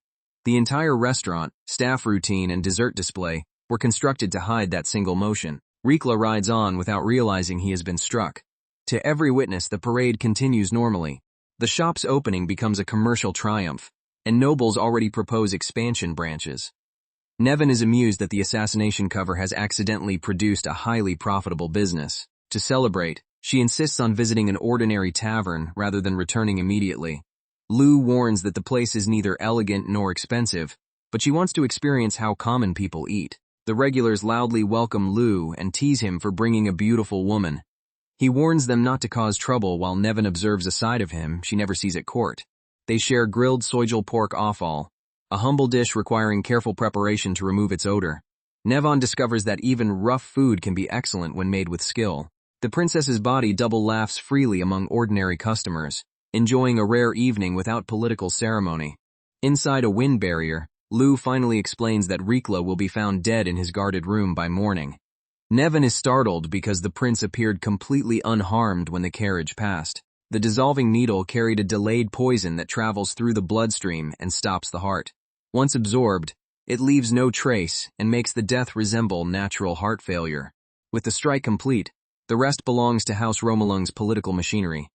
The entire restaurant, staff routine, and dessert display were constructed to hide that single motion. Rikla rides on without realizing he has been struck. To every witness, the parade continues normally. The shop's opening becomes a commercial triumph, and nobles already propose expansion branches. Nevin is amused that the assassination cover has accidentally produced a highly profitable business. To celebrate, she insists on visiting an ordinary tavern rather than returning immediately. Lou warns that the place is neither elegant nor expensive, but she wants to experience how common people eat. The regulars loudly welcome Lou and tease him for bringing a beautiful woman. He warns them not to cause trouble while Nevin observes a side of him she never sees at court. They share grilled soyjal pork offal, a humble dish requiring careful preparation to remove its odor. Nevin discovers that even rough food can be excellent when made with skill. The princess's body double laughs freely among ordinary customers, enjoying a rare evening without political ceremony. Inside a wind barrier, Lou finally explains that Rikla will be found dead in his guarded room by morning. Nevin is startled because the prince appeared completely unharmed when the carriage passed. The dissolving needle carried a delayed poison that travels through the bloodstream and stops the heart. Once absorbed, it leaves no trace and makes the death resemble natural heart failure. With the strike complete, the rest belongs to House Romalung's political machinery.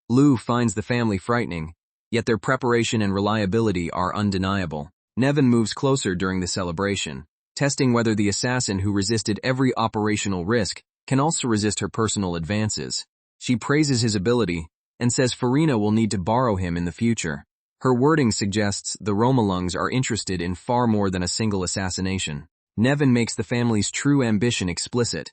Lou finds the family frightening, yet their preparation and reliability are undeniable. Nevin moves closer during the celebration, testing whether the assassin who resisted every operational risk can also resist her personal advances. She praises his ability and says Farina will need to borrow him in the future. Her wording suggests the Romalungs are interested in far more than a single assassination. Nevin makes the family's true ambition explicit.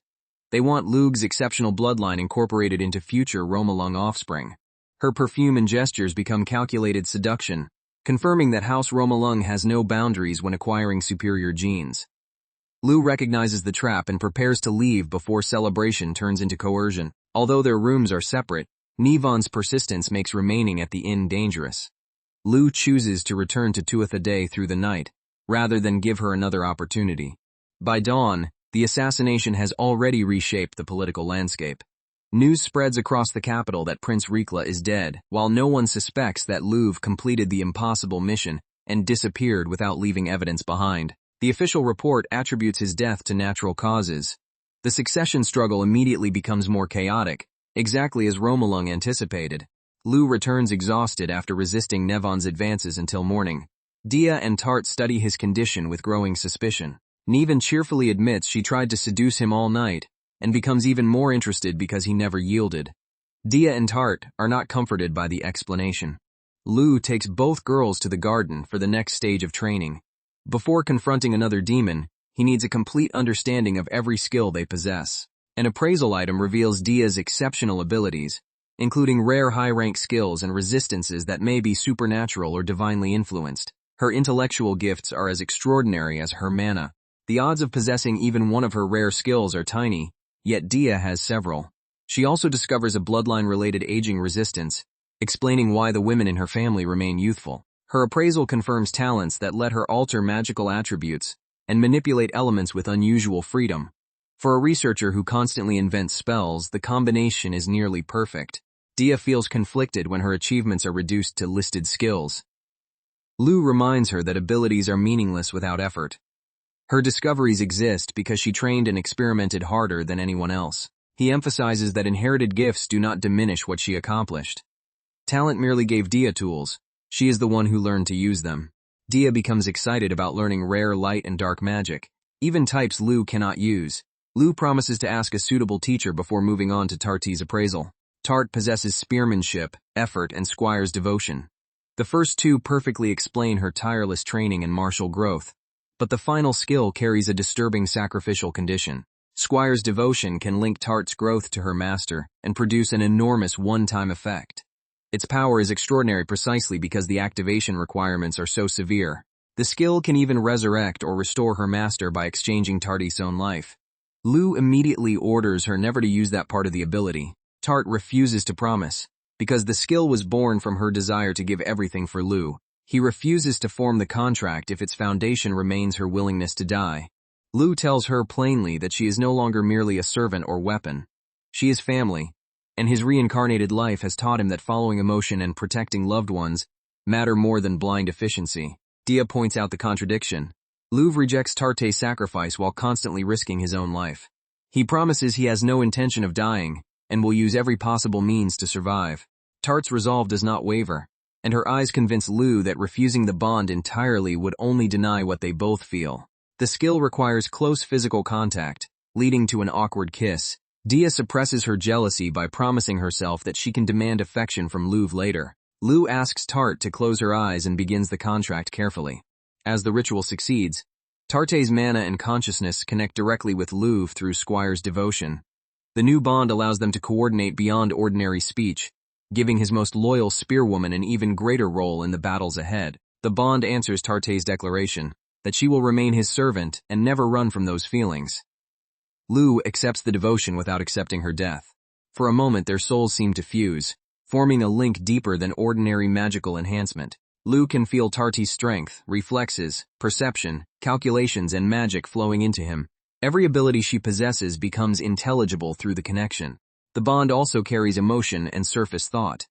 They want Lug's exceptional bloodline incorporated into future Romalung offspring. Her perfume and gestures become calculated seduction, confirming that House Romalung has no boundaries when acquiring superior genes. Lou recognizes the trap and prepares to leave before celebration turns into coercion. Although their rooms are separate, Nevon's persistence makes remaining at the inn dangerous. Lou chooses to return to Tuatha through the night, rather than give her another opportunity. By dawn, the assassination has already reshaped the political landscape. News spreads across the capital that Prince Rikla is dead, while no one suspects that Louv completed the impossible mission and disappeared without leaving evidence behind. The official report attributes his death to natural causes. The succession struggle immediately becomes more chaotic, exactly as Romalung anticipated. Lou returns exhausted after resisting Nevon's advances until morning. Dia and Tart study his condition with growing suspicion. Nevon cheerfully admits she tried to seduce him all night, and becomes even more interested because he never yielded. Dia and Tart are not comforted by the explanation. Lou takes both girls to the garden for the next stage of training. Before confronting another demon, he needs a complete understanding of every skill they possess. An appraisal item reveals Dia's exceptional abilities, including rare high-rank skills and resistances that may be supernatural or divinely influenced. Her intellectual gifts are as extraordinary as her mana. The odds of possessing even one of her rare skills are tiny, yet Dia has several. She also discovers a bloodline-related aging resistance, explaining why the women in her family remain youthful. Her appraisal confirms talents that let her alter magical attributes and manipulate elements with unusual freedom. For a researcher who constantly invents spells, the combination is nearly perfect. Dia feels conflicted when her achievements are reduced to listed skills. Lou reminds her that abilities are meaningless without effort. Her discoveries exist because she trained and experimented harder than anyone else. He emphasizes that inherited gifts do not diminish what she accomplished. Talent merely gave Dia tools. She is the one who learned to use them. Dia becomes excited about learning rare light and dark magic, even types Lou cannot use. Lou promises to ask a suitable teacher before moving on to Tart's appraisal. Tart possesses spearmanship, effort, and squire's devotion. The first two perfectly explain her tireless training and martial growth, but the final skill carries a disturbing sacrificial condition. Squire's devotion can link Tart's growth to her master and produce an enormous one-time effect. Its power is extraordinary precisely because the activation requirements are so severe. The skill can even resurrect or restore her master by exchanging Tart's own life. Lou immediately orders her never to use that part of the ability. Tart refuses to promise, because the skill was born from her desire to give everything for Lou. He refuses to form the contract if its foundation remains her willingness to die. Lou tells her plainly that she is no longer merely a servant or weapon. She is family, and his reincarnated life has taught him that following emotion and protecting loved ones matter more than blind efficiency. Dia points out the contradiction. Lou rejects Tarte's sacrifice while constantly risking his own life. He promises he has no intention of dying and will use every possible means to survive. Tart's resolve does not waver, and her eyes convince Lou that refusing the bond entirely would only deny what they both feel. The skill requires close physical contact, leading to an awkward kiss. Dia suppresses her jealousy by promising herself that she can demand affection from Louv later. Lou asks Tarte to close her eyes and begins the contract carefully. As the ritual succeeds, Tarte's mana and consciousness connect directly with Louv through Squire's devotion. The new bond allows them to coordinate beyond ordinary speech, giving his most loyal spearwoman an even greater role in the battles ahead. The bond answers Tarte's declaration that she will remain his servant and never run from those feelings. Lou accepts the devotion without accepting her death. For a moment their souls seem to fuse, forming a link deeper than ordinary magical enhancement. Lou can feel Tarte's strength, reflexes, perception, calculations, and magic flowing into him. Every ability she possesses becomes intelligible through the connection. The bond also carries emotion and surface thought.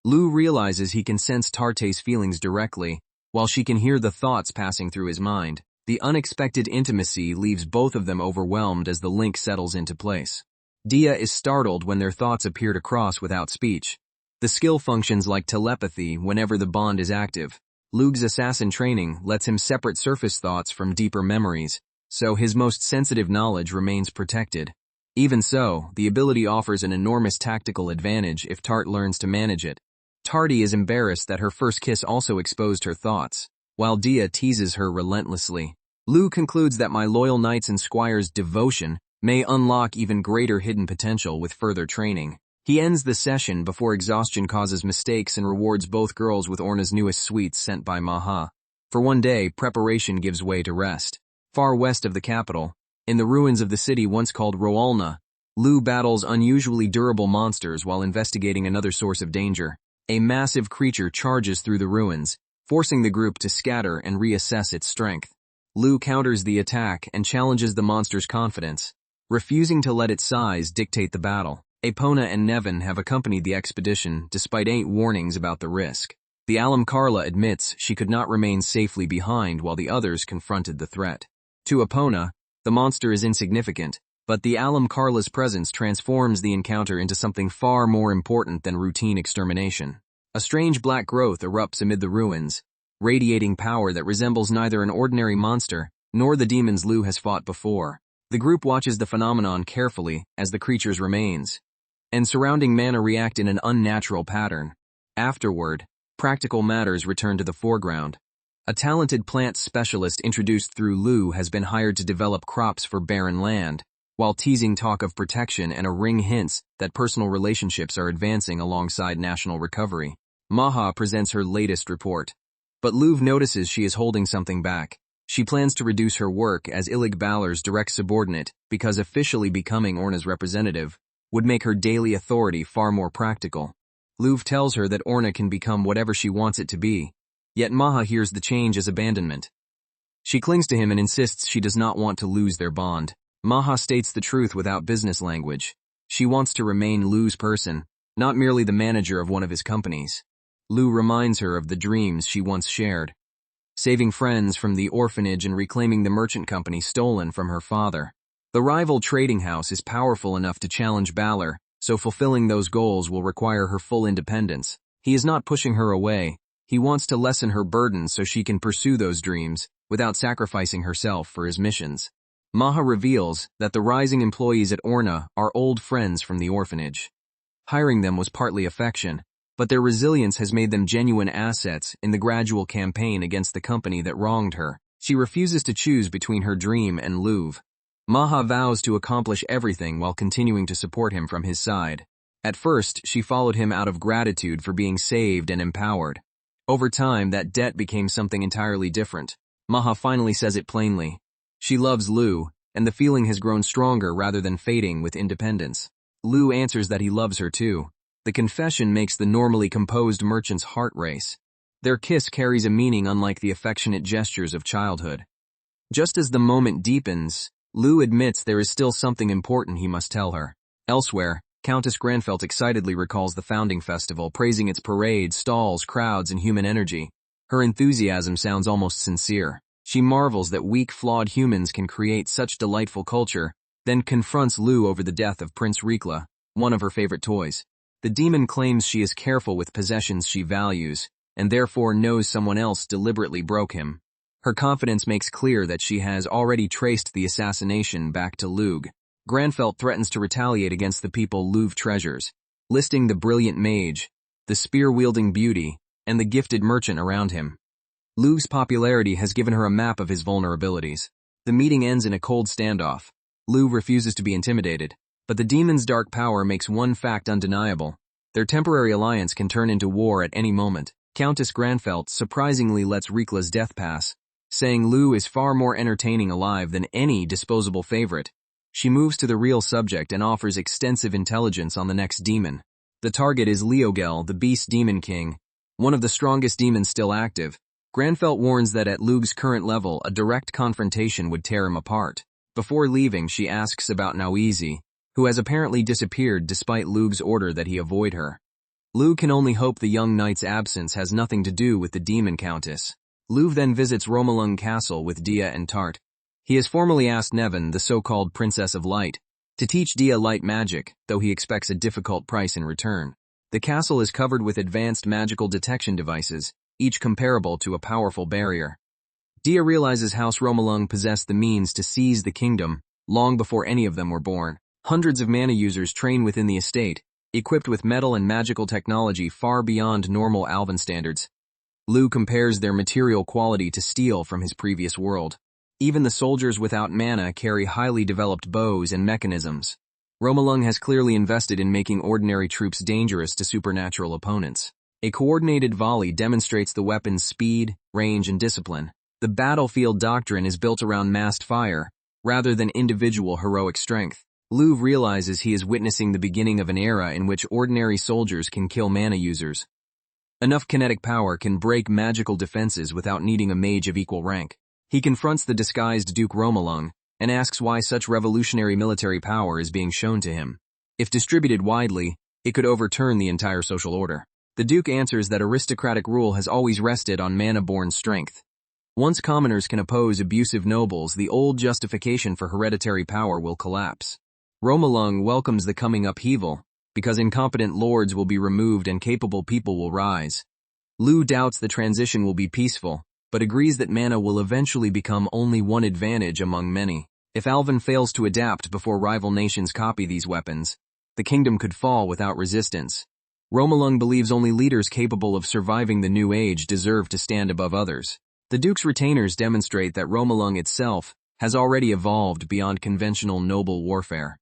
Lou realizes he can sense Tarte's feelings directly, while she can hear the thoughts passing through his mind. The unexpected intimacy leaves both of them overwhelmed as the link settles into place. Dia is startled when their thoughts appear to cross without speech. The skill functions like telepathy whenever the bond is active. Lug's assassin training lets him separate surface thoughts from deeper memories, so his most sensitive knowledge remains protected. Even so, the ability offers an enormous tactical advantage if Tarte learns to manage it. Tarte is embarrassed that her first kiss also exposed her thoughts, while Dia teases her relentlessly. Lou concludes that my loyal knights and squire's devotion may unlock even greater hidden potential with further training. He ends the session before exhaustion causes mistakes and rewards both girls with Orna's newest sweets sent by Maha. For one day, preparation gives way to rest. Far west of the capital, in the ruins of the city once called Roalna, Lou battles unusually durable monsters while investigating another source of danger. A massive creature charges through the ruins, forcing the group to scatter and reassess its strength. Lou counters the attack and challenges the monster's confidence, refusing to let its size dictate the battle. Epona and Nevin have accompanied the expedition despite 8 warnings about the risk. The Alum Carla admits she could not remain safely behind while the others confronted the threat. To Epona, the monster is insignificant, but the Alum Carla's presence transforms the encounter into something far more important than routine extermination. A strange black growth erupts amid the ruins, radiating power that resembles neither an ordinary monster nor the demons Lou has fought before. The group watches the phenomenon carefully as the creature's remains and surrounding mana react in an unnatural pattern. Afterward, practical matters return to the foreground. A talented plant specialist introduced through Lou has been hired to develop crops for barren land, while teasing talk of protection and a ring hints that personal relationships are advancing alongside national recovery. Maha presents her latest report, but Louv notices she is holding something back. She plans to reduce her work as Ilig Balor's direct subordinate because officially becoming Orna's representative would make her daily authority far more practical. Louv tells her that Orna can become whatever she wants it to be, yet Maha hears the change as abandonment. She clings to him and insists she does not want to lose their bond. Maha states the truth without business language. She wants to remain Lou's person, not merely the manager of one of his companies. Lou reminds her of the dreams she once shared, saving friends from the orphanage and reclaiming the merchant company stolen from her father. The rival trading house is powerful enough to challenge Balor, so fulfilling those goals will require her full independence. He is not pushing her away. He wants to lessen her burden so she can pursue those dreams without sacrificing herself for his missions. Maha reveals that the rising employees at Orna are old friends from the orphanage. Hiring them was partly affection, but their resilience has made them genuine assets in the gradual campaign against the company that wronged her. She refuses to choose between her dream and Louv. Maha vows to accomplish everything while continuing to support him from his side. At first, she followed him out of gratitude for being saved and empowered. Over time, that debt became something entirely different. Maha finally says it plainly. She loves Lou, and the feeling has grown stronger rather than fading with independence. Lou answers that he loves her too. The confession makes the normally composed merchant's heart race. Their kiss carries a meaning unlike the affectionate gestures of childhood. Just as the moment deepens, Lou admits there is still something important he must tell her. Elsewhere, Countess Granfelt excitedly recalls the founding festival, praising its parades, stalls, crowds, and human energy. Her enthusiasm sounds almost sincere. She marvels that weak, flawed humans can create such delightful culture, then confronts Lou over the death of Prince Rikla, one of her favorite toys. The demon claims she is careful with possessions she values, and therefore knows someone else deliberately broke him. Her confidence makes clear that she has already traced the assassination back to Lug. Granfelt threatens to retaliate against the people Louvre treasures, listing the brilliant mage, the spear-wielding beauty, and the gifted merchant around him. Louvre's popularity has given her a map of his vulnerabilities. The meeting ends in a cold standoff. Louvre refuses to be intimidated, but the demon's dark power makes one fact undeniable. Their temporary alliance can turn into war at any moment. Countess Granfelt surprisingly lets Rikla's death pass, saying Lou is far more entertaining alive than any disposable favorite. She moves to the real subject and offers extensive intelligence on the next demon. The target is Leogel, the Beast Demon King, one of the strongest demons still active. Granfelt warns that at Lug's current level, a direct confrontation would tear him apart. Before leaving, she asks about Nauizi, who has apparently disappeared despite Lug's order that he avoid her. Lug can only hope the young knight's absence has nothing to do with the demon countess. Lug then visits Romalung Castle with Dia and Tart. He has formally asked Nevin, the so-called Princess of Light, to teach Dia light magic, though he expects a difficult price in return. The castle is covered with advanced magical detection devices, each comparable to a powerful barrier. Dia realizes House Romalung possessed the means to seize the kingdom long before any of them were born. Hundreds of mana users train within the estate, equipped with metal and magical technology far beyond normal Alvan standards. Lug compares their material quality to steel from his previous world. Even the soldiers without mana carry highly developed bows and mechanisms. Romalung has clearly invested in making ordinary troops dangerous to supernatural opponents. A coordinated volley demonstrates the weapon's speed, range, and discipline. The battlefield doctrine is built around massed fire, rather than individual heroic strength. Lug realizes he is witnessing the beginning of an era in which ordinary soldiers can kill mana users. Enough kinetic power can break magical defenses without needing a mage of equal rank. He confronts the disguised Duke Romalung and asks why such revolutionary military power is being shown to him. If distributed widely, it could overturn the entire social order. The Duke answers that aristocratic rule has always rested on mana-born strength. Once commoners can oppose abusive nobles, the old justification for hereditary power will collapse. Romalung welcomes the coming upheaval, because incompetent lords will be removed and capable people will rise. Lug doubts the transition will be peaceful, but agrees that mana will eventually become only one advantage among many. If Alvan fails to adapt before rival nations copy these weapons, the kingdom could fall without resistance. Romalung believes only leaders capable of surviving the new age deserve to stand above others. The Duke's retainers demonstrate that Romalung itself has already evolved beyond conventional noble warfare.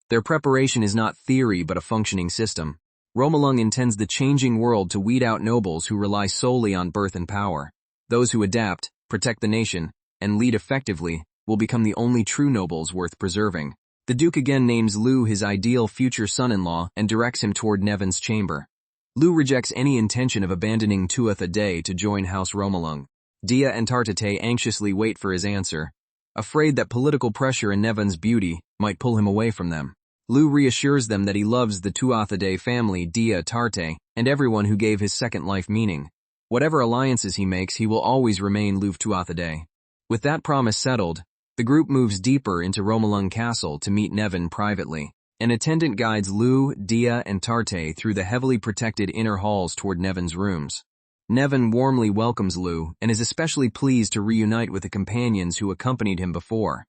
Their preparation is not theory but a functioning system. Romalung intends the changing world to weed out nobles who rely solely on birth and power. Those who adapt, protect the nation, and lead effectively will become the only true nobles worth preserving. The Duke again names Lug his ideal future son-in-law and directs him toward Nevin's chamber. Lug rejects any intention of abandoning Tuath a Day to join House Romalung. Dia and Tartate anxiously wait for his answer, afraid that political pressure and Nevin's beauty might pull him away from them. Lug reassures them that he loves the Tuath a Day family, Dia, Tarte, and everyone who gave his second life meaning. Whatever alliances he makes, he will always remain Lug Tuath a Day. With that promise settled, the group moves deeper into Romalung Castle to meet Nevin privately. An attendant guides Lug, Dia, and Tarte through the heavily protected inner halls toward Nevin's rooms. Nevin warmly welcomes Lug and is especially pleased to reunite with the companions who accompanied him before.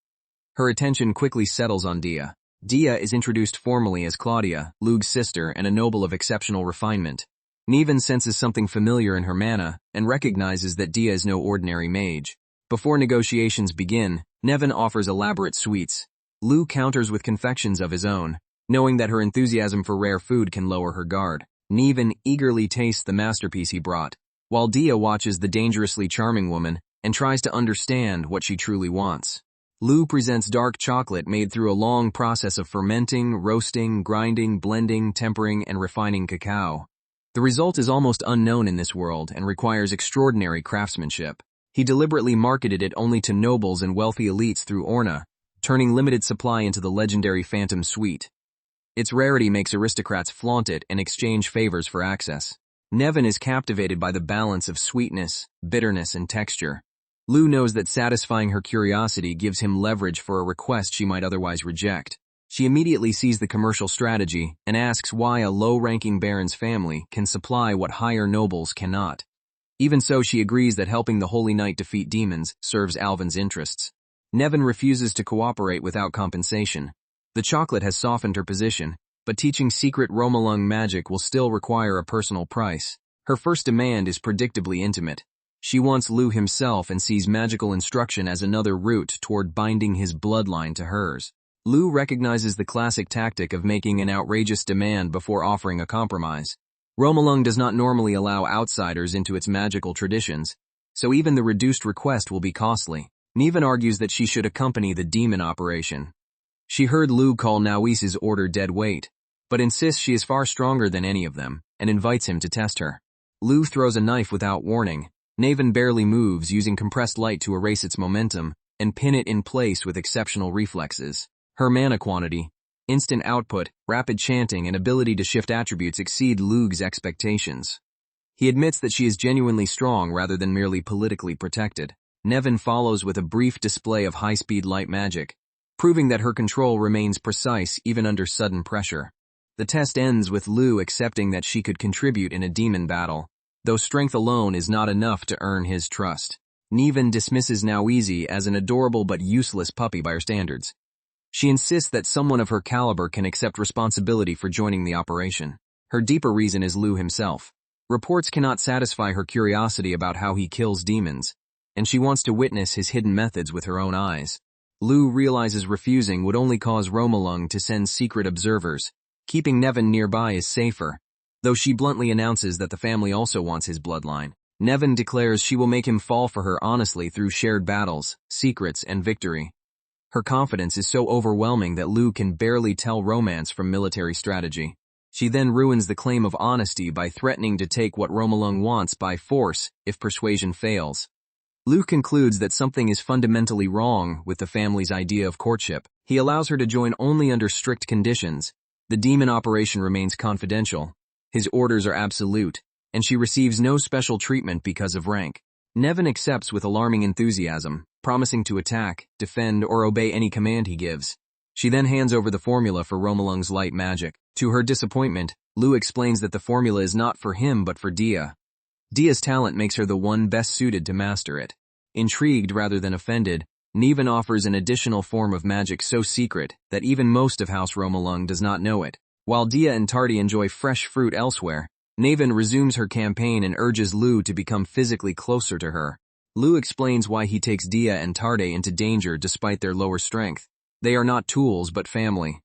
Her attention quickly settles on Dia. Dia is introduced formally as Claudia, Lug's sister and a noble of exceptional refinement. Nevin senses something familiar in her mana and recognizes that Dia is no ordinary mage. Before negotiations begin, Nevin offers elaborate sweets. Lug counters with confections of his own, knowing that her enthusiasm for rare food can lower her guard. Nevin eagerly tastes the masterpiece he brought, while Dia watches the dangerously charming woman and tries to understand what she truly wants. Lug presents dark chocolate made through a long process of fermenting, roasting, grinding, blending, tempering, and refining cacao. The result is almost unknown in this world and requires extraordinary craftsmanship. He deliberately marketed it only to nobles and wealthy elites through Orna, turning limited supply into the legendary Phantom Sweet. Its rarity makes aristocrats flaunt it and exchange favors for access. Nevin is captivated by the balance of sweetness, bitterness, and texture. Lug knows that satisfying her curiosity gives him leverage for a request she might otherwise reject. She immediately sees the commercial strategy and asks why a low-ranking baron's family can supply what higher nobles cannot. Even so, she agrees that helping the Holy Knight defeat demons serves Alvin's interests. Nevin refuses to cooperate without compensation. The chocolate has softened her position, but teaching secret Romalung magic will still require a personal price. Her first demand is predictably intimate. She wants Lu himself and sees magical instruction as another route toward binding his bloodline to hers. Lu recognizes the classic tactic of making an outrageous demand before offering a compromise. Romalung does not normally allow outsiders into its magical traditions, so even the reduced request will be costly. Niven argues that she should accompany the demon operation. She heard Lu call Naoise's order dead weight, but insists she is far stronger than any of them, and invites him to test her. Lu throws a knife without warning. Naven barely moves, using compressed light to erase its momentum and pin it in place with exceptional reflexes. Her mana quantity, instant output, rapid chanting, and ability to shift attributes exceed Lug's expectations. He admits that she is genuinely strong rather than merely politically protected. Nevin follows with a brief display of high-speed light magic, proving that her control remains precise even under sudden pressure. The test ends with Lu accepting that she could contribute in a demon battle, though strength alone is not enough to earn his trust. Niven dismisses Naoise as an adorable but useless puppy by her standards. She insists that someone of her caliber can accept responsibility for joining the operation. Her deeper reason is Lu himself. Reports cannot satisfy her curiosity about how he kills demons, and she wants to witness his hidden methods with her own eyes. Lu realizes refusing would only cause Romalung to send secret observers. Keeping Nevin nearby is safer, though she bluntly announces that the family also wants his bloodline. Nevin declares she will make him fall for her honestly through shared battles, secrets, and victory. Her confidence is so overwhelming that Lu can barely tell romance from military strategy. She then ruins the claim of honesty by threatening to take what Romalung wants by force if persuasion fails. Lu concludes that something is fundamentally wrong with the family's idea of courtship. He allows her to join only under strict conditions. The demon operation remains confidential. His orders are absolute, and she receives no special treatment because of rank. Nevin accepts with alarming enthusiasm, promising to attack, defend, or obey any command he gives. She then hands over the formula for Romalung's light magic. To her disappointment, Lu explains that the formula is not for him but for Dia. Dia's talent makes her the one best suited to master it. Intrigued rather than offended, Niven offers an additional form of magic so secret that even most of House Romalung does not know it. While Dia and Tardy enjoy fresh fruit elsewhere, Naven resumes her campaign and urges Lu to become physically closer to her. Lu explains why he takes Dia and Tarde into danger despite their lower strength. They are not tools but family.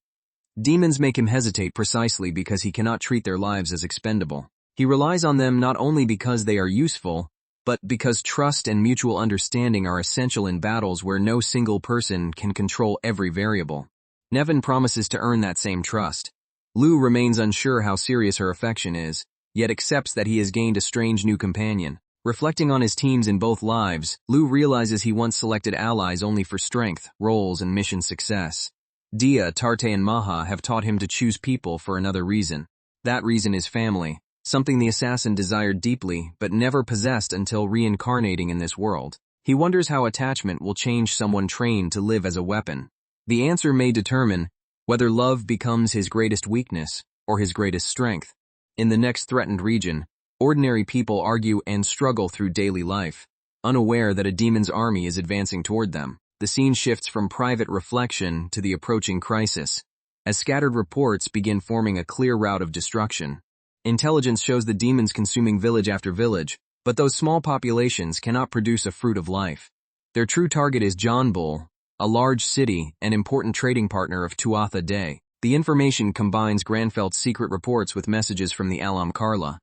Demons make him hesitate precisely because he cannot treat their lives as expendable. He relies on them not only because they are useful, but because trust and mutual understanding are essential in battles where no single person can control every variable. Nevin promises to earn that same trust. Lu remains unsure how serious her affection is, yet accepts that he has gained a strange new companion. Reflecting on his teams in both lives, Lu realizes he once selected allies only for strength, roles, and mission success. Dia, Tarte, and Maha have taught him to choose people for another reason. That reason is family, something the assassin desired deeply but never possessed until reincarnating in this world. He wonders how attachment will change someone trained to live as a weapon. The answer may determine whether love becomes his greatest weakness or his greatest strength. In the next threatened region, ordinary people argue and struggle through daily life, unaware that a demon's army is advancing toward them. The scene shifts from private reflection to the approaching crisis, as scattered reports begin forming a clear route of destruction. Intelligence shows the demons consuming village after village, but those small populations cannot produce a fruit of life. Their true target is Johnbull, a large city and important trading partner of Tuatha Day. The information combines Granfeld's secret reports with messages from the Alam Karla.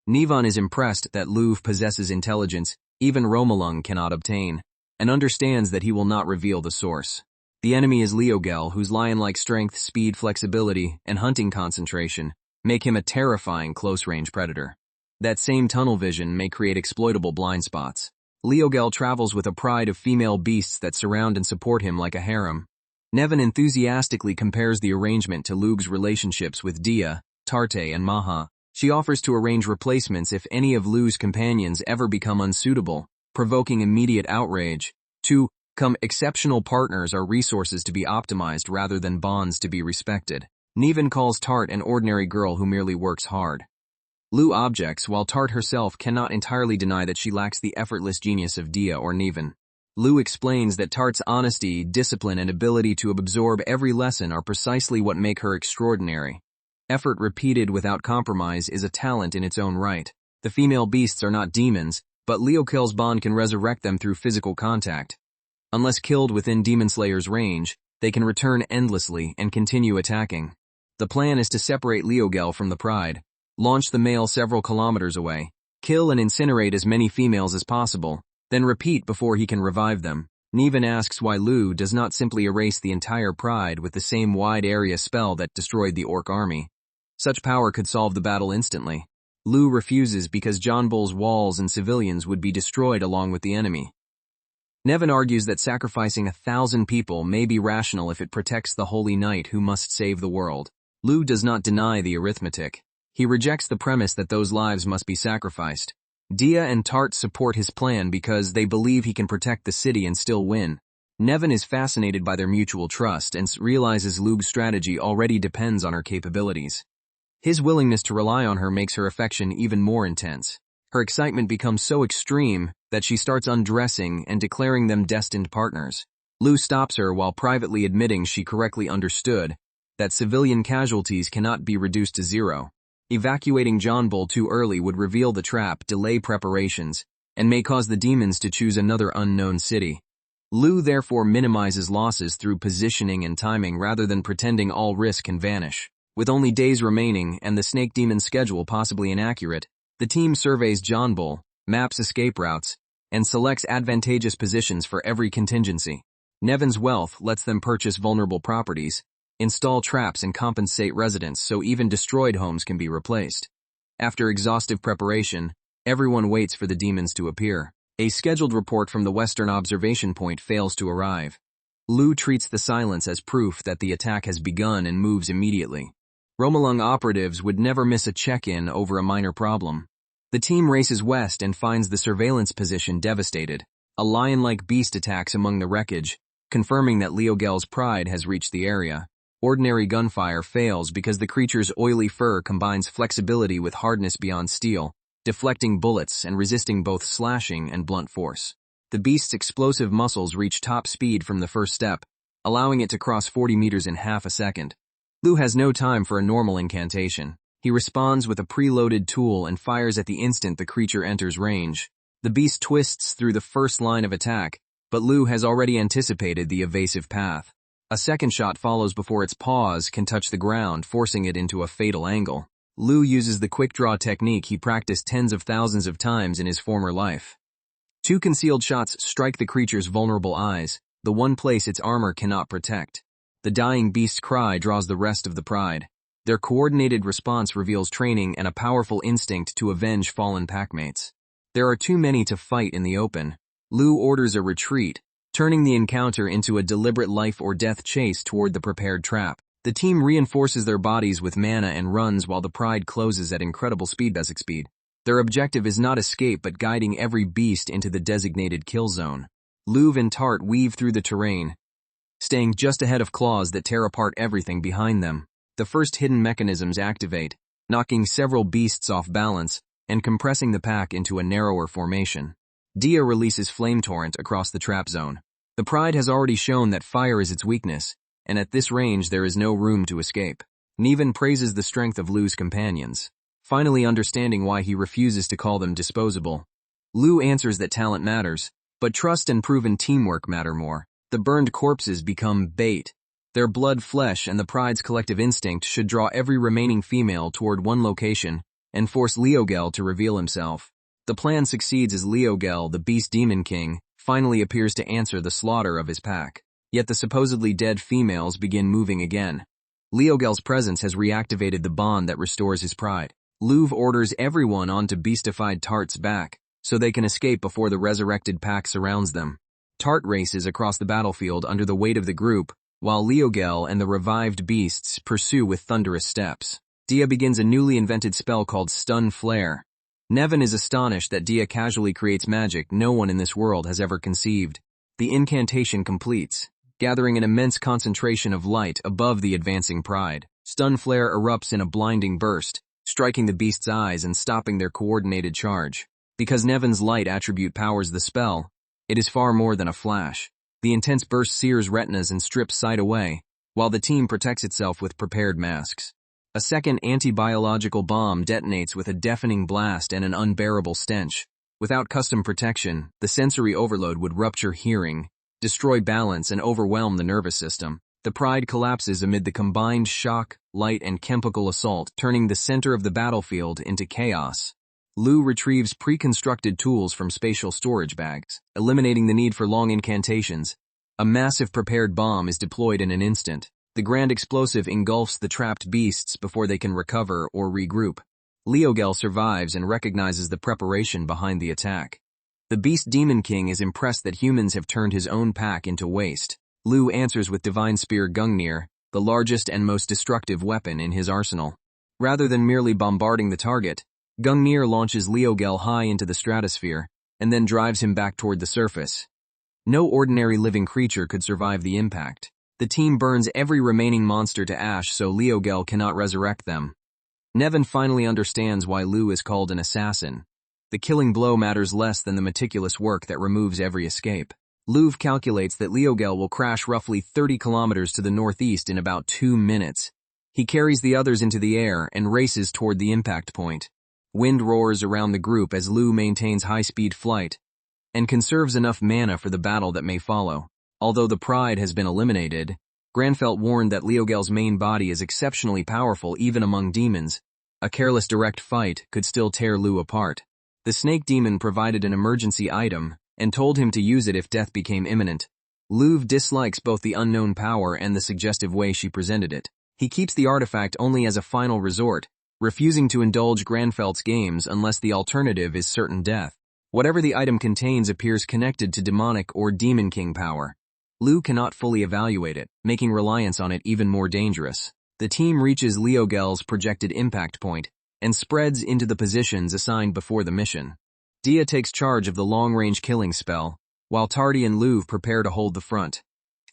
Nivan is impressed that Luv possesses intelligence even Romalung cannot obtain, and understands that he will not reveal the source. The enemy is Leogel, whose lion-like strength, speed, flexibility, and hunting concentration make him a terrifying close-range predator. That same tunnel vision may create exploitable blind spots. Leogel travels with a pride of female beasts that surround and support him like a harem. Nevin enthusiastically compares the arrangement to Lug's relationships with Dia, Tarte, and Maha. She offers to arrange replacements if any of Lu's companions ever become unsuitable, provoking immediate outrage. To come exceptional partners are resources to be optimized rather than bonds to be respected. Niven calls Tart an ordinary girl who merely works hard. Lu objects, while Tart herself cannot entirely deny that she lacks the effortless genius of Dia or Nevan. Lu explains that Tart's honesty, discipline, and ability to absorb every lesson are precisely what make her extraordinary. Effort repeated without compromise is a talent in its own right. The female beasts are not demons, but Leokel's bond can resurrect them through physical contact. Unless killed within Demon Slayer's range, they can return endlessly and continue attacking. The plan is to separate Leogel from the Pride, launch the male several kilometers away, kill and incinerate as many females as possible, then repeat before he can revive them. Nevan asks why Lu does not simply erase the entire Pride with the same wide area spell that destroyed the Orc army. Such power could solve the battle instantly. Lu refuses because John Bull's walls and civilians would be destroyed along with the enemy. Nevan argues that sacrificing 1,000 people may be rational if it protects the Holy Knight who must save the world. Lu does not deny the arithmetic. He rejects the premise that those lives must be sacrificed. Dia and Tart support his plan because they believe he can protect the city and still win. Nevan is fascinated by their mutual trust and realizes Lu's strategy already depends on her capabilities. His willingness to rely on her makes her affection even more intense. Her excitement becomes so extreme that she starts undressing and declaring them destined partners. Lu stops her while privately admitting she correctly understood that civilian casualties cannot be reduced to zero. Evacuating John Bull too early would reveal the trap, delay preparations, and may cause the demons to choose another unknown city. Lu therefore minimizes losses through positioning and timing rather than pretending all risk can vanish. With only days remaining and the Snake Demon's schedule possibly inaccurate, the team surveys John Bull, maps escape routes, and selects advantageous positions for every contingency. Nevan's wealth lets them purchase vulnerable properties, install traps and compensate residents so even destroyed homes can be replaced. After exhaustive preparation, everyone waits for the demons to appear. A scheduled report from the Western Observation Point fails to arrive. Lu treats the silence as proof that the attack has begun and moves immediately. Romalung operatives would never miss a check-in over a minor problem. The team races west and finds the surveillance position devastated. A lion-like beast attacks among the wreckage, confirming that Leogel's Pride has reached the area. Ordinary gunfire fails because the creature's oily fur combines flexibility with hardness beyond steel, deflecting bullets and resisting both slashing and blunt force. The beast's explosive muscles reach top speed from the first step, allowing it to cross 40 meters in half a second. Lu has no time for a normal incantation. He responds with a preloaded tool and fires at the instant the creature enters range. The beast twists through the first line of attack, but Lu has already anticipated the evasive path. A second shot follows before its paws can touch the ground, forcing it into a fatal angle. Lu uses the quick-draw technique he practiced tens of thousands of times in his former life. Two concealed shots strike the creature's vulnerable eyes, the one place its armor cannot protect. The dying beast's cry draws the rest of the Pride. Their coordinated response reveals training and a powerful instinct to avenge fallen packmates. There are too many to fight in the open. Lu orders a retreat, turning the encounter into a deliberate life-or-death chase toward the prepared trap. The team reinforces their bodies with mana and runs while the Pride closes at incredible speed. Their objective is not escape but guiding every beast into the designated kill zone. Luv and Tart weave through the terrain, staying just ahead of claws that tear apart everything behind them. The first hidden mechanisms activate, knocking several beasts off balance and compressing the pack into a narrower formation. Dia releases Flame Torrent across the trap zone. The Pride has already shown that fire is its weakness, and at this range there is no room to escape. Nevan praises the strength of Lu's companions, finally understanding why he refuses to call them disposable. Lu answers that talent matters, but trust and proven teamwork matter more. The burned corpses become bait. Their blood, flesh, and the Pride's collective instinct should draw every remaining female toward one location and force Leogel to reveal himself. The plan succeeds as Leogel, the Beast Demon King, finally appears to answer the slaughter of his pack. Yet the supposedly dead females begin moving again. Leogel's presence has reactivated the bond that restores his pride. Luv orders everyone onto beastified Tart's back, so they can escape before the resurrected pack surrounds them. Tart races across the battlefield under the weight of the group, while Leogel and the revived beasts pursue with thunderous steps. Dia begins a newly invented spell called Stun Flare. Nevan is astonished that Dia casually creates magic no one in this world has ever conceived. The incantation completes, gathering an immense concentration of light above the advancing Pride. Stun Flare erupts in a blinding burst, striking the beast's eyes and stopping their coordinated charge. Because Nevin's light attribute powers the spell, it is far more than a flash. The intense burst sears retinas and strips sight away, while the team protects itself with prepared masks. A second anti-biological bomb detonates with a deafening blast and an unbearable stench. Without custom protection, the sensory overload would rupture hearing, destroy balance, and overwhelm the nervous system. The Pride collapses amid the combined shock, light, and chemical assault, turning the center of the battlefield into chaos. Lu retrieves pre-constructed tools from spatial storage bags, eliminating the need for long incantations. A massive prepared bomb is deployed in an instant. The grand explosive engulfs the trapped beasts before they can recover or regroup. Leogel survives and recognizes the preparation behind the attack. The Beast Demon King is impressed that humans have turned his own pack into waste. Lu answers with Divine Spear Gungnir, the largest and most destructive weapon in his arsenal. Rather than merely bombarding the target, Gungnir launches Leogel high into the stratosphere, and then drives him back toward the surface. No ordinary living creature could survive the impact. The team burns every remaining monster to ash so Leogel cannot resurrect them. Nevin finally understands why Lu is called an assassin. The killing blow matters less than the meticulous work that removes every escape. Lu calculates that Leogel will crash roughly 30 kilometers to the northeast in about 2 minutes. He carries the others into the air and races toward the impact point. Wind roars around the group as Lu maintains high-speed flight and conserves enough mana for the battle that may follow. Although the Pride has been eliminated, Granfelt warned that Leogel's main body is exceptionally powerful even among demons. A careless direct fight could still tear Lu apart. The Snake Demon provided an emergency item and told him to use it if death became imminent. Lu dislikes both the unknown power and the suggestive way she presented it. He keeps the artifact only as a final resort, refusing to indulge Granfelt's games unless the alternative is certain death. Whatever the item contains appears connected to demonic or demon king power. Lu cannot fully evaluate it, making reliance on it even more dangerous. The team reaches Leogel's projected impact point and spreads into the positions assigned before the mission. Dia takes charge of the long-range killing spell, while Tardy and Lu prepare to hold the front.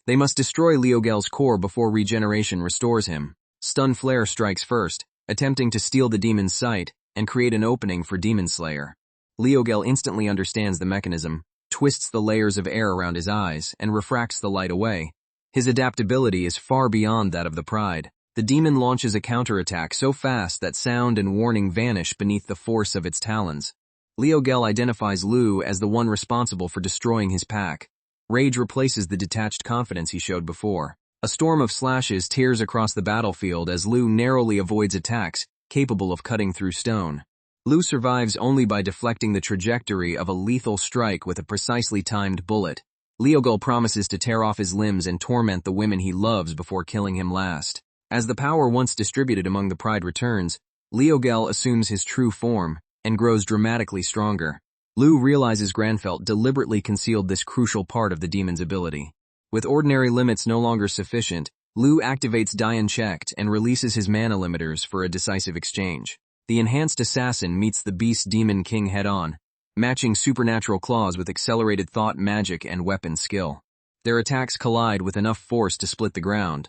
They must destroy Leogel's core before regeneration restores him. Stun Flare strikes first, attempting to steal the demon's sight and create an opening for Demon Slayer. Leogel instantly understands the mechanism, twists the layers of air around his eyes, and refracts the light away. His adaptability is far beyond that of the Pride. The demon launches a counterattack so fast that sound and warning vanish beneath the force of its talons. Leogel identifies Lu as the one responsible for destroying his pack. Rage replaces the detached confidence he showed before. A storm of slashes tears across the battlefield as Lu narrowly avoids attacks capable of cutting through stone. Lu survives only by deflecting the trajectory of a lethal strike with a precisely timed bullet. Leogel promises to tear off his limbs and torment the women he loves before killing him last. As the power once distributed among the Pride returns, Leogel assumes his true form and grows dramatically stronger. Lu realizes Granfelt deliberately concealed this crucial part of the demon's ability. With ordinary limits no longer sufficient, Lu activates Dian Checked and releases his mana limiters for a decisive exchange. The enhanced assassin meets the Beast Demon King head-on, matching supernatural claws with accelerated thought, magic, and weapon skill. Their attacks collide with enough force to split the ground.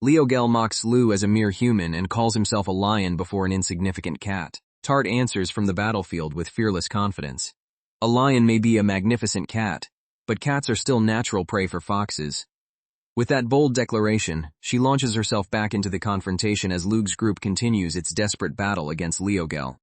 Leogel mocks Lu as a mere human and calls himself a lion before an insignificant cat. Tart answers from the battlefield with fearless confidence. A lion may be a magnificent cat, but cats are still natural prey for foxes. With that bold declaration, she launches herself back into the confrontation as Lu's group continues its desperate battle against Leogel.